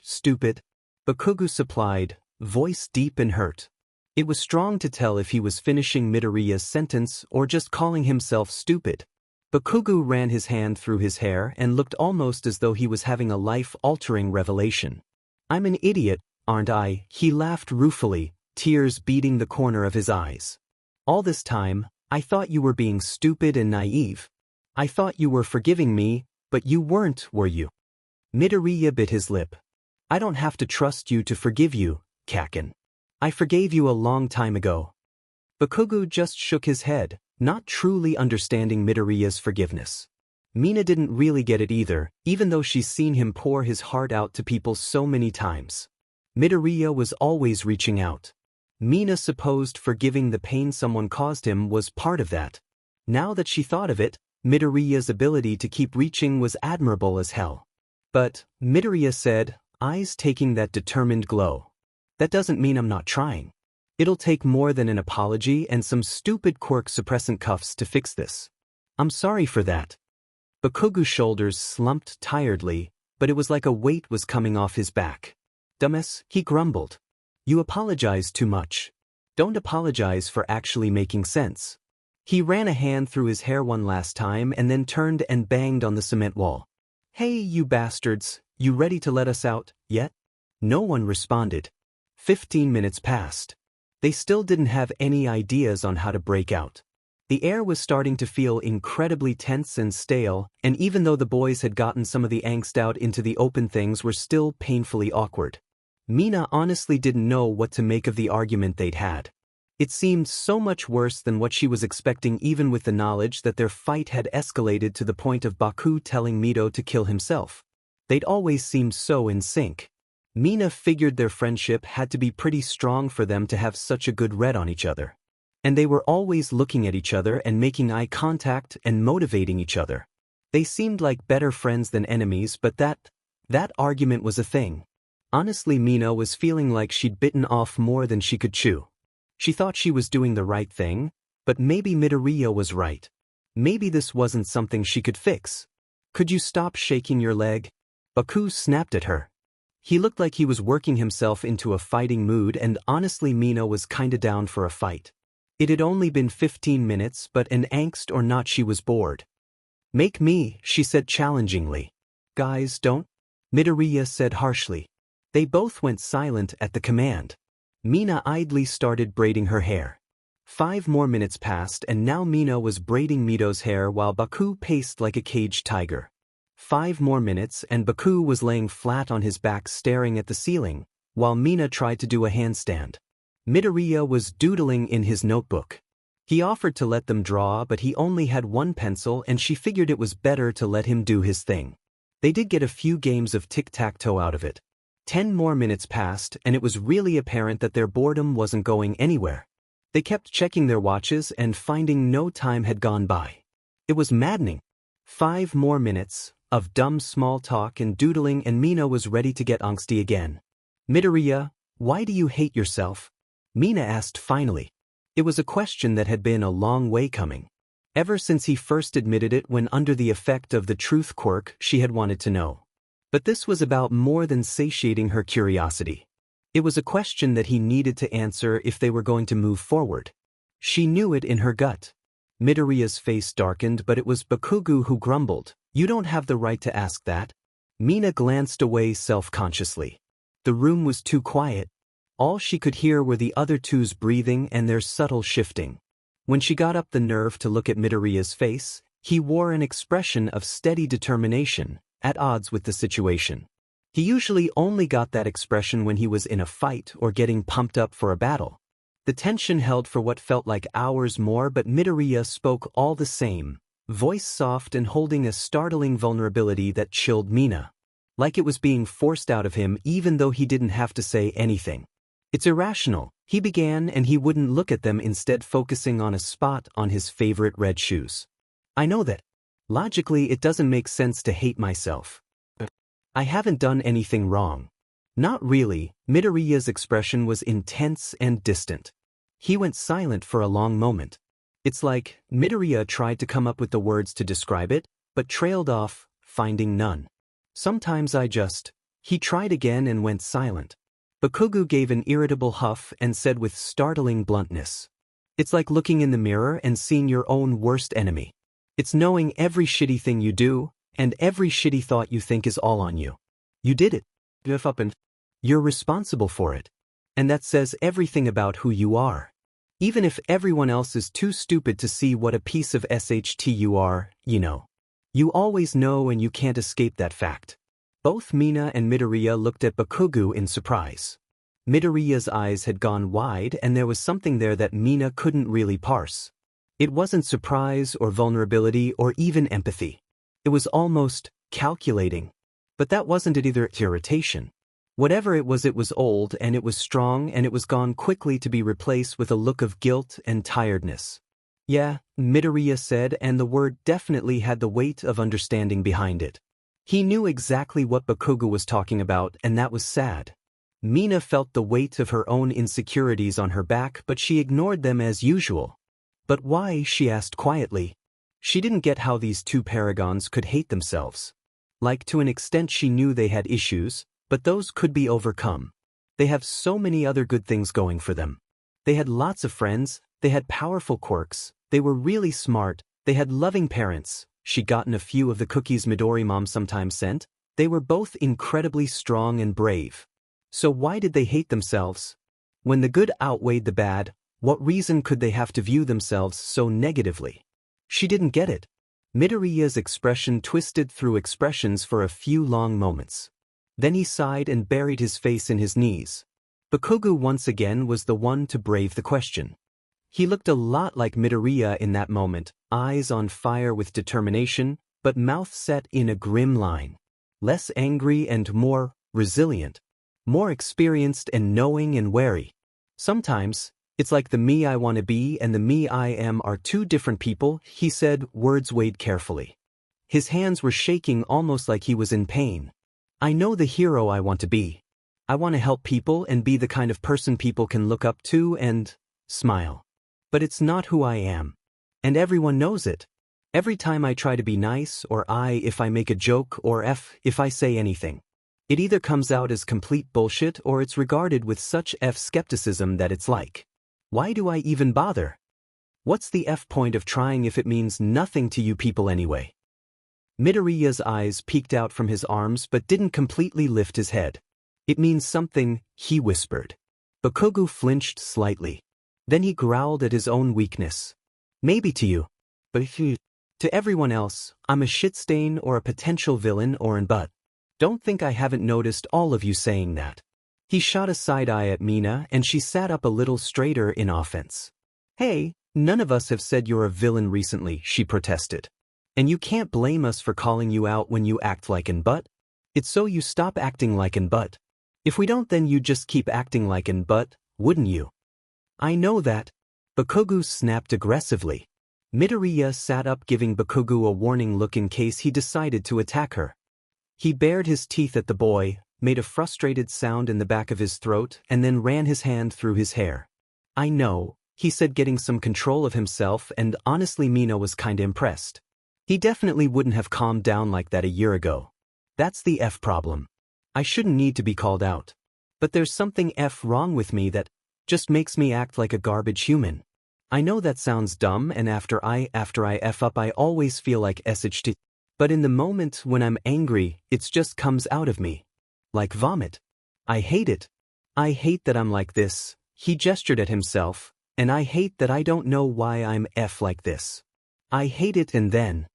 stupid. Bakugo supplied, voice deep and hurt. It was strong to tell if he was finishing Midoriya's sentence or just calling himself stupid. Bakugo ran his hand through his hair and looked almost as though he was having a life-altering revelation. I'm an idiot, aren't I? He laughed ruefully, tears beading the corner of his eyes. All this time, I thought you were being stupid and naive. I thought you were forgiving me, but you weren't, were you? Midoriya bit his lip. I don't have to trust you to forgive you, Kaken. I forgave you a long time ago. Bakugo just shook his head, not truly understanding Midoriya's forgiveness. Mina didn't really get it either, even though she's seen him pour his heart out to people so many times. Midoriya was always reaching out. Mina supposed forgiving the pain someone caused him was part of that. Now that she thought of it, Midoriya's ability to keep reaching was admirable as hell. But, Midoriya said, eyes taking that determined glow. That doesn't mean I'm not trying. It'll take more than an apology and some stupid quirk suppressant cuffs to fix this. I'm sorry for that. Bakugo's shoulders slumped tiredly, but it was like a weight was coming off his back. Dumbass, he grumbled. You apologize too much. Don't apologize for actually making sense. He ran a hand through his hair one last time and then turned and banged on the cement wall. Hey, you bastards, you ready to let us out, yet? No one responded. 15 minutes passed. They still didn't have any ideas on how to break out. The air was starting to feel incredibly tense and stale, and even though the boys had gotten some of the angst out into the open, things were still painfully awkward. Mina honestly didn't know what to make of the argument they'd had. It seemed so much worse than what she was expecting, even with the knowledge that their fight had escalated to the point of Baku telling Mido to kill himself. They'd always seemed so in sync. Mina figured their friendship had to be pretty strong for them to have such a good read on each other. And they were always looking at each other and making eye contact and motivating each other. They seemed like better friends than enemies, but that argument was a thing. Honestly, Mina was feeling like she'd bitten off more than she could chew. She thought she was doing the right thing, but maybe Midoriya was right. Maybe this wasn't something she could fix. Could you stop shaking your leg? Baku snapped at her. He looked like he was working himself into a fighting mood, and honestly Mina was kinda down for a fight. It had only been 15 minutes, but an angst or not, she was bored. Make me, she said challengingly. Guys, don't. Midoriya said harshly. They both went silent at the command. Mina idly started braiding her hair. 5 more minutes passed, and now Mina was braiding Mido's hair while Baku paced like a caged tiger. 5 more minutes and Baku was laying flat on his back staring at the ceiling, while Mina tried to do a handstand. Midoriya was doodling in his notebook. He offered to let them draw, but he only had one pencil and she figured it was better to let him do his thing. They did get a few games of tic-tac-toe out of it. 10 more minutes passed and it was really apparent that their boredom wasn't going anywhere. They kept checking their watches and finding no time had gone by. It was maddening. 5 more minutes of dumb small talk and doodling and Mina was ready to get angsty again. Midoriya, why do you hate yourself? Mina asked finally. It was a question that had been a long way coming. Ever since he first admitted it when under the effect of the truth quirk, she had wanted to know. But this was about more than satiating her curiosity. It was a question that he needed to answer if they were going to move forward. She knew it in her gut. Midoriya's face darkened, but it was Bakugo who grumbled, "You don't have the right to ask that." Mina glanced away self-consciously. The room was too quiet. All she could hear were the other two's breathing and their subtle shifting. When she got up the nerve to look at Midoriya's face, he wore an expression of steady determination, at odds with the situation. He usually only got that expression when he was in a fight or getting pumped up for a battle. The tension held for what felt like hours more, but Midoriya spoke all the same, voice soft and holding a startling vulnerability that chilled Mina. Like it was being forced out of him even though he didn't have to say anything. It's irrational, he began, and he wouldn't look at them, instead focusing on a spot on his favorite red shoes. I know that. Logically, it doesn't make sense to hate myself. I haven't done anything wrong. Not really. Midoriya's expression was intense and distant. He went silent for a long moment. It's like Midoriya tried to come up with the words to describe it, but trailed off, finding none. Sometimes He tried again and went silent. Bakugo gave an irritable huff and said with startling bluntness. It's like looking in the mirror and seeing your own worst enemy. It's knowing every shitty thing you do, and every shitty thought you think is all on you. You did it. You're responsible for it. And that says everything about who you are. Even if everyone else is too stupid to see what a piece of SHT you are, you know. You always know and you can't escape that fact. Both Mina and Midoriya looked at Bakugo in surprise. Midoriya's eyes had gone wide and there was something there that Mina couldn't really parse. It wasn't surprise or vulnerability or even empathy. It was almost calculating. But that wasn't it either, irritation. Whatever it was old and it was strong and it was gone quickly to be replaced with a look of guilt and tiredness. Yeah, Midoriya said, and the word definitely had the weight of understanding behind it. He knew exactly what Bakugo was talking about, and that was sad. Mina felt the weight of her own insecurities on her back, but she ignored them as usual. But why, she asked quietly. She didn't get how these two paragons could hate themselves. Like, to an extent she knew they had issues, but those could be overcome. They have so many other good things going for them. They had lots of friends, they had powerful quirks, they were really smart, they had loving parents, she'd gotten a few of the cookies Midori mom sometimes sent, they were both incredibly strong and brave. So why did they hate themselves? When the good outweighed the bad, what reason could they have to view themselves so negatively? She didn't get it. Midoriya's expression twisted through expressions for a few long moments. Then he sighed and buried his face in his knees. Bakugo once again was the one to brave the question. He looked a lot like Midoriya in that moment, eyes on fire with determination, but mouth set in a grim line. Less angry and more resilient. More experienced and knowing and wary. Sometimes, it's like the me I want to be and the me I am are two different people, he said, words weighed carefully. His hands were shaking almost like he was in pain. I know the hero I want to be. I want to help people and be the kind of person people can look up to and smile. But it's not who I am. And everyone knows it. Every time I try to be nice, or if I make a joke, or if I say anything. It either comes out as complete bullshit or it's regarded with such skepticism that it's like, why do I even bother? What's the point of trying if it means nothing to you people anyway? Midoriya's eyes peeked out from his arms but didn't completely lift his head. It means something, he whispered. Bakugo flinched slightly. Then he growled at his own weakness. Maybe to you. But to everyone else, I'm a shit stain or a potential villain or an but. Don't think I haven't noticed all of you saying that. He shot a side eye at Mina and she sat up a little straighter in offense. Hey, none of us have said you're a villain recently, she protested. And you can't blame us for calling you out when you act like an but. It's so you stop acting like an but. If we don't, then you'd just keep acting like an but, wouldn't you? I know that. Bakugo snapped aggressively. Midoriya sat up, giving Bakugo a warning look in case he decided to attack her. He bared his teeth at the boy, made a frustrated sound in the back of his throat, and then ran his hand through his hair. I know, he said, getting some control of himself, and honestly Mina was kinda impressed. He definitely wouldn't have calmed down like that a year ago. That's the problem. I shouldn't need to be called out. But there's something wrong with me that just makes me act like a garbage human. I know that sounds dumb, and after I F up I always feel like SHT. But in the moment when I'm angry, it just comes out of me. Like vomit. I hate it. I hate that I'm like this, he gestured at himself, and I hate that I don't know why I'm like this. I hate it, and then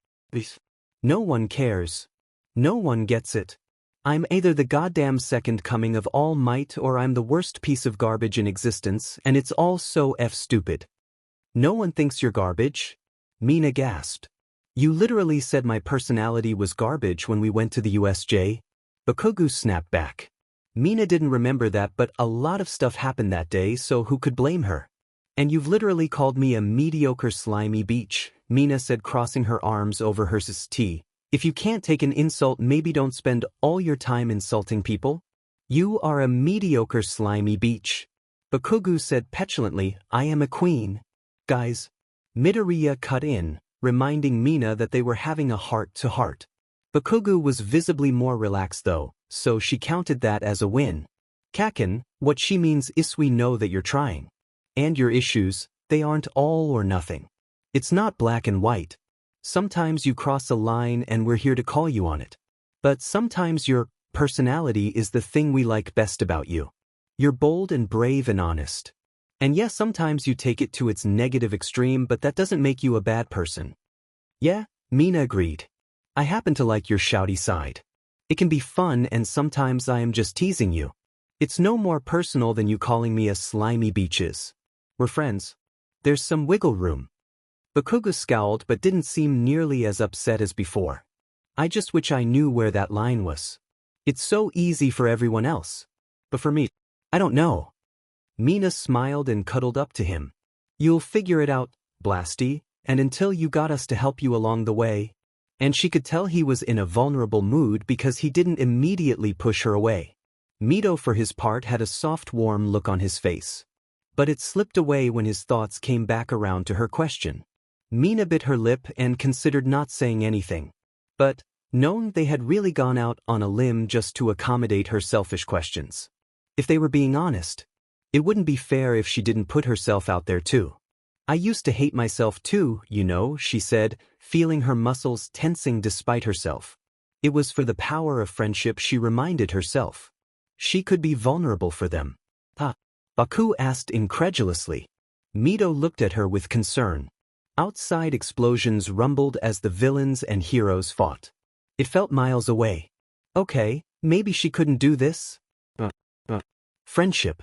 no one cares. No one gets it. I'm either the goddamn second coming of All Might or I'm the worst piece of garbage in existence, and it's all so stupid. No one thinks you're garbage? Mina gasped. You literally said my personality was garbage when we went to the USJ? Bakugo snapped back. Mina didn't remember that, but a lot of stuff happened that day, so who could blame her? And you've literally called me a mediocre slimy beach, Mina said, crossing her arms over her tea. If you can't take an insult, maybe don't spend all your time insulting people. You are a mediocre slimy beach. Bakugo said petulantly, I am a queen. Guys. Midoriya cut in, reminding Mina that they were having a heart-to-heart. Bakugo was visibly more relaxed though, so she counted that as a win. Kaken, what she means is we know that you're trying. And your issues, they aren't all or nothing. It's not black and white. Sometimes you cross a line and we're here to call you on it. But sometimes your personality is the thing we like best about you. You're bold and brave and honest. And yes, sometimes you take it to its negative extreme, but that doesn't make you a bad person. Yeah, Mina agreed. I happen to like your shouty side. It can be fun, and sometimes I am just teasing you. It's no more personal than you calling me a slimy beaches. We're friends. There's some wiggle room. Bakugo scowled but didn't seem nearly as upset as before. I just wish I knew where that line was. It's so easy for everyone else. But for me, I don't know. Mina smiled and cuddled up to him. You'll figure it out, Blasty, and until you got us to help you along the way. And she could tell he was in a vulnerable mood because he didn't immediately push her away. Mito, for his part, had a soft, warm look on his face. But it slipped away when his thoughts came back around to her question. Mina bit her lip and considered not saying anything. But, knowing they had really gone out on a limb just to accommodate her selfish questions. If they were being honest, it wouldn't be fair if she didn't put herself out there too. I used to hate myself too, you know, she said, feeling her muscles tensing despite herself. It was for the power of friendship, she reminded herself. She could be vulnerable for them. Baku asked incredulously. Mito looked at her with concern. Outside, explosions rumbled as the villains and heroes fought. It felt miles away. Okay, maybe she couldn't do this? Friendship.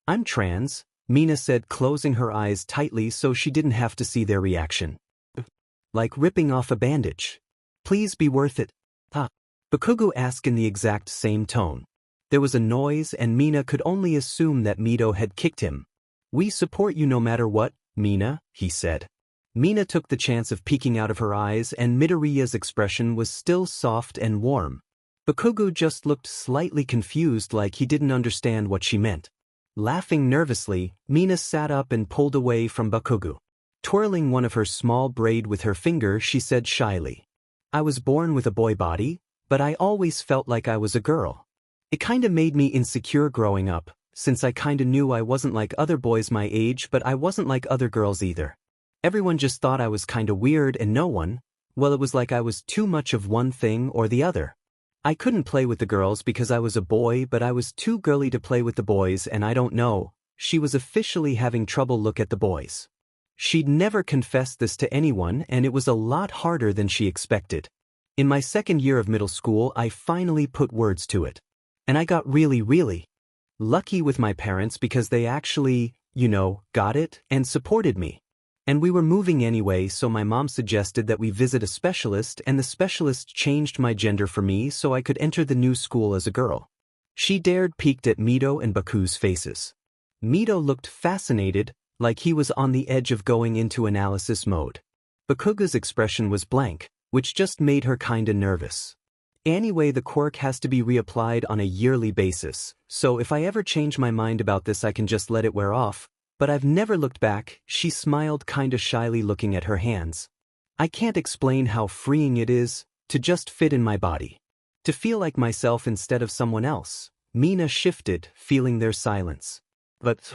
I'm trans, Mina said, closing her eyes tightly so she didn't have to see their reaction. Like ripping off a bandage. Please be worth it. Bakugo asked in the exact same tone. There was a noise and Mina could only assume that Mito had kicked him. We support you no matter what, Mina, he said. Mina took the chance of peeking out of her eyes, and Midoriya's expression was still soft and warm. Bakugo just looked slightly confused, like he didn't understand what she meant. Laughing nervously, Mina sat up and pulled away from Bakugo. Twirling one of her small braid with her finger, she said shyly, I was born with a boy body, but I always felt like I was a girl. It kinda made me insecure growing up, since I kinda knew I wasn't like other boys my age, but I wasn't like other girls either. Everyone just thought I was kinda weird, and no one, well, it was like I was too much of one thing or the other. I couldn't play with the girls because I was a boy, but I was too girly to play with the boys, and I don't know, she was officially having trouble look at the boys. She'd never confessed this to anyone, and it was a lot harder than she expected. In my second year of middle school, I finally put words to it. And I got really lucky with my parents because they actually, got it and supported me. And we were moving anyway, so my mom suggested that we visit a specialist, and the specialist changed my gender for me so I could enter the new school as a girl. She peeked at Mito and Baku's faces. Mito looked fascinated, like he was on the edge of going into analysis mode. Bakugo's expression was blank, which just made her kinda nervous. Anyway, the quirk has to be reapplied on a yearly basis, so if I ever change my mind about this I can just let it wear off. But I've never looked back, she smiled kinda shyly looking at her hands. I can't explain how freeing it is, to just fit in my body. To feel like myself instead of someone else. Mina shifted, feeling their silence. But,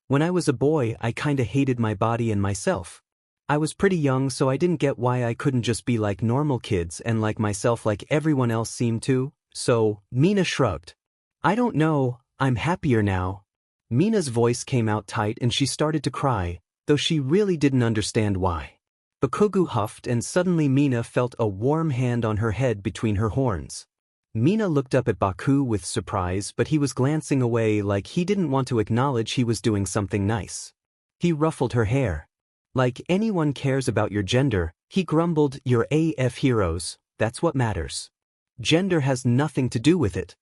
when I was a boy, I kinda hated my body and myself. I was pretty young, so I didn't get why I couldn't just be like normal kids and like myself like everyone else seemed to, so, Mina shrugged. I don't know, I'm happier now. Mina's voice came out tight and she started to cry, though she really didn't understand why. Bakugo huffed and suddenly Mina felt a warm hand on her head between her horns. Mina looked up at Baku with surprise, but he was glancing away like he didn't want to acknowledge he was doing something nice. He ruffled her hair. Like anyone cares about your gender, he grumbled, you're AF heroes, that's what matters. Gender has nothing to do with it.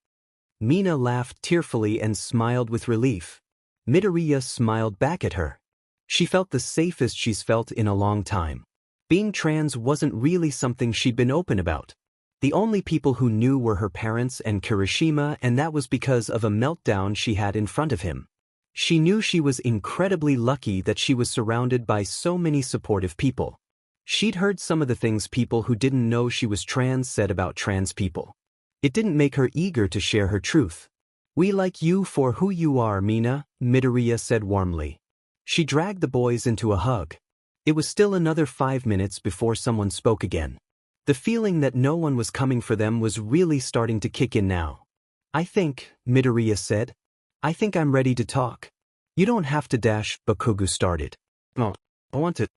Mina laughed tearfully and smiled with relief. Midoriya smiled back at her. She felt the safest she's felt in a long time. Being trans wasn't really something she'd been open about. The only people who knew were her parents and Kirishima, and that was because of a meltdown she had in front of him. She knew she was incredibly lucky that she was surrounded by so many supportive people. She'd heard some of the things people who didn't know she was trans said about trans people. It didn't make her eager to share her truth. We like you for who you are, Mina, Midoriya said warmly. She dragged the boys into a hug. It was still another 5 minutes before someone spoke again. The feeling that no one was coming for them was really starting to kick in now. I think, Midoriya said. I think I'm ready to talk. You don't have to dash, Bakugo started. Oh, I want to.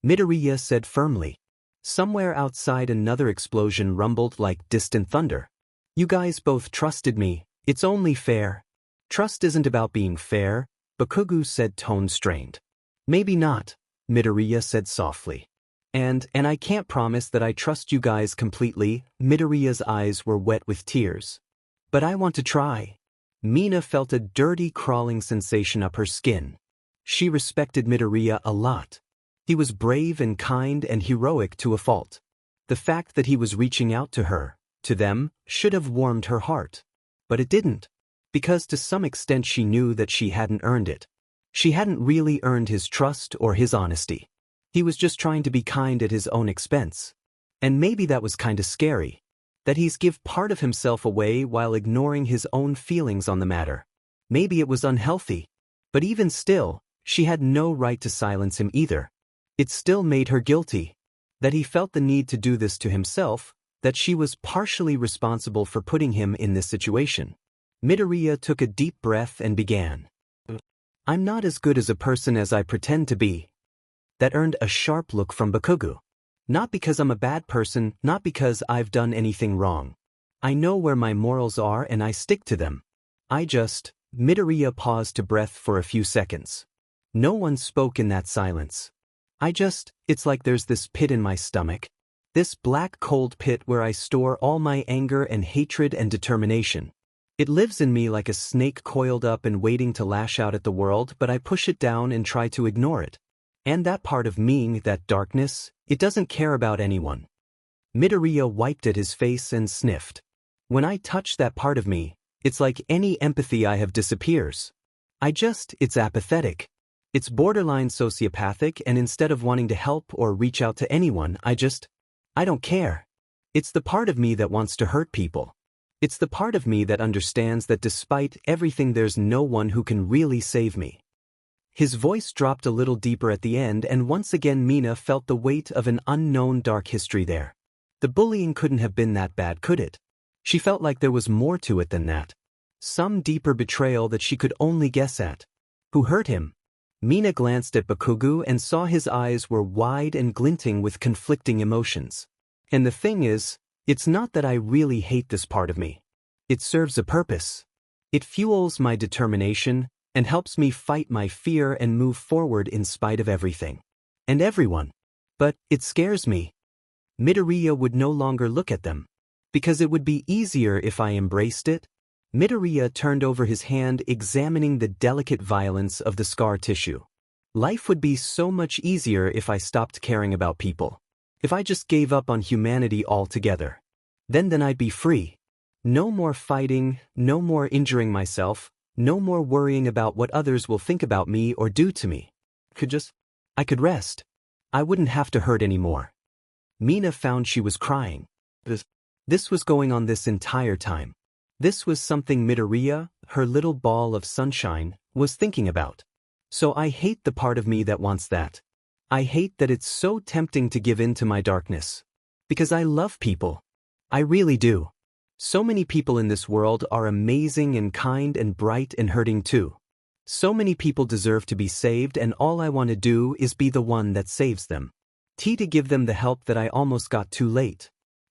Midoriya said firmly. Somewhere outside another explosion rumbled like distant thunder. You guys both trusted me, it's only fair. Trust isn't about being fair, Bakugo said, tone strained. Maybe not, Midoriya said softly. And I can't promise that I trust you guys completely. Midoriya's eyes were wet with tears. But I want to try. Mina felt a dirty crawling sensation up her skin. She respected Midoriya a lot. He was brave and kind and heroic to a fault. The fact that he was reaching out to her, to them, should have warmed her heart. But it didn't. Because to some extent she knew that she hadn't earned it. She hadn't really earned his trust or his honesty. He was just trying to be kind at his own expense. And maybe that was kinda scary. That he's give part of himself away while ignoring his own feelings on the matter. Maybe it was unhealthy. But even still, she had no right to silence him either. It still made her guilty. That he felt the need to do this to himself, that she was partially responsible for putting him in this situation. Midoriya took a deep breath and began. I'm not as good as a person as I pretend to be. That earned a sharp look from Bakugo. Not because I'm a bad person, not because I've done anything wrong. I know where my morals are and I stick to them. Midoriya paused to breath for a few seconds. No one spoke in that silence. It's like there's this pit in my stomach. This black cold pit where I store all my anger and hatred and determination. It lives in me like a snake coiled up and waiting to lash out at the world, but I push it down and try to ignore it. And that part of me, that darkness, it doesn't care about anyone. Midoriya wiped at his face and sniffed. When I touch that part of me, it's like any empathy I have disappears. It's apathetic. It's borderline sociopathic, and instead of wanting to help or reach out to anyone, I don't care. It's the part of me that wants to hurt people. It's the part of me that understands that despite everything there's no one who can really save me. His voice dropped a little deeper at the end, and once again Mina felt the weight of an unknown dark history there. The bullying couldn't have been that bad, could it? She felt like there was more to it than that. Some deeper betrayal that she could only guess at. Who hurt him? Mina glanced at Bakugo and saw his eyes were wide and glinting with conflicting emotions. And the thing is, it's not that I really hate this part of me. It serves a purpose. It fuels my determination and helps me fight my fear and move forward in spite of everything. And everyone. But it scares me. Midoriya would no longer look at them. Because it would be easier if I embraced it. Midoriya turned over his hand, examining the delicate violence of the scar tissue. Life would be so much easier if I stopped caring about people. If I just gave up on humanity altogether. Then I'd be free. No more fighting, no more injuring myself, no more worrying about what others will think about me or do to me. I could rest. I wouldn't have to hurt anymore. Mina found she was crying. This was going on this entire time. This was something Midoriya, her little ball of sunshine, was thinking about. So I hate the part of me that wants that. I hate that it's so tempting to give in to my darkness. Because I love people. I really do. So many people in this world are amazing and kind and bright and hurting too. So many people deserve to be saved, and all I want to do is be the one that saves them. To give them the help that I almost got too late.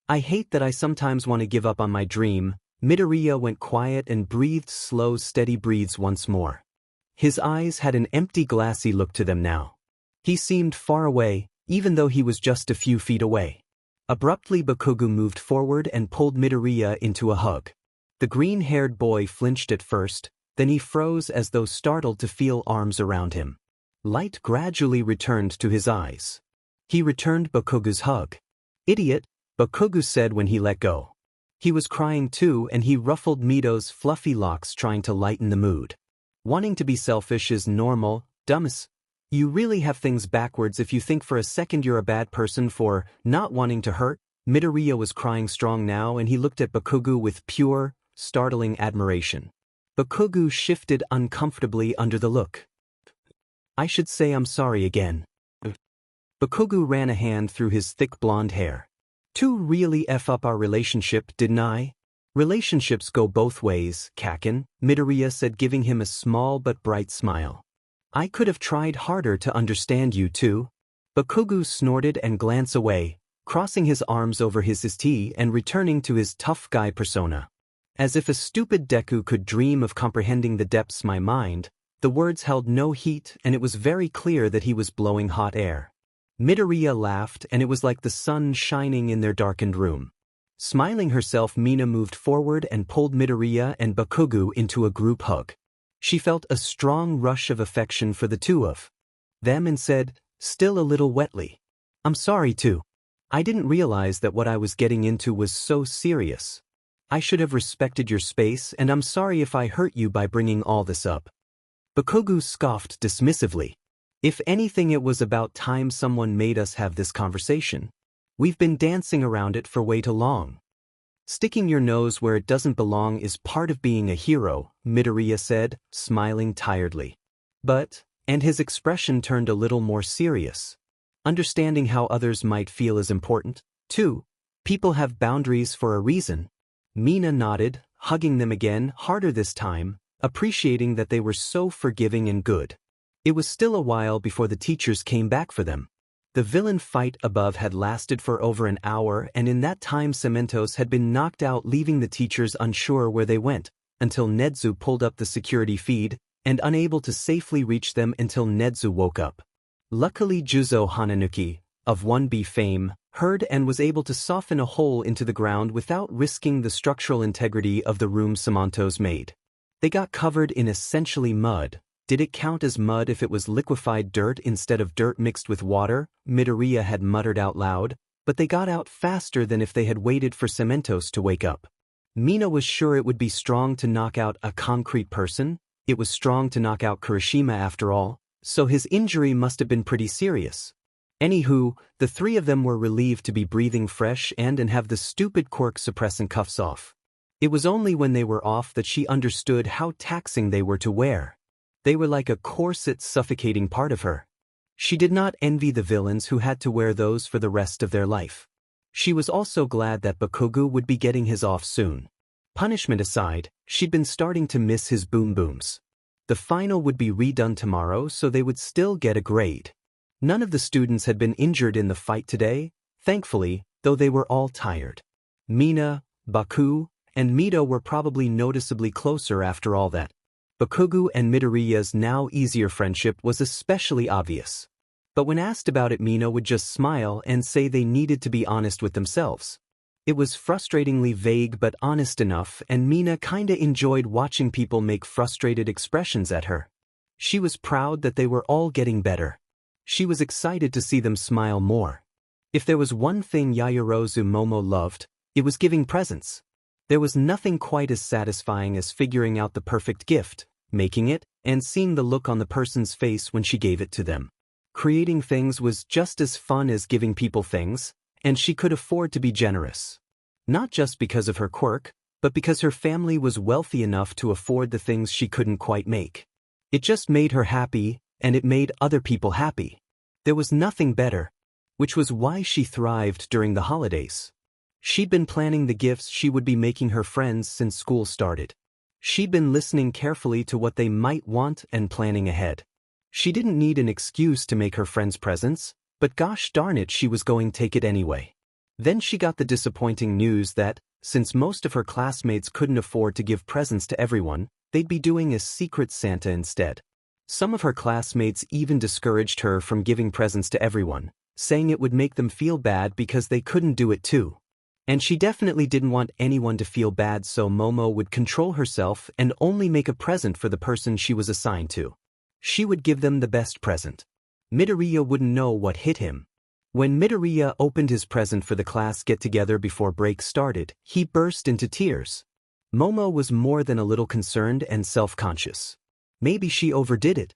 I hate that I sometimes want to give up on my dream. Midoriya went quiet and breathed slow, steady breaths once more. His eyes had an empty, glassy look to them now. He seemed far away, even though he was just a few feet away. Abruptly Bakugo moved forward and pulled Midoriya into a hug. The green-haired boy flinched at first, then he froze as though startled to feel arms around him. Light gradually returned to his eyes. He returned Bakugo's hug. Idiot, Bakugo said when he let go. He was crying too, and he ruffled Mido's fluffy locks, trying to lighten the mood. Wanting to be selfish is normal, dumbass. You really have things backwards if you think for a second you're a bad person for not wanting to hurt. Midoriya was crying strong now, and he looked at Bakugo with pure, startling admiration. Bakugo shifted uncomfortably under the look. I should say I'm sorry again. Bakugo ran a hand through his thick blonde hair. To really F up our relationship, didn't I? Relationships go both ways, Kaken, Midoriya said, giving him a small but bright smile. I could have tried harder to understand you too. Bakugo snorted and glanced away, crossing his arms over his tea and returning to his tough guy persona. As if a stupid Deku could dream of comprehending the depths of my mind, the words held no heat and it was very clear that he was blowing hot air. Midoriya laughed and it was like the sun shining in their darkened room. Smiling herself, Mina moved forward and pulled Midoriya and Bakugo into a group hug. She felt a strong rush of affection for the two of them and said, still a little wetly, I'm sorry too. I didn't realize that what I was getting into was so serious. I should have respected your space and I'm sorry if I hurt you by bringing all this up. Bakugo scoffed dismissively. If anything, it was about time someone made us have this conversation. We've been dancing around it for way too long. Sticking your nose where it doesn't belong is part of being a hero, Midoriya said, smiling tiredly. And his expression turned a little more serious. Understanding how others might feel is important, too. People have boundaries for a reason. Mina nodded, hugging them again, harder this time, appreciating that they were so forgiving and good. It was still a while before the teachers came back for them. The villain fight above had lasted for over an hour and in that time Cementos had been knocked out, leaving the teachers unsure where they went, until Nezu pulled up the security feed, and unable to safely reach them until Nezu woke up. Luckily Juzo Hananuki, of 1B fame, heard and was able to soften a hole into the ground without risking the structural integrity of the room Cementos made. They got covered in essentially mud. Did it count as mud if it was liquefied dirt instead of dirt mixed with water? Midoriya had muttered out loud, but they got out faster than if they had waited for Cementos to wake up. Mina was sure it would be strong to knock out a concrete person. It was strong to knock out Kirishima after all, so his injury must have been pretty serious. Anywho, the three of them were relieved to be breathing fresh and have the stupid quirk suppressant cuffs off. It was only when they were off that she understood how taxing they were to wear. They were like a corset suffocating part of her. She did not envy the villains who had to wear those for the rest of their life. She was also glad that Bakugo would be getting his off soon. Punishment aside, she'd been starting to miss his boom booms. The final would be redone tomorrow, so they would still get a grade. None of the students had been injured in the fight today, thankfully, though they were all tired. Mina, Baku, and Mito were probably noticeably closer after all that. Bakugo and Midoriya's now easier friendship was especially obvious. But when asked about it, Mina would just smile and say they needed to be honest with themselves. It was frustratingly vague but honest enough, and Mina kinda enjoyed watching people make frustrated expressions at her. She was proud that they were all getting better. She was excited to see them smile more. If there was one thing Yaoyorozu Momo loved, it was giving presents. There was nothing quite as satisfying as figuring out the perfect gift, making it, and seeing the look on the person's face when she gave it to them. Creating things was just as fun as giving people things, and she could afford to be generous. Not just because of her quirk, but because her family was wealthy enough to afford the things she couldn't quite make. It just made her happy, and it made other people happy. There was nothing better, which was why she thrived during the holidays. She'd been planning the gifts she would be making her friends since school started. She'd been listening carefully to what they might want and planning ahead. She didn't need an excuse to make her friends presents, but gosh darn it, she was going to take it anyway. Then she got the disappointing news that, since most of her classmates couldn't afford to give presents to everyone, they'd be doing a secret Santa instead. Some of her classmates even discouraged her from giving presents to everyone, saying it would make them feel bad because they couldn't do it too. And she definitely didn't want anyone to feel bad, so Momo would control herself and only make a present for the person she was assigned to. She would give them the best present. Midoriya wouldn't know what hit him. When Midoriya opened his present for the class get-together before break started, he burst into tears. Momo was more than a little concerned and self-conscious. Maybe she overdid it.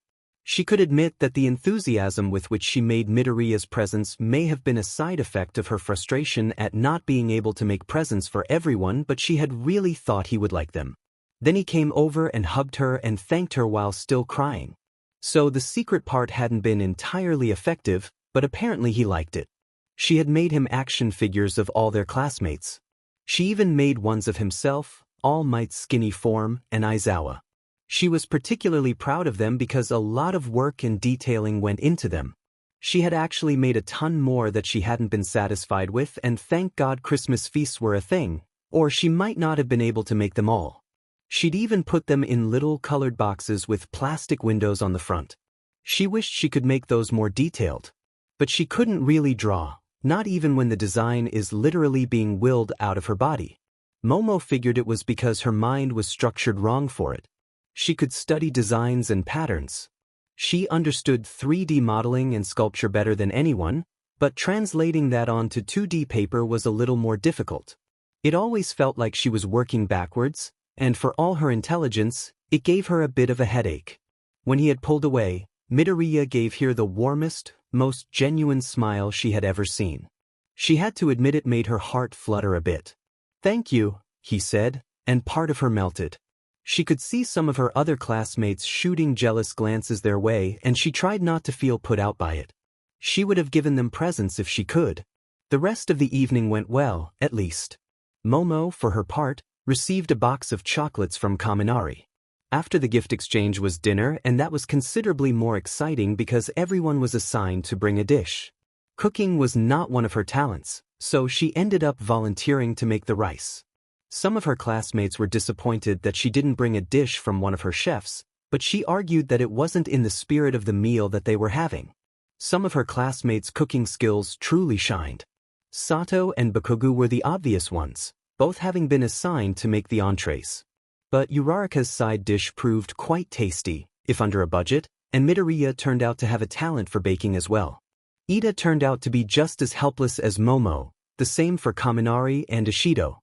She could admit that the enthusiasm with which she made Midoriya's presents may have been a side effect of her frustration at not being able to make presents for everyone, but she had really thought he would like them. Then he came over and hugged her and thanked her while still crying. So the secret part hadn't been entirely effective, but apparently he liked it. She had made him action figures of all their classmates. She even made ones of himself, All Might's skinny form, and Aizawa. She was particularly proud of them because a lot of work and detailing went into them. She had actually made a ton more that she hadn't been satisfied with, and thank God Christmas feasts were a thing, or she might not have been able to make them all. She'd even put them in little colored boxes with plastic windows on the front. She wished she could make those more detailed. But she couldn't really draw, not even when the design is literally being willed out of her body. Momo figured it was because her mind was structured wrong for it. She could study designs and patterns. She understood 3D modeling and sculpture better than anyone, but translating that onto 2D paper was a little more difficult. It always felt like she was working backwards, and for all her intelligence, it gave her a bit of a headache. When he had pulled away, Midoriya gave her the warmest, most genuine smile she had ever seen. She had to admit it made her heart flutter a bit. "Thank you," he said, and part of her melted. She could see some of her other classmates shooting jealous glances their way, and she tried not to feel put out by it. She would have given them presents if she could. The rest of the evening went well, at least. Momo, for her part, received a box of chocolates from Kaminari. After the gift exchange was dinner, and that was considerably more exciting because everyone was assigned to bring a dish. Cooking was not one of her talents, so she ended up volunteering to make the rice. Some of her classmates were disappointed that she didn't bring a dish from one of her chefs, but she argued that it wasn't in the spirit of the meal that they were having. Some of her classmates' cooking skills truly shined. Sato and Bakugu were the obvious ones, both having been assigned to make the entrees. But Uraraka's side dish proved quite tasty, if under a budget, and Midoriya turned out to have a talent for baking as well. Ida turned out to be just as helpless as Momo, the same for Kaminari and Ishido.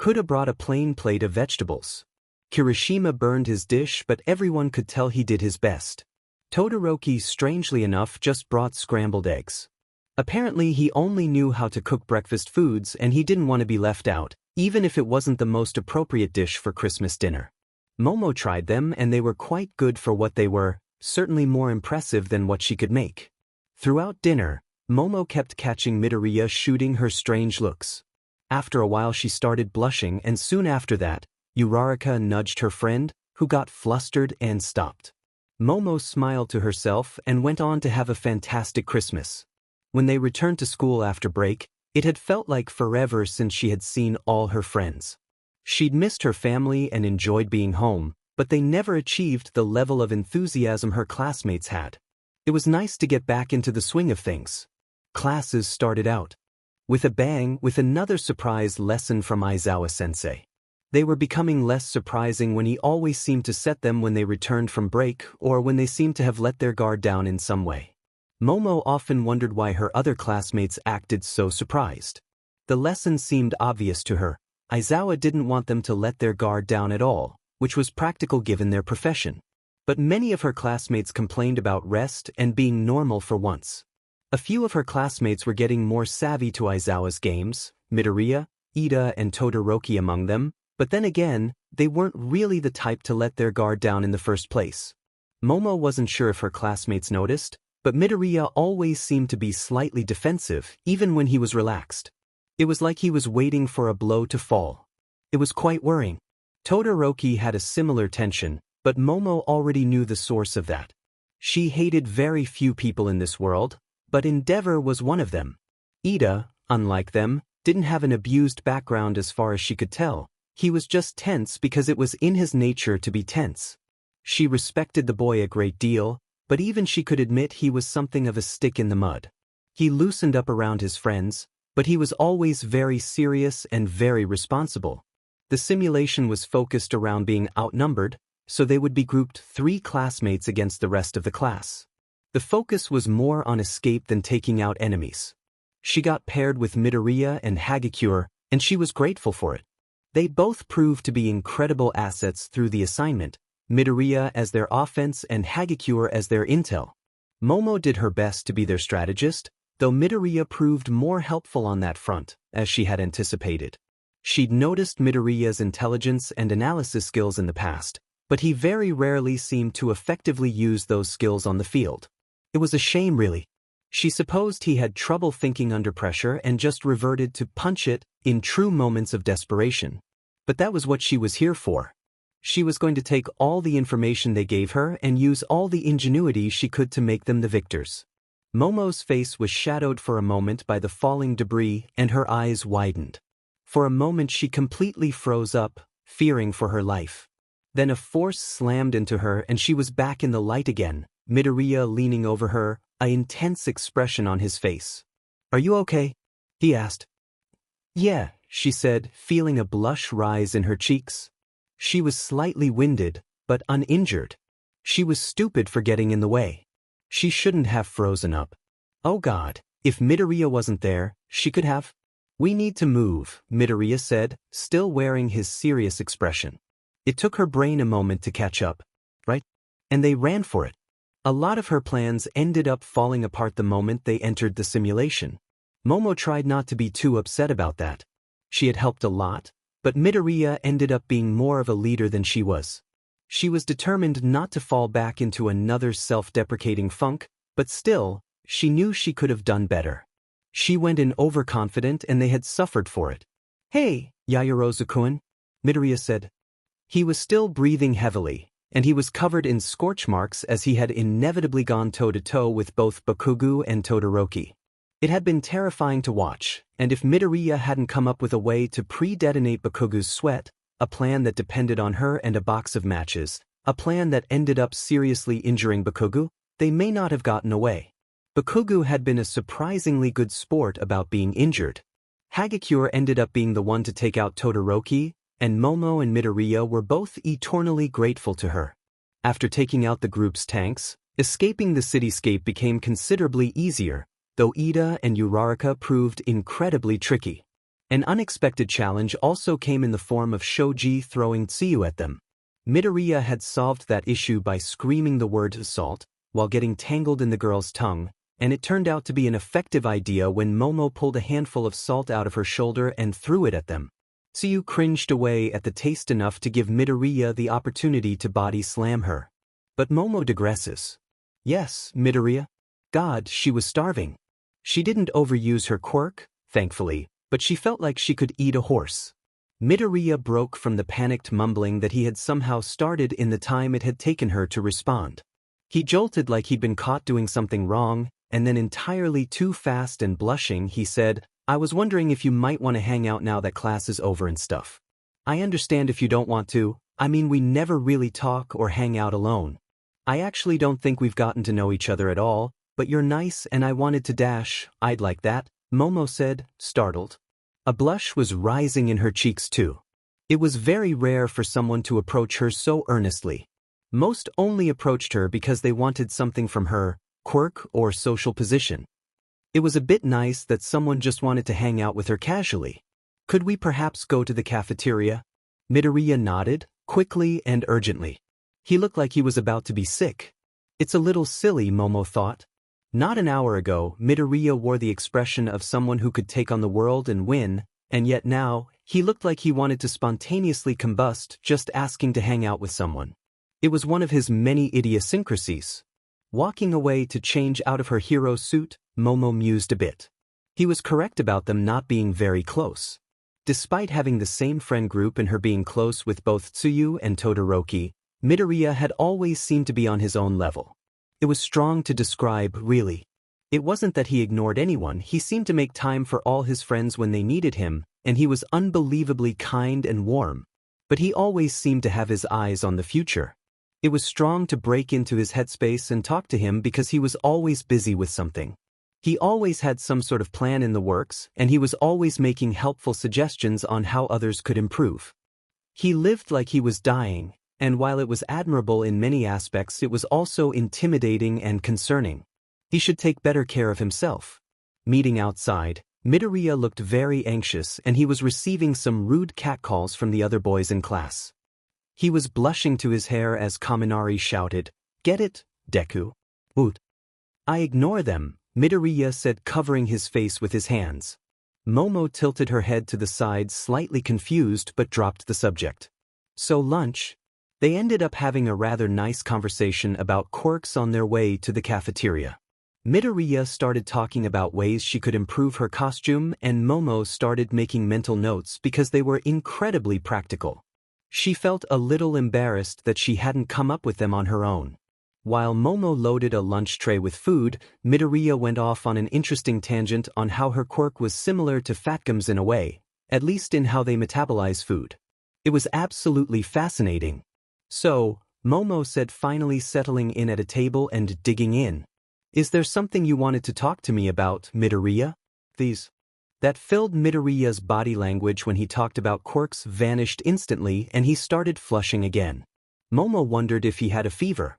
Kuda brought a plain plate of vegetables. Kirishima burned his dish, but everyone could tell he did his best. Todoroki, strangely enough, just brought scrambled eggs. Apparently he only knew how to cook breakfast foods and he didn't want to be left out, even if it wasn't the most appropriate dish for Christmas dinner. Momo tried them and they were quite good for what they were, certainly more impressive than what she could make. Throughout dinner, Momo kept catching Midoriya shooting her strange looks. After a while she started blushing, and soon after that, Uraraka nudged her friend, who got flustered and stopped. Momo smiled to herself and went on to have a fantastic Christmas. When they returned to school after break, it had felt like forever since she had seen all her friends. She'd missed her family and enjoyed being home, but they never achieved the level of enthusiasm her classmates had. It was nice to get back into the swing of things. Classes started out with a bang, with another surprise lesson from Aizawa-sensei. They were becoming less surprising when he always seemed to set them when they returned from break or when they seemed to have let their guard down in some way. Momo often wondered why her other classmates acted so surprised. The lesson seemed obvious to her. Aizawa didn't want them to let their guard down at all, which was practical given their profession. But many of her classmates complained about rest and being normal for once. A few of her classmates were getting more savvy to Aizawa's games, Midoriya, Ida and Todoroki among them, but then again, they weren't really the type to let their guard down in the first place. Momo wasn't sure if her classmates noticed, but Midoriya always seemed to be slightly defensive, even when he was relaxed. It was like he was waiting for a blow to fall. It was quite worrying. Todoroki had a similar tension, but Momo already knew the source of that. She hated very few people in this world, but Endeavor was one of them. Ida, unlike them, didn't have an abused background as far as she could tell. He was just tense because it was in his nature to be tense. She respected the boy a great deal, but even she could admit he was something of a stick in the mud. He loosened up around his friends, but he was always very serious and very responsible. The simulation was focused around being outnumbered, so they would be grouped 3 classmates against the rest of the class. The focus was more on escape than taking out enemies. She got paired with Midoriya and Hagakure, and she was grateful for it. They both proved to be incredible assets through the assignment, Midoriya as their offense and Hagakure as their intel. Momo did her best to be their strategist, though Midoriya proved more helpful on that front, as she had anticipated. She'd noticed Midoriya's intelligence and analysis skills in the past, but he very rarely seemed to effectively use those skills on the field. It was a shame, really. She supposed he had trouble thinking under pressure and just reverted to punch it in true moments of desperation. But that was what she was here for. She was going to take all the information they gave her and use all the ingenuity she could to make them the victors. Momo's face was shadowed for a moment by the falling debris and her eyes widened. For a moment she completely froze up, fearing for her life. Then a force slammed into her and she was back in the light again, Midoriya leaning over her, an intense expression on his face. "Are you okay?" he asked. "Yeah," she said, feeling a blush rise in her cheeks. She was slightly winded, but uninjured. She was stupid for getting in the way. She shouldn't have frozen up. Oh God, if Midoriya wasn't there, she could have. "We need to move," Midoriya said, still wearing his serious expression. It took her brain a moment to catch up. Right? And they ran for it. A lot of her plans ended up falling apart the moment they entered the simulation. Momo tried not to be too upset about that. She had helped a lot, but Midoriya ended up being more of a leader than she was. She was determined not to fall back into another self-deprecating funk, but still, she knew she could have done better. She went in overconfident and they had suffered for it. "Hey, Yaoyorozu-kun," Midoriya said. He was still breathing heavily, and he was covered in scorch marks as he had inevitably gone toe-to-toe with both Bakugo and Todoroki. It had been terrifying to watch, and if Midoriya hadn't come up with a way to pre-detonate Bakugo's sweat, a plan that depended on her and a box of matches, a plan that ended up seriously injuring Bakugo, they may not have gotten away. Bakugo had been a surprisingly good sport about being injured. Hagakure ended up being the one to take out Todoroki, and Momo and Midoriya were both eternally grateful to her. After taking out the group's tanks, escaping the cityscape became considerably easier, though Ida and Uraraka proved incredibly tricky. An unexpected challenge also came in the form of Shoji throwing tsuyu at them. Midoriya had solved that issue by screaming the word assault, while getting tangled in the girl's tongue, and it turned out to be an effective idea when Momo pulled a handful of salt out of her shoulder and threw it at them. Tsuyu cringed away at the taste enough to give Midoriya the opportunity to body slam her. But Momo digresses. Yes, Midoriya. God, she was starving. She didn't overuse her quirk, thankfully, but she felt like she could eat a horse. Midoriya broke from the panicked mumbling that he had somehow started in the time it had taken her to respond. He jolted like he'd been caught doing something wrong, and then entirely too fast and blushing he said, "I was wondering if you might want to hang out now that class is over and stuff. I understand if you don't want to, I mean we never really talk or hang out alone. I actually don't think we've gotten to know each other at all, but you're nice and I wanted to dash, I'd like that," Momo said, startled. A blush was rising in her cheeks too. It was very rare for someone to approach her so earnestly. Most only approached her because they wanted something from her, quirk or social position. It was a bit nice that someone just wanted to hang out with her casually. "Could we perhaps go to the cafeteria?" Midoriya nodded, quickly and urgently. He looked like he was about to be sick. It's a little silly, Momo thought. Not an hour ago, Midoriya wore the expression of someone who could take on the world and win, and yet now, he looked like he wanted to spontaneously combust just asking to hang out with someone. It was one of his many idiosyncrasies. Walking away to change out of her hero suit, Momo mused a bit. He was correct about them not being very close. Despite having the same friend group and her being close with both Tsuyu and Todoroki, Midoriya had always seemed to be on his own level. It was strong to describe, really. It wasn't that he ignored anyone, he seemed to make time for all his friends when they needed him, and he was unbelievably kind and warm. But he always seemed to have his eyes on the future. It was strong to break into his headspace and talk to him because he was always busy with something. He always had some sort of plan in the works, and he was always making helpful suggestions on how others could improve. He lived like he was dying, and while it was admirable in many aspects, it was also intimidating and concerning. He should take better care of himself. Meeting outside, Midoriya looked very anxious and he was receiving some rude catcalls from the other boys in class. He was blushing to his hair as Kaminari shouted, "Get it, Deku?" "Oot." "I ignore them," Midoriya said, covering his face with his hands. Momo tilted her head to the side, slightly confused, but dropped the subject. "So lunch?" They ended up having a rather nice conversation about quirks on their way to the cafeteria. Midoriya started talking about ways she could improve her costume, and Momo started making mental notes because they were incredibly practical. She felt a little embarrassed that she hadn't come up with them on her own. While Momo loaded a lunch tray with food, Midoriya went off on an interesting tangent on how her quirk was similar to Fatgum's in a way, at least in how they metabolize food. It was absolutely fascinating. So, Momo said, finally settling in at a table and digging in. Is there something you wanted to talk to me about, Midoriya? That filled Midoriya's body language when he talked about quirks vanished instantly and he started flushing again. Momo wondered if he had a fever.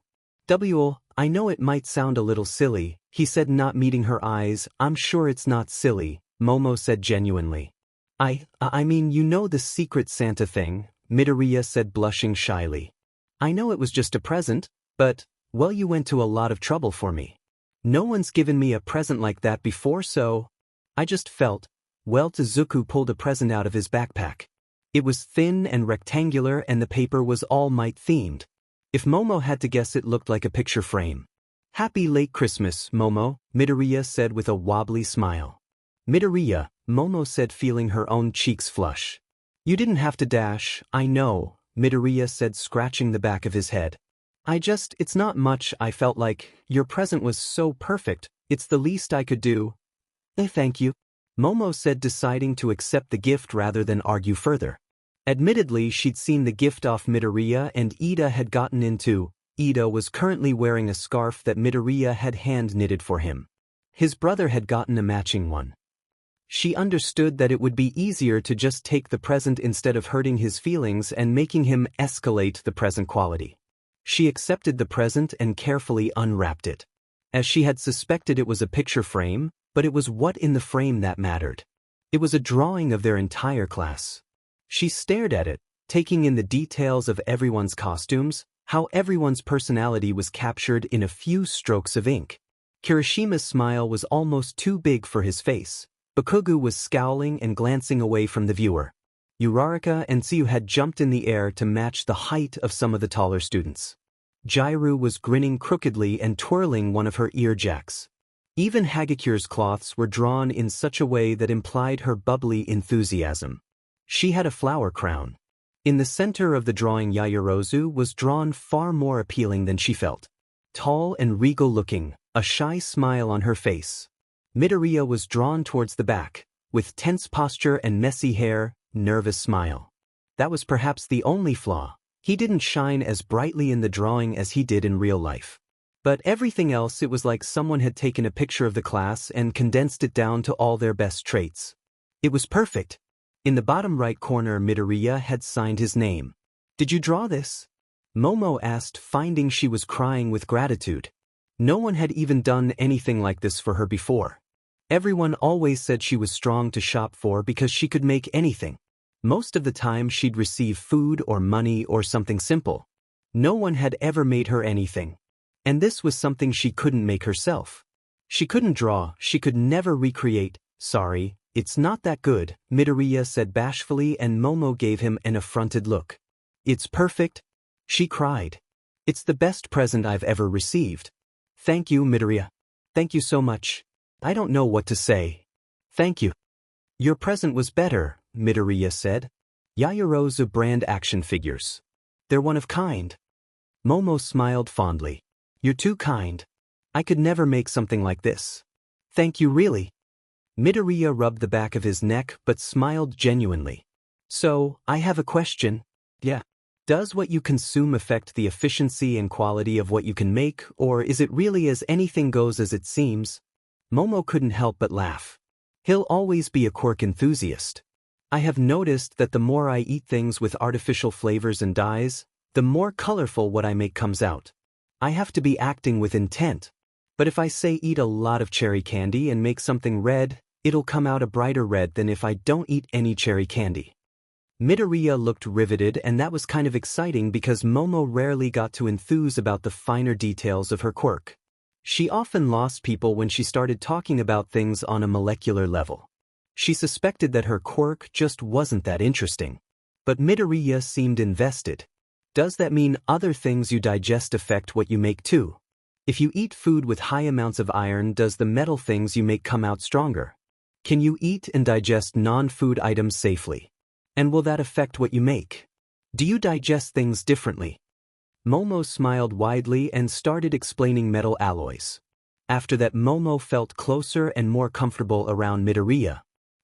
I know it might sound a little silly, he said, not meeting her eyes. I'm sure it's not silly, Momo said genuinely. I mean, you know the Secret Santa thing, Midoriya said, blushing shyly. I know it was just a present, but, well, you went to a lot of trouble for me. No one's given me a present like that before, so I just felt, well, Izuku pulled a present out of his backpack. It was thin and rectangular and the paper was All Might themed. If Momo had to guess, it looked like a picture frame. Happy late Christmas, Momo, Midoriya said with a wobbly smile. Midoriya, Momo said, feeling her own cheeks flush. You didn't have to dash, I know, Midoriya said, scratching the back of his head. It's not much. I felt like your present was so perfect, it's the least I could do. Thank you, Momo said, deciding to accept the gift rather than argue further. Admittedly, she'd seen the gift off Midoriya and Ida had gotten into. Ida was currently wearing a scarf that Midoriya had hand-knitted for him. His brother had gotten a matching one. She understood that it would be easier to just take the present instead of hurting his feelings and making him escalate the present quality. She accepted the present and carefully unwrapped it. As she had suspected, it was a picture frame, but it was what in the frame that mattered. It was a drawing of their entire class. She stared at it, taking in the details of everyone's costumes, how everyone's personality was captured in a few strokes of ink. Kirishima's smile was almost too big for his face. Bakugo was scowling and glancing away from the viewer. Uraraka and Tsuyu had jumped in the air to match the height of some of the taller students. Jairu was grinning crookedly and twirling one of her ear jacks. Even Hagakure's cloths were drawn in such a way that implied her bubbly enthusiasm. She had a flower crown. In the center of the drawing, Yaoyorozu was drawn far more appealing than she felt. Tall and regal-looking, a shy smile on her face. Midoriya was drawn towards the back, with tense posture and messy hair, nervous smile. That was perhaps the only flaw. He didn't shine as brightly in the drawing as he did in real life. But everything else, it was like someone had taken a picture of the class and condensed it down to all their best traits. It was perfect. In the bottom right corner, Midoriya had signed his name. Did you draw this? Momo asked, finding she was crying with gratitude. No one had even done anything like this for her before. Everyone always said she was strong to shop for because she could make anything. Most of the time she'd receive food or money or something simple. No one had ever made her anything. And this was something she couldn't make herself. She couldn't draw, she could never recreate. Sorry, it's not that good, Midoriya said bashfully, and Momo gave him an affronted look. It's perfect, she cried. It's the best present I've ever received. Thank you, Midoriya. Thank you so much. I don't know what to say. Thank you. Your present was better, Midoriya said. Yaoyorozu brand action figures. They're one of kind. Momo smiled fondly. You're too kind. I could never make something like this. Thank you, really. Midoriya rubbed the back of his neck but smiled genuinely. So, I have a question. Yeah. Does what you consume affect the efficiency and quality of what you can make, or is it really as anything goes as it seems? Momo couldn't help but laugh. He'll always be a quirk enthusiast. I have noticed that the more I eat things with artificial flavors and dyes, the more colorful what I make comes out. I have to be acting with intent. But if I say eat a lot of cherry candy and make something red, it'll come out a brighter red than if I don't eat any cherry candy. Midoriya looked riveted, and that was kind of exciting because Momo rarely got to enthuse about the finer details of her quirk. She often lost people when she started talking about things on a molecular level. She suspected that her quirk just wasn't that interesting. But Midoriya seemed invested. Does that mean other things you digest affect what you make too? If you eat food with high amounts of iron, does the metal things you make come out stronger? Can you eat and digest non-food items safely? And will that affect what you make? Do you digest things differently? Momo smiled widely and started explaining metal alloys. After that, Momo felt closer and more comfortable around Midoriya.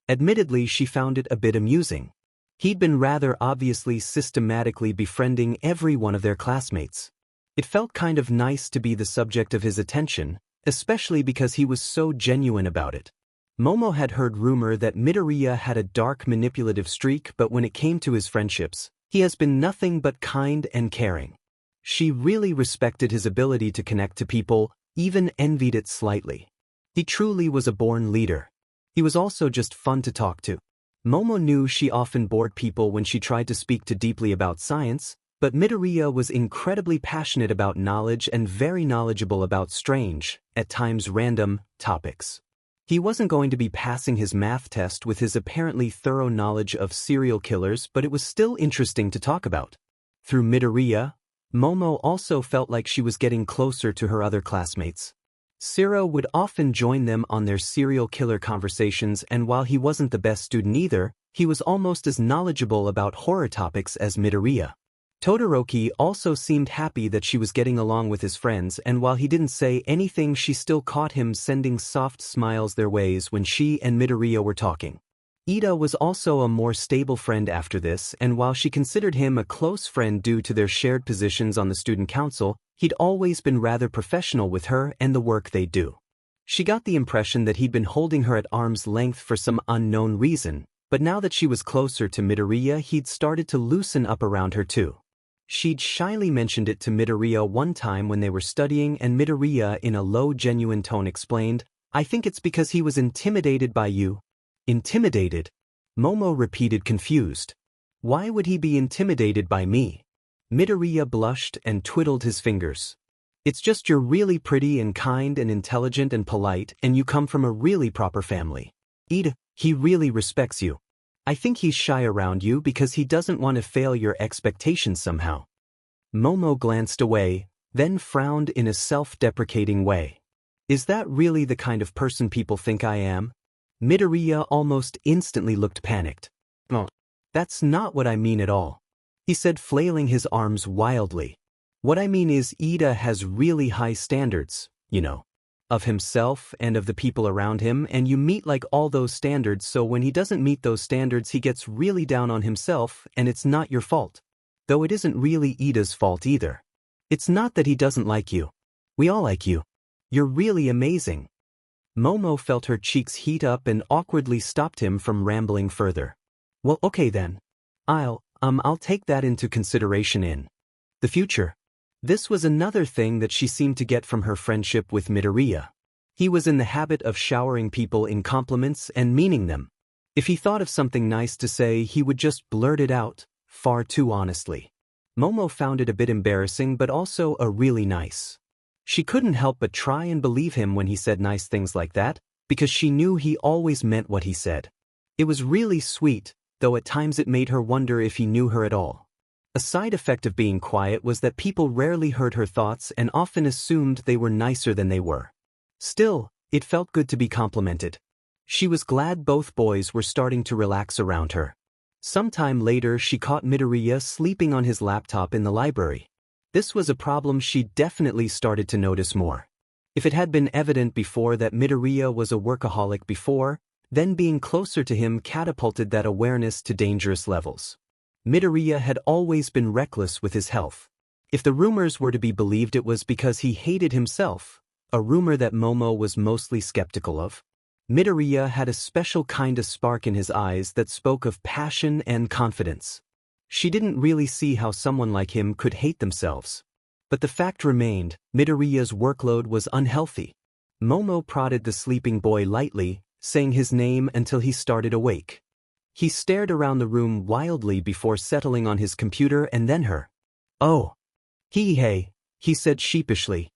Admittedly, she found it a bit amusing. He'd been rather obviously systematically befriending every one of their classmates. It felt kind of nice to be the subject of his attention, especially because he was so genuine about it. Momo had heard rumor that Midoriya had a dark manipulative streak, but when it came to his friendships, he has been nothing but kind and caring. She really respected his ability to connect to people, even envied it slightly. He truly was a born leader. He was also just fun to talk to. Momo knew she often bored people when she tried to speak too deeply about science, but Midoriya was incredibly passionate about knowledge and very knowledgeable about strange, at times random, topics. He wasn't going to be passing his math test with his apparently thorough knowledge of serial killers, but it was still interesting to talk about. Through Midoriya, Momo also felt like she was getting closer to her other classmates. Siro would often join them on their serial killer conversations, and while he wasn't the best student either, he was almost as knowledgeable about horror topics as Midoriya. Todoroki also seemed happy that she was getting along with his friends, and while he didn't say anything, she still caught him sending soft smiles their ways when she and Midoriya were talking. Ida was also a more stable friend after this, and while she considered him a close friend due to their shared positions on the student council, he'd always been rather professional with her and the work they do. She got the impression that he'd been holding her at arm's length for some unknown reason, but now that she was closer to Midoriya, he'd started to loosen up around her too. She'd shyly mentioned it to Midoriya one time when they were studying, and Midoriya in a low, genuine tone explained, "I think it's because he was intimidated by you." Intimidated? Momo repeated, confused. Why would he be intimidated by me? Midoriya blushed and twiddled his fingers. It's just you're really pretty and kind and intelligent and polite, and you come from a really proper family. Ida, he really respects you. I think he's shy around you because he doesn't want to fail your expectations somehow. Momo glanced away, then frowned in a self-deprecating way. Is that really the kind of person people think I am? Midoriya almost instantly looked panicked. Oh, that's not what I mean at all, he said, flailing his arms wildly. What I mean is Ida has really high standards, you know, of himself and of the people around him, and you meet like all those standards, so when he doesn't meet those standards he gets really down on himself, and it's not your fault. Though it isn't really Ida's fault either. It's not that he doesn't like you. We all like you. You're really amazing. Momo felt her cheeks heat up and awkwardly stopped him from rambling further. Well, okay then. I'll take that into consideration in the future. This was another thing that she seemed to get from her friendship with Midoriya. He was in the habit of showering people in compliments and meaning them. If he thought of something nice to say, he would just blurt it out, far too honestly. Momo found it a bit embarrassing, but also a really nice. She couldn't help but try and believe him when he said nice things like that, because she knew he always meant what he said. It was really sweet, though at times it made her wonder if he knew her at all. A side effect of being quiet was that people rarely heard her thoughts and often assumed they were nicer than they were. Still, it felt good to be complimented. She was glad both boys were starting to relax around her. Sometime later she caught Midoriya sleeping on his laptop in the library. This was a problem she definitely started to notice more. If it had been evident before that Midoriya was a workaholic before, then being closer to him catapulted that awareness to dangerous levels. Midoriya had always been reckless with his health. If the rumors were to be believed, it was because he hated himself, a rumor that Momo was mostly skeptical of. Midoriya had a special kind of spark in his eyes that spoke of passion and confidence. She didn't really see how someone like him could hate themselves. But the fact remained, Midoriya's workload was unhealthy. Momo prodded the sleeping boy lightly, saying his name until he started awake. He stared around the room wildly before settling on his computer and then her. Oh. Hey, he said sheepishly.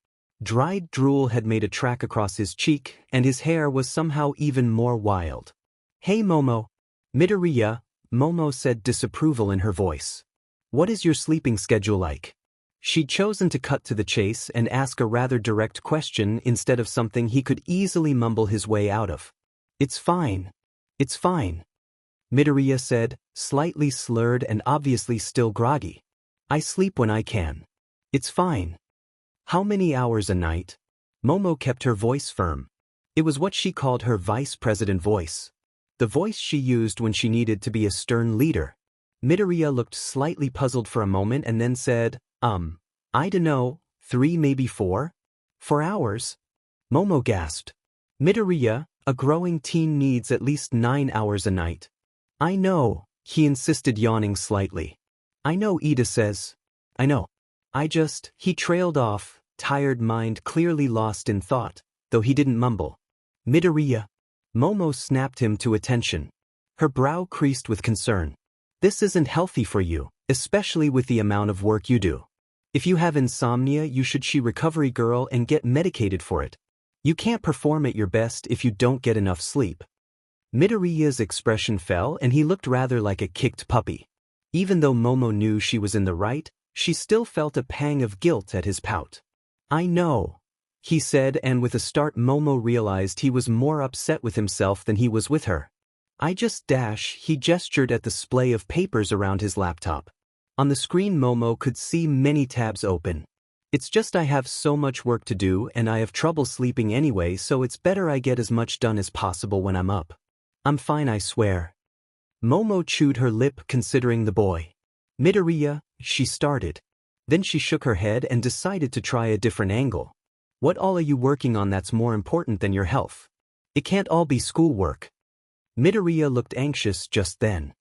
Dried drool had made a track across his cheek, and his hair was somehow even more wild. Hey Momo. Midoriya, Momo said, disapproval in her voice. What is your sleeping schedule like? She'd chosen to cut to the chase and ask a rather direct question instead of something he could easily mumble his way out of. It's fine. It's fine. Midoriya said, slightly slurred and obviously still groggy. I sleep when I can. It's fine. How many hours a night? Momo kept her voice firm. It was what she called her vice president voice. The voice she used when she needed to be a stern leader. Midoriya looked slightly puzzled for a moment and then said, I dunno, 3 maybe 4? 4 hours? Momo gasped. Midoriya, a growing teen needs at least 9 hours a night. I know, he insisted, yawning slightly. I know, Ida says. I know. He trailed off, tired mind clearly lost in thought, though he didn't mumble. Midoriya. Momo snapped him to attention. Her brow creased with concern. This isn't healthy for you, especially with the amount of work you do. If you have insomnia, you should see recovery girl and get medicated for it. You can't perform at your best if you don't get enough sleep. Midoriya's expression fell and he looked rather like a kicked puppy. Even though Momo knew she was in the right, she still felt a pang of guilt at his pout. I know, he said, and with a start Momo realized he was more upset with himself than he was with her. He gestured at the splay of papers around his laptop. On the screen Momo could see many tabs open. It's just I have so much work to do and I have trouble sleeping anyway, so it's better I get as much done as possible when I'm up. I'm fine, I swear. Momo chewed her lip considering the boy. Midoriya, she started. Then she shook her head and decided to try a different angle. What all are you working on that's more important than your health? It can't all be schoolwork. Midoriya looked anxious just then.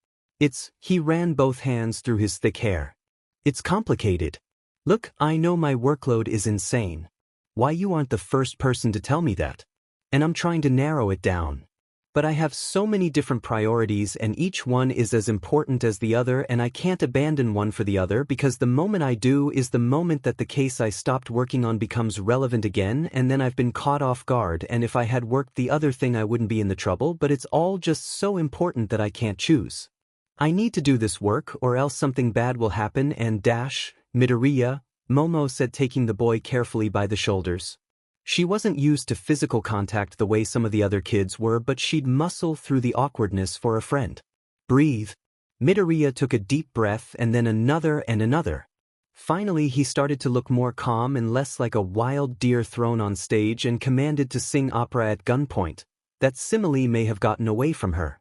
He ran both hands through his thick hair. It's complicated. Look, I know my workload is insane. Why you aren't the first person to tell me that? And I'm trying to narrow it down. But I have so many different priorities and each one is as important as the other, and I can't abandon one for the other because the moment I do is the moment that the case I stopped working on becomes relevant again, and then I've been caught off guard, and if I had worked the other thing I wouldn't be in the trouble, but it's all just so important that I can't choose. I need to do this work or else something bad will happen and Midoriya, Momo said, taking the boy carefully by the shoulders. She wasn't used to physical contact the way some of the other kids were, but she'd muscle through the awkwardness for a friend. Breathe. Midoriya took a deep breath and then another and another. Finally he started to look more calm and less like a wild deer thrown on stage and commanded to sing opera at gunpoint. That simile may have gotten away from her.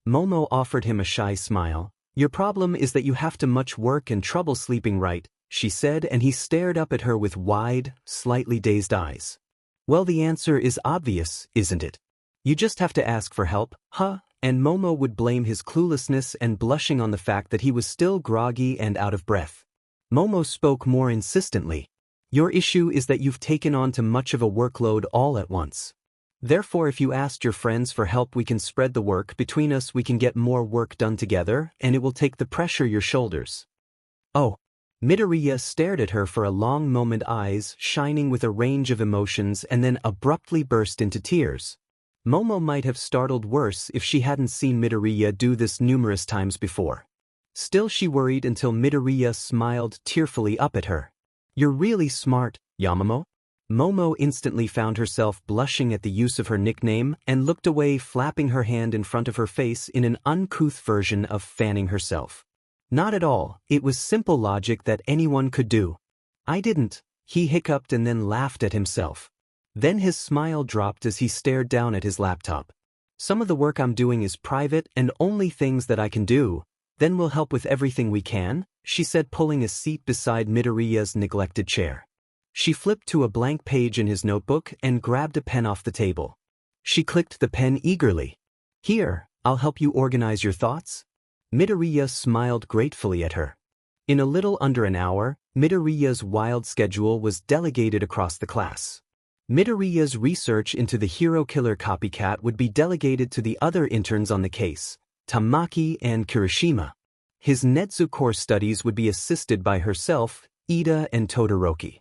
Momo offered him a shy smile. Your problem is that you have too much work and trouble sleeping, right? She said, and he stared up at her with wide, slightly dazed eyes. Well, the answer is obvious, isn't it? You just have to ask for help, huh? And Momo would blame his cluelessness and blushing on the fact that he was still groggy and out of breath. Momo spoke more insistently. Your issue is that you've taken on too much of a workload all at once. Therefore, if you asked your friends for help, we can spread the work between us, we can get more work done together, and it will take the pressure off your shoulders. Oh. Midoriya stared at her for a long moment, eyes shining with a range of emotions, and then abruptly burst into tears. Momo might have startled worse if she hadn't seen Midoriya do this numerous times before. Still, she worried until Midoriya smiled tearfully up at her. You're really smart, Yamamoto. Momo instantly found herself blushing at the use of her nickname and looked away, flapping her hand in front of her face in an uncouth version of fanning herself. Not at all, it was simple logic that anyone could do. I didn't, he hiccuped and then laughed at himself. Then his smile dropped as he stared down at his laptop. Some of the work I'm doing is private and only things that I can do, then we'll help with everything we can, she said, pulling a seat beside Midoriya's neglected chair. She flipped to a blank page in his notebook and grabbed a pen off the table. She clicked the pen eagerly. Here, I'll help you organize your thoughts. Midoriya smiled gratefully at her. In a little under an hour, Midoriya's wild schedule was delegated across the class. Midoriya's research into the hero killer copycat would be delegated to the other interns on the case, Tamaki and Kirishima. His Netsu core studies would be assisted by herself, Ida, and Todoroki.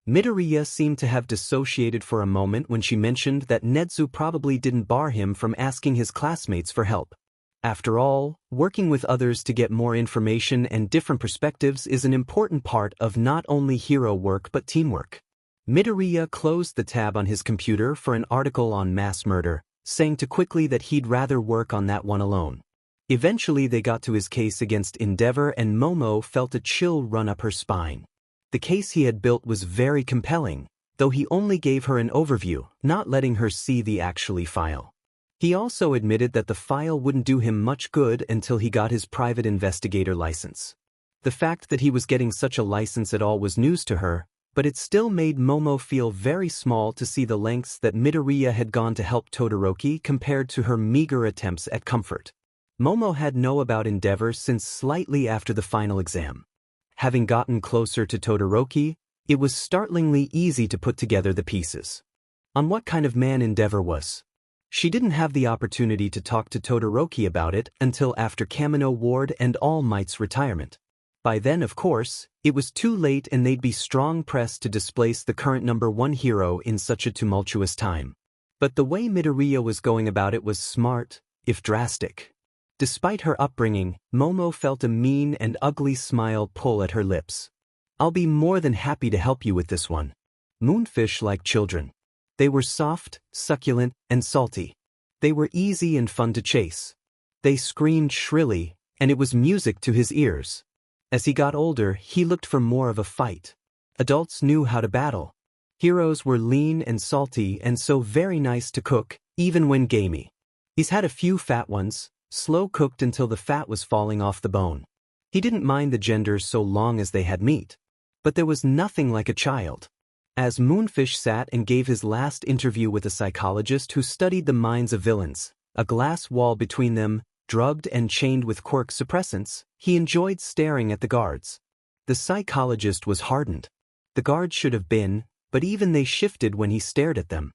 Midoriya seemed to have dissociated for a moment when she mentioned that Netsu probably didn't bar him from asking his classmates for help. After all, working with others to get more information and different perspectives is an important part of not only hero work but teamwork. Midoriya closed the tab on his computer for an article on mass murder, saying too quickly that he'd rather work on that one alone. Eventually they got to his case against Endeavor and Momo felt a chill run up her spine. The case he had built was very compelling, though he only gave her an overview, not letting her see the actual file. He also admitted that the file wouldn't do him much good until he got his private investigator license. The fact that he was getting such a license at all was news to her, but it still made Momo feel very small to see the lengths that Midoriya had gone to help Todoroki compared to her meager attempts at comfort. Momo had known about Endeavor since slightly after the final exam. Having gotten closer to Todoroki, it was startlingly easy to put together the pieces. On what kind of man Endeavor was. She didn't have the opportunity to talk to Todoroki about it until after Kamino Ward and All Might's retirement. By then, of course, it was too late and they'd be strong pressed to displace the current #1 hero in such a tumultuous time. But the way Midoriya was going about it was smart, if drastic. Despite her upbringing, Momo felt a mean and ugly smile pull at her lips. I'll be more than happy to help you with this one. Moonfish like children. They were soft, succulent, and salty. They were easy and fun to chase. They screamed shrilly, and it was music to his ears. As he got older, he looked for more of a fight. Adults knew how to battle. Heroes were lean and salty and so very nice to cook, even when gamey. He's had a few fat ones, slow cooked until the fat was falling off the bone. He didn't mind the gender so long as they had meat. But there was nothing like a child. As Moonfish sat and gave his last interview with a psychologist who studied the minds of villains, a glass wall between them, drugged and chained with quirk suppressants, he enjoyed staring at the guards. The psychologist was hardened. The guards should have been, but even they shifted when he stared at them.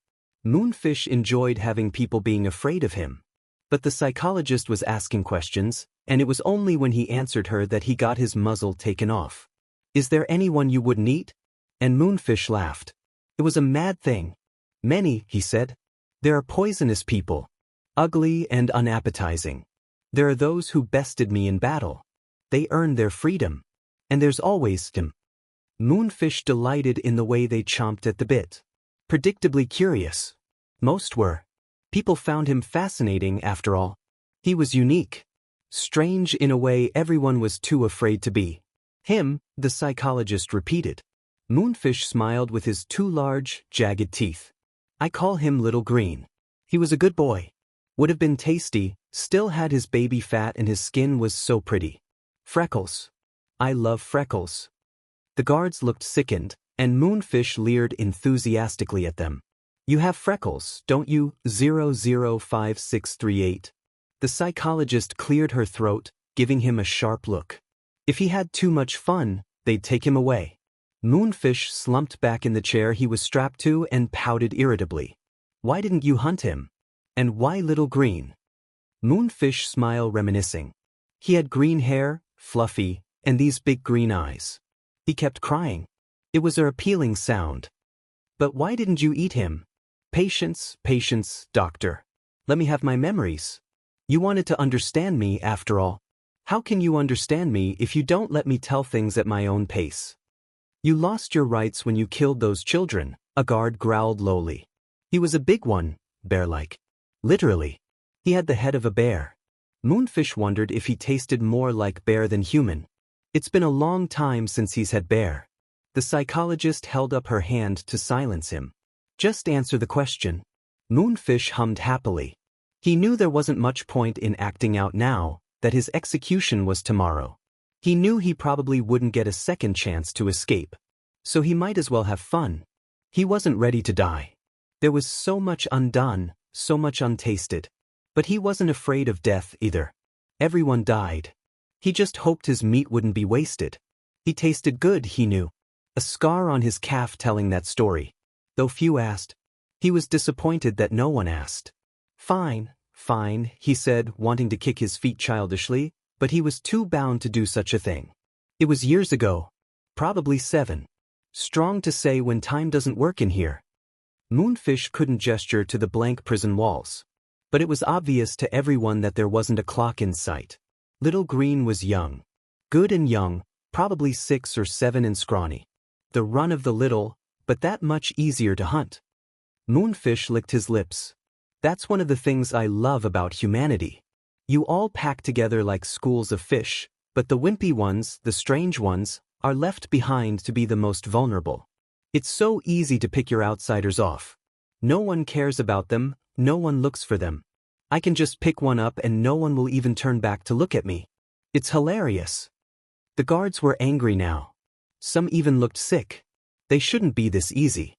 Moonfish enjoyed having people being afraid of him. But the psychologist was asking questions, and it was only when he answered her that he got his muzzle taken off. Is there anyone you wouldn't eat? And Moonfish laughed. It was a mad thing. Many, he said. There are poisonous people. Ugly and unappetizing. There are those who bested me in battle. They earned their freedom. And there's always him. Moonfish delighted in the way they chomped at the bit. Predictably curious. Most were. People found him fascinating after all. He was unique. Strange in a way everyone was too afraid to be. Him, the psychologist repeated. Moonfish smiled with his two large, jagged teeth. I call him Little Green. He was a good boy. Would have been tasty, still had his baby fat and his skin was so pretty. Freckles. I love freckles. The guards looked sickened, and Moonfish leered enthusiastically at them. You have freckles, don't you, 005638? The psychologist cleared her throat, giving him a sharp look. If he had too much fun, they'd take him away. Moonfish slumped back in the chair he was strapped to and pouted irritably. Why didn't you hunt him? And why Little Green? Moonfish smiled reminiscing. He had green hair, fluffy, and these big green eyes. He kept crying. It was an appealing sound. But why didn't you eat him? Patience, patience, doctor. Let me have my memories. You wanted to understand me after all. How can you understand me if you don't let me tell things at my own pace? You lost your rights when you killed those children, a guard growled lowly. He was a big one, bear-like. Literally. He had the head of a bear. Moonfish wondered if he tasted more like bear than human. It's been a long time since he's had bear. The psychologist held up her hand to silence him. Just answer the question. Moonfish hummed happily. He knew there wasn't much point in acting out now, that his execution was tomorrow. He knew he probably wouldn't get a second chance to escape. So he might as well have fun. He wasn't ready to die. There was so much undone, so much untasted. But he wasn't afraid of death either. Everyone died. He just hoped his meat wouldn't be wasted. He tasted good, he knew. A scar on his calf telling that story. Though few asked. He was disappointed that no one asked. Fine, fine, he said, wanting to kick his feet childishly, but he was too bound to do such a thing. It was years ago. Probably 7. Strong to say when time doesn't work in here. Moonfish couldn't gesture to the blank prison walls. But it was obvious to everyone that there wasn't a clock in sight. Little Green was young. Good and young, probably 6 or 7 and scrawny. The run of the little, but that much easier to hunt. Moonfish licked his lips. That's one of the things I love about humanity. You all pack together like schools of fish, but the wimpy ones, the strange ones, are left behind to be the most vulnerable. It's so easy to pick your outsiders off. No one cares about them, no one looks for them. I can just pick one up and no one will even turn back to look at me. It's hilarious. The guards were angry now. Some even looked sick. They shouldn't be this easy.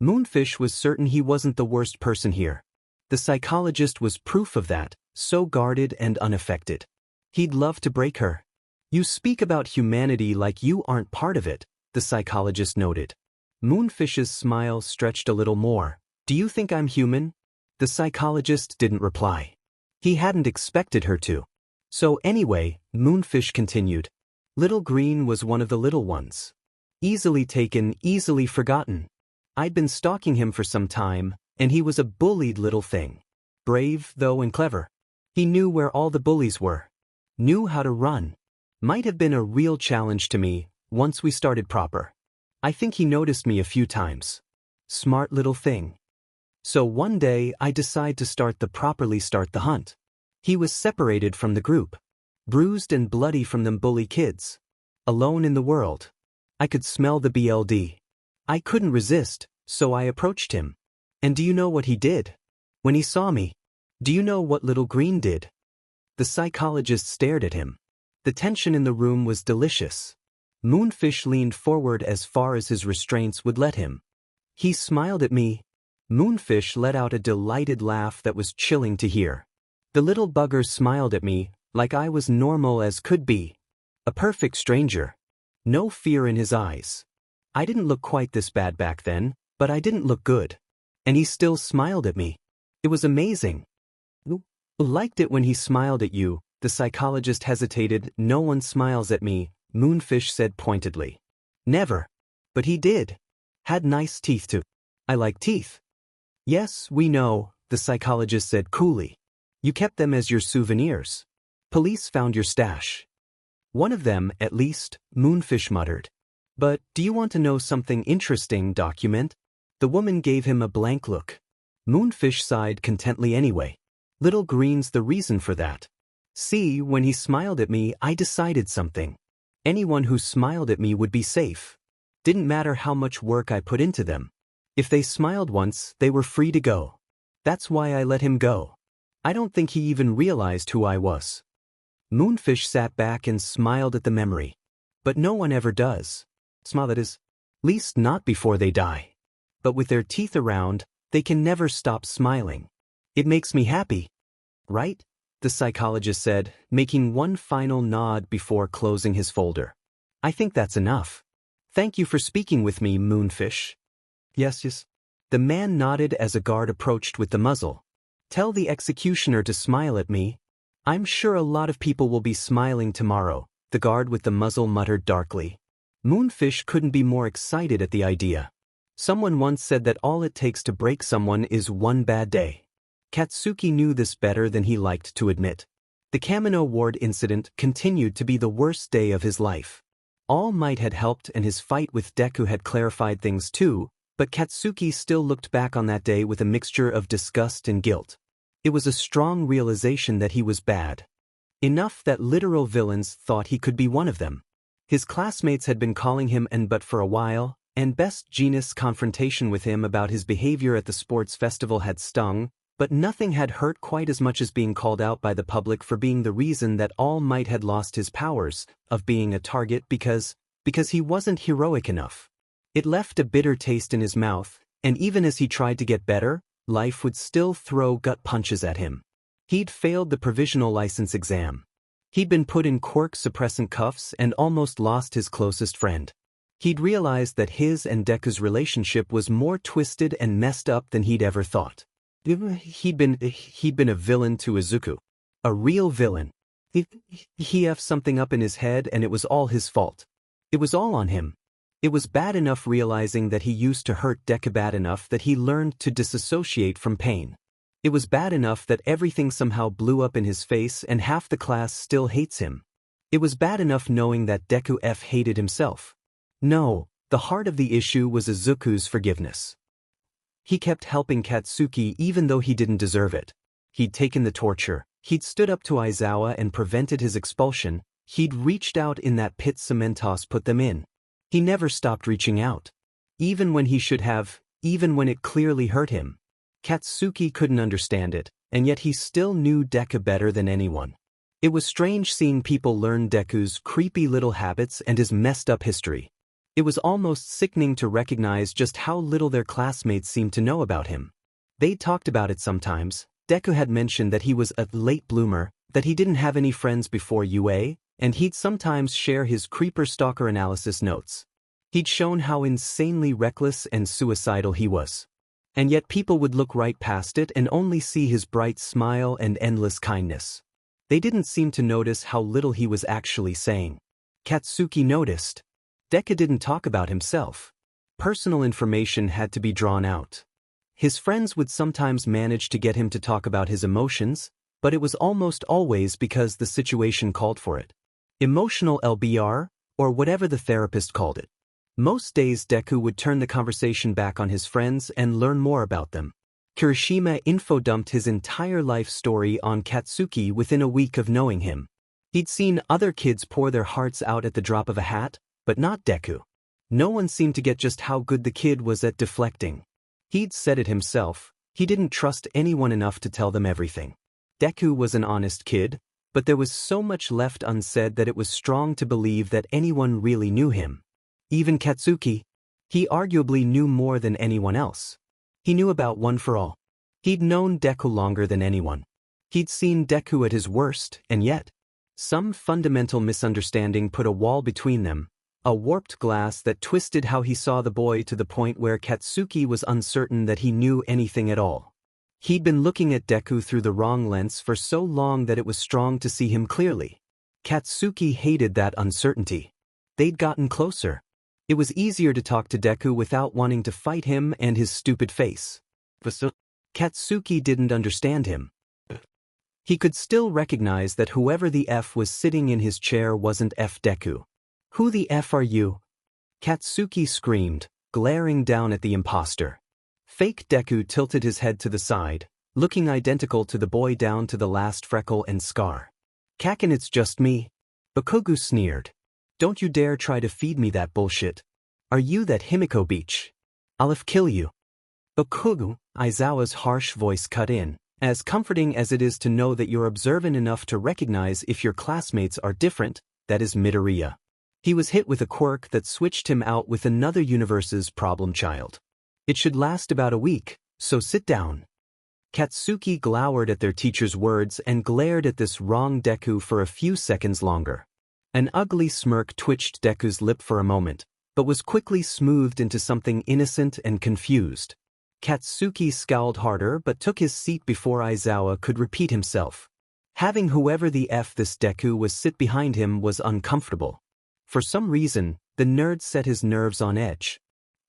Moonfish was certain he wasn't the worst person here. The psychologist was proof of that, so guarded and unaffected. He'd love to break her. You speak about humanity like you aren't part of it, the psychologist noted. Moonfish's smile stretched a little more. Do you think I'm human? The psychologist didn't reply. He hadn't expected her to. So anyway, Moonfish continued. Little Green was one of the little ones. Easily taken, easily forgotten. I'd been stalking him for some time, and he was a bullied little thing. Brave, though, and clever. He knew where all the bullies were. Knew how to run. Might have been a real challenge to me, once we started proper. I think he noticed me a few times. Smart little thing. So one day I decide to start the hunt. He was separated from the group. Bruised and bloody from them bully kids. Alone in the world. I could smell the BLD. I couldn't resist, so I approached him. And do you know what he did? When he saw me, do you know what Little Green did? The psychologist stared at him. The tension in the room was delicious. Moonfish leaned forward as far as his restraints would let him. He smiled at me. Moonfish let out a delighted laugh that was chilling to hear. The little bugger smiled at me, like I was normal as could be. A perfect stranger. No fear in his eyes. I didn't look quite this bad back then, but I didn't look good. And he still smiled at me. It was amazing. Liked it when he smiled at you, the psychologist hesitated. No one smiles at me, Moonfish said pointedly. Never. But he did. Had nice teeth too. I like teeth. Yes, we know, the psychologist said coolly. You kept them as your souvenirs. Police found your stash. One of them, at least, Moonfish muttered. But, do you want to know something interesting, document? The woman gave him a blank look. Moonfish sighed contently anyway. Little Green's the reason for that. See, when he smiled at me, I decided something. Anyone who smiled at me would be safe. Didn't matter how much work I put into them. If they smiled once, they were free to go. That's why I let him go. I don't think he even realized who I was. Moonfish sat back and smiled at the memory. But no one ever does. Smile, that is. Least not before they die. But with their teeth around, they can never stop smiling. It makes me happy. Right? The psychologist said, making one final nod before closing his folder. I think that's enough. Thank you for speaking with me, Moonfish. Yes. The man nodded as a guard approached with the muzzle. Tell the executioner to smile at me. I'm sure a lot of people will be smiling tomorrow, the guard with the muzzle muttered darkly. Moonfish couldn't be more excited at the idea. Someone once said that all it takes to break someone is one bad day. Katsuki knew this better than he liked to admit. The Kamino Ward incident continued to be the worst day of his life. All Might had helped and his fight with Deku had clarified things too, but Katsuki still looked back on that day with a mixture of disgust and guilt. It was a strong realization that he was bad. Enough that literal villains thought he could be one of them. His classmates had been calling him but for a while, and Best Jeanist's confrontation with him about his behavior at the sports festival had stung, but nothing had hurt quite as much as being called out by the public for being the reason that All Might had lost his powers, of being a target because he wasn't heroic enough. It left a bitter taste in his mouth, and even as he tried to get better, life would still throw gut punches at him. He'd failed the provisional license exam. He'd been put in quirk-suppressant cuffs and almost lost his closest friend. He'd realized that his and Deku's relationship was more twisted and messed up than he'd ever thought. He'd been a villain to Izuku. A real villain. He effed something up in his head and it was all his fault. It was all on him. It was bad enough realizing that he used to hurt Deku bad enough that he learned to disassociate from pain. It was bad enough that everything somehow blew up in his face and half the class still hates him. It was bad enough knowing that Deku hated himself. No, the heart of the issue was Izuku's forgiveness. He kept helping Katsuki even though he didn't deserve it. He'd taken the torture, He'd stood up to Aizawa and prevented his expulsion. He'd reached out in that pit Cementos put them in. He never stopped reaching out. Even when he should have, even when it clearly hurt him. Katsuki couldn't understand it, and yet he still knew Deku better than anyone. It was strange seeing people learn Deku's creepy little habits and his messed up history. It was almost sickening to recognize just how little their classmates seemed to know about him. They talked about it sometimes. Deku had mentioned that he was a late bloomer, that he didn't have any friends before UA, and he'd sometimes share his creeper stalker analysis notes. He'd shown how insanely reckless and suicidal he was. And yet people would look right past it and only see his bright smile and endless kindness. They didn't seem to notice how little he was actually saying. Katsuki noticed. Deku didn't talk about himself. Personal information had to be drawn out. His friends would sometimes manage to get him to talk about his emotions, but it was almost always because the situation called for it. Emotional LBR, or whatever the therapist called it. Most days Deku would turn the conversation back on his friends and learn more about them. Kirishima infodumped his entire life story on Katsuki within a week of knowing him. He'd seen other kids pour their hearts out at the drop of a hat, but not Deku. No one seemed to get just how good the kid was at deflecting. He'd said it himself, he didn't trust anyone enough to tell them everything. Deku was an honest kid, but there was so much left unsaid that it was strong to believe that anyone really knew him. Even Katsuki. He arguably knew more than anyone else. He knew about One for All. He'd known Deku longer than anyone. He'd seen Deku at his worst, and yet, some fundamental misunderstanding put a wall between them, a warped glass that twisted how he saw the boy to the point where Katsuki was uncertain that he knew anything at all. He'd been looking at Deku through the wrong lens for so long that it was strong to see him clearly. Katsuki hated that uncertainty. They'd gotten closer. It was easier to talk to Deku without wanting to fight him and his stupid face. Katsuki didn't understand him. He could still recognize that whoever the F was sitting in his chair wasn't F Deku. Who the F are you? Katsuki screamed, glaring down at the imposter. Fake Deku tilted his head to the side, looking identical to the boy down to the last freckle and scar. Kaken, it's just me. Bakugu sneered. Don't you dare try to feed me that bullshit. Are you that Himiko Beach? I'll kill you. Bakugu, Aizawa's harsh voice cut in, as comforting as it is to know that you're observant enough to recognize if your classmates are different, that is Midoriya. He was hit with a quirk that switched him out with another universe's problem child. It should last about a week, so sit down. Katsuki glowered at their teacher's words and glared at this wrong Deku for a few seconds longer. An ugly smirk twitched Deku's lip for a moment, but was quickly smoothed into something innocent and confused. Katsuki scowled harder but took his seat before Aizawa could repeat himself. Having whoever the F this Deku was sit behind him was uncomfortable. For some reason, the nerd set his nerves on edge.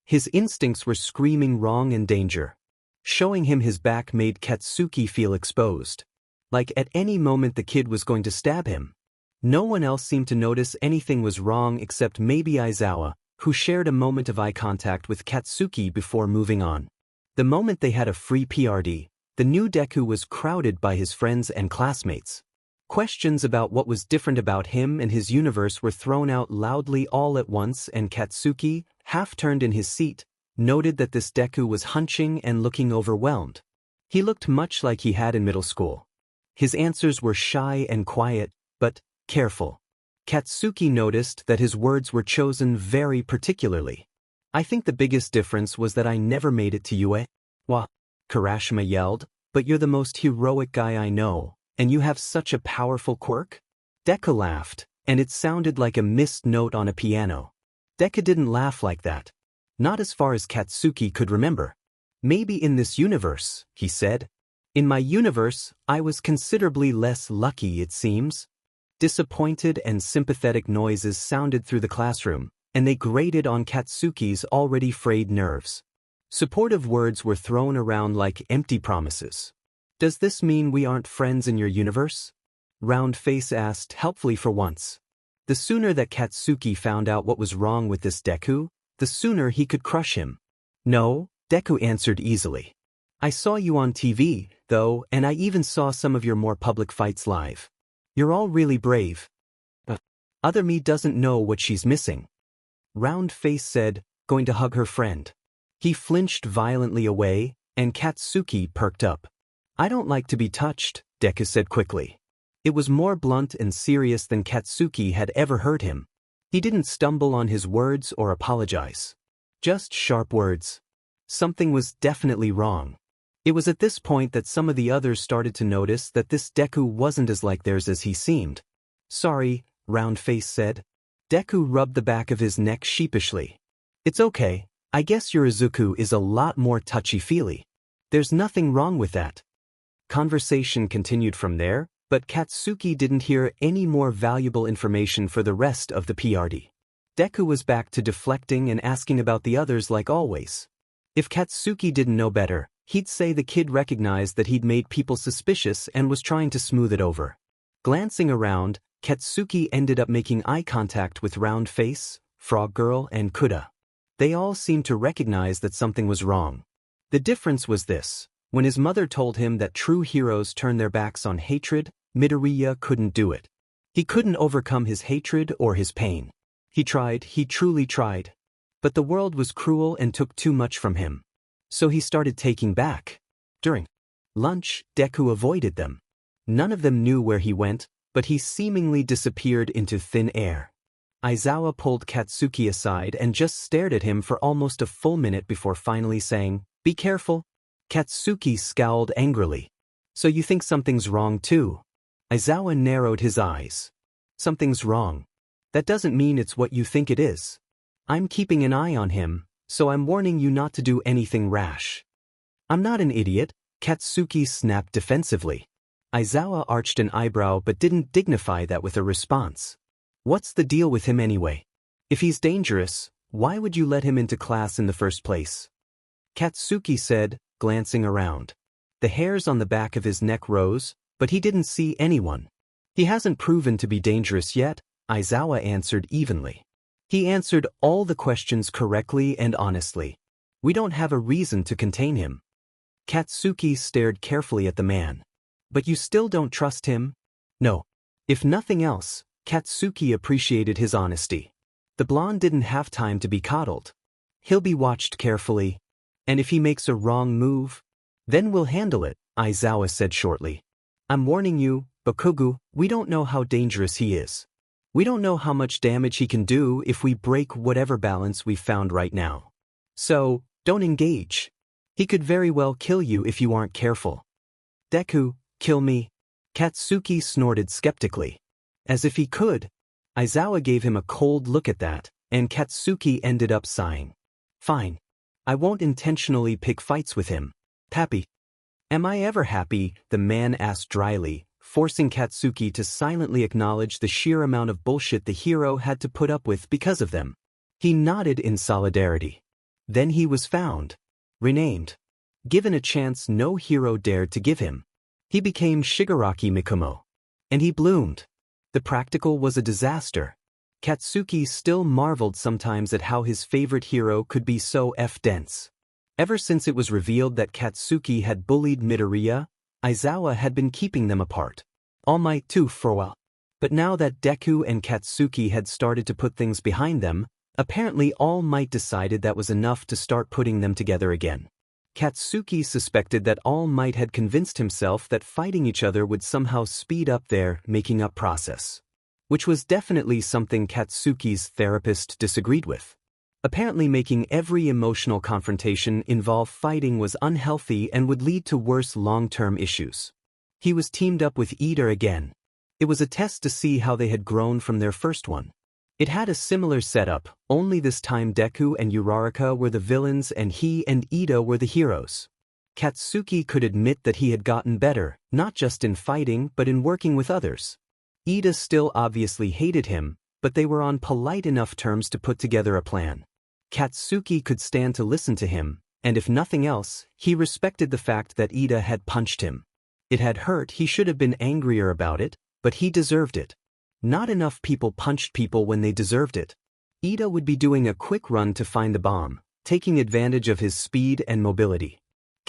His instincts were screaming wrong and danger. Showing him his back made Katsuki feel exposed. Like at any moment the kid was going to stab him. No one else seemed to notice anything was wrong except maybe Aizawa, who shared a moment of eye contact with Katsuki before moving on. The moment they had a free PRD, the new Deku was crowded by his friends and classmates. Questions about what was different about him and his universe were thrown out loudly all at once, and Katsuki, half turned in his seat, noted that this Deku was hunching and looking overwhelmed. He looked much like he had in middle school. His answers were shy and quiet, but careful. Katsuki noticed that his words were chosen very particularly. I think the biggest difference was that I never made it to UA. Wah! Kirishima yelled, but you're the most heroic guy I know, and you have such a powerful quirk? Deku laughed, and it sounded like a missed note on a piano. Deku didn't laugh like that. Not as far as Katsuki could remember. Maybe in this universe, he said. In my universe, I was considerably less lucky, it seems. Disappointed and sympathetic noises sounded through the classroom, and they grated on Katsuki's already frayed nerves. Supportive words were thrown around like empty promises. Does this mean we aren't friends in your universe? Round Face asked helpfully for once. The sooner that Katsuki found out what was wrong with this Deku, the sooner he could crush him. No, Deku answered easily. I saw you on TV, though, and I even saw some of your more public fights live. You're all really brave. Other me doesn't know what she's missing. Round Face said, going to hug her friend. He flinched violently away, and Katsuki perked up. I don't like to be touched, Deku said quickly. It was more blunt and serious than Katsuki had ever heard him. He didn't stumble on his words or apologize. Just sharp words. Something was definitely wrong. It was at this point that some of the others started to notice that this Deku wasn't as like theirs as he seemed. Sorry, Round Face said. Deku rubbed the back of his neck sheepishly. It's okay, I guess your Izuku is a lot more touchy-feely. There's nothing wrong with that. Conversation continued from there, but Katsuki didn't hear any more valuable information for the rest of the PRD. Deku was back to deflecting and asking about the others like always. If Katsuki didn't know better, he'd say the kid recognized that he'd made people suspicious and was trying to smooth it over. Glancing around, Katsuki ended up making eye contact with Round Face, Frog Girl, and Kuda. They all seemed to recognize that something was wrong. The difference was this: when his mother told him that true heroes turn their backs on hatred, Midoriya couldn't do it. He couldn't overcome his hatred or his pain. He truly tried. But the world was cruel and took too much from him. So he started taking back. During lunch, Deku avoided them. None of them knew where he went, but he seemingly disappeared into thin air. Aizawa pulled Katsuki aside and just stared at him for almost a full minute before finally saying, "Be careful." Katsuki scowled angrily. So you think something's wrong too? Aizawa narrowed his eyes. Something's wrong. That doesn't mean it's what you think it is. I'm keeping an eye on him, so I'm warning you not to do anything rash. I'm not an idiot, Katsuki snapped defensively. Aizawa arched an eyebrow but didn't dignify that with a response. What's the deal with him anyway? If he's dangerous, why would you let him into class in the first place? Katsuki said, glancing around. The hairs on the back of his neck rose, but he didn't see anyone. He hasn't proven to be dangerous yet, Aizawa answered evenly. He answered all the questions correctly and honestly. We don't have a reason to contain him. Katsuki stared carefully at the man. But you still don't trust him? No. If nothing else, Katsuki appreciated his honesty. The blonde didn't have time to be coddled. He'll be watched carefully. And if he makes a wrong move, then we'll handle it, Aizawa said shortly. I'm warning you, Bakugo, we don't know how dangerous he is. We don't know how much damage he can do if we break whatever balance we've found right now. So, don't engage. He could very well kill you if you aren't careful. Deku, kill me? Katsuki snorted skeptically. As if he could. Aizawa gave him a cold look at that, and Katsuki ended up sighing. Fine. I won't intentionally pick fights with him. Happy. Am I ever happy? The man asked dryly, forcing Katsuki to silently acknowledge the sheer amount of bullshit the hero had to put up with because of them. He nodded in solidarity. Then he was found. Renamed. Given a chance no hero dared to give him. He became Shigaraki Mikumo. And he bloomed. The practical was a disaster. Katsuki still marveled sometimes at how his favorite hero could be so F-dense. Ever since it was revealed that Katsuki had bullied Midoriya, Aizawa had been keeping them apart. All Might too for a while. But now that Deku and Katsuki had started to put things behind them, apparently All Might decided that was enough to start putting them together again. Katsuki suspected that All Might had convinced himself that fighting each other would somehow speed up their making up process. Which was definitely something Katsuki's therapist disagreed with. Apparently making every emotional confrontation involve fighting was unhealthy and would lead to worse long-term issues. He was teamed up with Ida again. It was a test to see how they had grown from their first one. It had a similar setup, only this time Deku and Uraraka were the villains and he and Ida were the heroes. Katsuki could admit that he had gotten better, not just in fighting but in working with others. Ida still obviously hated him, but they were on polite enough terms to put together a plan. Katsuki could stand to listen to him, and if nothing else, he respected the fact that Ida had punched him. It had hurt, he should have been angrier about it, but he deserved it. Not enough people punched people when they deserved it. Ida would be doing a quick run to find the bomb, taking advantage of his speed and mobility.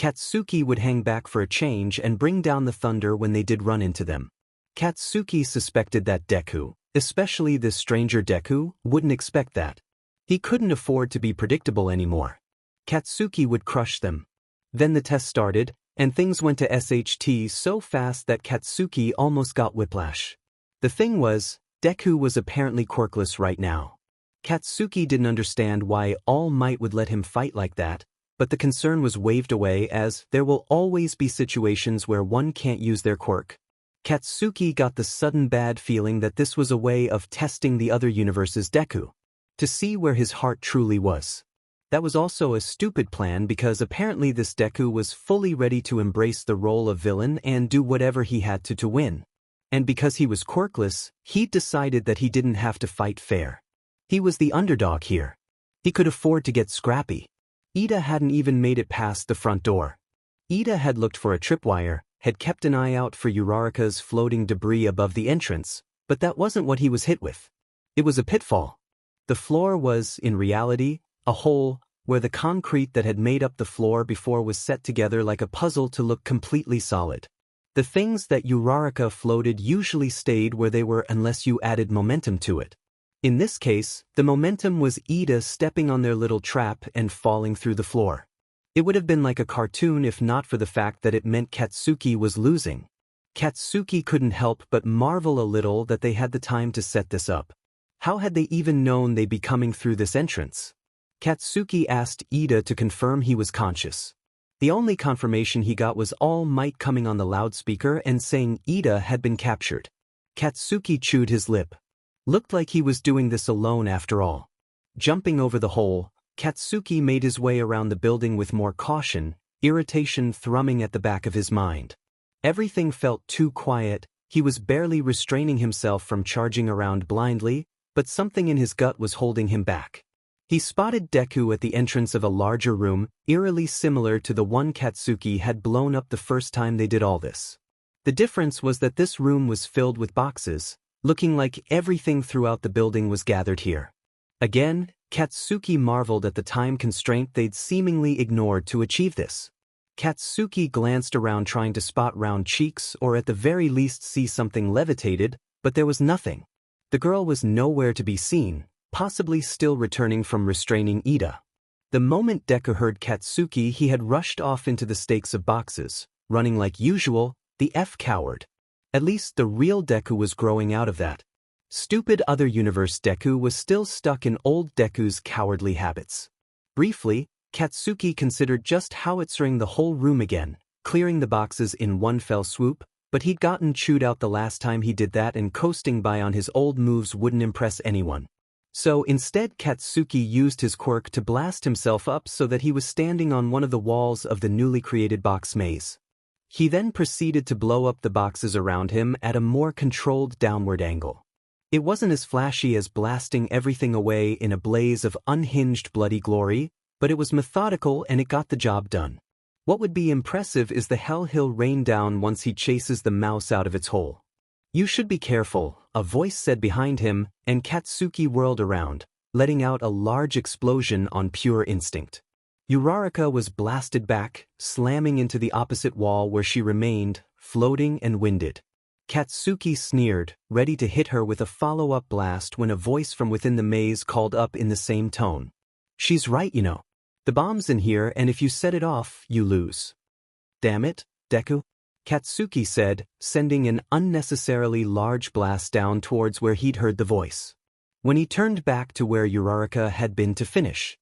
Katsuki would hang back for a change and bring down the thunder when they did run into them. Katsuki suspected that Deku, especially this stranger Deku, wouldn't expect that. He couldn't afford to be predictable anymore. Katsuki would crush them. Then the test started, and things went to SHT so fast that Katsuki almost got whiplash. The thing was, Deku was apparently quirkless right now. Katsuki didn't understand why All Might would let him fight like that, but the concern was waved away as there will always be situations where one can't use their quirk. Katsuki got the sudden bad feeling that this was a way of testing the other universe's Deku, to see where his heart truly was. That was also a stupid plan because apparently this Deku was fully ready to embrace the role of villain and do whatever he had to win. And because he was quirkless, he decided that he didn't have to fight fair. He was the underdog here. He could afford to get scrappy. Ida hadn't even made it past the front door. Ida had looked for a tripwire, had kept an eye out for Uraraka's floating debris above the entrance, but that wasn't what he was hit with. It was a pitfall. The floor was, in reality, a hole, where the concrete that had made up the floor before was set together like a puzzle to look completely solid. The things that Uraraka floated usually stayed where they were unless you added momentum to it. In this case, the momentum was Ida stepping on their little trap and falling through the floor. It would have been like a cartoon if not for the fact that it meant Katsuki was losing. Katsuki couldn't help but marvel a little that they had the time to set this up. How had they even known they'd be coming through this entrance? Katsuki asked Ida to confirm he was conscious. The only confirmation he got was All Might coming on the loudspeaker and saying Ida had been captured. Katsuki chewed his lip. Looked like he was doing this alone after all. Jumping over the hole, Katsuki made his way around the building with more caution, irritation thrumming at the back of his mind. Everything felt too quiet, he was barely restraining himself from charging around blindly, but something in his gut was holding him back. He spotted Deku at the entrance of a larger room, eerily similar to the one Katsuki had blown up the first time they did all this. The difference was that this room was filled with boxes, looking like everything throughout the building was gathered here. Again, Katsuki marveled at the time constraint they'd seemingly ignored to achieve this. Katsuki glanced around trying to spot round cheeks or at the very least see something levitated, but there was nothing. The girl was nowhere to be seen, possibly still returning from restraining Ida. The moment Deku heard Katsuki, he had rushed off into the stakes of boxes, running like usual, the coward. At least the real Deku was growing out of that. Stupid other universe Deku was still stuck in old Deku's cowardly habits. Briefly, Katsuki considered just howitzering the whole room again, clearing the boxes in one fell swoop, but he'd gotten chewed out the last time he did that and coasting by on his old moves wouldn't impress anyone. So instead Katsuki used his quirk to blast himself up so that he was standing on one of the walls of the newly created box maze. He then proceeded to blow up the boxes around him at a more controlled downward angle. It wasn't as flashy as blasting everything away in a blaze of unhinged bloody glory, but it was methodical and it got the job done. What would be impressive is the hell he'll rain down once he chases the mouse out of its hole. "You should be careful," a voice said behind him, and Katsuki whirled around, letting out a large explosion on pure instinct. Uraraka was blasted back, slamming into the opposite wall where she remained, floating and winded. Katsuki sneered, ready to hit her with a follow-up blast when a voice from within the maze called up in the same tone. "She's right, you know. The bomb's in here and if you set it off, you lose." "Damn it, Deku," Katsuki said, sending an unnecessarily large blast down towards where he'd heard the voice. When he turned back to where Uraraka had been to finish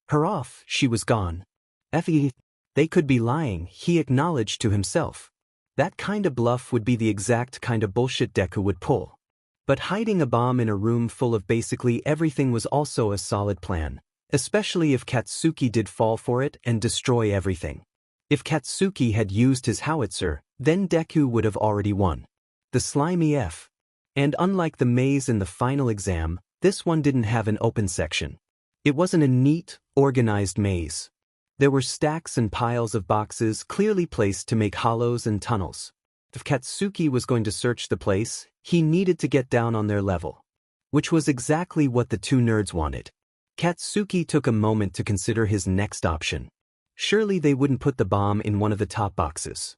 her off, she was gone. They could be lying, he acknowledged to himself. That kind of bluff would be the exact kind of bullshit Deku would pull. But hiding a bomb in a room full of basically everything was also a solid plan, especially if Katsuki did fall for it and destroy everything. If Katsuki had used his howitzer, then Deku would have already won. The slimy F. And unlike the maze in the final exam, this one didn't have an open section. It wasn't a neat, organized maze. There were stacks and piles of boxes clearly placed to make hollows and tunnels. If Katsuki was going to search the place, he needed to get down on their level. Which was exactly what the two nerds wanted. Katsuki took a moment to consider his next option. Surely they wouldn't put the bomb in one of the top boxes.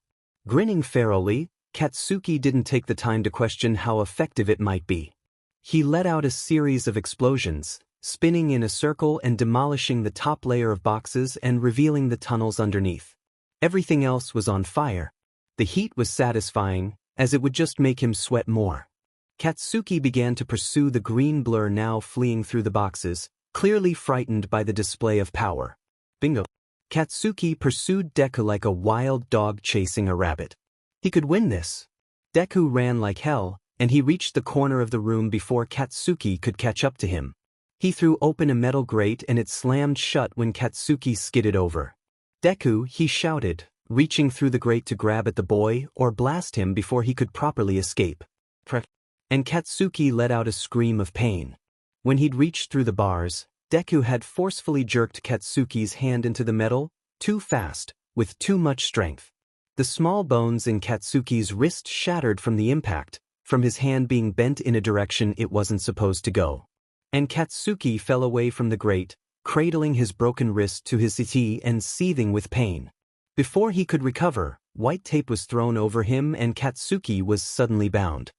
Grinning ferally, Katsuki didn't take the time to question how effective it might be. He let out a series of explosions, spinning in a circle and demolishing the top layer of boxes and revealing the tunnels underneath. Everything else was on fire. The heat was satisfying, as it would just make him sweat more. Katsuki began to pursue the green blur now fleeing through the boxes, clearly frightened by the display of power. Bingo. Katsuki pursued Deku like a wild dog chasing a rabbit. He could win this. Deku ran like hell, and he reached the corner of the room before Katsuki could catch up to him. He threw open a metal grate and it slammed shut when Katsuki skidded over. Deku, he shouted, reaching through the grate to grab at the boy or blast him before he could properly escape. And Katsuki let out a scream of pain. When he'd reached through the bars, Deku had forcefully jerked Katsuki's hand into the metal, too fast, with too much strength. The small bones in Katsuki's wrist shattered from the impact, from his hand being bent in a direction it wasn't supposed to go. And Katsuki fell away from the grate, cradling his broken wrist to his settee and seething with pain. Before he could recover, white tape was thrown over him and Katsuki was suddenly bound.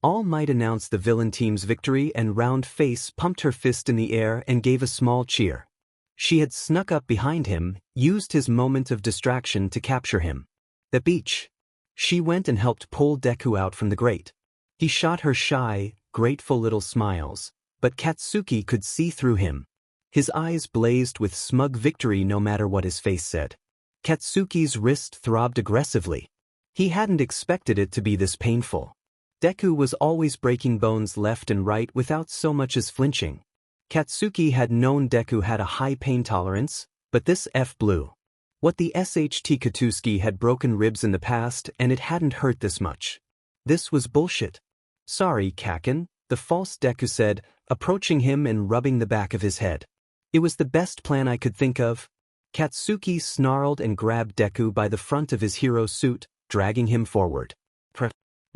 All Might announced the villain team's victory and Round Face pumped her fist in the air and gave a small cheer. She had snuck up behind him, used his moment of distraction to capture him. The beach. She went and helped pull Deku out from the grate. He shot her shy, grateful little smiles, but Katsuki could see through him. His eyes blazed with smug victory no matter what his face said. Katsuki's wrist throbbed aggressively. He hadn't expected it to be this painful. Deku was always breaking bones left and right without so much as flinching. Katsuki had known Deku had a high pain tolerance, but this blew. What the SHT Katsuki had broken ribs in the past and it hadn't hurt this much. This was bullshit. Sorry, Kaken, the false Deku said, approaching him and rubbing the back of his head. It was the best plan I could think of. Katsuki snarled and grabbed Deku by the front of his hero suit, dragging him forward.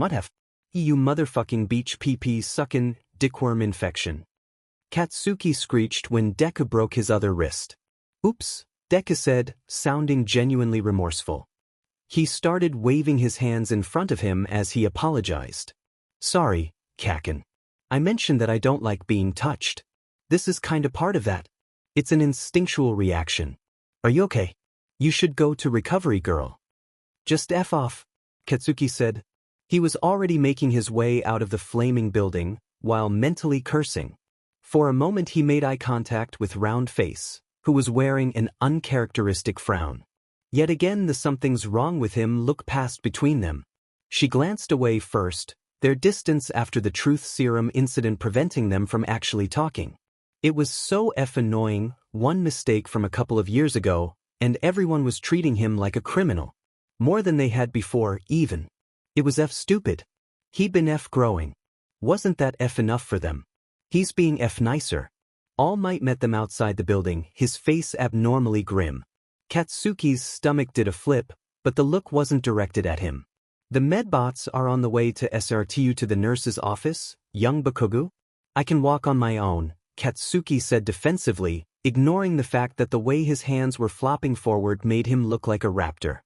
Mudhef. You motherfucking beach pee-pee suckin' dickworm infection. Katsuki screeched when Deku broke his other wrist. Oops, Deku said, sounding genuinely remorseful. He started waving his hands in front of him as he apologized. Sorry, Kaken. I mentioned that I don't like being touched. This is kinda part of that. It's an instinctual reaction. Are you okay? You should go to recovery, girl. Just F off, Katsuki said. He was already making his way out of the flaming building, while mentally cursing. For a moment he made eye contact with Round Face, who was wearing an uncharacteristic frown. Yet again the something's wrong with him look passed between them. She glanced away first, their distance after the truth serum incident preventing them from actually talking. It was so annoying, one mistake from a couple of years ago, and everyone was treating him like a criminal. More than they had before, even. It was stupid. He'd been growing. Wasn't that enough for them? He's being nicer. All Might met them outside the building, his face abnormally grim. Katsuki's stomach did a flip, but the look wasn't directed at him. The medbots are on the way to SRTU to the nurse's office, young Bakugo? I can walk on my own, Katsuki said defensively, ignoring the fact that the way his hands were flopping forward made him look like a raptor.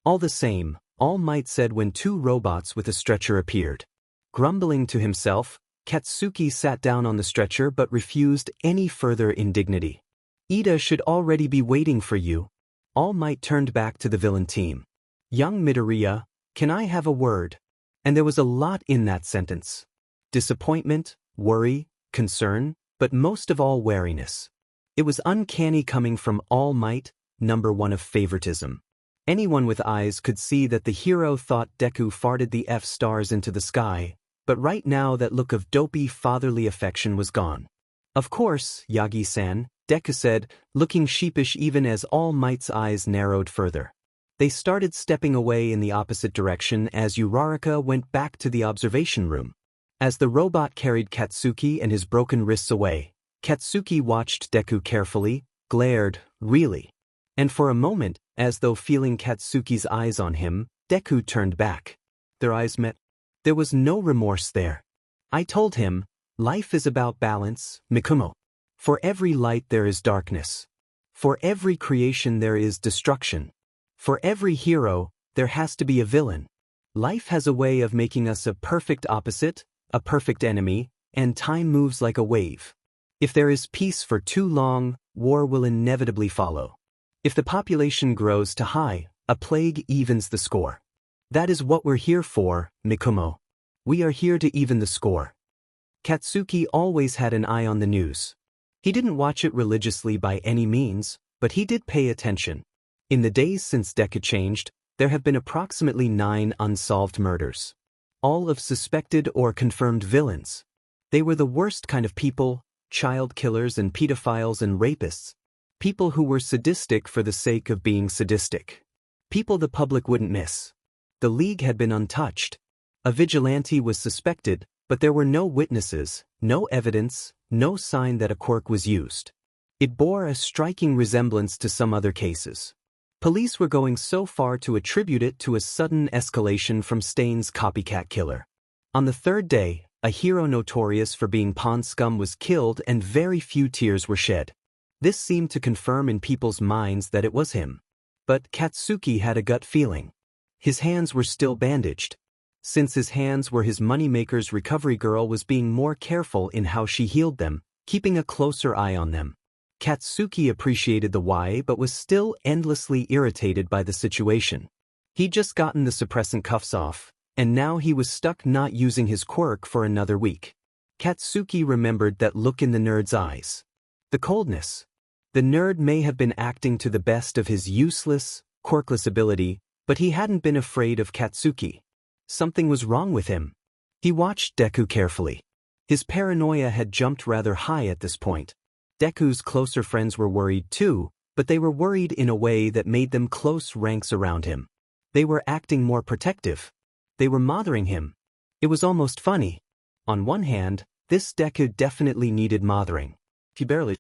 All the same, All Might said when two robots with a stretcher appeared. Grumbling to himself, Katsuki sat down on the stretcher but refused any further indignity. Ida should already be waiting for you. All Might turned back to the villain team. Young Midoriya, can I have a word? And there was a lot in that sentence. Disappointment, worry, concern, but most of all wariness. It was uncanny coming from All Might, number one of favoritism. Anyone with eyes could see that the hero thought Deku farted the stars into the sky, but right now that look of dopey fatherly affection was gone. Of course, Yagi-san, Deku said, looking sheepish even as All Might's eyes narrowed further. They started stepping away in the opposite direction as Uraraka went back to the observation room. As the robot carried Katsuki and his broken wrists away, Katsuki watched Deku carefully, glared, really. And for a moment, as though feeling Katsuki's eyes on him, Deku turned back. Their eyes met. There was no remorse there. I told him, life is about balance, Mikumo. For every light there is darkness. For every creation there is destruction. For every hero, there has to be a villain. Life has a way of making us a perfect opposite, a perfect enemy, and time moves like a wave. If there is peace for too long, war will inevitably follow. If the population grows too high, a plague evens the score. That is what we're here for, Mikumo. We are here to even the score. Katsuki always had an eye on the news. He didn't watch it religiously by any means, but he did pay attention. In the days since Deku changed, there have been approximately 9 unsolved murders. All of suspected or confirmed villains. They were the worst kind of people, child killers and pedophiles and rapists. People who were sadistic for the sake of being sadistic. People the public wouldn't miss. The League had been untouched. A vigilante was suspected, but there were no witnesses, no evidence, no sign that a quirk was used. It bore a striking resemblance to some other cases. Police were going so far to attribute it to a sudden escalation from Stain's copycat killer. On the 3rd day, a hero notorious for being pond scum was killed and very few tears were shed. This seemed to confirm in people's minds that it was him. But Katsuki had a gut feeling. His hands were still bandaged. Since his hands were his moneymaker's recovery girl was being more careful in how she healed them, keeping a closer eye on them. Katsuki appreciated the why but was still endlessly irritated by the situation. He'd just gotten the suppressant cuffs off, and now he was stuck not using his quirk for another week. Katsuki remembered that look in the nerd's eyes. The coldness. The nerd may have been acting to the best of his useless, quirkless ability, but he hadn't been afraid of Katsuki. Something was wrong with him. He watched Deku carefully. His paranoia had jumped rather high at this point. Deku's closer friends were worried too, but they were worried in a way that made them close ranks around him. They were acting more protective. They were mothering him. It was almost funny. On one hand, this Deku definitely needed mothering. He barely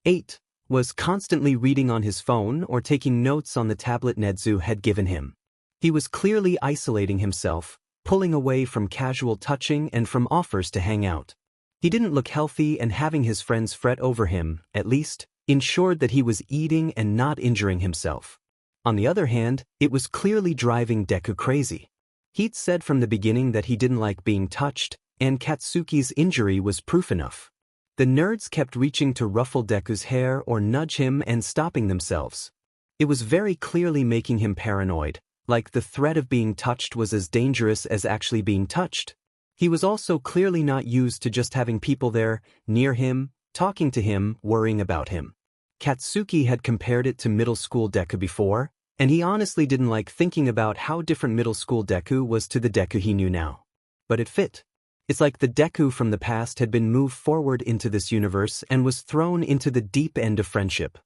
8 was constantly reading on his phone or taking notes on the tablet Nedzu had given him. He was clearly isolating himself, pulling away from casual touching and from offers to hang out. He didn't look healthy, and having his friends fret over him, at least, ensured that he was eating and not injuring himself. On the other hand, it was clearly driving Deku crazy. He'd said from the beginning that he didn't like being touched, and Katsuki's injury was proof enough. The nerds kept reaching to ruffle Deku's hair or nudge him and stopping themselves. It was very clearly making him paranoid, like the threat of being touched was as dangerous as actually being touched. He was also clearly not used to just having people there, near him, talking to him, worrying about him. Katsuki had compared it to middle school Deku before, and he honestly didn't like thinking about how different middle school Deku was to the Deku he knew now. But it fit. It's like the Deku from the past had been moved forward into this universe and was thrown into the deep end of friendship.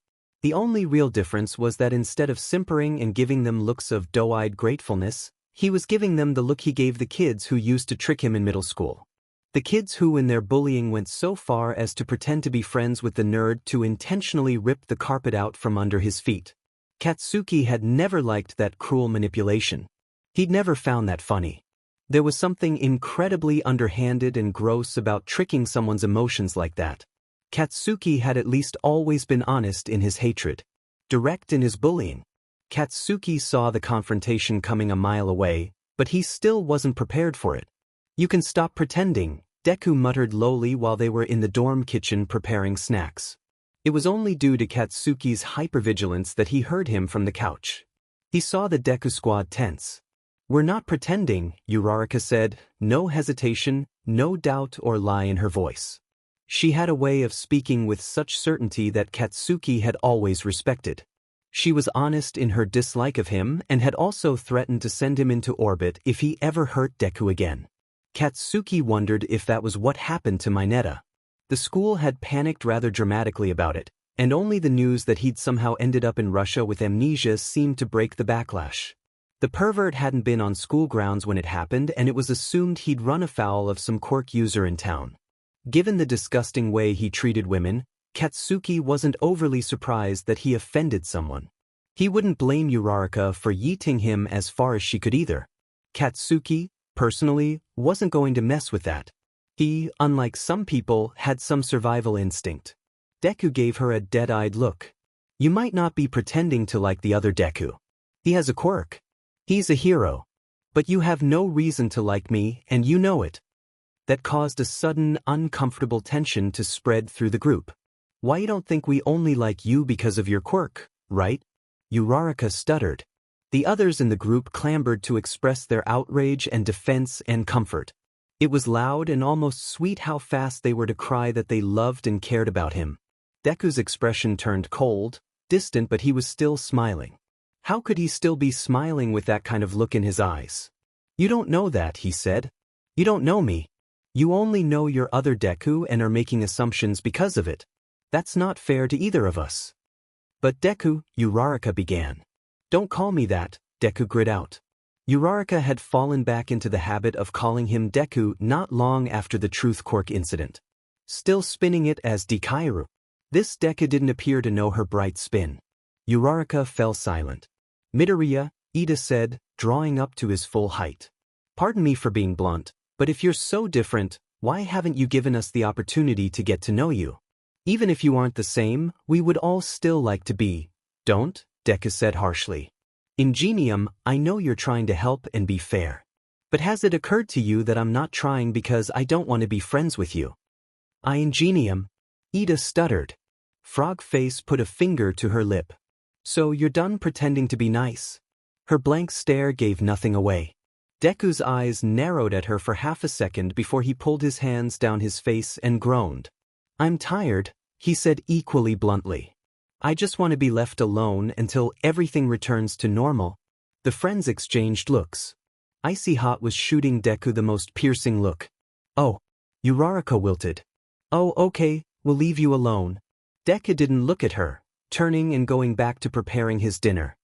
The only real difference was that instead of simpering and giving them looks of doe-eyed gratefulness, he was giving them the look he gave the kids who used to trick him in middle school. The kids who in their bullying went so far as to pretend to be friends with the nerd to intentionally rip the carpet out from under his feet. Katsuki had never liked that cruel manipulation. He'd never found that funny. There was something incredibly underhanded and gross about tricking someone's emotions like that. Katsuki had at least always been honest in his hatred, direct in his bullying. Katsuki saw the confrontation coming a mile away, but he still wasn't prepared for it. "You can stop pretending," Deku muttered lowly while they were in the dorm kitchen preparing snacks. It was only due to Katsuki's hypervigilance that he heard him from the couch. He saw the Deku squad tense. "We're not pretending," Uraraka said, no hesitation, no doubt or lie in her voice. She had a way of speaking with such certainty that Katsuki had always respected. She was honest in her dislike of him and had also threatened to send him into orbit if he ever hurt Deku again. Katsuki wondered if that was what happened to Mineta. The school had panicked rather dramatically about it, and only the news that he'd somehow ended up in Russia with amnesia seemed to break the backlash. The pervert hadn't been on school grounds when it happened, and it was assumed he'd run afoul of some quirk user in town. Given the disgusting way he treated women, Katsuki wasn't overly surprised that he offended someone. He wouldn't blame Uraraka for yeeting him as far as she could either. Katsuki, personally, wasn't going to mess with that. He, unlike some people, had some survival instinct. Deku gave her a dead-eyed look. You might not be pretending to like the other Deku. He has a quirk. He's a hero. But you have no reason to like me, and you know it. That caused a sudden, uncomfortable tension to spread through the group. Why you don't think we only like you because of your quirk, right? Uraraka stuttered. The others in the group clambered to express their outrage and defense and comfort. It was loud and almost sweet how fast they were to cry that they loved and cared about him. Deku's expression turned cold, distant, but he was still smiling. How could he still be smiling with that kind of look in his eyes? You don't know that, he said. You don't know me. You only know your other Deku and are making assumptions because of it. That's not fair to either of us. But Deku, Uraraka began. Don't call me that, Deku grit out. Uraraka had fallen back into the habit of calling him Deku not long after the Truth Quirk incident. Still spinning it as Dekairu. This Deku didn't appear to know her bright spin. Uraraka fell silent. Midoriya, Ida said, drawing up to his full height. Pardon me for being blunt, but if you're so different, why haven't you given us the opportunity to get to know you? Even if you aren't the same, we would all still like to be. Don't, Deku said harshly. Ingenium, I know you're trying to help and be fair. But has it occurred to you that I'm not trying because I don't want to be friends with you? Ingenium, Ida stuttered. Frogface put a finger to her lip. So you're done pretending to be nice? Her blank stare gave nothing away. Deku's eyes narrowed at her for half a second before he pulled his hands down his face and groaned. I'm tired, he said equally bluntly. I just want to be left alone until everything returns to normal. The friends exchanged looks. Icy Hot was shooting Deku the most piercing look. Oh. Uraraka wilted. Oh, okay, we'll leave you alone. Deku didn't look at her, turning and going back to preparing his dinner.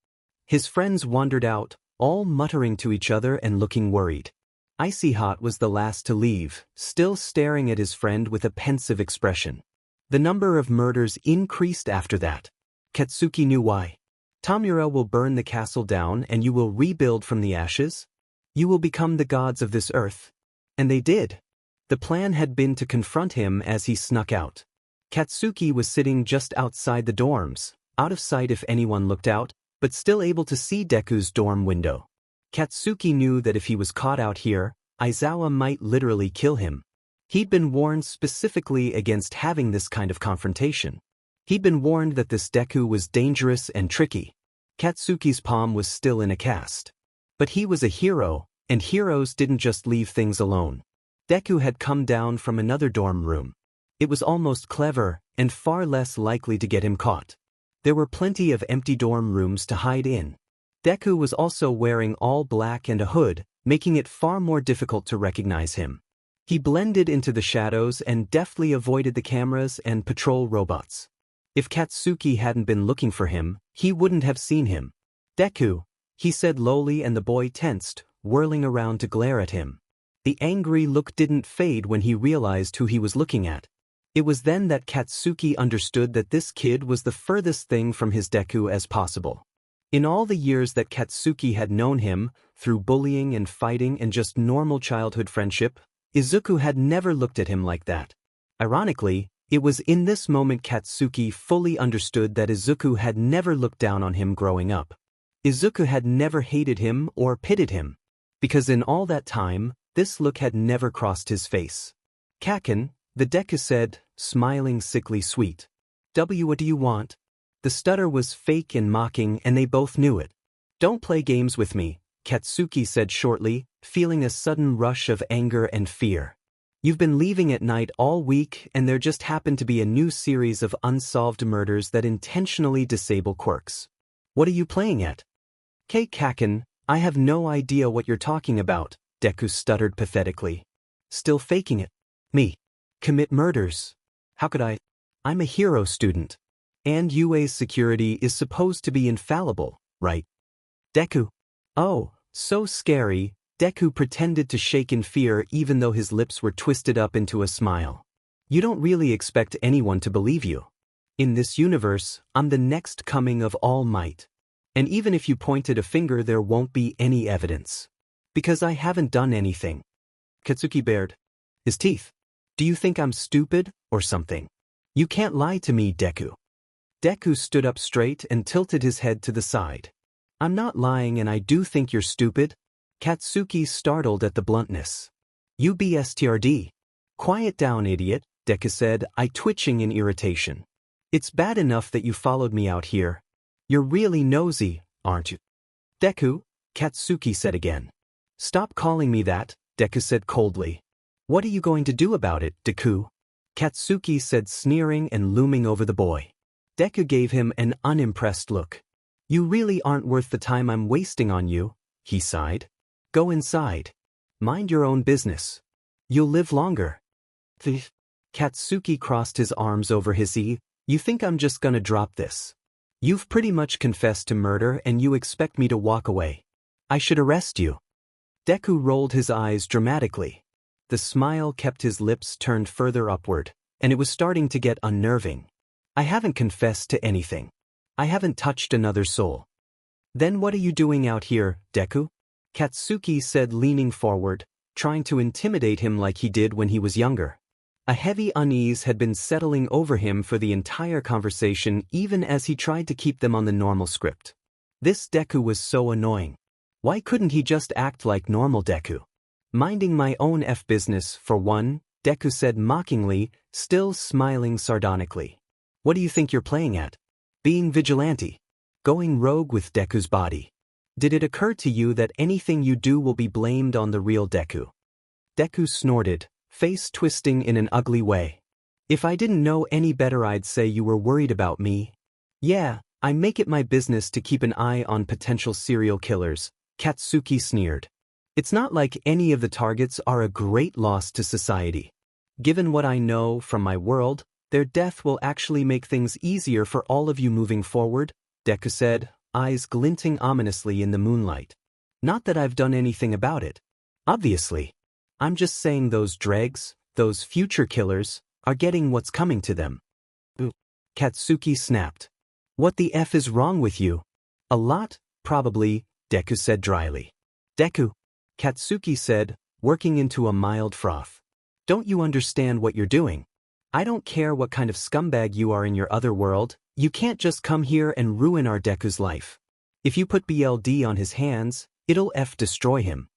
His friends wandered out, all muttering to each other and looking worried. Icy Hot was the last to leave, still staring at his friend with a pensive expression. The number of murders increased after that. Katsuki knew why. Tamura will burn the castle down and you will rebuild from the ashes? You will become the gods of this earth. And they did. The plan had been to confront him as he snuck out. Katsuki was sitting just outside the dorms, out of sight if anyone looked out, but still able to see Deku's dorm window. Katsuki knew that if he was caught out here, Aizawa might literally kill him. He'd been warned specifically against having this kind of confrontation. He'd been warned that this Deku was dangerous and tricky. Katsuki's palm was still in a cast. But he was a hero, and heroes didn't just leave things alone. Deku had come down from another dorm room. It was almost clever, and far less likely to get him caught. There were plenty of empty dorm rooms to hide in. Deku was also wearing all black and a hood, making it far more difficult to recognize him. He blended into the shadows and deftly avoided the cameras and patrol robots. If Katsuki hadn't been looking for him, he wouldn't have seen him. Deku, he said lowly, and the boy tensed, whirling around to glare at him. The angry look didn't fade when he realized who he was looking at. It was then that Katsuki understood that this kid was the furthest thing from his Deku as possible. In all the years that Katsuki had known him, through bullying and fighting and just normal childhood friendship, Izuku had never looked at him like that. Ironically, it was in this moment Katsuki fully understood that Izuku had never looked down on him growing up. Izuku had never hated him or pitied him. Because in all that time, this look had never crossed his face. Kaken, the Deku said, smiling sickly sweet. What do you want? The stutter was fake and mocking, and they both knew it. Don't play games with me, Katsuki said shortly, feeling a sudden rush of anger and fear. You've been leaving at night all week, and there just happened to be a new series of unsolved murders that intentionally disable quirks. What are you playing at? Kaken, I have no idea what you're talking about, Deku stuttered pathetically. Still faking it? Me? Commit murders? How could I? I'm a hero student. And UA's security is supposed to be infallible, right? Deku. Oh, so scary. Deku pretended to shake in fear even though his lips were twisted up into a smile. You don't really expect anyone to believe you. In this universe, I'm the next coming of All Might. And even if you pointed a finger, there won't be any evidence. Because I haven't done anything. Katsuki bared his teeth. Do you think I'm stupid, or something? You can't lie to me, Deku. Deku stood up straight and tilted his head to the side. I'm not lying and I do think you're stupid. Katsuki startled at the bluntness. You BSTRD. Quiet down, idiot, Deku said, eye twitching in irritation. It's bad enough that you followed me out here. You're really nosy, aren't you? Deku, Katsuki said again. Stop calling me that, Deku said coldly. What are you going to do about it, Deku? Katsuki said, sneering and looming over the boy. Deku gave him an unimpressed look. You really aren't worth the time I'm wasting on you, he sighed. Go inside. Mind your own business. You'll live longer. Katsuki crossed his arms over his knee. You think I'm just gonna drop this? You've pretty much confessed to murder and you expect me to walk away. I should arrest you. Deku rolled his eyes dramatically. The smile kept his lips turned further upward, and it was starting to get unnerving. I haven't confessed to anything. I haven't touched another soul. Then what are you doing out here, Deku? Katsuki said, leaning forward, trying to intimidate him like he did when he was younger. A heavy unease had been settling over him for the entire conversation, even as he tried to keep them on the normal script. This Deku was so annoying. Why couldn't he just act like normal Deku? Minding my own business, for one, Deku said mockingly, still smiling sardonically. What do you think you're playing at? Being vigilante? Going rogue with Deku's body? Did it occur to you that anything you do will be blamed on the real Deku? Deku snorted, face twisting in an ugly way. If I didn't know any better, I'd say you were worried about me. Yeah, I make it my business to keep an eye on potential serial killers, Katsuki sneered. It's not like any of the targets are a great loss to society. Given what I know from my world, their death will actually make things easier for all of you moving forward, Deku said, eyes glinting ominously in the moonlight. Not that I've done anything about it. Obviously. I'm just saying those dregs, those future killers, are getting what's coming to them. Ooh. Katsuki snapped. What the F is wrong with you? A lot, probably, Deku said dryly. Deku, Katsuki said, working into a mild froth. Don't you understand what you're doing? I don't care what kind of scumbag you are in your other world, you can't just come here and ruin our Deku's life. If you put BLD on his hands, it'll destroy him.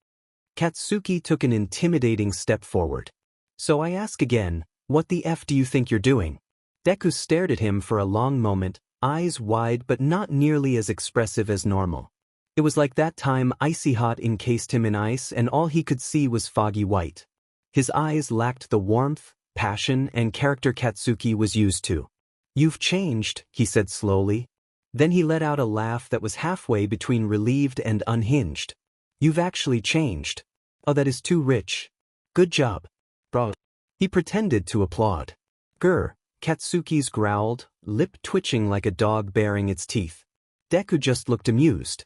Katsuki took an intimidating step forward. So I ask again, what the F do you think you're doing? Deku stared at him for a long moment, eyes wide but not nearly as expressive as normal. It was like that time Icy Hot encased him in ice and all he could see was foggy white. His eyes lacked the warmth, passion, and character Katsuki was used to. You've changed, he said slowly. Then he let out a laugh that was halfway between relieved and unhinged. You've actually changed. Oh, that is too rich. Good job. Bro. He pretended to applaud. Grr, Katsuki's growled, lip twitching like a dog baring its teeth. Deku just looked amused.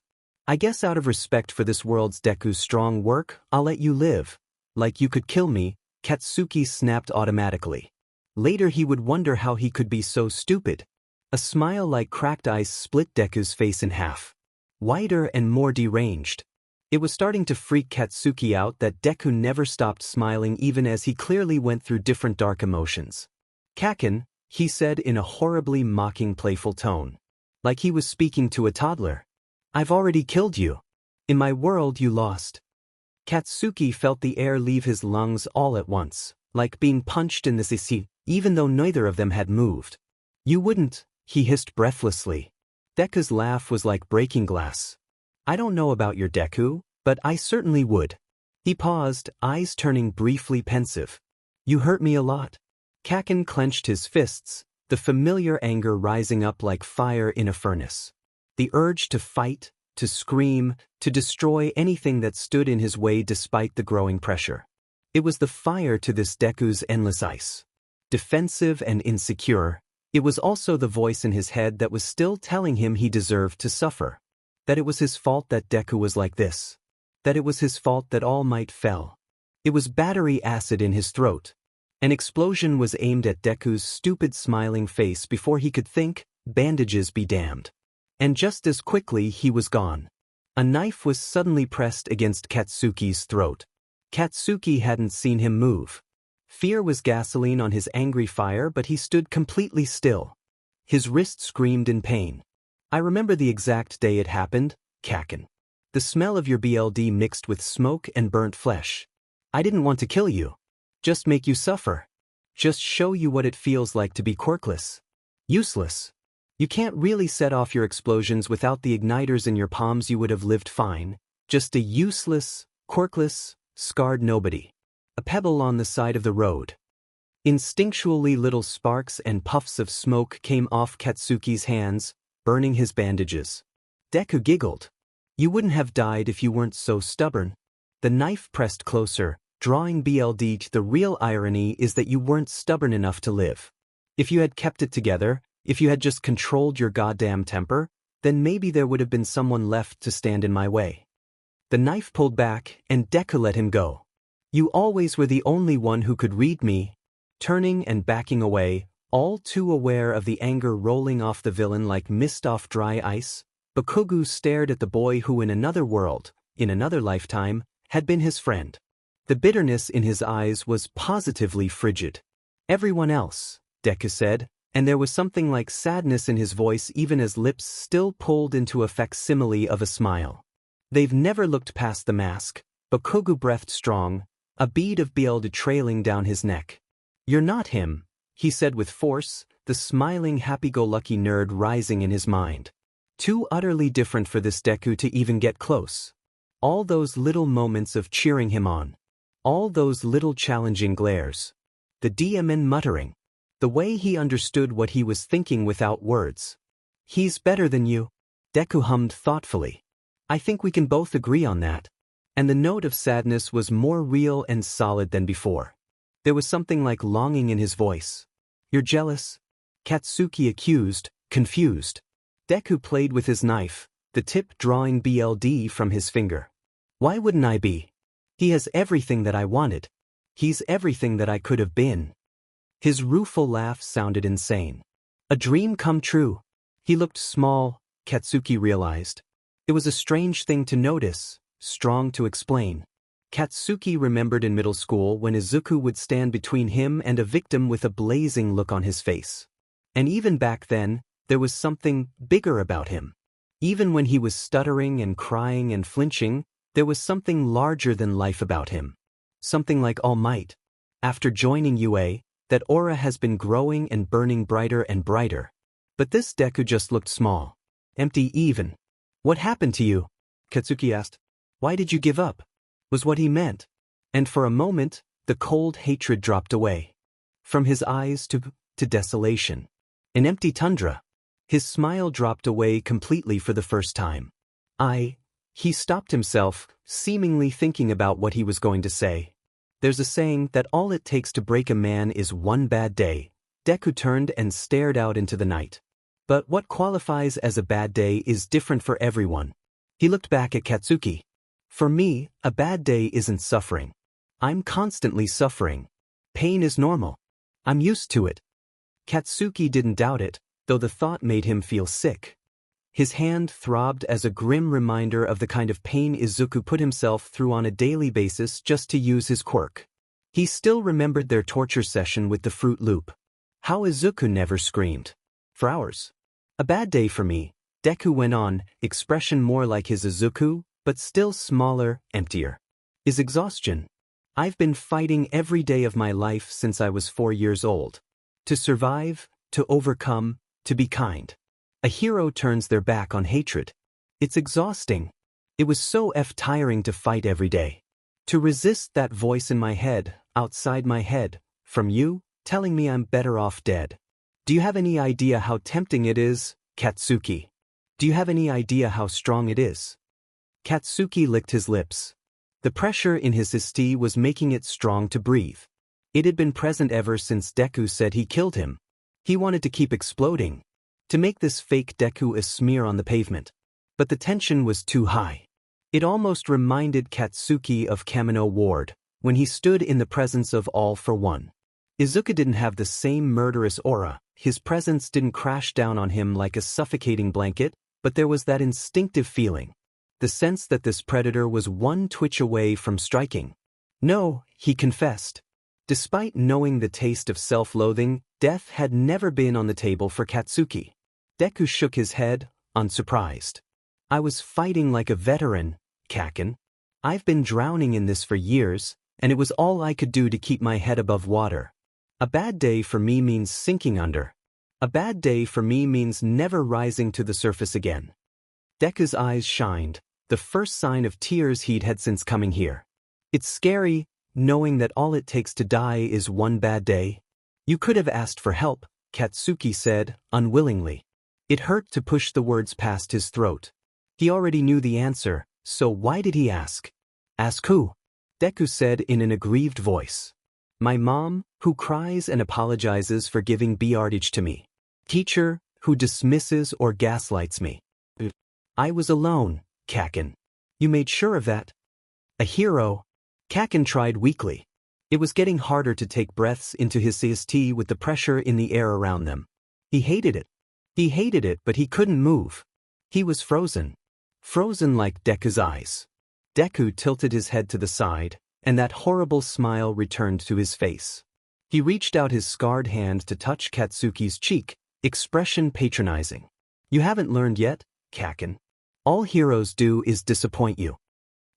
I guess out of respect for this world's Deku's strong work, I'll let you live. Like you could kill me, Katsuki snapped automatically. Later he would wonder how he could be so stupid. A smile like cracked ice split Deku's face in half. Wider and more deranged. It was starting to freak Katsuki out that Deku never stopped smiling even as he clearly went through different dark emotions. Kaken, he said in a horribly mocking playful tone. Like he was speaking to a toddler. I've already killed you. In my world you lost. Katsuki felt the air leave his lungs all at once, like being punched in the sisi, even though neither of them had moved. You wouldn't, he hissed breathlessly. Deku's laugh was like breaking glass. I don't know about your Deku, but I certainly would. He paused, eyes turning briefly pensive. You hurt me a lot. Kaken clenched his fists, the familiar anger rising up like fire in a furnace. The urge to fight, to scream, to destroy anything that stood in his way despite the growing pressure. It was the fire to this Deku's endless ice. Defensive and insecure, it was also the voice in his head that was still telling him he deserved to suffer. That it was his fault that Deku was like this. That it was his fault that All Might fell. It was battery acid in his throat. An explosion was aimed at Deku's stupid smiling face before he could think, bandages be damned. And just as quickly he was gone. A knife was suddenly pressed against Katsuki's throat. Katsuki hadn't seen him move. Fear was gasoline on his angry fire, but he stood completely still. His wrist screamed in pain. I remember the exact day it happened, Kaken. The smell of your BLD mixed with smoke and burnt flesh. I didn't want to kill you. Just make you suffer. Just show you what it feels like to be quirkless. Useless. You can't really set off your explosions without the igniters in your palms. You would have lived fine. Just a useless, quirkless, scarred nobody. A pebble on the side of the road. Instinctually, little sparks and puffs of smoke came off Katsuki's hands, burning his bandages. Deku giggled. You wouldn't have died if you weren't so stubborn. The knife pressed closer, drawing BLD. The real irony is that you weren't stubborn enough to live. If you had kept it together, if you had just controlled your goddamn temper, then maybe there would have been someone left to stand in my way. The knife pulled back, and Deku let him go. You always were the only one who could read me. Turning and backing away, all too aware of the anger rolling off the villain like mist off dry ice, Bakugo stared at the boy who in another world, in another lifetime, had been his friend. The bitterness in his eyes was positively frigid. Everyone else, Deku said, and there was something like sadness in his voice even as lips still pulled into a facsimile of a smile. They've never looked past the mask. Bakugo breathed strong, a bead of BLD trailing down his neck. You're not him, he said with force, the smiling happy-go-lucky nerd rising in his mind. Too utterly different for this Deku to even get close. All those little moments of cheering him on. All those little challenging glares. The DMN muttering. The way he understood what he was thinking without words. He's better than you. Deku hummed thoughtfully. I think we can both agree on that. And the note of sadness was more real and solid than before. There was something like longing in his voice. You're jealous? Katsuki accused, confused. Deku played with his knife, the tip drawing BLD from his finger. Why wouldn't I be? He has everything that I wanted. He's everything that I could have been. His rueful laugh sounded insane. A dream come true. He looked small, Katsuki realized. It was a strange thing to notice, strong to explain. Katsuki remembered in middle school when Izuku would stand between him and a victim with a blazing look on his face. And even back then, there was something bigger about him. Even when he was stuttering and crying and flinching, there was something larger than life about him. Something like all might. After joining UA, that aura has been growing and burning brighter and brighter. But this Deku just looked small. Empty even. What happened to you? Katsuki asked. Why did you give up? Was what he meant. And for a moment, the cold hatred dropped away. From his eyes to desolation. An empty tundra. His smile dropped away completely for the first time. He stopped himself, seemingly thinking about what he was going to say. There's a saying that all it takes to break a man is one bad day. Deku turned and stared out into the night. But what qualifies as a bad day is different for everyone. He looked back at Katsuki. For me, a bad day isn't suffering. I'm constantly suffering. Pain is normal. I'm used to it. Katsuki didn't doubt it, though the thought made him feel sick. His hand throbbed as a grim reminder of the kind of pain Izuku put himself through on a daily basis just to use his quirk. He still remembered their torture session with the Fruit Loop. How Izuku never screamed. For hours. A bad day for me, Deku went on, expression more like his Izuku, but still smaller, emptier. Is exhaustion. I've been fighting every day of my life since I was 4 years old. To survive, to overcome, to be kind. A hero turns their back on hatred. It's exhausting. It was so tiring to fight every day. To resist that voice in my head, outside my head, from you, telling me I'm better off dead. Do you have any idea how tempting it is, Katsuki? Do you have any idea how strong it is? Katsuki licked his lips. The pressure in his esti was making it strong to breathe. It had been present ever since Deku said he killed him. He wanted to keep exploding. To make this fake Deku a smear on the pavement. But the tension was too high. It almost reminded Katsuki of Kamino Ward, when he stood in the presence of All for One. Izuku didn't have the same murderous aura, his presence didn't crash down on him like a suffocating blanket, but there was that instinctive feeling. The sense that this predator was one twitch away from striking. No, he confessed. Despite knowing the taste of self-loathing, death had never been on the table for Katsuki. Deku shook his head, unsurprised. I was fighting like a veteran, Kaken. I've been drowning in this for years, and it was all I could do to keep my head above water. A bad day for me means sinking under. A bad day for me means never rising to the surface again. Deku's eyes shined, the first sign of tears he'd had since coming here. It's scary, knowing that all it takes to die is one bad day. You could have asked for help, Katsuki said, unwillingly. It hurt to push the words past his throat. He already knew the answer, so why did he ask? Ask who? Deku said in an aggrieved voice. My mom, who cries and apologizes for giving BRDH to me. Teacher, who dismisses or gaslights me. I was alone, Kaken. You made sure of that? A hero? Kaken tried weakly. It was getting harder to take breaths into his CST with the pressure in the air around them. He hated it. He hated it, but he couldn't move. He was frozen. Frozen like Deku's eyes. Deku tilted his head to the side, and that horrible smile returned to his face. He reached out his scarred hand to touch Katsuki's cheek, expression patronizing. You haven't learned yet, Kaken. All heroes do is disappoint you.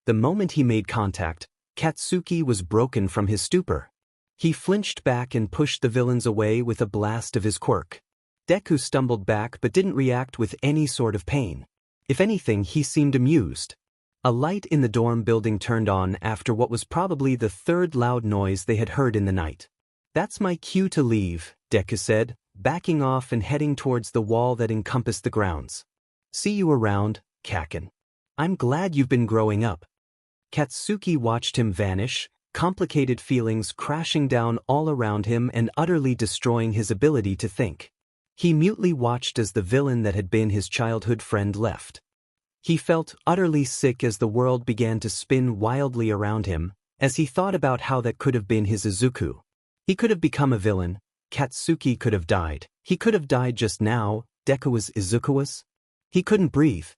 The moment he made contact, Katsuki was broken from his stupor. He flinched back and pushed the villains away with a blast of his quirk. Deku stumbled back but didn't react with any sort of pain. If anything, he seemed amused. A light in the dorm building turned on after what was probably the third loud noise they had heard in the night. That's my cue to leave, Deku said, backing off and heading towards the wall that encompassed the grounds. See you around, Kaken. I'm glad you've been growing up. Katsuki watched him vanish, complicated feelings crashing down all around him and utterly destroying his ability to think. He mutely watched as the villain that had been his childhood friend left. He felt utterly sick as the world began to spin wildly around him, as he thought about how that could have been his Izuku. He could have become a villain, Katsuki could have died, he could have died just now, Deku was Izuku's. He couldn't breathe.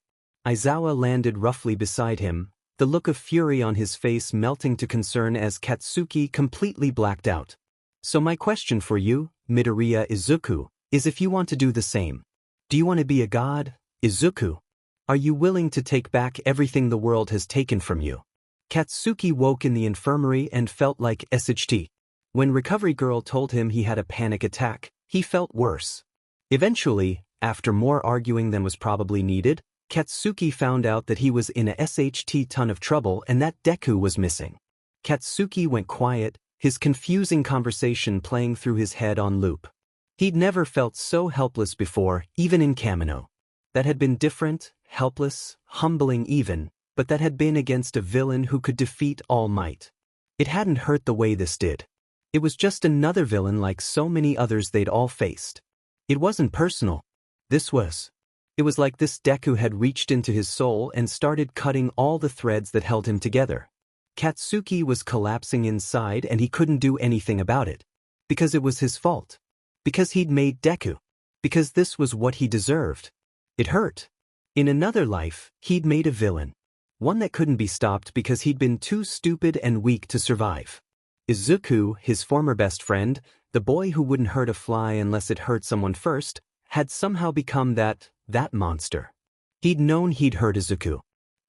Aizawa landed roughly beside him, the look of fury on his face melting to concern as Katsuki completely blacked out. So my question for you, Midoriya Izuku, is if you want to do the same. Do you want to be a god, Izuku? Are you willing to take back everything the world has taken from you? Katsuki woke in the infirmary and felt like SHT. When Recovery Girl told him he had a panic attack, he felt worse. Eventually, after more arguing than was probably needed, Katsuki found out that he was in a SHT ton of trouble and that Deku was missing. Katsuki went quiet, his confusing conversation playing through his head on loop. He'd never felt so helpless before, even in Kamino. That had been different, helpless, humbling even, but that had been against a villain who could defeat All Might. It hadn't hurt the way this did. It was just another villain like so many others they'd all faced. It wasn't personal. This was. It was like this Deku had reached into his soul and started cutting all the threads that held him together. Katsuki was collapsing inside and he couldn't do anything about it. Because it was his fault. Because he'd made Deku. Because this was what he deserved. It hurt. In another life, he'd made a villain. One that couldn't be stopped because he'd been too stupid and weak to survive. Izuku, his former best friend, the boy who wouldn't hurt a fly unless it hurt someone first, had somehow become that monster. He'd known he'd hurt Izuku.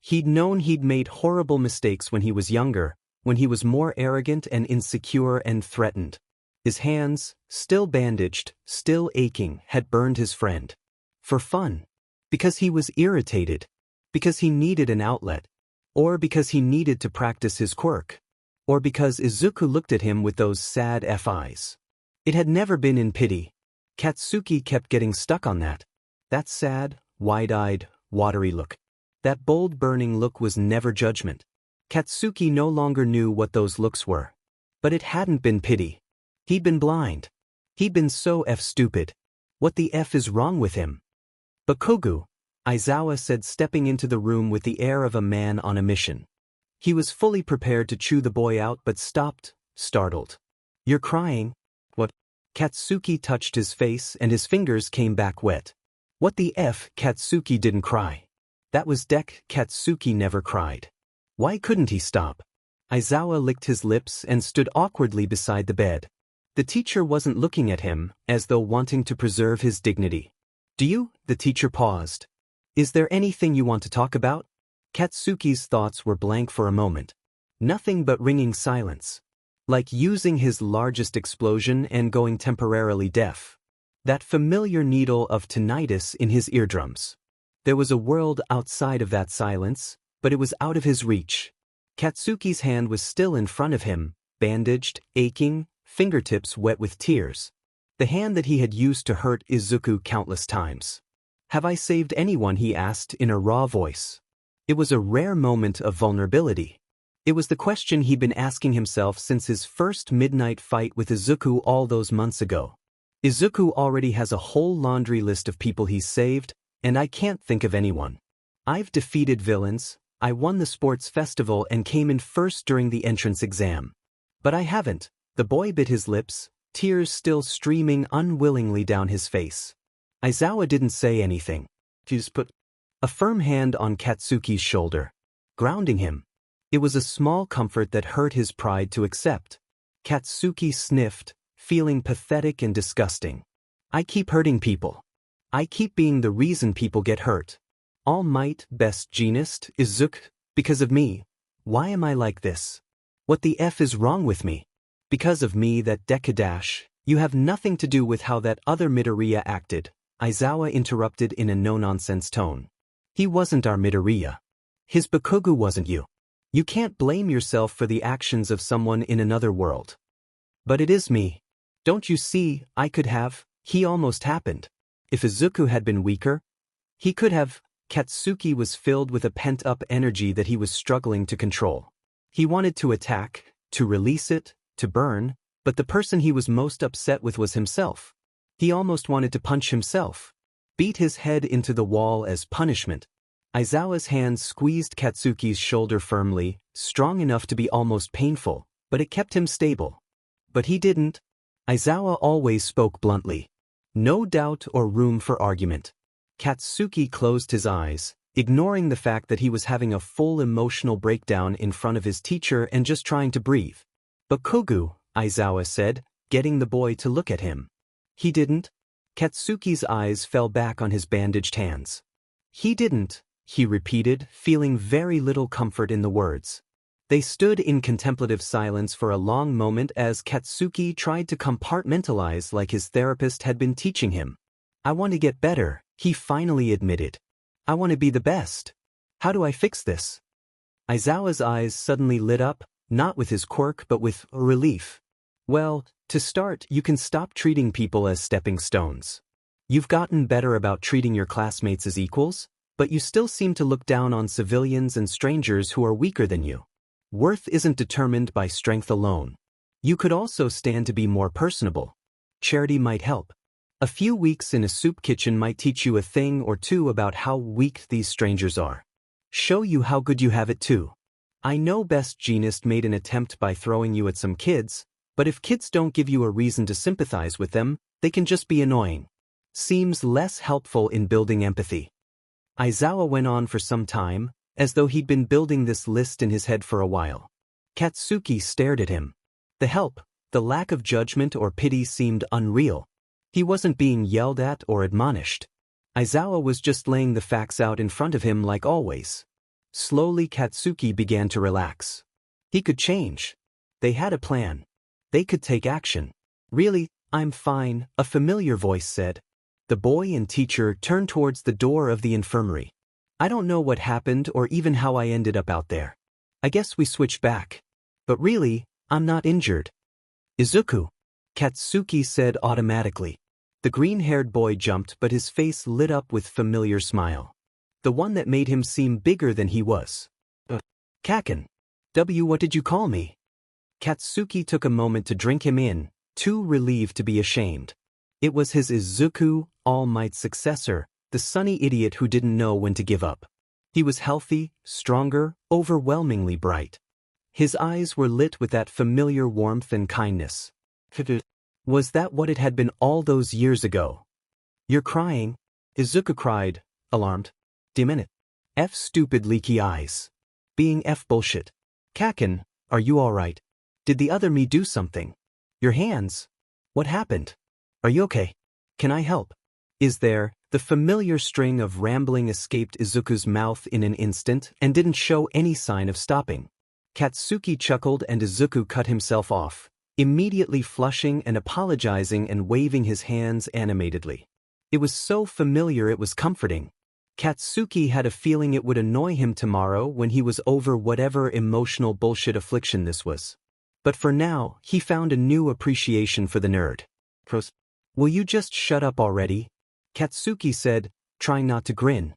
He'd known he'd made horrible mistakes when he was younger, when he was more arrogant and insecure and threatened. His hands, still bandaged, still aching, had burned his friend. For fun. Because he was irritated. Because he needed an outlet. Or because he needed to practice his quirk. Or because Izuku looked at him with those sad eyes. It had never been in pity. Katsuki kept getting stuck on that. That sad, wide-eyed, watery look. That bold burning look was never judgment. Katsuki no longer knew what those looks were. But it hadn't been pity. He'd been blind. He'd been so stupid. What the F is wrong with him? Bakugu, Aizawa said, stepping into the room with the air of a man on a mission. He was fully prepared to chew the boy out but stopped, startled. You're crying? What? Katsuki touched his face and his fingers came back wet. What the F? Katsuki didn't cry. That was Katsuki never cried. Why couldn't he stop? Aizawa licked his lips and stood awkwardly beside the bed. The teacher wasn't looking at him, as though wanting to preserve his dignity. "Do you?" The teacher paused. "Is there anything you want to talk about?" Katsuki's thoughts were blank for a moment. Nothing but ringing silence. Like using his largest explosion and going temporarily deaf. That familiar needle of tinnitus in his eardrums. There was a world outside of that silence, but it was out of his reach. Katsuki's hand was still in front of him, bandaged, aching, fingertips wet with tears. The hand that he had used to hurt Izuku countless times. "Have I saved anyone?" he asked in a raw voice. It was a rare moment of vulnerability. It was the question he'd been asking himself since his first midnight fight with Izuku all those months ago. Izuku already has a whole laundry list of people he's saved, and I can't think of anyone. I've defeated villains, I won the sports festival and came in first during the entrance exam. But I haven't. The boy bit his lips, tears still streaming unwillingly down his face. Aizawa didn't say anything. He just put a firm hand on Katsuki's shoulder, grounding him. It was a small comfort that hurt his pride to accept. Katsuki sniffed, feeling pathetic and disgusting. "I keep hurting people. I keep being the reason people get hurt. All Might, best genist, Izuku, because of me. Why am I like this? What the F is wrong with me? Because of me that Deku. You have nothing to do with how that other Midoriya acted," Aizawa interrupted in a no-nonsense tone. "He wasn't our Midoriya. His Bakugo wasn't you. You can't blame yourself for the actions of someone in another world. But it is me. Don't you see, I could have, he almost happened. If Izuku had been weaker, he could have." Katsuki was filled with a pent-up energy that he was struggling to control. He wanted to attack, to release it, to burn, but the person he was most upset with was himself. He almost wanted to punch himself. Beat his head into the wall as punishment. Aizawa's hand squeezed Katsuki's shoulder firmly, strong enough to be almost painful, but it kept him stable. But he didn't. Aizawa always spoke bluntly. No doubt or room for argument. Katsuki closed his eyes, ignoring the fact that he was having a full emotional breakdown in front of his teacher and just trying to breathe. "Bakugo," Aizawa said, getting the boy to look at him. "He didn't?" Katsuki's eyes fell back on his bandaged hands. "He didn't," he repeated, feeling very little comfort in the words. They stood in contemplative silence for a long moment as Katsuki tried to compartmentalize like his therapist had been teaching him. "I want to get better," he finally admitted. "I want to be the best. How do I fix this?" Aizawa's eyes suddenly lit up, not with his quirk but with relief. "Well, to start, you can stop treating people as stepping stones. You've gotten better about treating your classmates as equals, but you still seem to look down on civilians and strangers who are weaker than you. Worth isn't determined by strength alone. You could also stand to be more personable. Charity might help. A few weeks in a soup kitchen might teach you a thing or two about how weak these strangers are. Show you how good you have it too. I know Best Genist made an attempt by throwing you at some kids, but if kids don't give you a reason to sympathize with them, they can just be annoying. Seems less helpful in building empathy." Aizawa went on for some time, as though he'd been building this list in his head for a while. Katsuki stared at him. The help, the lack of judgment or pity seemed unreal. He wasn't being yelled at or admonished. Aizawa was just laying the facts out in front of him like always. Slowly Katsuki began to relax. He could change. They had a plan. They could take action. "Really, I'm fine," a familiar voice said. The boy and teacher turned towards the door of the infirmary. "I don't know what happened or even how I ended up out there. I guess we switched back. But really, I'm not injured." "Izuku," Katsuki said automatically. The green-haired boy jumped, but his face lit up with familiar smile. The one that made him seem bigger than he was. Kaken. What did you call me?" Katsuki took a moment to drink him in, too relieved to be ashamed. It was his Izuku, All Might's successor, the sunny idiot who didn't know when to give up. He was healthy, stronger, overwhelmingly bright. His eyes were lit with that familiar warmth and kindness. Was that what it had been all those years ago? "You're crying?" Izuku cried, alarmed. "Damn it. F stupid leaky eyes. Being F bullshit. Kaken, Are you alright? Did the other me do something? Your hands? What happened? Are you okay? Can I help? Is there? The familiar string of rambling escaped Izuku's mouth in an instant and didn't show any sign of stopping. Katsuki chuckled and Izuku cut himself off, immediately flushing and apologizing and waving his hands animatedly. It was so familiar it was comforting. Katsuki had a feeling it would annoy him tomorrow when he was over whatever emotional bullshit affliction this was. But for now, he found a new appreciation for the nerd. Will you just shut up already? Katsuki said, trying not to grin.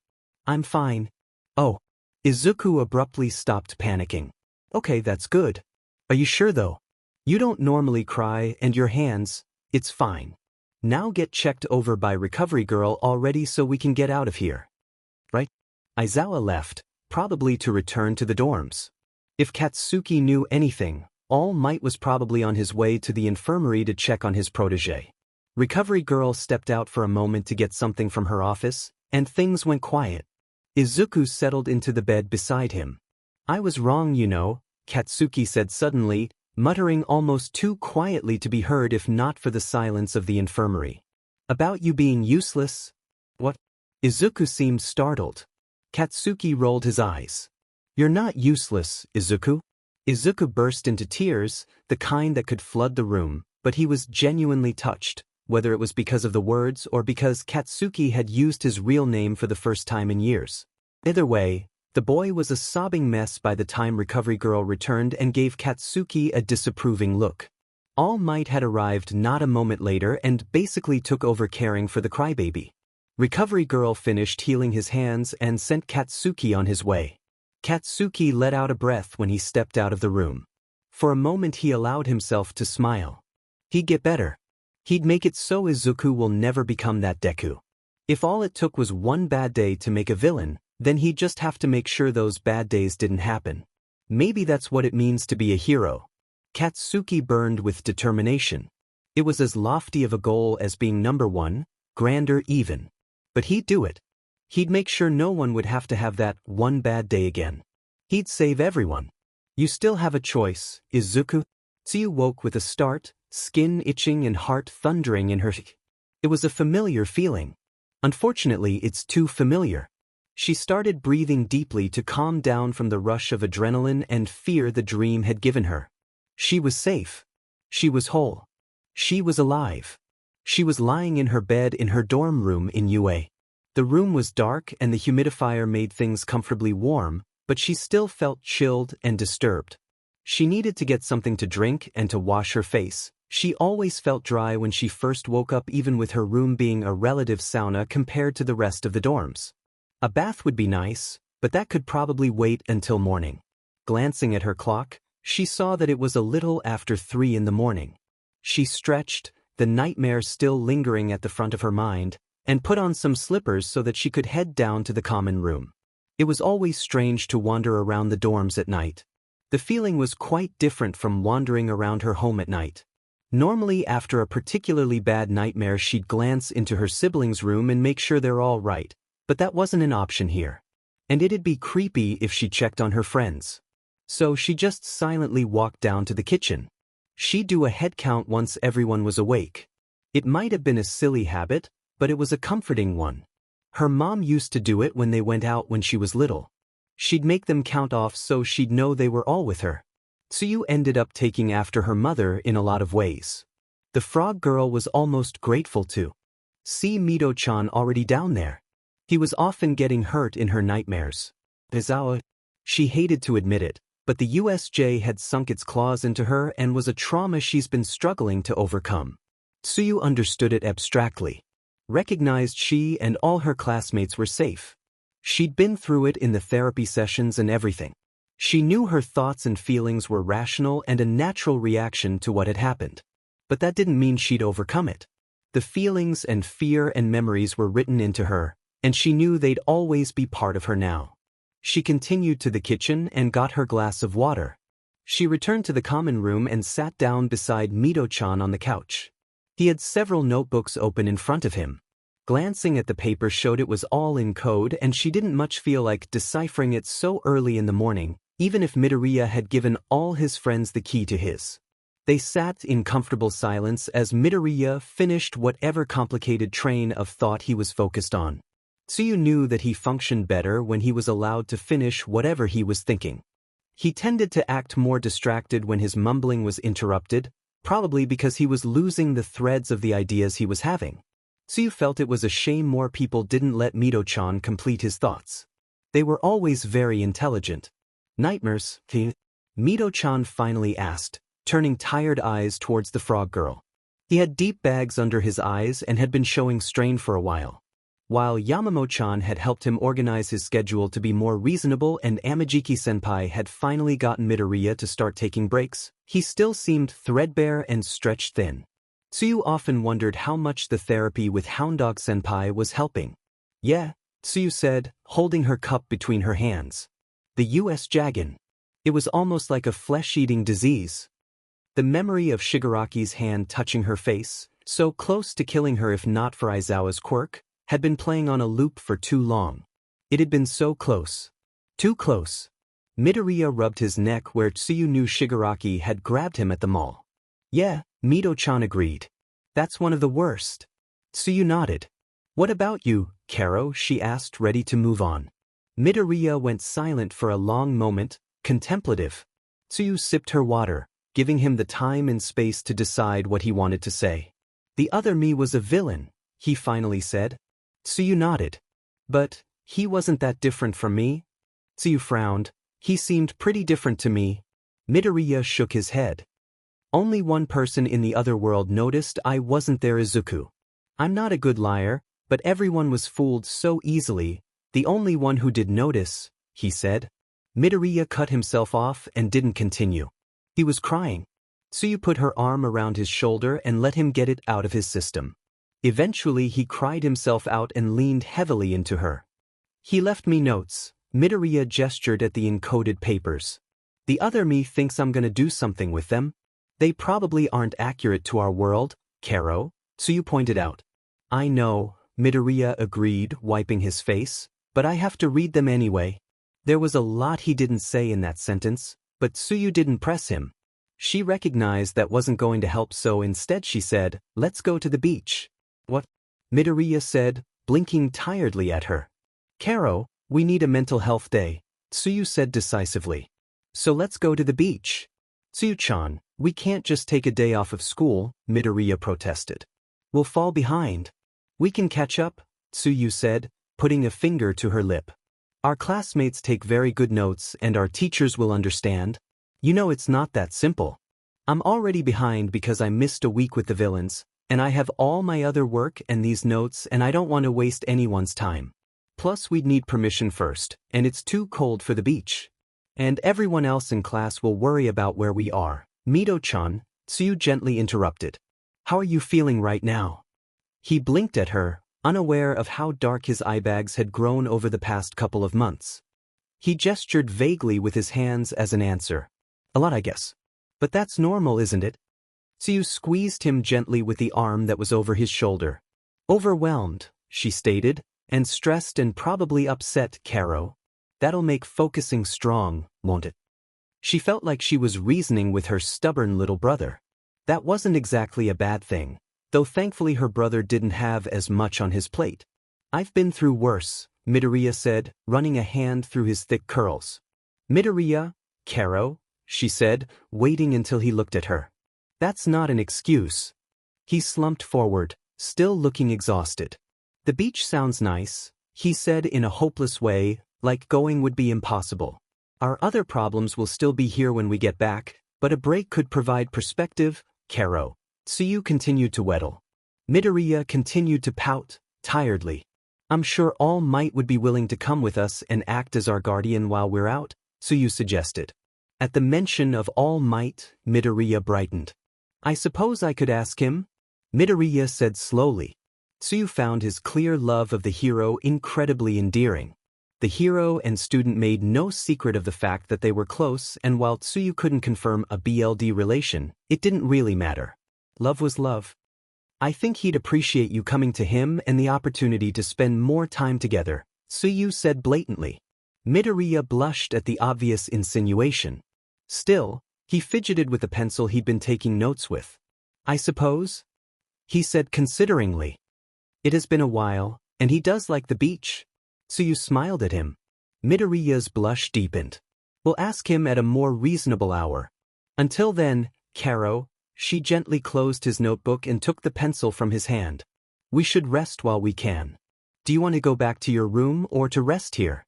I'm fine. Oh. Izuku abruptly stopped panicking. Okay, that's good. Are you sure though? You don't normally cry and your hands, it's fine. Now get checked over by Recovery Girl already so we can get out of here. Right? Aizawa left, probably to return to the dorms. If Katsuki knew anything, All Might was probably on his way to the infirmary to check on his protege. Recovery Girl stepped out for a moment to get something from her office, and things went quiet. Izuku settled into the bed beside him. I was wrong, you know, Katsuki said suddenly, muttering almost too quietly to be heard if not for the silence of the infirmary. About you being useless? What? Izuku seemed startled. Katsuki rolled his eyes. You're not useless, Izuku. Izuku burst into tears, the kind that could flood the room, but he was genuinely touched, whether it was because of the words or because Katsuki had used his real name for the first time in years. Either way, the boy was a sobbing mess by the time Recovery Girl returned and gave Katsuki a disapproving look. All Might had arrived not a moment later and basically took over caring for the crybaby. Recovery Girl finished healing his hands and sent Katsuki on his way. Katsuki let out a breath when he stepped out of the room. For a moment he allowed himself to smile. He'd get better. He'd make it so Izuku will never become that Deku. If all it took was one bad day to make a villain, then he'd just have to make sure those bad days didn't happen. Maybe that's what it means to be a hero. Katsuki burned with determination. It was as lofty of a goal as being number one, grander even. But he'd do it. He'd make sure no one would have to have that one bad day again. He'd save everyone. You still have a choice, Izuku. Tsuyu woke with a start, skin itching and heart thundering in her. It was a familiar feeling. Unfortunately, it's too familiar. She started breathing deeply to calm down from the rush of adrenaline and fear the dream had given her. She was safe. She was whole. She was alive. She was lying in her bed in her dorm room in UA. The room was dark and the humidifier made things comfortably warm, but she still felt chilled and disturbed. She needed to get something to drink and to wash her face. She always felt dry when she first woke up, even with her room being a relative sauna compared to the rest of the dorms. A bath would be nice, but that could probably wait until morning. Glancing at her clock, she saw that it was a little after 3 in the morning. She stretched, the nightmare still lingering at the front of her mind, and put on some slippers so that she could head down to the common room. It was always strange to wander around the dorms at night. The feeling was quite different from wandering around her home at night. Normally after a particularly bad nightmare she'd glance into her siblings' room and make sure they're all right, but that wasn't an option here. And it'd be creepy if she checked on her friends. So she just silently walked down to the kitchen. She'd do a head count once everyone was awake. It might have been a silly habit, but it was a comforting one. Her mom used to do it when they went out when she was little. She'd make them count off so she'd know they were all with her. Tsuyu ended up taking after her mother in a lot of ways. The frog girl was almost grateful to see Mido-chan already down there. He was often getting hurt in her nightmares. Aizawa. She hated to admit it, but the USJ had sunk its claws into her and was a trauma she's been struggling to overcome. Tsuyu understood it abstractly. Recognized she and all her classmates were safe. She'd been through it in the therapy sessions and everything. She knew her thoughts and feelings were rational and a natural reaction to what had happened. But that didn't mean she'd overcome it. The feelings and fear and memories were written into her, and she knew they'd always be part of her now. She continued to the kitchen and got her glass of water. She returned to the common room and sat down beside Mido-chan on the couch. He had several notebooks open in front of him. Glancing at the paper showed it was all in code and she didn't much feel like deciphering it so early in the morning, even if Midoriya had given all his friends the key to his. They sat in comfortable silence as Midoriya finished whatever complicated train of thought he was focused on. Tsuyu knew that he functioned better when he was allowed to finish whatever he was thinking. He tended to act more distracted when his mumbling was interrupted, probably because he was losing the threads of the ideas he was having. Tsuyu felt it was a shame more people didn't let Mido-chan complete his thoughts. They were always very intelligent. Nightmares, Mido-chan finally asked, turning tired eyes towards the frog girl. He had deep bags under his eyes and had been showing strain for a while. While Yamamoto-chan had helped him organize his schedule to be more reasonable and Amajiki-senpai had finally gotten Midoriya to start taking breaks, he still seemed threadbare and stretched thin. Tsuyu often wondered how much the therapy with Hounddog-senpai was helping. Yeah, Tsuyu said, holding her cup between her hands. The US Jagan. It was almost like a flesh-eating disease. The memory of Shigaraki's hand touching her face, so close to killing her if not for Aizawa's quirk, had been playing on a loop for too long. It had been so close. Too close. Midoriya rubbed his neck where Tsuyu knew Shigaraki had grabbed him at the mall. Yeah, Mido-chan agreed. That's one of the worst. Tsuyu nodded. What about you, Karo? She asked, ready to move on. Midoriya went silent for a long moment, contemplative. Tsuyu sipped her water, giving him the time and space to decide what he wanted to say. The other me was a villain, he finally said. Tsuyu nodded. But he wasn't that different from me? Tsuyu frowned. He seemed pretty different to me. Midoriya shook his head. Only one person in the other world noticed I wasn't there, Izuku. I'm not a good liar, but everyone was fooled so easily. The only one who did notice, he said. Midoriya cut himself off and didn't continue. He was crying. Tsuyu put her arm around his shoulder and let him get it out of his system. Eventually he cried himself out and leaned heavily into her. He left me notes. Midoriya gestured at the encoded papers. The other me thinks I'm gonna do something with them. They probably aren't accurate to our world, Karo, Tsuyu pointed out. I know, Midoriya agreed, wiping his face, but I have to read them anyway. There was a lot he didn't say in that sentence, but Tsuyu didn't press him. She recognized that wasn't going to help, so instead she said, let's go to the beach. What? Midoriya said, blinking tiredly at her. Karo, we need a mental health day, Tsuyu said decisively. So let's go to the beach. Tsuyu-chan, we can't just take a day off of school, Midoriya protested. We'll fall behind. We can catch up, Tsuyu said, putting a finger to her lip. Our classmates take very good notes and our teachers will understand. You know it's not that simple. I'm already behind because I missed a week with the villains, and I have all my other work and these notes and I don't want to waste anyone's time. Plus we'd need permission first, and it's too cold for the beach. And everyone else in class will worry about where we are. Mido-chan, Tsuyu gently interrupted. How are you feeling right now? He blinked at her, unaware of how dark his eye bags had grown over the past couple of months. He gestured vaguely with his hands as an answer. A lot, I guess. But that's normal, isn't it? Tsuyu squeezed him gently with the arm that was over his shoulder. Overwhelmed, she stated, and stressed and probably upset, Karo. That'll make focusing strong, won't it? She felt like she was reasoning with her stubborn little brother. That wasn't exactly a bad thing, though thankfully her brother didn't have as much on his plate. I've been through worse, Midoriya said, running a hand through his thick curls. Midoriya, Karo, she said, waiting until he looked at her. That's not an excuse. He slumped forward, still looking exhausted. The beach sounds nice, he said in a hopeless way, like going would be impossible. Our other problems will still be here when we get back, but a break could provide perspective, Karo. Tsuyu continued to wheedle. Midoriya continued to pout, tiredly. I'm sure All Might would be willing to come with us and act as our guardian while we're out, Tsuyu suggested. At the mention of All Might, Midoriya brightened. I suppose I could ask him? Midoriya said slowly. Tsuyu found his clear love of the hero incredibly endearing. The hero and student made no secret of the fact that they were close, and while Tsuyu couldn't confirm a BLD relation, it didn't really matter. Love was love. I think he'd appreciate you coming to him and the opportunity to spend more time together, Tsuyu said blatantly. Midoriya blushed at the obvious insinuation. Still, he fidgeted with the pencil he'd been taking notes with. I suppose? He said consideringly. It has been a while, and he does like the beach. So you smiled at him. Midoriya's blush deepened. We'll ask him at a more reasonable hour. Until then, Karo, she gently closed his notebook and took the pencil from his hand. We should rest while we can. Do you want to go back to your room or to rest here?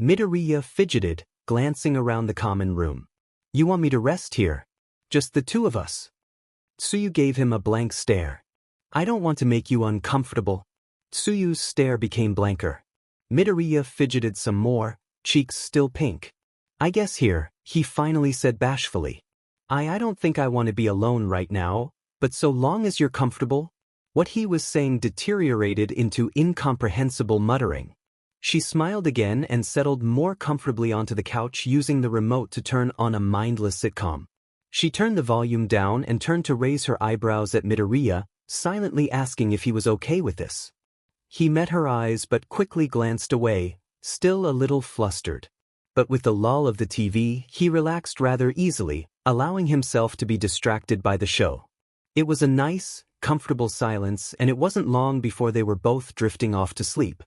Midoriya fidgeted, glancing around the common room. You want me to rest here? Just the two of us? Tsuyu gave him a blank stare. I don't want to make you uncomfortable. Tsuyu's stare became blanker. Midoriya fidgeted some more, cheeks still pink. I guess here, he finally said bashfully. I don't think I want to be alone right now, but so long as you're comfortable. What he was saying deteriorated into incomprehensible muttering. She smiled again and settled more comfortably onto the couch using the remote to turn on a mindless sitcom. She turned the volume down and turned to raise her eyebrows at Midoriya, silently asking if he was okay with this. He met her eyes but quickly glanced away, still a little flustered. But with the lull of the TV, he relaxed rather easily, allowing himself to be distracted by the show. It was a nice, comfortable silence, and it wasn't long before they were both drifting off to sleep.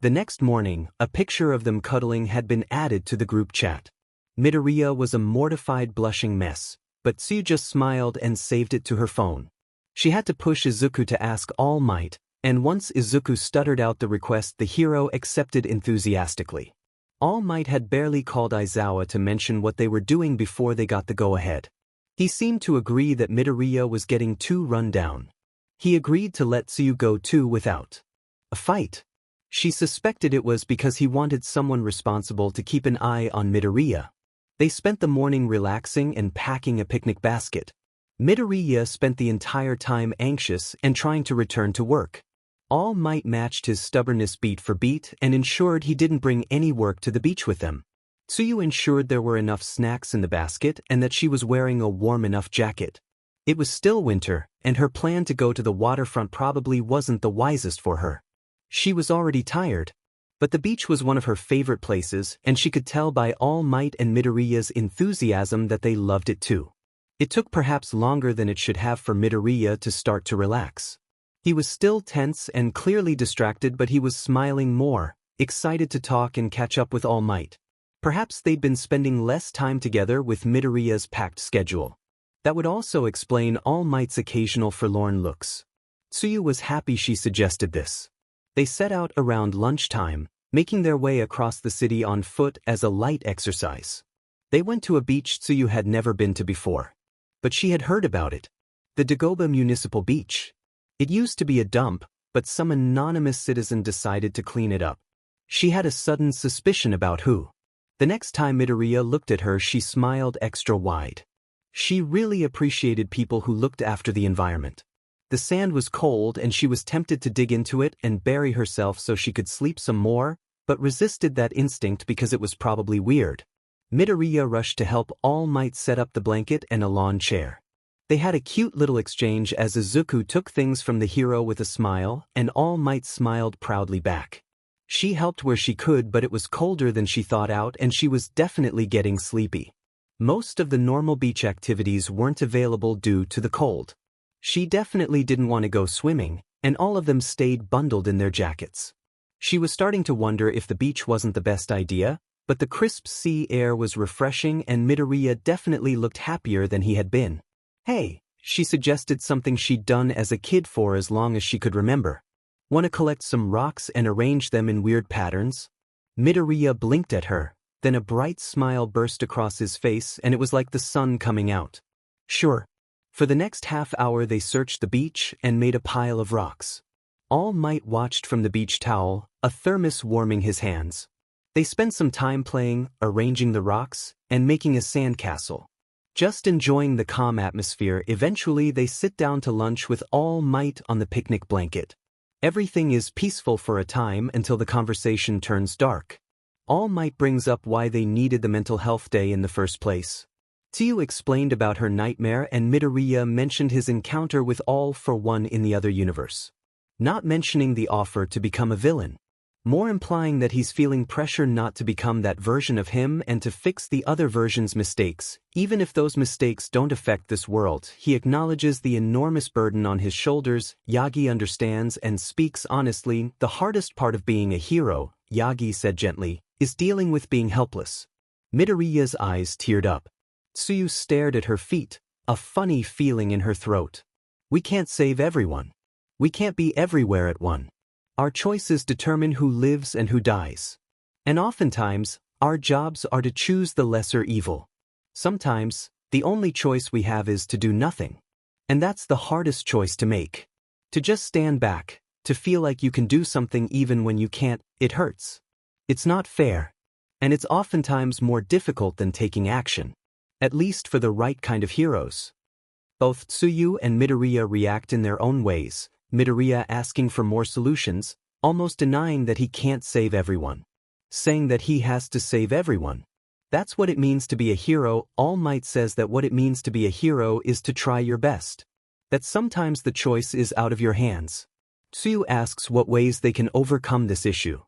The next morning, a picture of them cuddling had been added to the group chat. Midoriya was a mortified blushing mess, but Tsuyu just smiled and saved it to her phone. She had to push Izuku to ask All Might, and once Izuku stuttered out the request, the hero accepted enthusiastically. All Might had barely called Aizawa to mention what they were doing before they got the go-ahead. He seemed to agree that Midoriya was getting too run down. He agreed to let Tsuyu go too without a fight. She suspected it was because he wanted someone responsible to keep an eye on Midoriya. They spent the morning relaxing and packing a picnic basket. Midoriya spent the entire time anxious and trying to return to work. All Might matched his stubbornness beat for beat and ensured he didn't bring any work to the beach with them. Tsuyu ensured there were enough snacks in the basket and that she was wearing a warm enough jacket. It was still winter, and her plan to go to the waterfront probably wasn't the wisest for her. She was already tired, but the beach was one of her favorite places, and she could tell by All Might and Midoriya's enthusiasm that they loved it too. It took perhaps longer than it should have for Midoriya to start to relax. He was still tense and clearly distracted, but he was smiling more, excited to talk and catch up with All Might. Perhaps they'd been spending less time together with Midoriya's packed schedule. That would also explain All Might's occasional forlorn looks. Tsuyu was happy she suggested this. They set out around lunchtime, making their way across the city on foot as a light exercise. They went to a beach Tsuyu had never been to before. But she had heard about it. The Dagoba Municipal Beach. It used to be a dump, but some anonymous citizen decided to clean it up. She had a sudden suspicion about who. The next time Midoriya looked at her, she smiled extra wide. She really appreciated people who looked after the environment. The sand was cold and she was tempted to dig into it and bury herself so she could sleep some more, but resisted that instinct because it was probably weird. Midoriya rushed to help All Might set up the blanket and a lawn chair. They had a cute little exchange as Izuku took things from the hero with a smile, and All Might smiled proudly back. She helped where she could, but it was colder than she thought out and she was definitely getting sleepy. Most of the normal beach activities weren't available due to the cold. She definitely didn't want to go swimming, and all of them stayed bundled in their jackets. She was starting to wonder if the beach wasn't the best idea, but the crisp sea air was refreshing and Midoriya definitely looked happier than he had been. Hey, she suggested something she'd done as a kid for as long as she could remember. Want to collect some rocks and arrange them in weird patterns? Midoriya blinked at her, then a bright smile burst across his face and it was like the sun coming out. Sure. For the next half hour they searched the beach and made a pile of rocks. All Might watched from the beach towel, a thermos warming his hands. They spent some time playing, arranging the rocks, and making a sandcastle. Just enjoying the calm atmosphere, eventually they sit down to lunch with All Might on the picnic blanket. Everything is peaceful for a time until the conversation turns dark. All Might brings up why they needed the mental health day in the first place. Tsuyu explained about her nightmare and Midoriya mentioned his encounter with All for One in the other universe. Not mentioning the offer to become a villain. more implying that he's feeling pressure not to become that version of him and to fix the other version's mistakes. Even if those mistakes don't affect this world, he acknowledges the enormous burden on his shoulders. Yagi understands and speaks honestly. The hardest part of being a hero, Yagi said gently, is dealing with being helpless. Midoriya's eyes teared up. Tsuyu stared at her feet, a funny feeling in her throat. We can't save everyone. We can't be everywhere at once. Our choices determine who lives and who dies. And oftentimes, our jobs are to choose the lesser evil. Sometimes, the only choice we have is to do nothing. And that's the hardest choice to make. To just stand back, to feel like you can do something even when you can't, it hurts. It's not fair. And it's oftentimes more difficult than taking action. At least for the right kind of heroes. Both Tsuyu and Midoriya react in their own ways. Midoriya asking for more solutions, almost denying that he can't save everyone. Saying that he has to save everyone. That's what it means to be a hero. All Might says that what it means to be a hero is to try your best. That sometimes the choice is out of your hands. Tsuyu asks what ways they can overcome this issue.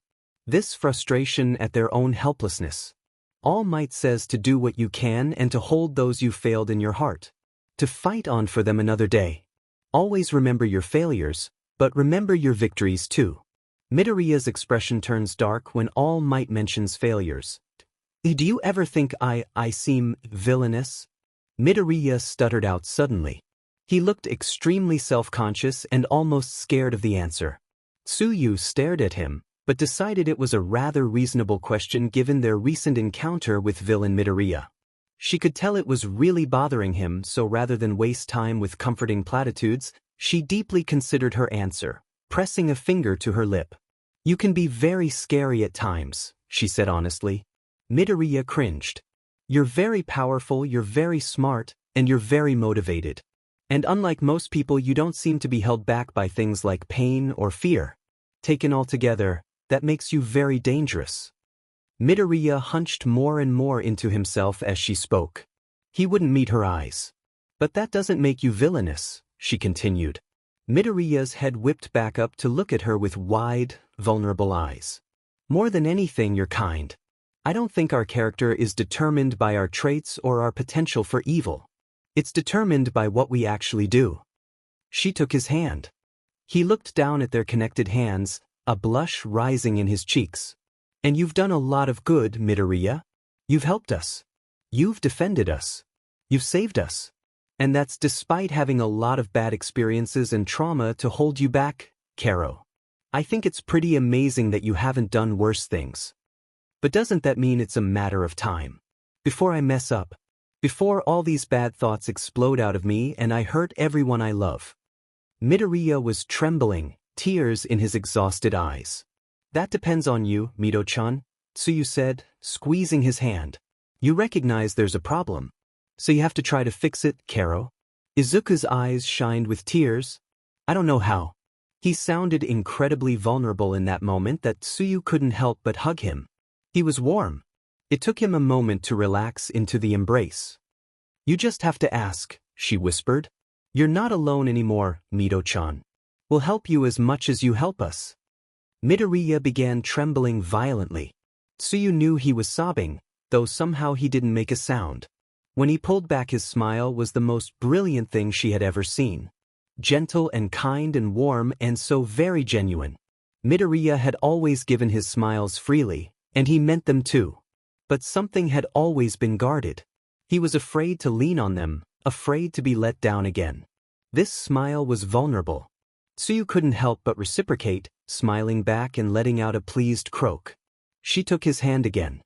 This frustration at their own helplessness. All Might says to do what you can and to hold those you failed in your heart. To fight on for them another day. Always remember your failures, but remember your victories too. Midoriya's expression turns dark when All Might mentions failures. Do you ever think I seem villainous? Midoriya stuttered out suddenly. He looked extremely self-conscious and almost scared of the answer. Tsuyu stared at him, but decided it was a rather reasonable question given their recent encounter with villain Midoriya. She could tell it was really bothering him, so rather than waste time with comforting platitudes, she deeply considered her answer, pressing a finger to her lip. You can be very scary at times, she said honestly. Midoriya cringed. You're very powerful, you're very smart, and you're very motivated. And unlike most people, you don't seem to be held back by things like pain or fear. Taken all together, that makes you very dangerous. Midoriya hunched more and more into himself as she spoke. He wouldn't meet her eyes. But that doesn't make you villainous, she continued. Midoriya's head whipped back up to look at her with wide, vulnerable eyes. More than anything, you're kind. I don't think our character is determined by our traits or our potential for evil. It's determined by what we actually do. She took his hand. He looked down at their connected hands, a blush rising in his cheeks. And you've done a lot of good, Midoriya. You've helped us. You've defended us. You've saved us. And that's despite having a lot of bad experiences and trauma to hold you back, Karo. I think it's pretty amazing that you haven't done worse things. But doesn't that mean it's a matter of time? Before I mess up. Before all these bad thoughts explode out of me and I hurt everyone I love. Midoriya was trembling, tears in his exhausted eyes. That depends on you, Mido-chan, Tsuyu said, squeezing his hand. You recognize there's a problem. So you have to try to fix it, Karo? Izuku's eyes shined with tears. I don't know how. He sounded incredibly vulnerable in that moment that Tsuyu couldn't help but hug him. He was warm. It took him a moment to relax into the embrace. You just have to ask, she whispered. You're not alone anymore, Mido-chan. We'll help you as much as you help us. Midoriya began trembling violently. Tsuyu knew he was sobbing, though somehow he didn't make a sound. When he pulled back, his smile was the most brilliant thing she had ever seen. Gentle and kind and warm and so very genuine. Midoriya had always given his smiles freely, and he meant them too. But something had always been guarded. He was afraid to lean on them, afraid to be let down again. This smile was vulnerable. Tsuyu couldn't help but reciprocate, smiling back and letting out a pleased croak. She took his hand again.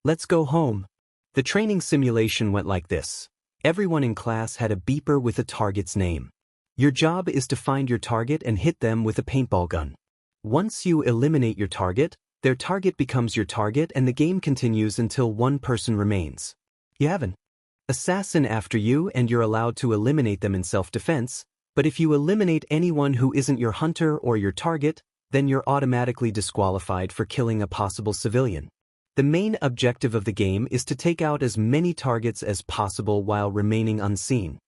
Let's go home. The training simulation went like this. Everyone in class had a beeper with a target's name. Your job is to find your target and hit them with a paintball gun. Once you eliminate your target, their target becomes your target and the game continues until one person remains. You have an assassin after you and you're allowed to eliminate them in self-defense, but if you eliminate anyone who isn't your hunter or your target, then you're automatically disqualified for killing a possible civilian. The main objective of the game is to take out as many targets as possible while remaining unseen.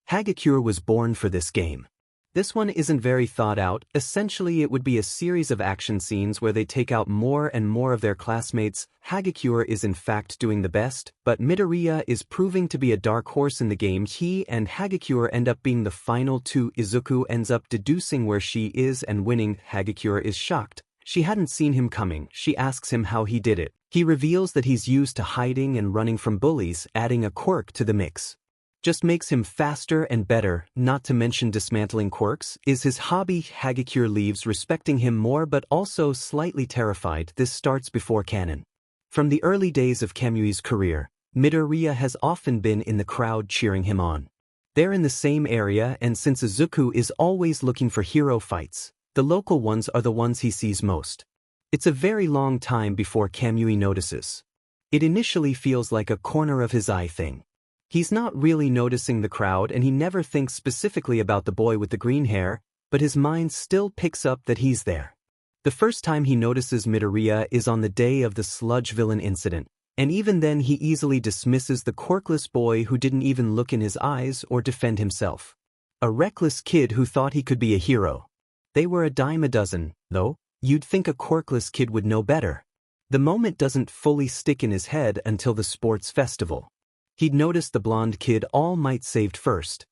Hagakure was born for this game. This one isn't very thought out. Essentially, it would be a series of action scenes where they take out more and more of their classmates. Hagakure is in fact doing the best, but Midoriya is proving to be a dark horse in the game. He and Hagakure end up being the final two. Izuku ends up deducing where she is and winning. Hagakure is shocked. She hadn't seen him coming. She asks him how he did it. He reveals that he's used to hiding and running from bullies, adding a quirk to the mix. Just makes him faster and better, not to mention dismantling quirks is his hobby. Hagakure leaves respecting him more but also slightly terrified. This starts before canon. From the early days of Kamui's career, Midoriya has often been in the crowd cheering him on. They're in the same area, and since Izuku is always looking for hero fights, the local ones are the ones he sees most. It's a very long time before Kamui notices. It initially feels like a corner of his eye thing. He's not really noticing the crowd and he never thinks specifically about the boy with the green hair, but his mind still picks up that he's there. The first time he notices Midoriya is on the day of the sludge villain incident, and even then he easily dismisses the quirkless boy who didn't even look in his eyes or defend himself. A reckless kid who thought he could be a hero. They were a dime a dozen, though. You'd think a quirkless kid would know better. The moment doesn't fully stick in his head until the sports festival. He'd noticed the blonde kid All Might saved first.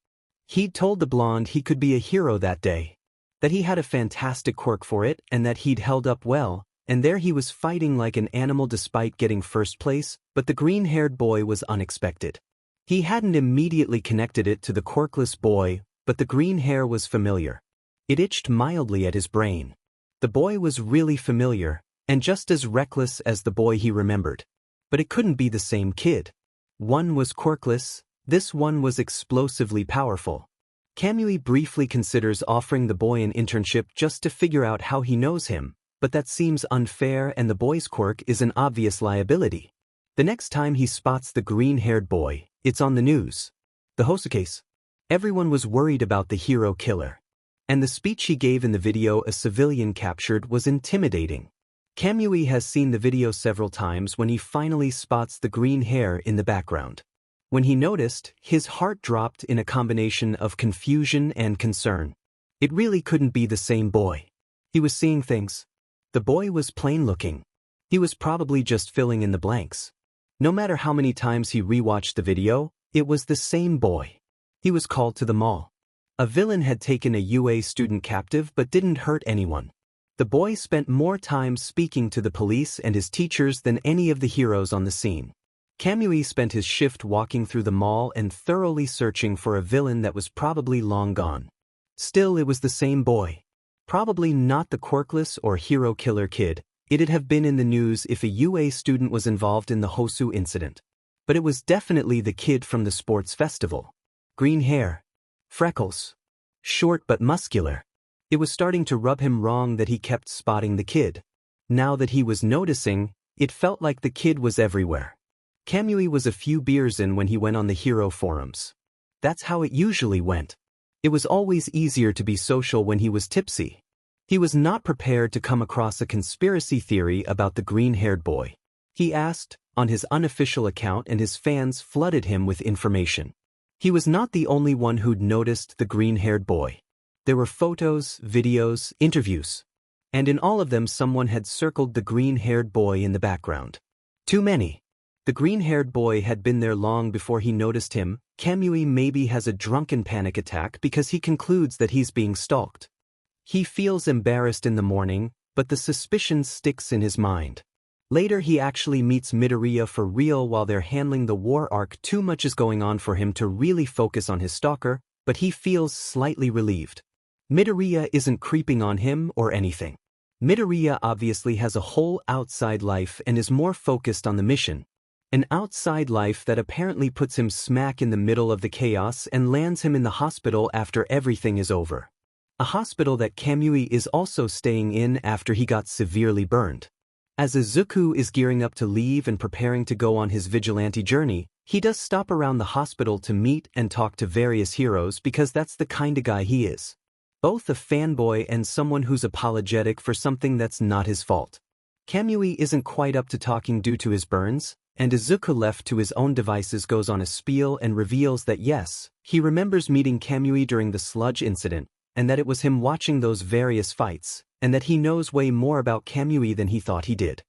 He'd told the blonde he could be a hero that day. That he had a fantastic quirk for it and that he'd held up well, and there he was fighting like an animal despite getting first place, but the green-haired boy was unexpected. He hadn't immediately connected it to the quirkless boy, but the green hair was familiar. It itched mildly at his brain. The boy was really familiar, and just as reckless as the boy he remembered. But it couldn't be the same kid. One was quirkless, this one was explosively powerful. Kamui briefly considers offering the boy an internship just to figure out how he knows him, but that seems unfair and the boy's quirk is an obvious liability. The next time he spots the green-haired boy, it's on the news. The Hosukase. Everyone was worried about the hero killer. And the speech he gave in the video a civilian captured was intimidating. Kamui has seen the video several times when he finally spots the green hair in the background. When he noticed, his heart dropped in a combination of confusion and concern. It really couldn't be the same boy. He was seeing things. The boy was plain-looking. He was probably just filling in the blanks. No matter how many times he rewatched the video, it was the same boy. He was called to the mall. A villain had taken a UA student captive but didn't hurt anyone. The boy spent more time speaking to the police and his teachers than any of the heroes on the scene. Kamui spent his shift walking through the mall and thoroughly searching for a villain that was probably long gone. Still, it was the same boy. Probably not the quirkless or hero killer kid. It'd have been in the news if a UA student was involved in the Hosu incident. But it was definitely the kid from the sports festival. Green hair. Freckles. Short but muscular. It was starting to rub him wrong that he kept spotting the kid. Now that he was noticing, it felt like the kid was everywhere. Kamui was a few beers in when he went on the hero forums. That's how it usually went. It was always easier to be social when he was tipsy. He was not prepared to come across a conspiracy theory about the green-haired boy. He asked, on his unofficial account, and his fans flooded him with information. He was not the only one who'd noticed the green-haired boy. There were photos, videos, interviews. And in all of them someone had circled the green-haired boy in the background. Too many. The green-haired boy had been there long before he noticed him. Kamui maybe has a drunken panic attack because he concludes that he's being stalked. He feels embarrassed in the morning, but the suspicion sticks in his mind. Later he actually meets Midoriya for real while they're handling the war arc. Too much is going on for him to really focus on his stalker, but he feels slightly relieved. Midoriya isn't creeping on him or anything. Midoriya obviously has a whole outside life and is more focused on the mission. An outside life that apparently puts him smack in the middle of the chaos and lands him in the hospital after everything is over. A hospital that Kamui is also staying in after he got severely burned. As Izuku is gearing up to leave and preparing to go on his vigilante journey, he does stop around the hospital to meet and talk to various heroes because that's the kind of guy he is. Both a fanboy and someone who's apologetic for something that's not his fault. Kamui isn't quite up to talking due to his burns, and Izuku, left to his own devices, goes on a spiel and reveals that yes, he remembers meeting Kamui during the sludge incident, and that it was him watching those various fights, and that he knows way more about Kamui than he thought he did.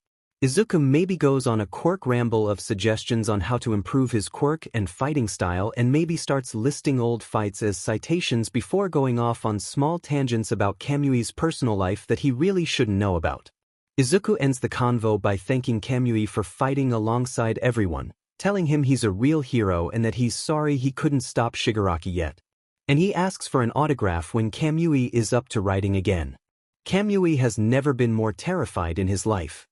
Izuku maybe goes on a quirk ramble of suggestions on how to improve his quirk and fighting style, and maybe starts listing old fights as citations before going off on small tangents about Kamui's personal life that he really shouldn't know about. Izuku ends the convo by thanking Kamui for fighting alongside everyone, telling him he's a real hero and that he's sorry he couldn't stop Shigaraki yet. And he asks for an autograph when Kamui is up to writing again. Kamui has never been more terrified in his life.